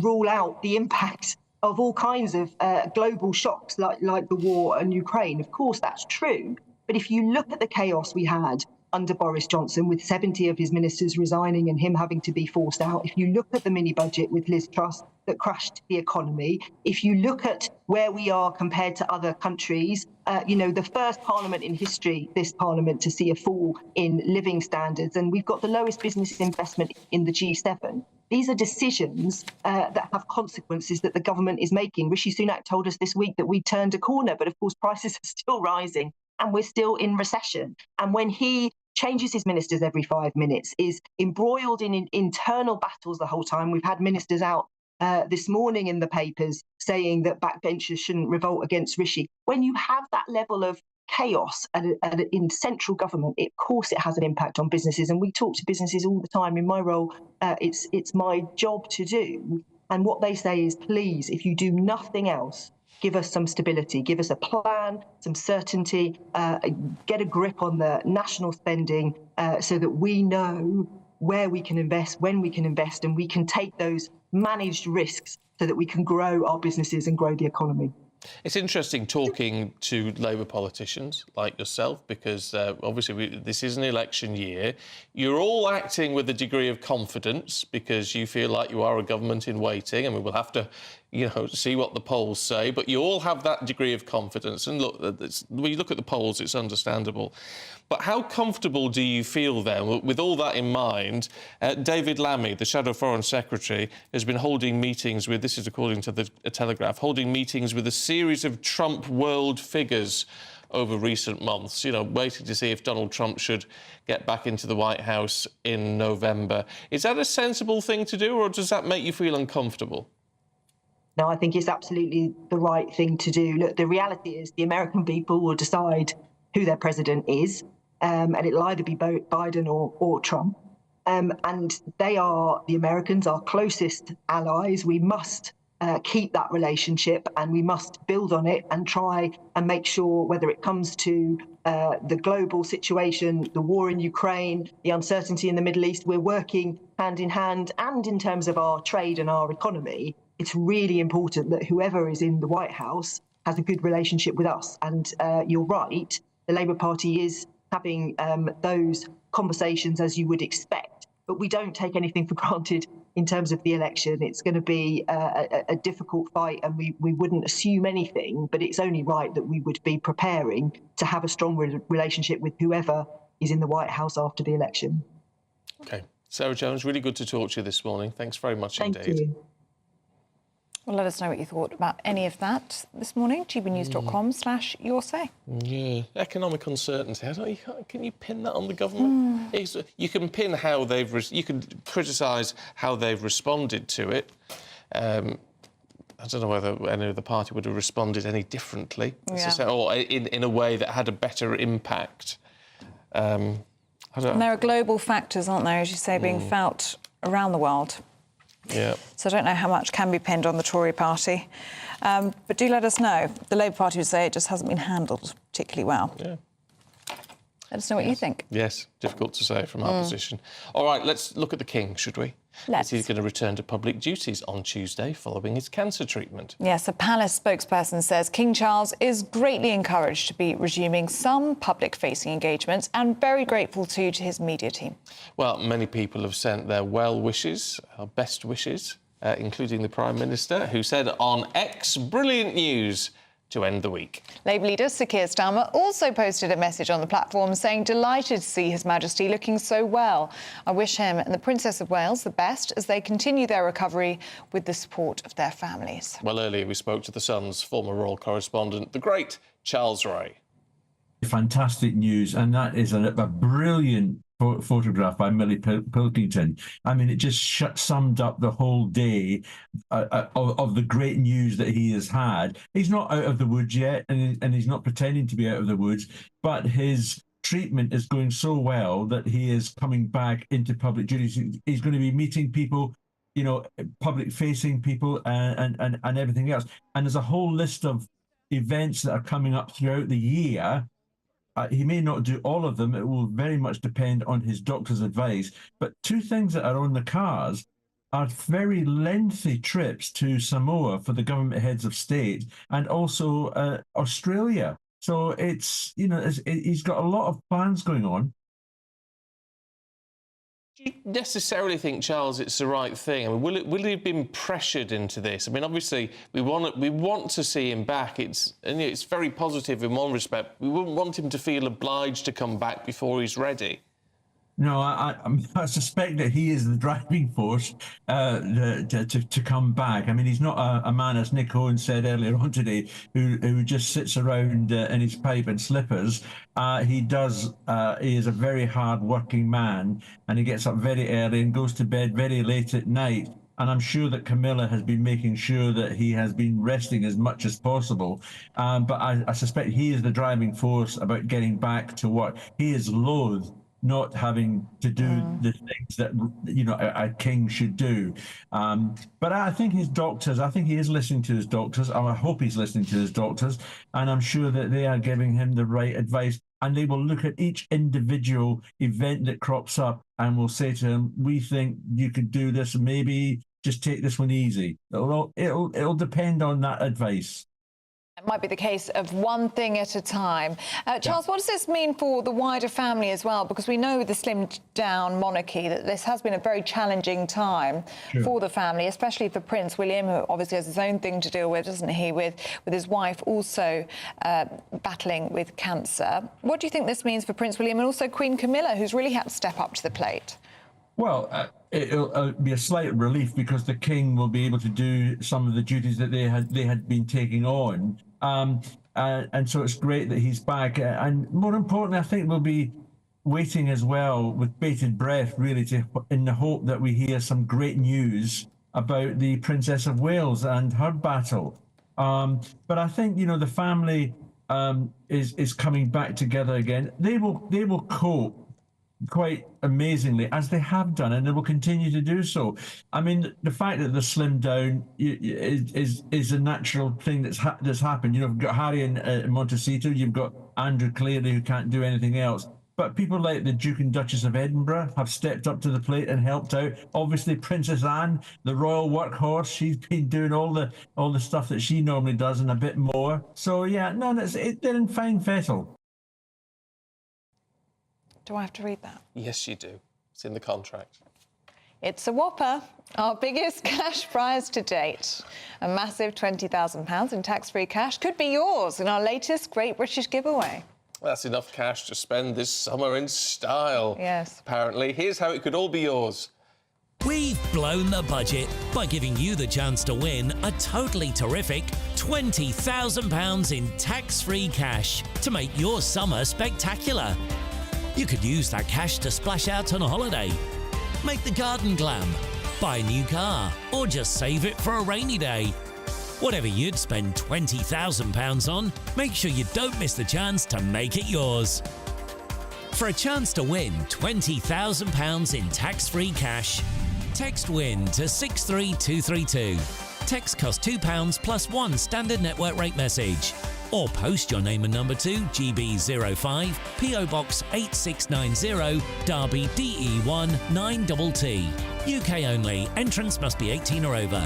[SPEAKER 11] rule out the impact of all kinds of global shocks like the war in Ukraine. Of course, that's true. But if you look at the chaos we had under Boris Johnson, with 70 of his ministers resigning and him having to be forced out, if you look at the mini-budget with Liz Truss that crashed the economy, if you look at where we are compared to other countries, the first parliament in history, this parliament, to see a fall in living standards, and we've got the lowest business investment in the G7. These are decisions that have consequences that the government is making. Rishi Sunak told us this week that we turned a corner, but of course prices are still rising and we're still in recession. And when he changes his ministers every 5 minutes, is embroiled in internal battles the whole time. We've had ministers out this morning in the papers saying that backbenchers shouldn't revolt against Rishi. When you have that level of chaos in central government, of course it has an impact on businesses. And we talk to businesses all the time. In my role, it's my job to do. And what they say is, please, if you do nothing else, give us some stability, give us a plan, some certainty, get a grip on the national spending so that we know where we can invest, when we can invest, and we can take those managed risks so that we can grow our businesses and grow the economy.
[SPEAKER 1] It's interesting talking to Labour politicians like yourself, because obviously this is an election year. You're all acting with a degree of confidence because you feel like you are a government in waiting, and we will have to, see what the polls say. But you all have that degree of confidence. And look, when you look at the polls, it's understandable. But how comfortable do you feel then, with all that in mind? David Lammy, the Shadow Foreign Secretary, has been holding meetings with, this is according to the Telegraph, holding meetings with a series of Trump world figures over recent months, waiting to see if Donald Trump should get back into the White House in November. Is that a sensible thing to do, or does that make you feel uncomfortable?
[SPEAKER 11] Now, I think it's absolutely the right thing to do. Look, the reality is the American people will decide who their president is, and it'll either be Biden or Trump. And they are, the Americans, our closest allies. We must keep that relationship, and we must build on it and try and make sure, whether it comes to the global situation, the war in Ukraine, the uncertainty in the Middle East, we're working hand in hand. And in terms of our trade and our economy, it's really important that whoever is in the White House has a good relationship with us. And you're right, the Labour Party is having those conversations as you would expect, but we don't take anything for granted in terms of the election. It's going to be a difficult fight, and we wouldn't assume anything, but it's only right that we would be preparing to have a strong relationship with whoever is in the White House after the election.
[SPEAKER 1] OK. Sarah Jones, really good to talk to you this morning. Thanks very much indeed.
[SPEAKER 11] Thank you.
[SPEAKER 2] Well, let us know what you thought about any of that this morning. gbnews.com/yoursay.
[SPEAKER 1] Yeah, economic uncertainty. Can you pin that on the government? You can pin how you can criticise how they've responded to it. I don't know whether any of the party would have responded any differently, or in a way that had a better impact. And
[SPEAKER 2] there are global factors, aren't there, as you say, being felt around the world.
[SPEAKER 1] Yeah.
[SPEAKER 2] So I don't know how much can be pinned on the Tory party. But do let us know. The Labour Party would say it just hasn't been handled particularly well.
[SPEAKER 1] Yeah.
[SPEAKER 2] Let us know what you think.
[SPEAKER 1] Yes, difficult to say from our position. All right, let's look at the King, should we?
[SPEAKER 2] Let's.
[SPEAKER 1] He's going to return to public duties on Tuesday following his cancer treatment.
[SPEAKER 2] Yes, a palace spokesperson says King Charles is greatly encouraged to be resuming some public-facing engagements and very grateful to his media team.
[SPEAKER 1] Well, many people have sent their well wishes, best wishes, including the Prime Minister, who said on X, brilliant news to end the week.
[SPEAKER 2] Labour leader Sir Keir Starmer also posted a message on the platform saying, delighted to see His Majesty looking so well. I wish him and the Princess of Wales the best as they continue their recovery with the support of their families.
[SPEAKER 1] Well, earlier we spoke to The Sun's former royal correspondent, the great Charles Ray.
[SPEAKER 12] Fantastic news, and that is a brilliant photograph by Millie Pilkington. I mean, it just summed up the whole day of the great news that he has had. He's not out of the woods yet, and he's not pretending to be out of the woods, but his treatment is going so well that he is coming back into public duties. He's going to be meeting people, you know, public-facing people and everything else. And there's a whole list of events that are coming up throughout the year. He may not do all of them. It will very much depend on his doctor's advice. But two things that are on the cards are very lengthy trips to Samoa for the government heads of state and also Australia. So it's, you know, he's got a lot of plans going on.
[SPEAKER 1] Do you necessarily think, Charles, it's the right thing? I mean, will he have been pressured into this? I mean, obviously, we want to see him back. It's very positive in one respect. We wouldn't want him to feel obliged to come back before he's ready.
[SPEAKER 12] No, I suspect that he is the driving force to come back. I mean, he's not a man, as Nick Owen said earlier on today, who just sits around in his pipe and slippers. He is a very hard-working man, and he gets up very early and goes to bed very late at night. And I'm sure that Camilla has been making sure that he has been resting as much as possible. But I suspect he is the driving force about getting back to work. He is loath not having to do the things that, you know, a king should do. But I think his doctors, I think he is listening to his doctors. I hope he's listening to his doctors. And I'm sure that they are giving him the right advice. And they will look at each individual event that crops up and will say to him, we think you could do this, maybe just take this one easy. It'll depend on that advice.
[SPEAKER 2] It might be the case of one thing at a time. Charles, what does this mean for the wider family as well? Because we know with the slimmed-down monarchy that this has been a very challenging time for the family, especially for Prince William, who obviously has his own thing to deal with, doesn't he, with his wife also battling with cancer. What do you think this means for Prince William and also Queen Camilla, who's really had to step up to the plate?
[SPEAKER 12] Well, it'll be a slight relief because the king will be able to do some of the duties that they had been taking on, and so it's great that he's back. And more importantly, I think we'll be waiting as well with bated breath, really, in the hope that we hear some great news about the Princess of Wales and her battle. But I think, you know, the family is coming back together again. They will cope quite amazingly, as they have done, and they will continue to do so. I mean, the fact that they're slimmed down is a natural thing that's happened. You know, you've got Harry and Montecito, you've got Andrew Cleary, who can't do anything else. But people like the Duke and Duchess of Edinburgh have stepped up to the plate and helped out. Obviously, Princess Anne, the royal workhorse, she's been doing all the stuff that she normally does and a bit more. So yeah, no, they're in fine fettle.
[SPEAKER 2] Do I have to read that?
[SPEAKER 1] Yes, you do. It's in the contract.
[SPEAKER 2] It's a whopper. Our biggest cash prize to date. A massive £20,000 in tax-free cash could be yours in our latest Great British Giveaway.
[SPEAKER 1] That's enough cash to spend this summer in style.
[SPEAKER 2] Yes.
[SPEAKER 1] Apparently. Here's how it could all be yours.
[SPEAKER 6] We've blown the budget by giving you the chance to win a totally terrific £20,000 in tax-free cash to make your summer spectacular. You could use that cash to splash out on a holiday, make the garden glam, buy a new car, or just save it for a rainy day. Whatever you'd spend £20,000 on, make sure you don't miss the chance to make it yours. For a chance to win £20,000 in tax-free cash, text WIN to 63232. Text costs £2 plus one standard network rate message. Or post your name and number to GB05, PO Box 8690, Derby DE1 9TT. UK only. Entrance must be 18 or over.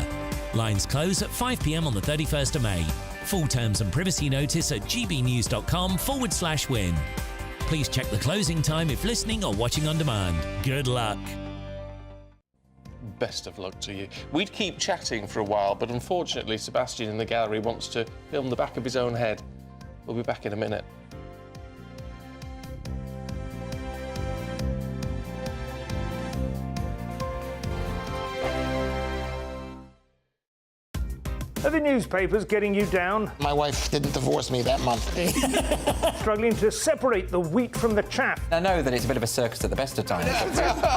[SPEAKER 6] Lines close at 5 p.m. on the 31st of May. Full terms and privacy notice at gbnews.com/win. Please check the closing time if listening or watching on demand. Good luck.
[SPEAKER 1] Best of luck to you. We'd keep chatting for a while, but unfortunately, Sebastian in the gallery wants to film the back of his own head. We'll be back in a minute.
[SPEAKER 21] Are the newspapers getting you down?
[SPEAKER 13] My wife didn't divorce me that month.
[SPEAKER 21] Struggling to separate the wheat from the chaff?
[SPEAKER 14] I know that it's a bit of a circus at the best of times.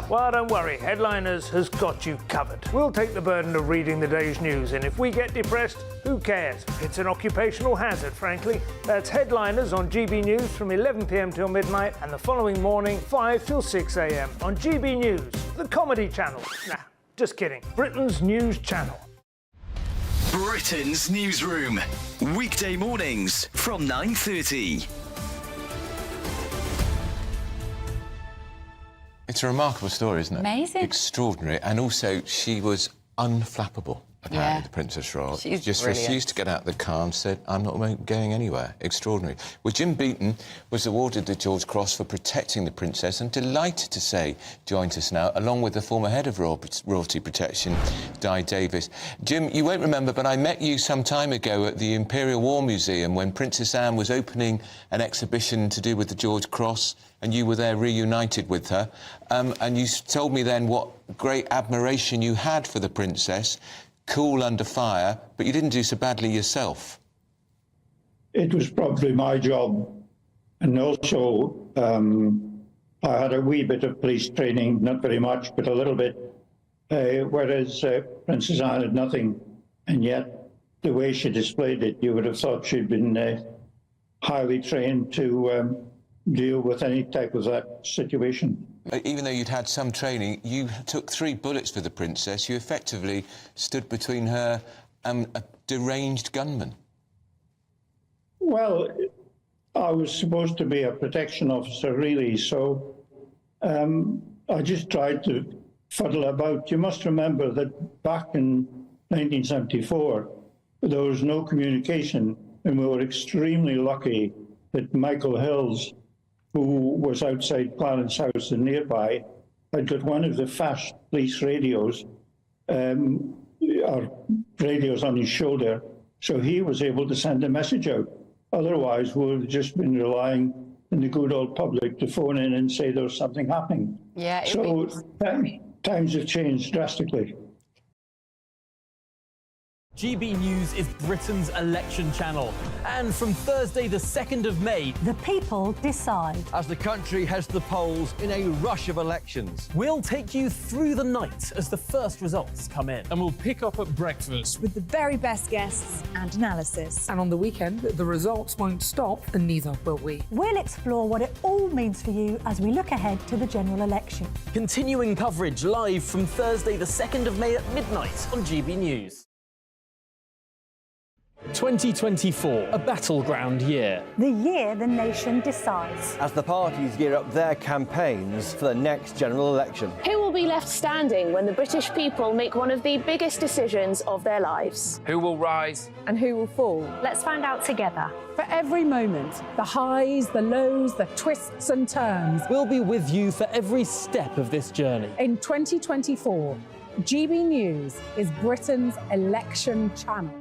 [SPEAKER 21] Well, don't worry. Headliners has got you covered. We'll take the burden of reading the day's news, and if we get depressed, who cares? It's an occupational hazard, frankly. That's Headliners on GB News from 11 p.m. till midnight, and the following morning, 5 till 6 a.m. on GB News, the comedy channel. Nah, just kidding. Britain's news channel.
[SPEAKER 20] Britain's Newsroom. Weekday mornings from 9:30.
[SPEAKER 15] It's a remarkable story, isn't it?
[SPEAKER 22] Amazing.
[SPEAKER 15] Extraordinary. And also, she was unflappable, apparently, the Princess Royal.
[SPEAKER 22] She's
[SPEAKER 15] just
[SPEAKER 22] brilliant.
[SPEAKER 15] refused to get out of the car and said, I'm not going anywhere. Extraordinary. Well, Jim Beaton was awarded the George Cross for protecting the princess, and delighted to say joins us now, along with the former head of royalty protection, Di Davis. Jim, you won't remember, but I met you some time ago at the Imperial War Museum when Princess Anne was opening an exhibition to do with the George Cross, and you were there reunited with her. And you told me then what great admiration you had for the princess, cool under fire, but you didn't do so badly yourself.
[SPEAKER 23] It was probably my job. And also, I had a wee bit of police training, not very much, but a little bit, whereas Princess Anne had nothing. And yet, the way she displayed it, you would have thought she'd been highly trained to deal with any type of that situation.
[SPEAKER 15] Even though you'd had some training, you took 3 bullets for the princess. You effectively stood between her and a deranged gunman.
[SPEAKER 23] Well, I was supposed to be a protection officer, really, so I just tried to fuddle about. You must remember that back in 1974, there was no communication, and we were extremely lucky that Michael Hills, who was outside Clarence House and nearby, had got one of the fast police radios, or radios on his shoulder, so he was able to send a message out. Otherwise, we would have just been relying on the good old public to phone in and say there's something happening.
[SPEAKER 22] Yeah.
[SPEAKER 23] So times have changed drastically.
[SPEAKER 17] GB News is Britain's election channel. And from Thursday, the 2nd of May,
[SPEAKER 18] the people decide.
[SPEAKER 17] As the country heads to the polls in a rush of elections, we'll take you through the night as the first results come in.
[SPEAKER 22] And we'll pick up at breakfast
[SPEAKER 18] with the very best guests and analysis.
[SPEAKER 7] And on the weekend, the results won't stop, and neither will we.
[SPEAKER 18] We'll explore what it all means for you as we look ahead to the general election.
[SPEAKER 17] Continuing coverage live from Thursday, the 2nd of May at midnight on GB News. 2024, a battleground year.
[SPEAKER 18] The year the nation decides.
[SPEAKER 24] As the parties gear up their campaigns for the next general election.
[SPEAKER 25] Who will be left standing when the British people make one of the biggest decisions of their lives?
[SPEAKER 26] Who will rise?
[SPEAKER 18] And who will fall? Let's find out together. For every moment, the highs, the lows, the twists and turns.
[SPEAKER 17] We'll be with you for every step of this journey.
[SPEAKER 18] In 2024, GB News is Britain's election channel.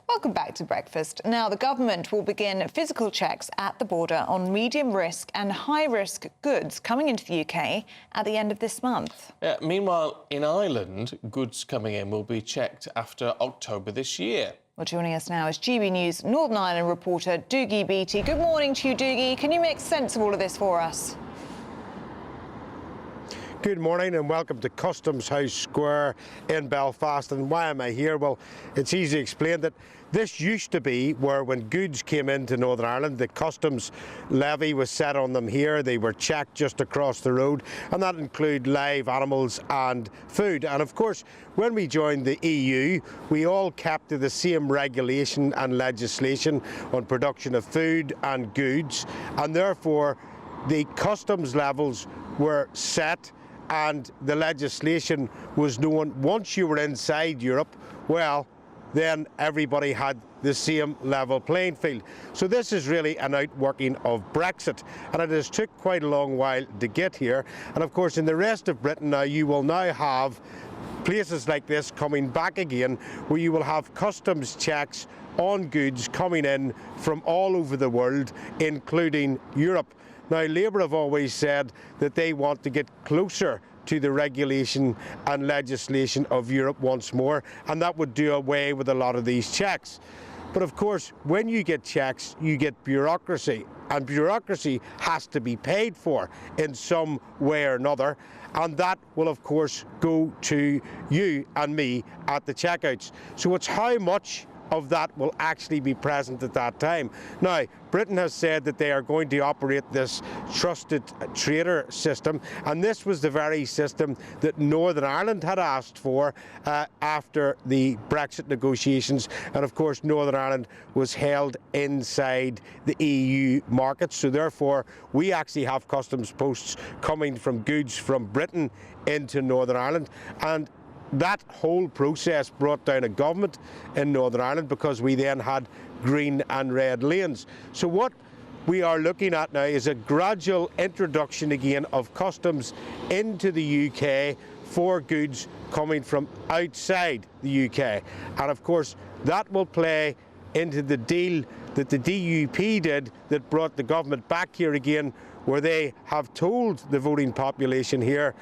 [SPEAKER 2] Welcome back to Breakfast. Now, the government will begin physical checks at the border on medium risk and high risk goods coming into the UK at the end of this month.
[SPEAKER 1] Meanwhile, in Ireland, goods coming in will be checked after October this year.
[SPEAKER 2] Well, joining us now is GB News Northern Ireland reporter Doogie Beattie. Good morning to you, Doogie. Can you make sense of all of this for us?
[SPEAKER 27] Good morning and welcome to Customs House Square in Belfast. And why am I here? Well, it's easy to explain that this used to be where when goods came into Northern Ireland, the customs levy was set on them here. They were checked just across the road, and that included live animals and food. And of course, when we joined the EU, we all kept to the same regulation and legislation on production of food and goods, and therefore the customs levels were set and the legislation was known. Once you were inside Europe, well, then everybody had the same level playing field. So this is really an outworking of Brexit, and it has took quite a long while to get here. And of course, in the rest of Britain now, you will now have places like this coming back again, where you will have customs checks on goods coming in from all over the world, including Europe. Now, Labour have always said that they want to get closer to the regulation and legislation of Europe once more, and that would do away with a lot of these checks. But of course, when you get checks, you get bureaucracy, and bureaucracy has to be paid for in some way or another, and that will of course go to you and me at the checkouts. So it's how much of that will actually be present at that time. Now, Britain has said that they are going to operate this trusted trader system, and this was the very system that Northern Ireland had asked for after the Brexit negotiations, and of course Northern Ireland was held inside the EU market, so therefore we actually have customs posts coming from goods from Britain into Northern Ireland, and that whole process brought down a government in Northern Ireland because we then had green and red lanes. So what we are looking at now is a gradual introduction again of customs into the UK for goods coming from outside the UK. And of course, that will play into the deal that the DUP did that brought the government back here again, where they have told the voting population here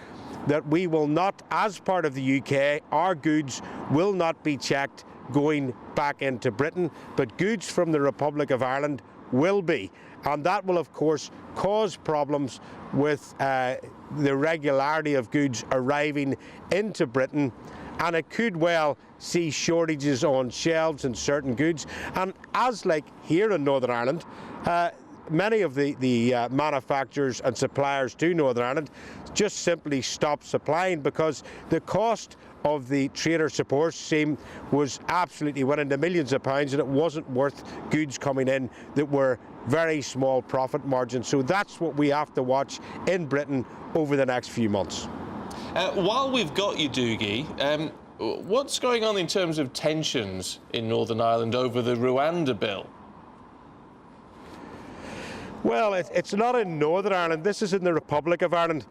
[SPEAKER 27] that we will not, as part of the UK, our goods will not be checked going back into Britain, but goods from the Republic of Ireland will be. And that will, of course, cause problems with the regularity of goods arriving into Britain, and it could well see shortages on shelves in certain goods. And as like here in Northern Ireland, many of the manufacturers and suppliers to Northern Ireland just simply stopped supplying because the cost of the trader support scheme was absolutely went into millions of pounds, and it wasn't worth goods coming in that were very small profit margins. So that's what we have to watch in Britain over the next few months.
[SPEAKER 1] While we've got you, Doogie, what's going on in terms of tensions in Northern Ireland over the Rwanda bill?
[SPEAKER 27] Well, it's not in Northern Ireland. This is in the Republic of Ireland.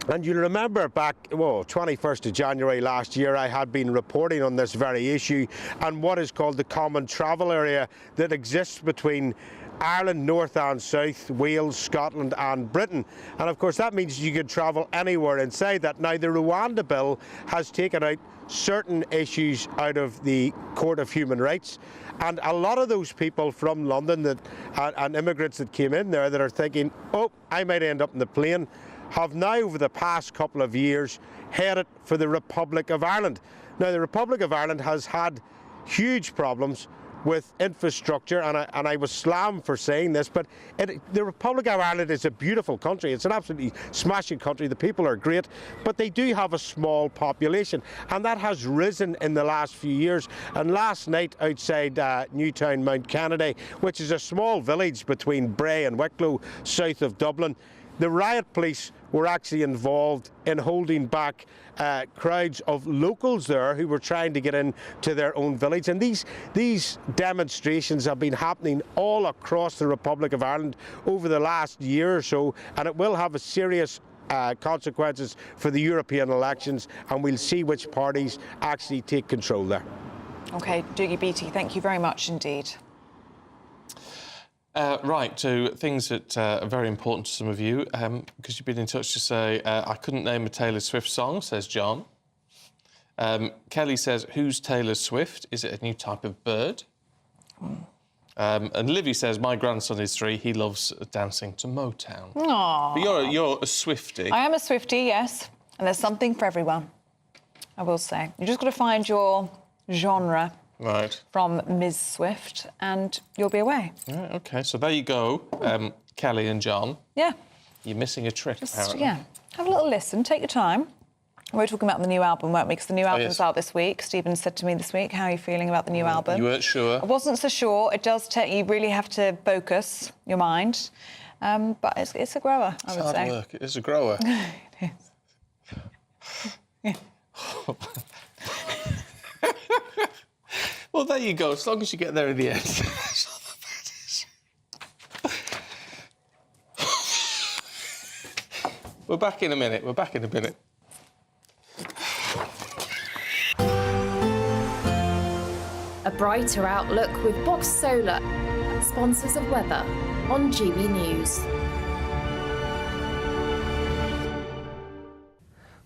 [SPEAKER 27] And you'll remember back, 21st of January last year, I had been reporting on this very issue and what is called the common travel area that exists between Ireland, north and south, Wales, Scotland and Britain. And of course that means you can travel anywhere inside that. Now the Rwanda bill has taken out certain issues out of the Court of Human Rights, and a lot of those people from London and immigrants that came in there that are thinking, oh, I might end up in the plane, have now over the past couple of years headed for the Republic of Ireland. Now the Republic of Ireland has had huge problems with infrastructure, and I was slammed for saying this, but the Republic of Ireland is a beautiful country. It's an absolutely smashing country. The people are great, but they do have a small population, and that has risen in the last few years. And last night outside Newtown Mount Kennedy, which is a small village between Bray and Wicklow, south of Dublin, the riot police were actually involved in holding back crowds of locals there who were trying to get into their own village. And these demonstrations have been happening all across the Republic of Ireland over the last year or so, and it will have a serious consequences for the European elections, and we'll see which parties actually take control there.
[SPEAKER 2] OK, Dougie Beattie, thank you very much indeed.
[SPEAKER 1] Right, to things that are very important to some of you, because you've been in touch to say, I couldn't name a Taylor Swift song, says John. Kelly says, who's Taylor Swift? Is it a new type of bird? And Livy says, my grandson is 3, he loves dancing to Motown.
[SPEAKER 2] Aww.
[SPEAKER 1] But you're a Swiftie.
[SPEAKER 2] I am a Swiftie, yes, and there's something for everyone, I will say. You've just got to find your genre.
[SPEAKER 1] Right.
[SPEAKER 2] From Ms. Swift, and you'll be away.
[SPEAKER 1] Right, OK, so there you go, Kelly and John.
[SPEAKER 2] Yeah.
[SPEAKER 1] You're missing a trick, apparently.
[SPEAKER 2] Yeah. Have a little listen, take your time. We were talking about the new album, weren't we? Because the new album's out this week. Stephen said to me this week, how are you feeling about the new album?
[SPEAKER 1] You weren't sure.
[SPEAKER 2] I wasn't so sure. It does take... You really have to focus your mind. But it's a grower, I would say.
[SPEAKER 1] Hard work. It is a grower.
[SPEAKER 2] It is.
[SPEAKER 1] Well, there you go. As long as you get there in the end. We're back in a minute. We're back in a minute.
[SPEAKER 25] A brighter outlook with Box Solar, sponsors of weather on GB News.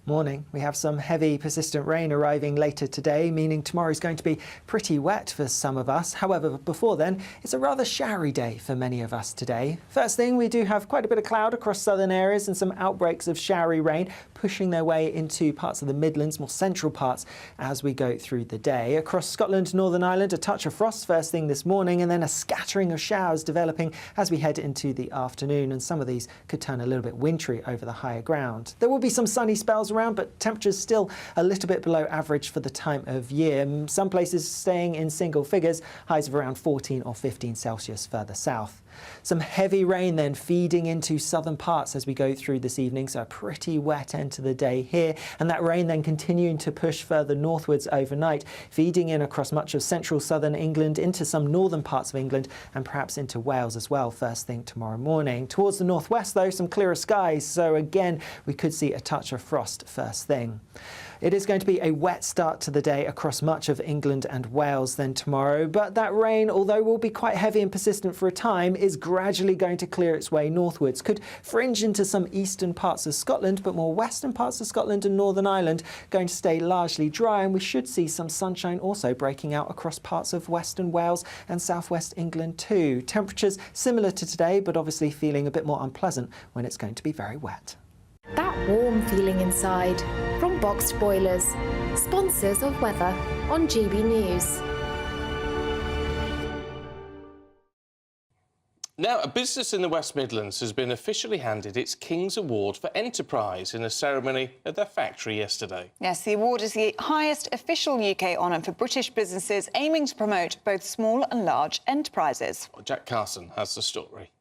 [SPEAKER 3] Morning. We have some heavy, persistent rain arriving later today, meaning tomorrow's going to be pretty wet for some of us. However, before then, it's a rather showery day for many of us today. First thing, we do have quite a bit of cloud across southern areas and some outbreaks of showery rain pushing their way into parts of the Midlands, more central parts, as we go through the day. Across Scotland, Northern Ireland, a touch of frost first thing this morning, and then a scattering of showers developing as we head into the afternoon, and some of these could turn a little bit wintry over the higher ground. There will be some sunny spells around, but temperatures still a little bit below average for the time of year. Some places staying in single figures, highs of around 14 or 15 Celsius further south. Some heavy rain then feeding into southern parts as we go through this evening, so a pretty wet end to the day here, and that rain then continuing to push further northwards overnight, feeding in across much of central southern England, into some northern parts of England, and perhaps into Wales as well first thing tomorrow morning. Towards the northwest though, some clearer skies, so again we could see a touch of frost first thing. It is going to be a wet start to the day across much of England and Wales then tomorrow, but that rain, although will be quite heavy and persistent for a time, is gradually going to clear its way northwards. Could fringe into some eastern parts of Scotland, but more western parts of Scotland and Northern Ireland going to stay largely dry, and we should see some sunshine also breaking out across parts of western Wales and southwest England too. Temperatures similar to today, but obviously feeling a bit more unpleasant when it's going to be very wet.
[SPEAKER 25] That warm feeling inside from Boxed Boilers, sponsors of weather on GB News.
[SPEAKER 1] Now, a business in the West Midlands has been officially handed its King's Award for Enterprise in a ceremony at their factory yesterday.
[SPEAKER 2] Yes, the award is the highest official UK honour for British businesses aiming to promote both small and large enterprises.
[SPEAKER 1] Jack Carson has the story.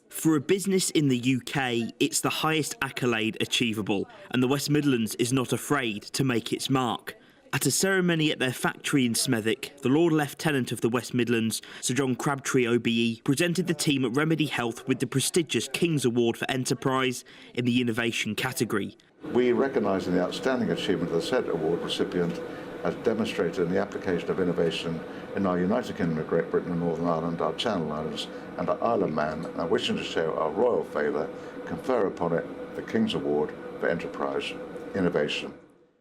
[SPEAKER 4] For a business in the UK, it's the highest accolade achievable, and the West Midlands is not afraid to make its mark. At a ceremony at their factory in Smethwick, the Lord Lieutenant of the West Midlands, Sir John Crabtree OBE, presented the team at Remedy Health with the prestigious King's Award for Enterprise in the Innovation category.
[SPEAKER 5] We recognise the outstanding achievement of the said award recipient as demonstrated in the application of innovation in our United Kingdom of Great Britain and Northern Ireland, our Channel Islands and our Isle of Man, and wishing to show our royal favour, confer upon it the King's Award for Enterprise Innovation.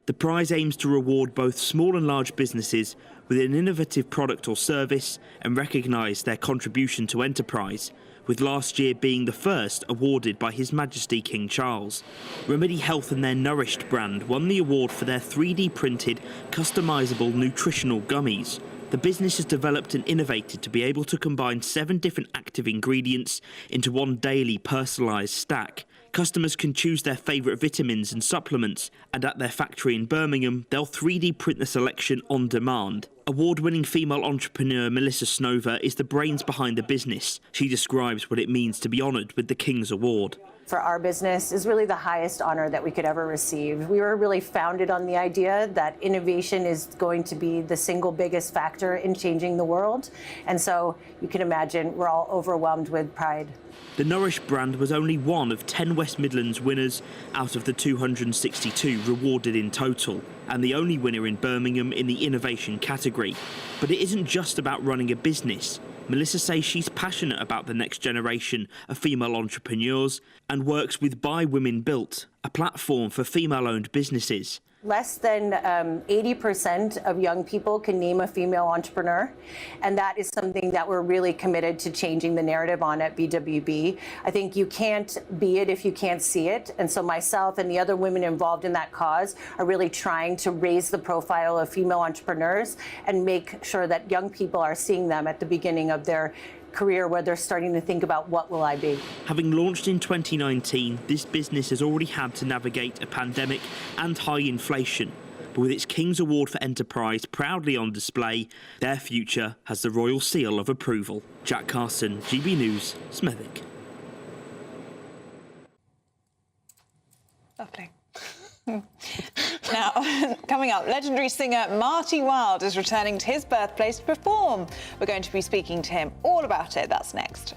[SPEAKER 4] The prize aims to reward both small and large businesses with an innovative product or service and recognise their contribution to enterprise, with last year being the first awarded by His Majesty King Charles. Remedy Health and their Nourished brand won the award for their 3D printed, customisable nutritional gummies. The business has developed and innovated to be able to combine 7 different active ingredients into one daily personalised stack. Customers can choose their favourite vitamins and supplements, and at their factory in Birmingham, they'll 3D print the selection on demand. Award-winning female entrepreneur Melissa Snover is the brains behind the business. She describes what it means to be honoured with the King's Award.
[SPEAKER 8] For our business is really the highest honour that we could ever receive. We were really founded on the idea that innovation is going to be the single biggest factor in changing the world. And so you can imagine we're all overwhelmed with pride.
[SPEAKER 4] The Nourish brand was only one of 10 West Midlands winners out of the 262 rewarded in total, and the only winner in Birmingham in the innovation category. But it isn't just about running a business. Melissa says she's passionate about the next generation of female entrepreneurs and works with By Women Built, a platform for female-owned businesses.
[SPEAKER 8] Less than 80% of young people can name a female entrepreneur, and that is something that we're really committed to changing the narrative on at BWB. I think you can't be it if you can't see it, and so myself and the other women involved in that cause are really trying to raise the profile of female entrepreneurs and make sure that young people are seeing them at the beginning of their career where they're starting to think about what will I be.
[SPEAKER 4] Having launched in 2019, this business has already had to navigate a pandemic and high inflation. But with its King's Award for Enterprise proudly on display, their future has the royal seal of approval. Jack Carson, GB News, Smethwick.
[SPEAKER 2] Lovely. Now, coming up, legendary singer Marty Wilde is returning to his birthplace to perform. We're going to be speaking to him all about it. That's next.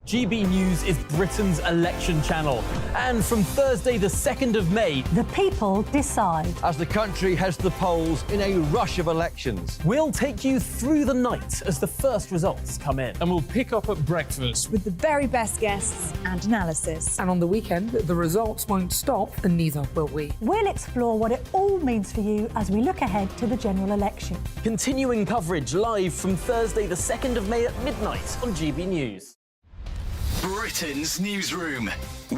[SPEAKER 17] GB News is Britain's election channel. And from Thursday, the 2nd of May,
[SPEAKER 18] The people decide.
[SPEAKER 17] as the country heads to the polls in a rush of elections, we'll take you through the night as the first results come in.
[SPEAKER 22] And we'll pick up at breakfast
[SPEAKER 18] With the very best guests and analysis.
[SPEAKER 7] And on the weekend, the results won't stop, and neither will we.
[SPEAKER 18] We'll explore what it all means for you as we look ahead to the general election.
[SPEAKER 17] Continuing coverage live from Thursday, the 2nd of May at midnight on GB News.
[SPEAKER 20] Britain's newsroom.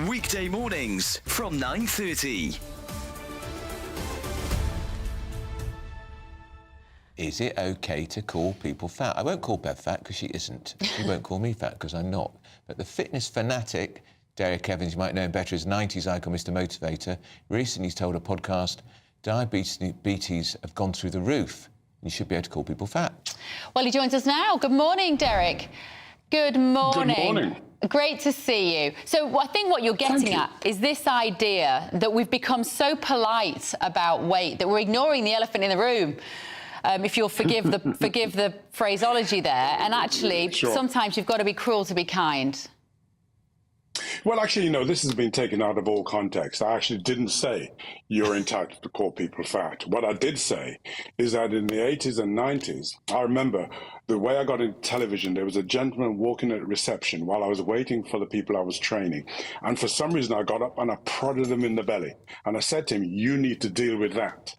[SPEAKER 20] Weekday mornings from 9:30.
[SPEAKER 15] Is it okay to call people fat? I won't call Bev fat because she isn't. She won't call me fat because I'm not. But the fitness fanatic, Derek Evans, you might know him better as 90s icon Mr. Motivator, recently told a podcast diabetes have gone through the roof. You should be able to call people fat.
[SPEAKER 9] Well, he joins us now. Good morning, Derek. Good morning.
[SPEAKER 10] Good morning.
[SPEAKER 9] Great to see you. So I think what you're getting at is this idea that we've become so polite about weight that we're ignoring the elephant in the room. If you'll forgive the phraseology there, and actually sometimes you've got to be cruel to be kind.
[SPEAKER 10] Well, actually, this has been taken out of all context. I actually didn't say you're entitled to call people fat. What I did say is that in the 80s and 90s, I remember the way I got into television, there was a gentleman walking at reception while I was waiting for the people I was training. And for some reason, I got up and I prodded him in the belly. And I said to him, you need to deal with that.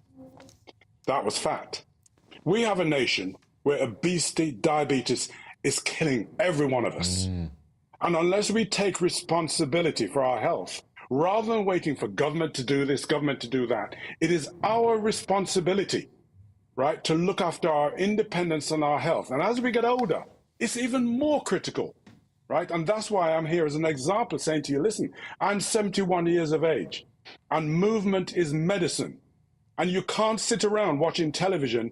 [SPEAKER 10] That was fat. We have a nation where obesity, diabetes is killing every one of us. And unless we take responsibility for our health, rather than waiting for government to do this, government to do that, it is our responsibility, right, to look after our independence and our health. And as we get older, it's even more critical, right? And that's why I'm here as an example saying to you, listen, I'm 71 years of age and movement is medicine. And you can't sit around watching television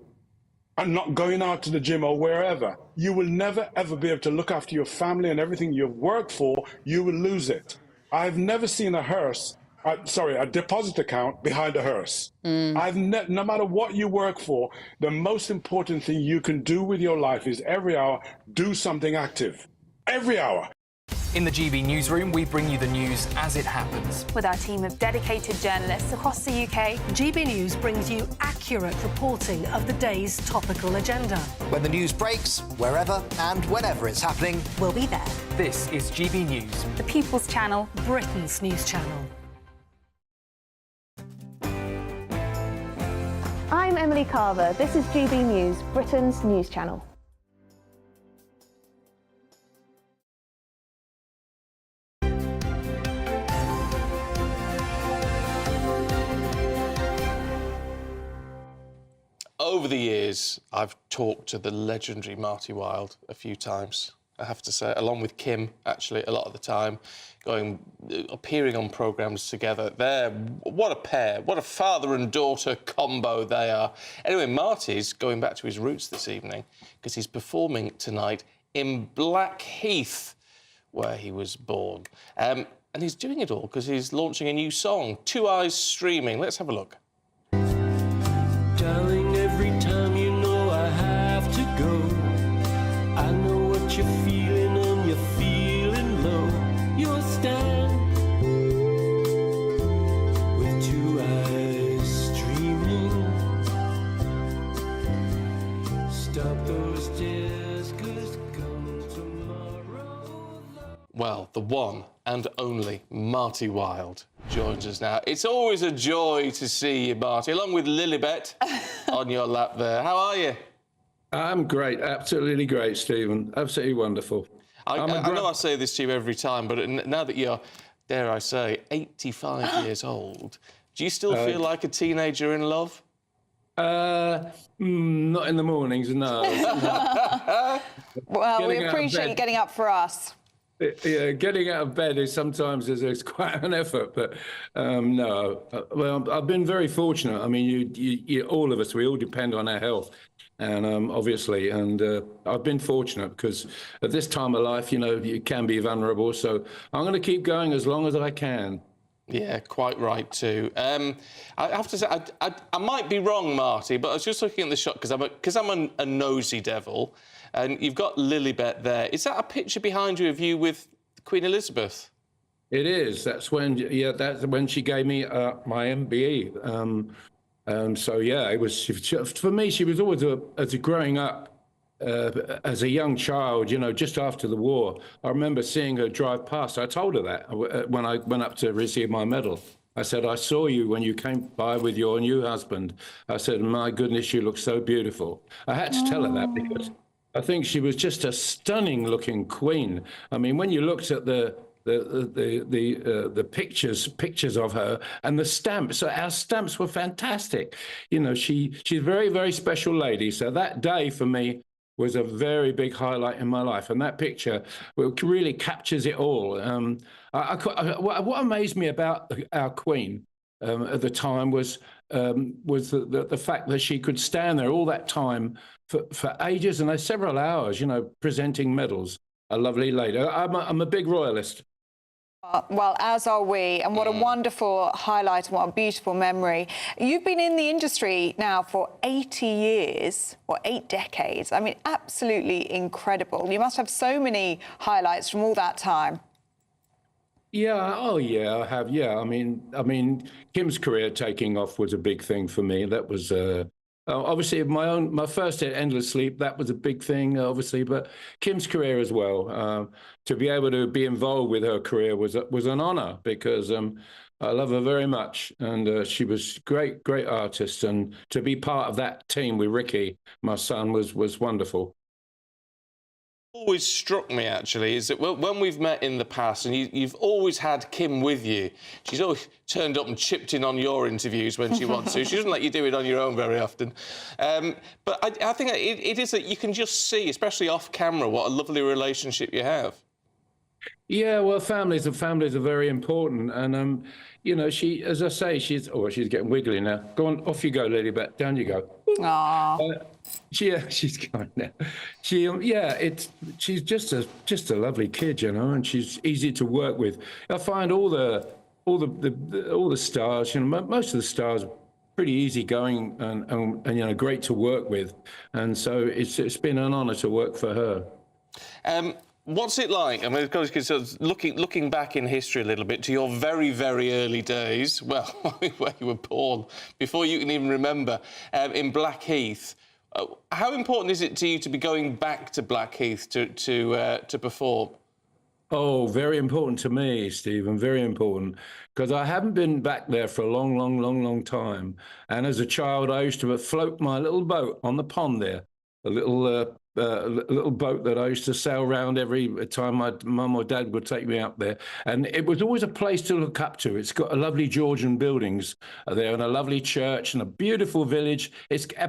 [SPEAKER 10] and not going out to the gym or wherever, you will never, ever be able to look after your family and everything you've worked for. You will lose it. I've never seen a deposit account behind a hearse. No matter what you work for, the most important thing you can do with your life is every hour do something active. Every hour.
[SPEAKER 6] In the GB newsroom, we bring you the news as it happens.
[SPEAKER 11] With our team of dedicated journalists across the UK,
[SPEAKER 12] GB News brings you accurate reporting of the day's topical agenda.
[SPEAKER 13] When the news breaks, wherever and whenever it's happening,
[SPEAKER 12] we'll be there.
[SPEAKER 6] This is GB News,
[SPEAKER 11] the People's Channel,
[SPEAKER 12] Britain's news channel.
[SPEAKER 16] I'm Emily Carver. This is GB News, Britain's news channel.
[SPEAKER 1] Over the years, I've talked to the legendary Marty Wilde a few times, I have to say, along with Kim, actually, a lot of the time, appearing on programmes together. What a pair, what a father and daughter combo they are. Anyway, Marty's going back to his roots this evening because he's performing tonight in Blackheath, where he was born. And he's doing it all because he's launching a new song, Two Eyes Streaming. Let's have a look.
[SPEAKER 19] Darling, every time you know I have to go, I know what you're feeling and you're feeling low. You'll stand with two eyes streaming. Stop those tears, 'cause come tomorrow.
[SPEAKER 1] Well, the one and only Marty Wilde joins us now. It's always a joy to see you, Marty, along with Lilibet on your lap there. How are you?
[SPEAKER 26] I'm great, absolutely great, Stephen. Absolutely wonderful.
[SPEAKER 1] I know I say this to you every time, but now that you're, dare I say, 85 years old, do you still feel like a teenager in love?
[SPEAKER 26] Not in the mornings, no.
[SPEAKER 2] Well, we appreciate you getting up for us.
[SPEAKER 26] Yeah, getting out of bed is sometimes is quite an effort, but no. Well, I've been very fortunate. I mean, you all of us, we all depend on our health, and obviously, and I've been fortunate because at this time of life, you can be vulnerable. So I'm going to keep going as long as I can.
[SPEAKER 1] Yeah, quite right too. I have to say, I might be wrong, Marty, but I was just looking at the shot because I'm a nosy devil. And you've got Lilibet there. Is that a picture behind you of you with Queen Elizabeth?
[SPEAKER 26] It is. That's when she gave me my MBE. So yeah, it was for me. She was always as a growing up as a young child. Just after the war, I remember seeing her drive past. I told her that when I went up to receive my medal. I said, I saw you when you came by with your new husband. I said, my goodness, you look so beautiful. I had to tell her that because I think she was just a stunning-looking queen. I mean, when you looked at the pictures of her and the stamps, our stamps were fantastic. She's a very, very special lady. So that day for me was a very big highlight in my life, and that picture really captures it all. What amazed me about our queen at the time was the fact that she could stand there all that time for ages and several hours, presenting medals. A lovely lady. I'm a big royalist.
[SPEAKER 2] Well, as are we, and what a wonderful highlight and what a beautiful memory. You've been in the industry now for 80 years, or 8 decades. I mean, absolutely incredible. You must have so many highlights from all that time.
[SPEAKER 26] Yeah, oh yeah, I have. Yeah, I mean, Kim's career taking off was a big thing for me. That was obviously my first hit, Endless Sleep. That was a big thing, obviously, but Kim's career as well. To be able to be involved with her career was an honor because I love her very much, and she was great artist, and to be part of that team with Ricky, my son, was wonderful.
[SPEAKER 1] Always struck me, actually, is that when we've met in the past, and you've always had Kim with you, she's always turned up and chipped in on your interviews when she wants to. She doesn't let you do it on your own very often. But I think it is that you can just see, especially off camera, what a lovely relationship you have.
[SPEAKER 26] Yeah, well, families are very important, and you know, she, as I say, she's getting wiggly now. Go on, off you go, Lilibet. Down you go.
[SPEAKER 2] Aww.
[SPEAKER 26] She's going now. She's just a lovely kid, you know, and she's easy to work with. I find all the stars, you know, most of the stars, pretty easy-going and you know, great to work with, and so it's been an honour to work for her.
[SPEAKER 1] What's it like? I mean, because looking back in history a little bit to your very, very early days, well, where you were born, before you can even remember, in Blackheath. How important is it to you to be going back to Blackheath to perform?
[SPEAKER 26] Oh, very important to me, Stephen, very important, because I haven't been back there for a long time. And as a child, I used to float my little boat on the pond there, a little boat that I used to sail around every time my mum or dad would take me up there. And it was always a place to look up to. It's got a lovely Georgian buildings there and a lovely church and a beautiful village.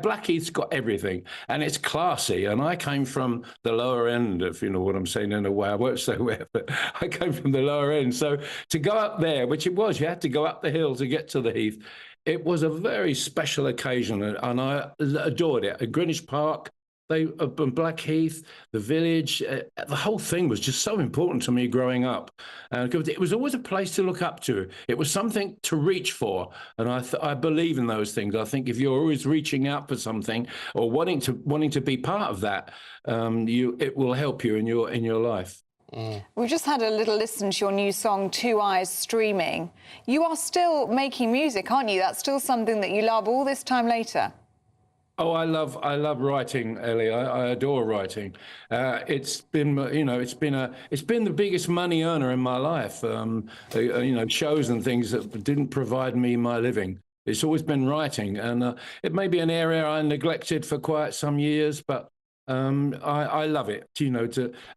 [SPEAKER 26] Blackheath's got everything, and it's classy. And I came from the lower end, if you know what I'm saying, in a way. I won't say where, but I came from the lower end. So to go up there, which it was, you had to go up the hill to get to the Heath. It was a very special occasion, and I adored it. At Greenwich Park, Blackheath, the village, the whole thing was just so important to me growing up. It was always a place to look up to. It was something to reach for, and I believe in those things. I think if you're always reaching out for something or wanting to be part of that, it will help you in your life.
[SPEAKER 2] We've just had a little listen to your new song, Two Eyes, streaming. You are still making music, aren't you? That's still something that you love all this time later.
[SPEAKER 26] Oh, I love writing, Ellie. I adore writing. It's been, you know, it's been the biggest money earner in my life. You know, shows and things that didn't provide me my living. It's always been writing, and it may be an area I neglected for quite some years, but I love it. You know,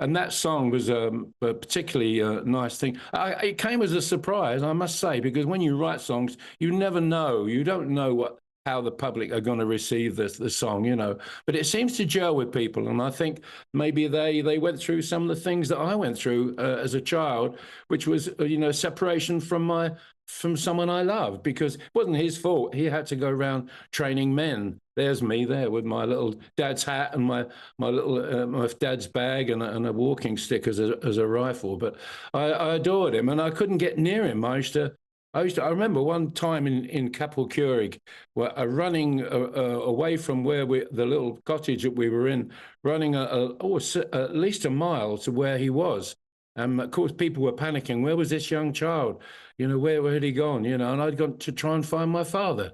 [SPEAKER 26] and that song was a particularly nice thing. It came as a surprise, I must say, because when you write songs, you never know. You don't know how the public are going to receive the song, you know. But it seems to gel with people, and I think maybe they went through some of the things that I went through as a child, which was, you know, separation from someone I loved, because it wasn't his fault. He had to go around training men. There's me there with my little dad's hat and my little my dad's bag and a walking stick as a rifle. But I adored him, and I couldn't get near him. I remember one time in Capel Curig, running away from the little cottage that we were in, running at least a mile to where he was. And of course, people were panicking. Where was this young child? You know, where had he gone? You know, and I'd gone to try and find my father.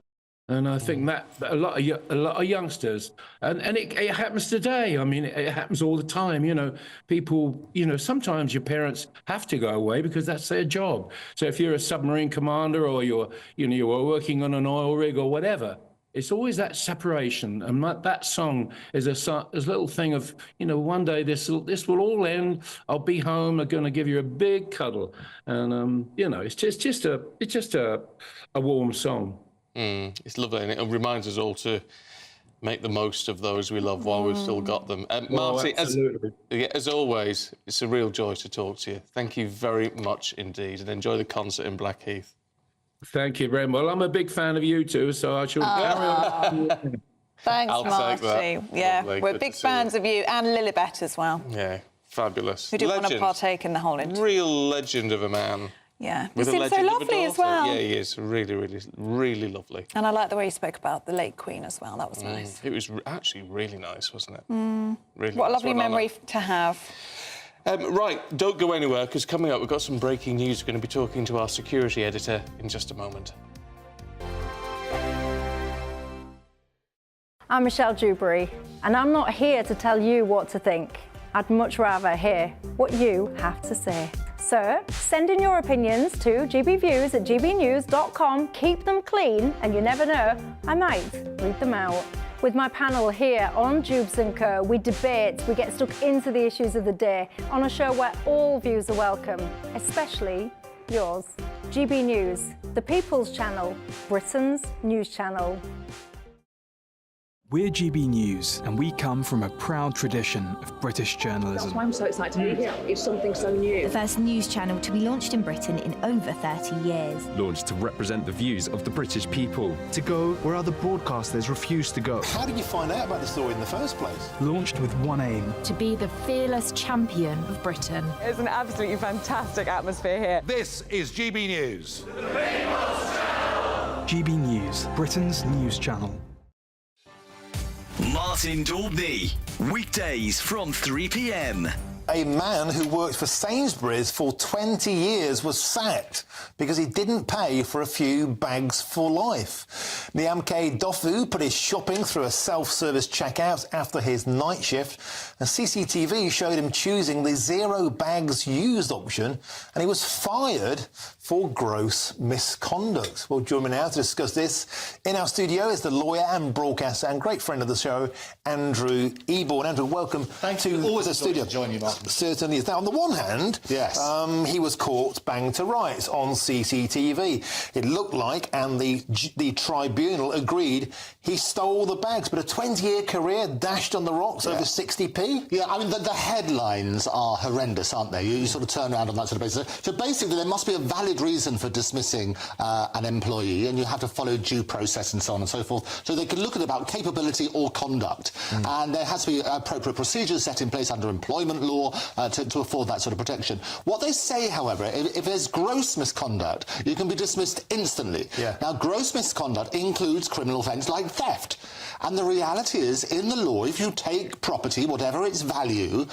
[SPEAKER 26] And I think that a lot of youngsters, and it happens today. I mean, it happens all the time. You know, people, you know, sometimes your parents have to go away because that's their job. So if you're a submarine commander or you're working on an oil rig or whatever, it's always that separation. And that song is a little thing of, you know, one day this will all end. I'll be home. I'm going to give you a big cuddle, and you know, it's just a warm song.
[SPEAKER 1] It's lovely, and it reminds us all to make the most of those we love while we've still got them. Marty, as always, it's a real joy to talk to you. Thank you very much indeed, and enjoy the concert in Blackheath.
[SPEAKER 26] Thank you very much. Well, I'm a big fan of you too, so I shall carry on.
[SPEAKER 2] Thanks, Marty. Yeah,
[SPEAKER 1] Lovely.
[SPEAKER 2] we're
[SPEAKER 1] Good
[SPEAKER 2] big
[SPEAKER 1] to see
[SPEAKER 2] fans of you, and Lilibet as well.
[SPEAKER 1] Yeah, fabulous.
[SPEAKER 2] Who didn't want to partake in the whole interview.
[SPEAKER 1] Real legend of a man.
[SPEAKER 2] Yeah, he
[SPEAKER 1] With a
[SPEAKER 2] seems so
[SPEAKER 1] legend of a
[SPEAKER 2] lovely as
[SPEAKER 1] daughter.
[SPEAKER 2] well.
[SPEAKER 1] Yeah, he is. Really, really, really lovely.
[SPEAKER 2] And I like the way you spoke about the late Queen as well. That was nice.
[SPEAKER 1] It was actually really nice, wasn't it? Really
[SPEAKER 2] What a
[SPEAKER 1] nice.
[SPEAKER 2] lovely memory to have.
[SPEAKER 1] Right, don't go anywhere, because coming up, we've got some breaking news. We're going to be talking to our security editor in just a moment.
[SPEAKER 3] I'm Michelle Dewberry, and I'm not here to tell you what to think. I'd much rather hear what you have to say. So send in your opinions to gbviews@gbnews.com. Keep them clean, and you never know, I might read them out. With my panel here on Jubes & Co, we debate, we get stuck into the issues of the day on a show where all views are welcome, especially yours. GB News, the People's Channel, Britain's news channel.
[SPEAKER 5] We're GB News, and we come from a proud tradition of British journalism.
[SPEAKER 14] That's why I'm so excited to be here. It's something so new.
[SPEAKER 21] The first news channel to be launched in Britain in over 30 years.
[SPEAKER 23] Launched to represent the views of the British people. To go where other broadcasters refuse to go.
[SPEAKER 13] How did you find out about the story in the first place?
[SPEAKER 5] Launched with one aim.
[SPEAKER 21] To be the fearless champion of Britain.
[SPEAKER 2] It's an absolutely fantastic atmosphere here.
[SPEAKER 24] This is GB News.
[SPEAKER 5] GB News, Britain's news channel.
[SPEAKER 20] Martin Daubney, weekdays from 3 p.m.
[SPEAKER 13] A man who worked for Sainsbury's for 20 years was sacked because he didn't pay for a few bags for life. Niamke Dofu put his shopping through a self-service checkout after his night shift, and CCTV showed him choosing the 0 bags used option, and he was fired for gross misconduct. Well, joining me now to discuss this in our studio is the lawyer and broadcaster and great friend of the show, Andrew Eborn. Andrew, welcome to the studio.
[SPEAKER 24] Join you, Martin.
[SPEAKER 13] Certainly is. Now, on the one hand,
[SPEAKER 24] yes,
[SPEAKER 13] he was caught banged to rights on CCTV. It looked like, and the tribunal agreed, he stole the bags. But a 20-year career dashed on the rocks over 60p?
[SPEAKER 24] Yeah, I mean, the headlines are horrendous, aren't they? You sort of turn around on that sort of basis. So basically, there must be a valid reason for dismissing an employee, and you have to follow due process and so on and so forth. So they could look at about capability or conduct. And there has to be appropriate procedures set in place under employment law to afford that sort of protection. What they say, however, if there's gross misconduct, you can be dismissed instantly.
[SPEAKER 13] Yeah.
[SPEAKER 24] Now, gross misconduct includes criminal offence like theft. And the reality is, in the law, if you take property, whatever its value,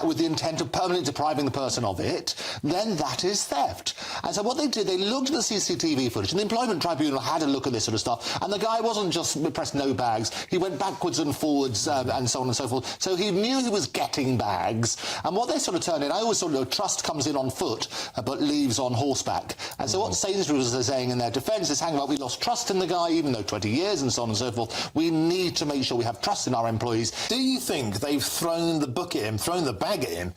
[SPEAKER 24] with the intent of permanently depriving the person of it, then that is theft. And so what they did, they looked at the CCTV footage, and the Employment Tribunal had a look at this sort of stuff, and the guy wasn't just pressed no bags, he went backwards and forwards and so on and so forth. So he knew he was getting bags, and what they sort of turn in, I always sort of trust comes in on foot, but leaves on horseback. And so what Sainsbury's are saying in their defence is, hang on, we lost trust in the guy, even though 20 years and so on and so forth. We need to make sure we have trust in our employees.
[SPEAKER 13] Do you think they've thrown the book at him, thrown the bag at him,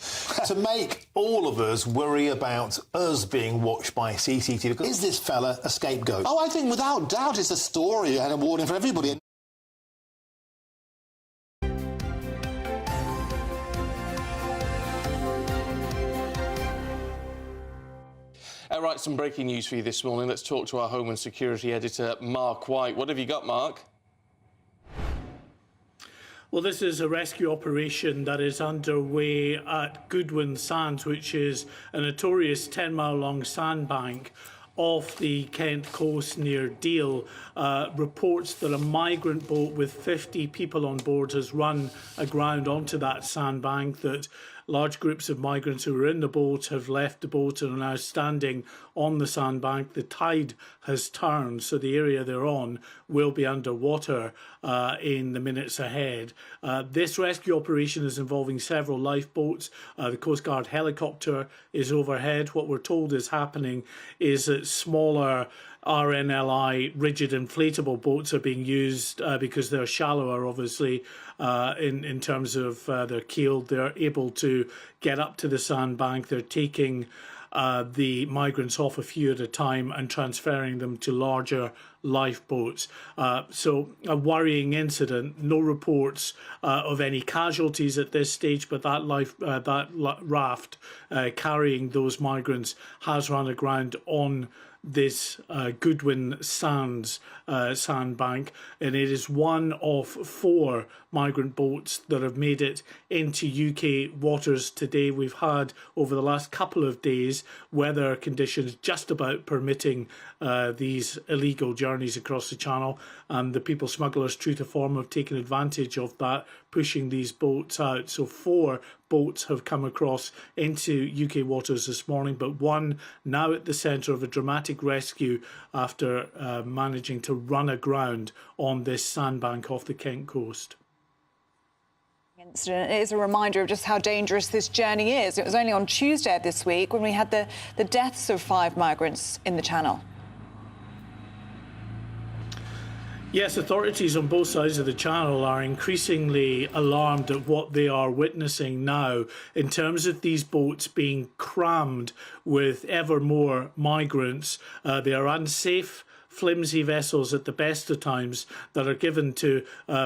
[SPEAKER 13] to make all of us worry about us being watched by CCTV? Is this fella a scapegoat?
[SPEAKER 24] Oh, I think without doubt it's a story and a warning for everybody.
[SPEAKER 1] Right, some breaking news for you this morning. Let's talk to our Home and Security editor, Mark White. What have you got, Mark?
[SPEAKER 25] Well, this is a rescue operation that is underway at Goodwin Sands, which is a notorious 10-mile-long sandbank off the Kent coast near Deal. Reports that a migrant boat with 50 people on board has run aground onto that sandbank, that large groups of migrants who were in the boat have left the boat and are now standing on the sandbank. The tide has turned, so the area they're on will be underwater in the minutes ahead. This rescue operation is involving several lifeboats. The Coast Guard helicopter is overhead. What we're told is happening is that smaller RNLI rigid inflatable boats are being used because they're shallower, obviously, in terms of their keel. They're able to get up to the sandbank. They're taking the migrants off a few at a time and transferring them to larger lifeboats. So a worrying incident. No reports of any casualties at this stage, but that raft carrying those migrants has run aground on this Goodwin Sands sandbank, and it is one of 4 migrant boats that have made it into UK waters today. We've had, over the last couple of days, weather conditions just about permitting these illegal journeys across the Channel, and the people smugglers, true to form, have taken advantage of that, pushing these boats out. So 4 boats have come across into UK waters this morning, but one now at the centre of a dramatic rescue after managing to run aground on this sandbank off the Kent coast.
[SPEAKER 2] Incident. It is a reminder of just how dangerous this journey is. It was only on Tuesday of this week when we had the deaths of 5 migrants in the Channel.
[SPEAKER 25] Yes, authorities on both sides of the Channel are increasingly alarmed at what they are witnessing now in terms of these boats being crammed with ever more migrants. They are unsafe flimsy vessels at the best of times that are given to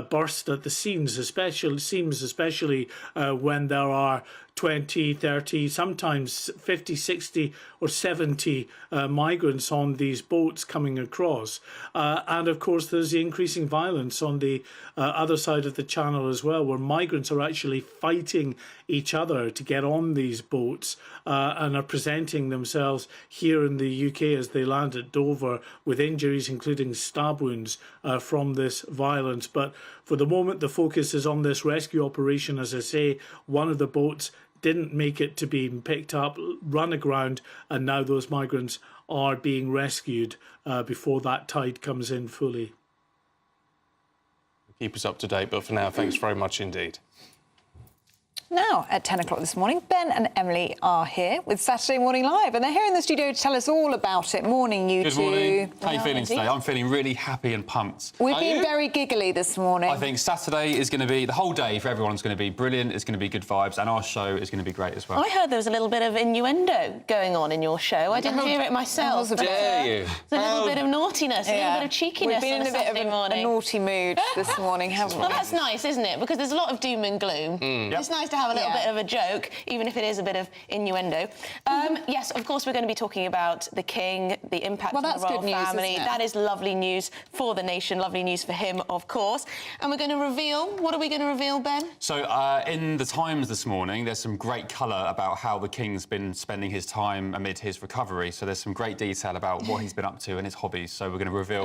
[SPEAKER 25] burst at the seams, especially when there are 20, 30, sometimes 50, 60 or 70 migrants on these boats coming across. And of course, there's the increasing violence on the other side of the channel as well, where migrants are actually fighting each other to get on these boats and are presenting themselves here in the UK as they land at Dover with injuries, including stab wounds from this violence. But for the moment, the focus is on this rescue operation. As I say, one of the boats didn't make it to being picked up, run aground, and now those migrants are being rescued before that tide comes in fully.
[SPEAKER 1] Keep us up to date, but for now, thanks very much indeed.
[SPEAKER 2] Now, at 10 o'clock this morning, Ben and Emily are here with Saturday Morning Live, and they're here in the studio to tell us all about it. Morning, you two.
[SPEAKER 4] Good morning. How are you feeling today? I'm feeling really happy and pumped.
[SPEAKER 2] We've been very giggly this morning.
[SPEAKER 4] I think Saturday is going to be, the whole day for everyone's going to be brilliant. It's going to be good vibes, and our show is going to be great as well.
[SPEAKER 14] I heard there was a little bit of innuendo going on in your show. I didn't hear it myself.
[SPEAKER 1] How dare you?
[SPEAKER 14] There's a little bit of naughtiness, a little bit of cheekiness.
[SPEAKER 2] We've been in a bit of a naughty mood this morning, haven't we?
[SPEAKER 14] Well, that's nice, isn't it? Because there's a lot of doom and gloom. It's nice to have a little bit of a joke, even if it is a bit of innuendo. Yes, of course, we're going to be talking about the King, the impact on the royal family. That is lovely news for the nation, lovely news for him, of course. And we're going to reveal, what are we going to reveal, Ben?
[SPEAKER 4] So, in the Times this morning, there's some great colour about how the King's been spending his time amid his recovery. So there's some great detail about what he's been up to and his hobbies. So we're going to reveal...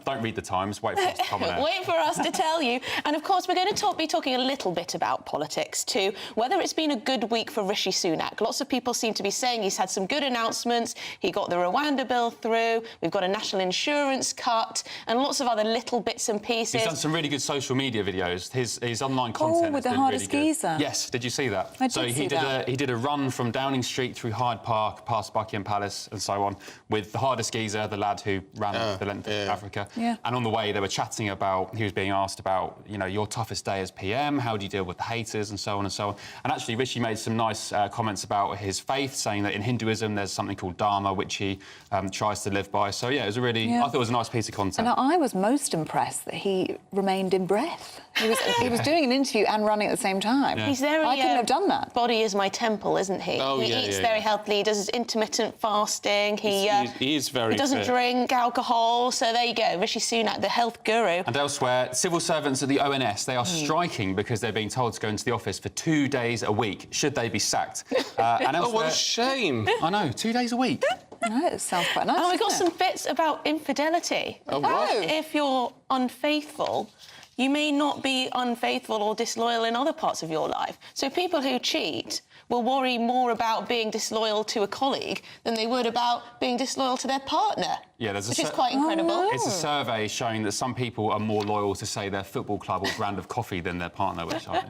[SPEAKER 4] don't read the Times, wait for us to come on air.
[SPEAKER 14] Wait for us to tell you. And, of course, we're going to be talking a little bit about politics, too. Whether it's been a good week for Rishi Sunak. Lots of people seem to be saying he's had some good announcements. He got the Rwanda bill through. We've got a national insurance cut and lots of other little bits and pieces.
[SPEAKER 4] He's done some really good social media videos. His online content
[SPEAKER 2] with
[SPEAKER 4] has
[SPEAKER 2] the
[SPEAKER 4] been
[SPEAKER 2] hardest
[SPEAKER 4] really good.
[SPEAKER 2] geezer.
[SPEAKER 4] Yes, did you see that?
[SPEAKER 2] I did see that.
[SPEAKER 4] He did a run from Downing Street through Hyde Park, past Buckingham Palace and so on, with the hardest geezer, the lad who ran the length of Africa.
[SPEAKER 2] Yeah.
[SPEAKER 4] And on the way, they were chatting about, he was being asked about, you know, your toughest day as PM, how do you deal with the haters and so on and so on. And actually, Rishi made some nice comments about his faith, saying that in Hinduism there's something called Dharma, which he tries to live by. So, yeah, it was a really... I thought it was a nice piece of content.
[SPEAKER 2] And I was most impressed that he remained in breath. He was doing an interview and running at the same time.
[SPEAKER 14] He's very...
[SPEAKER 2] I couldn't have done that.
[SPEAKER 14] Body is my temple, isn't he? He eats very healthily, he does intermittent fasting, he
[SPEAKER 1] is very
[SPEAKER 14] He doesn't
[SPEAKER 1] fit.
[SPEAKER 14] drink alcohol, so there you go, Rishi Sunak, the health guru.
[SPEAKER 4] And elsewhere, civil servants at the ONS, they are striking because they're being told to go into the office for 2 days a week, should they be sacked. And elsewhere,
[SPEAKER 1] what a shame.
[SPEAKER 4] I know, 2 days a week.
[SPEAKER 2] No, it sounds quite nice.
[SPEAKER 14] And we've got some bits about infidelity. If you're unfaithful, you may not be unfaithful or disloyal in other parts of your life. So people who cheat will worry more about being disloyal to a colleague than they would about being disloyal to their partner.
[SPEAKER 4] Yeah,
[SPEAKER 14] which is quite incredible.
[SPEAKER 4] It's a survey showing that some people are more loyal to, say, their football club or brand of coffee than their partner, which I...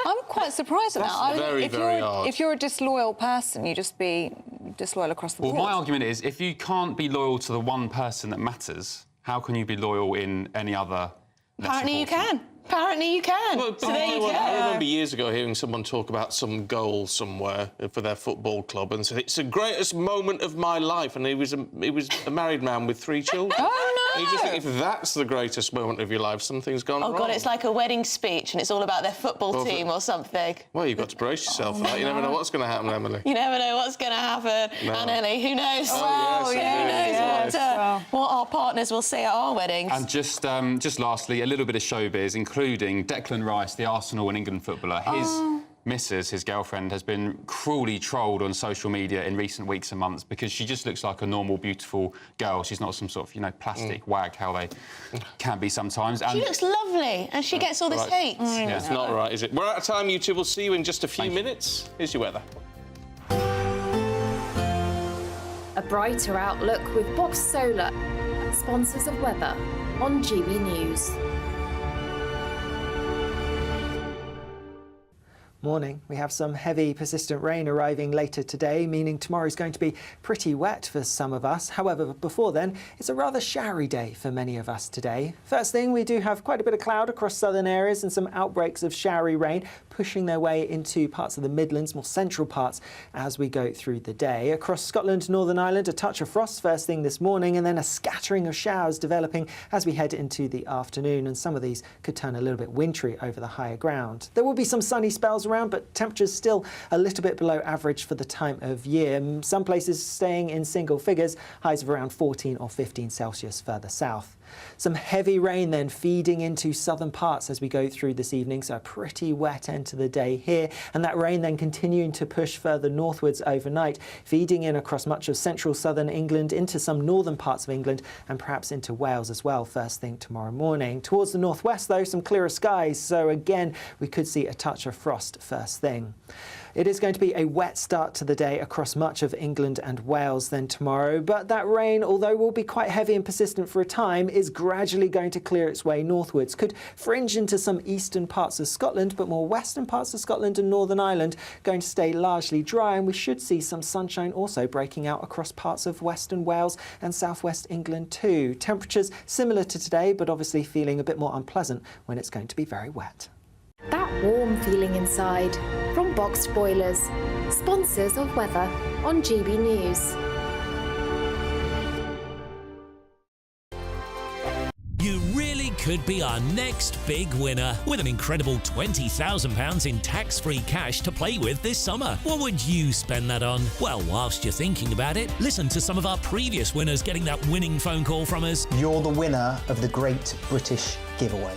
[SPEAKER 2] I'm quite surprised at that.
[SPEAKER 1] Very, very hard.
[SPEAKER 2] If you're a disloyal person, you just be disloyal across the board.
[SPEAKER 4] Well, my argument is, if you can't be loyal to the one person that matters, how can you be loyal in any other...
[SPEAKER 14] Apparently you can. Apparently you can.
[SPEAKER 1] Well,
[SPEAKER 14] so there you go.
[SPEAKER 1] I remember years ago hearing someone talk about some goal somewhere for their football club and said, it's the greatest moment of my life. And he was a married man with 3 children.
[SPEAKER 14] Oh, no!
[SPEAKER 1] And you just think, if that's the greatest moment of your life, something's gone wrong.
[SPEAKER 14] Oh, God, it's like a wedding speech and it's all about their football team or something.
[SPEAKER 1] Well, you've got to brace yourself for that. You never know what's going to happen, Emily.
[SPEAKER 14] You never know what's going to happen.
[SPEAKER 1] No.
[SPEAKER 14] And Ellie, who knows?
[SPEAKER 1] Oh, yes,
[SPEAKER 14] who knows what our partners will say at our weddings.
[SPEAKER 4] And just lastly, a little bit of showbiz, including Declan Rice, the Arsenal and England footballer. His missus, his girlfriend, has been cruelly trolled on social media in recent weeks and months because she just looks like a normal, beautiful girl. She's not some sort of, you know, plastic wag, how they can be sometimes. And
[SPEAKER 14] she looks lovely, and she gets all this hate.
[SPEAKER 1] Yeah, it's not right, is it? We're out of time, you two. We'll see you in just a few minutes. Here's your weather.
[SPEAKER 7] A brighter outlook with Box Solar, sponsors of weather on GB News.
[SPEAKER 8] Morning. We have some heavy, persistent rain arriving later today, meaning tomorrow's going to be pretty wet for some of us. However, before then, it's a rather showery day for many of us today. First thing, we do have quite a bit of cloud across southern areas and some outbreaks of showery rain pushing their way into parts of the Midlands, more central parts, as we go through the day. Across Scotland, Northern Ireland, a touch of frost first thing this morning, and then a scattering of showers developing as we head into the afternoon, and some of these could turn a little bit wintry over the higher ground. There will be some sunny spells around, but temperatures still a little bit below average for the time of year. Some places staying in single figures, highs of around 14 or 15 Celsius further south. Some heavy rain then feeding into southern parts as we go through this evening, so a pretty wet end to the day here, and that rain then continuing to push further northwards overnight, feeding in across much of central southern England, into some northern parts of England, and perhaps into Wales as well first thing tomorrow morning. Towards the northwest though, some clearer skies, so again we could see a touch of frost first thing. It is going to be a wet start to the day across much of England and Wales then tomorrow, but that rain, although will be quite heavy and persistent for a time, is gradually going to clear its way northwards. Could fringe into some eastern parts of Scotland, but more western parts of Scotland and Northern Ireland going to stay largely dry, and we should see some sunshine also breaking out across parts of western Wales and southwest England too. Temperatures similar to today, but obviously feeling a bit more unpleasant when it's going to be very wet.
[SPEAKER 7] That warm feeling inside from Boxed Boilers, sponsors of weather on GB News.
[SPEAKER 9] You really could be our next big winner with an incredible £20,000 in tax-free cash to play with this summer. What would you spend that on? Well, whilst you're thinking about it, listen to some of our previous winners getting that winning phone call from us.
[SPEAKER 10] You're the winner of the Great British Giveaway.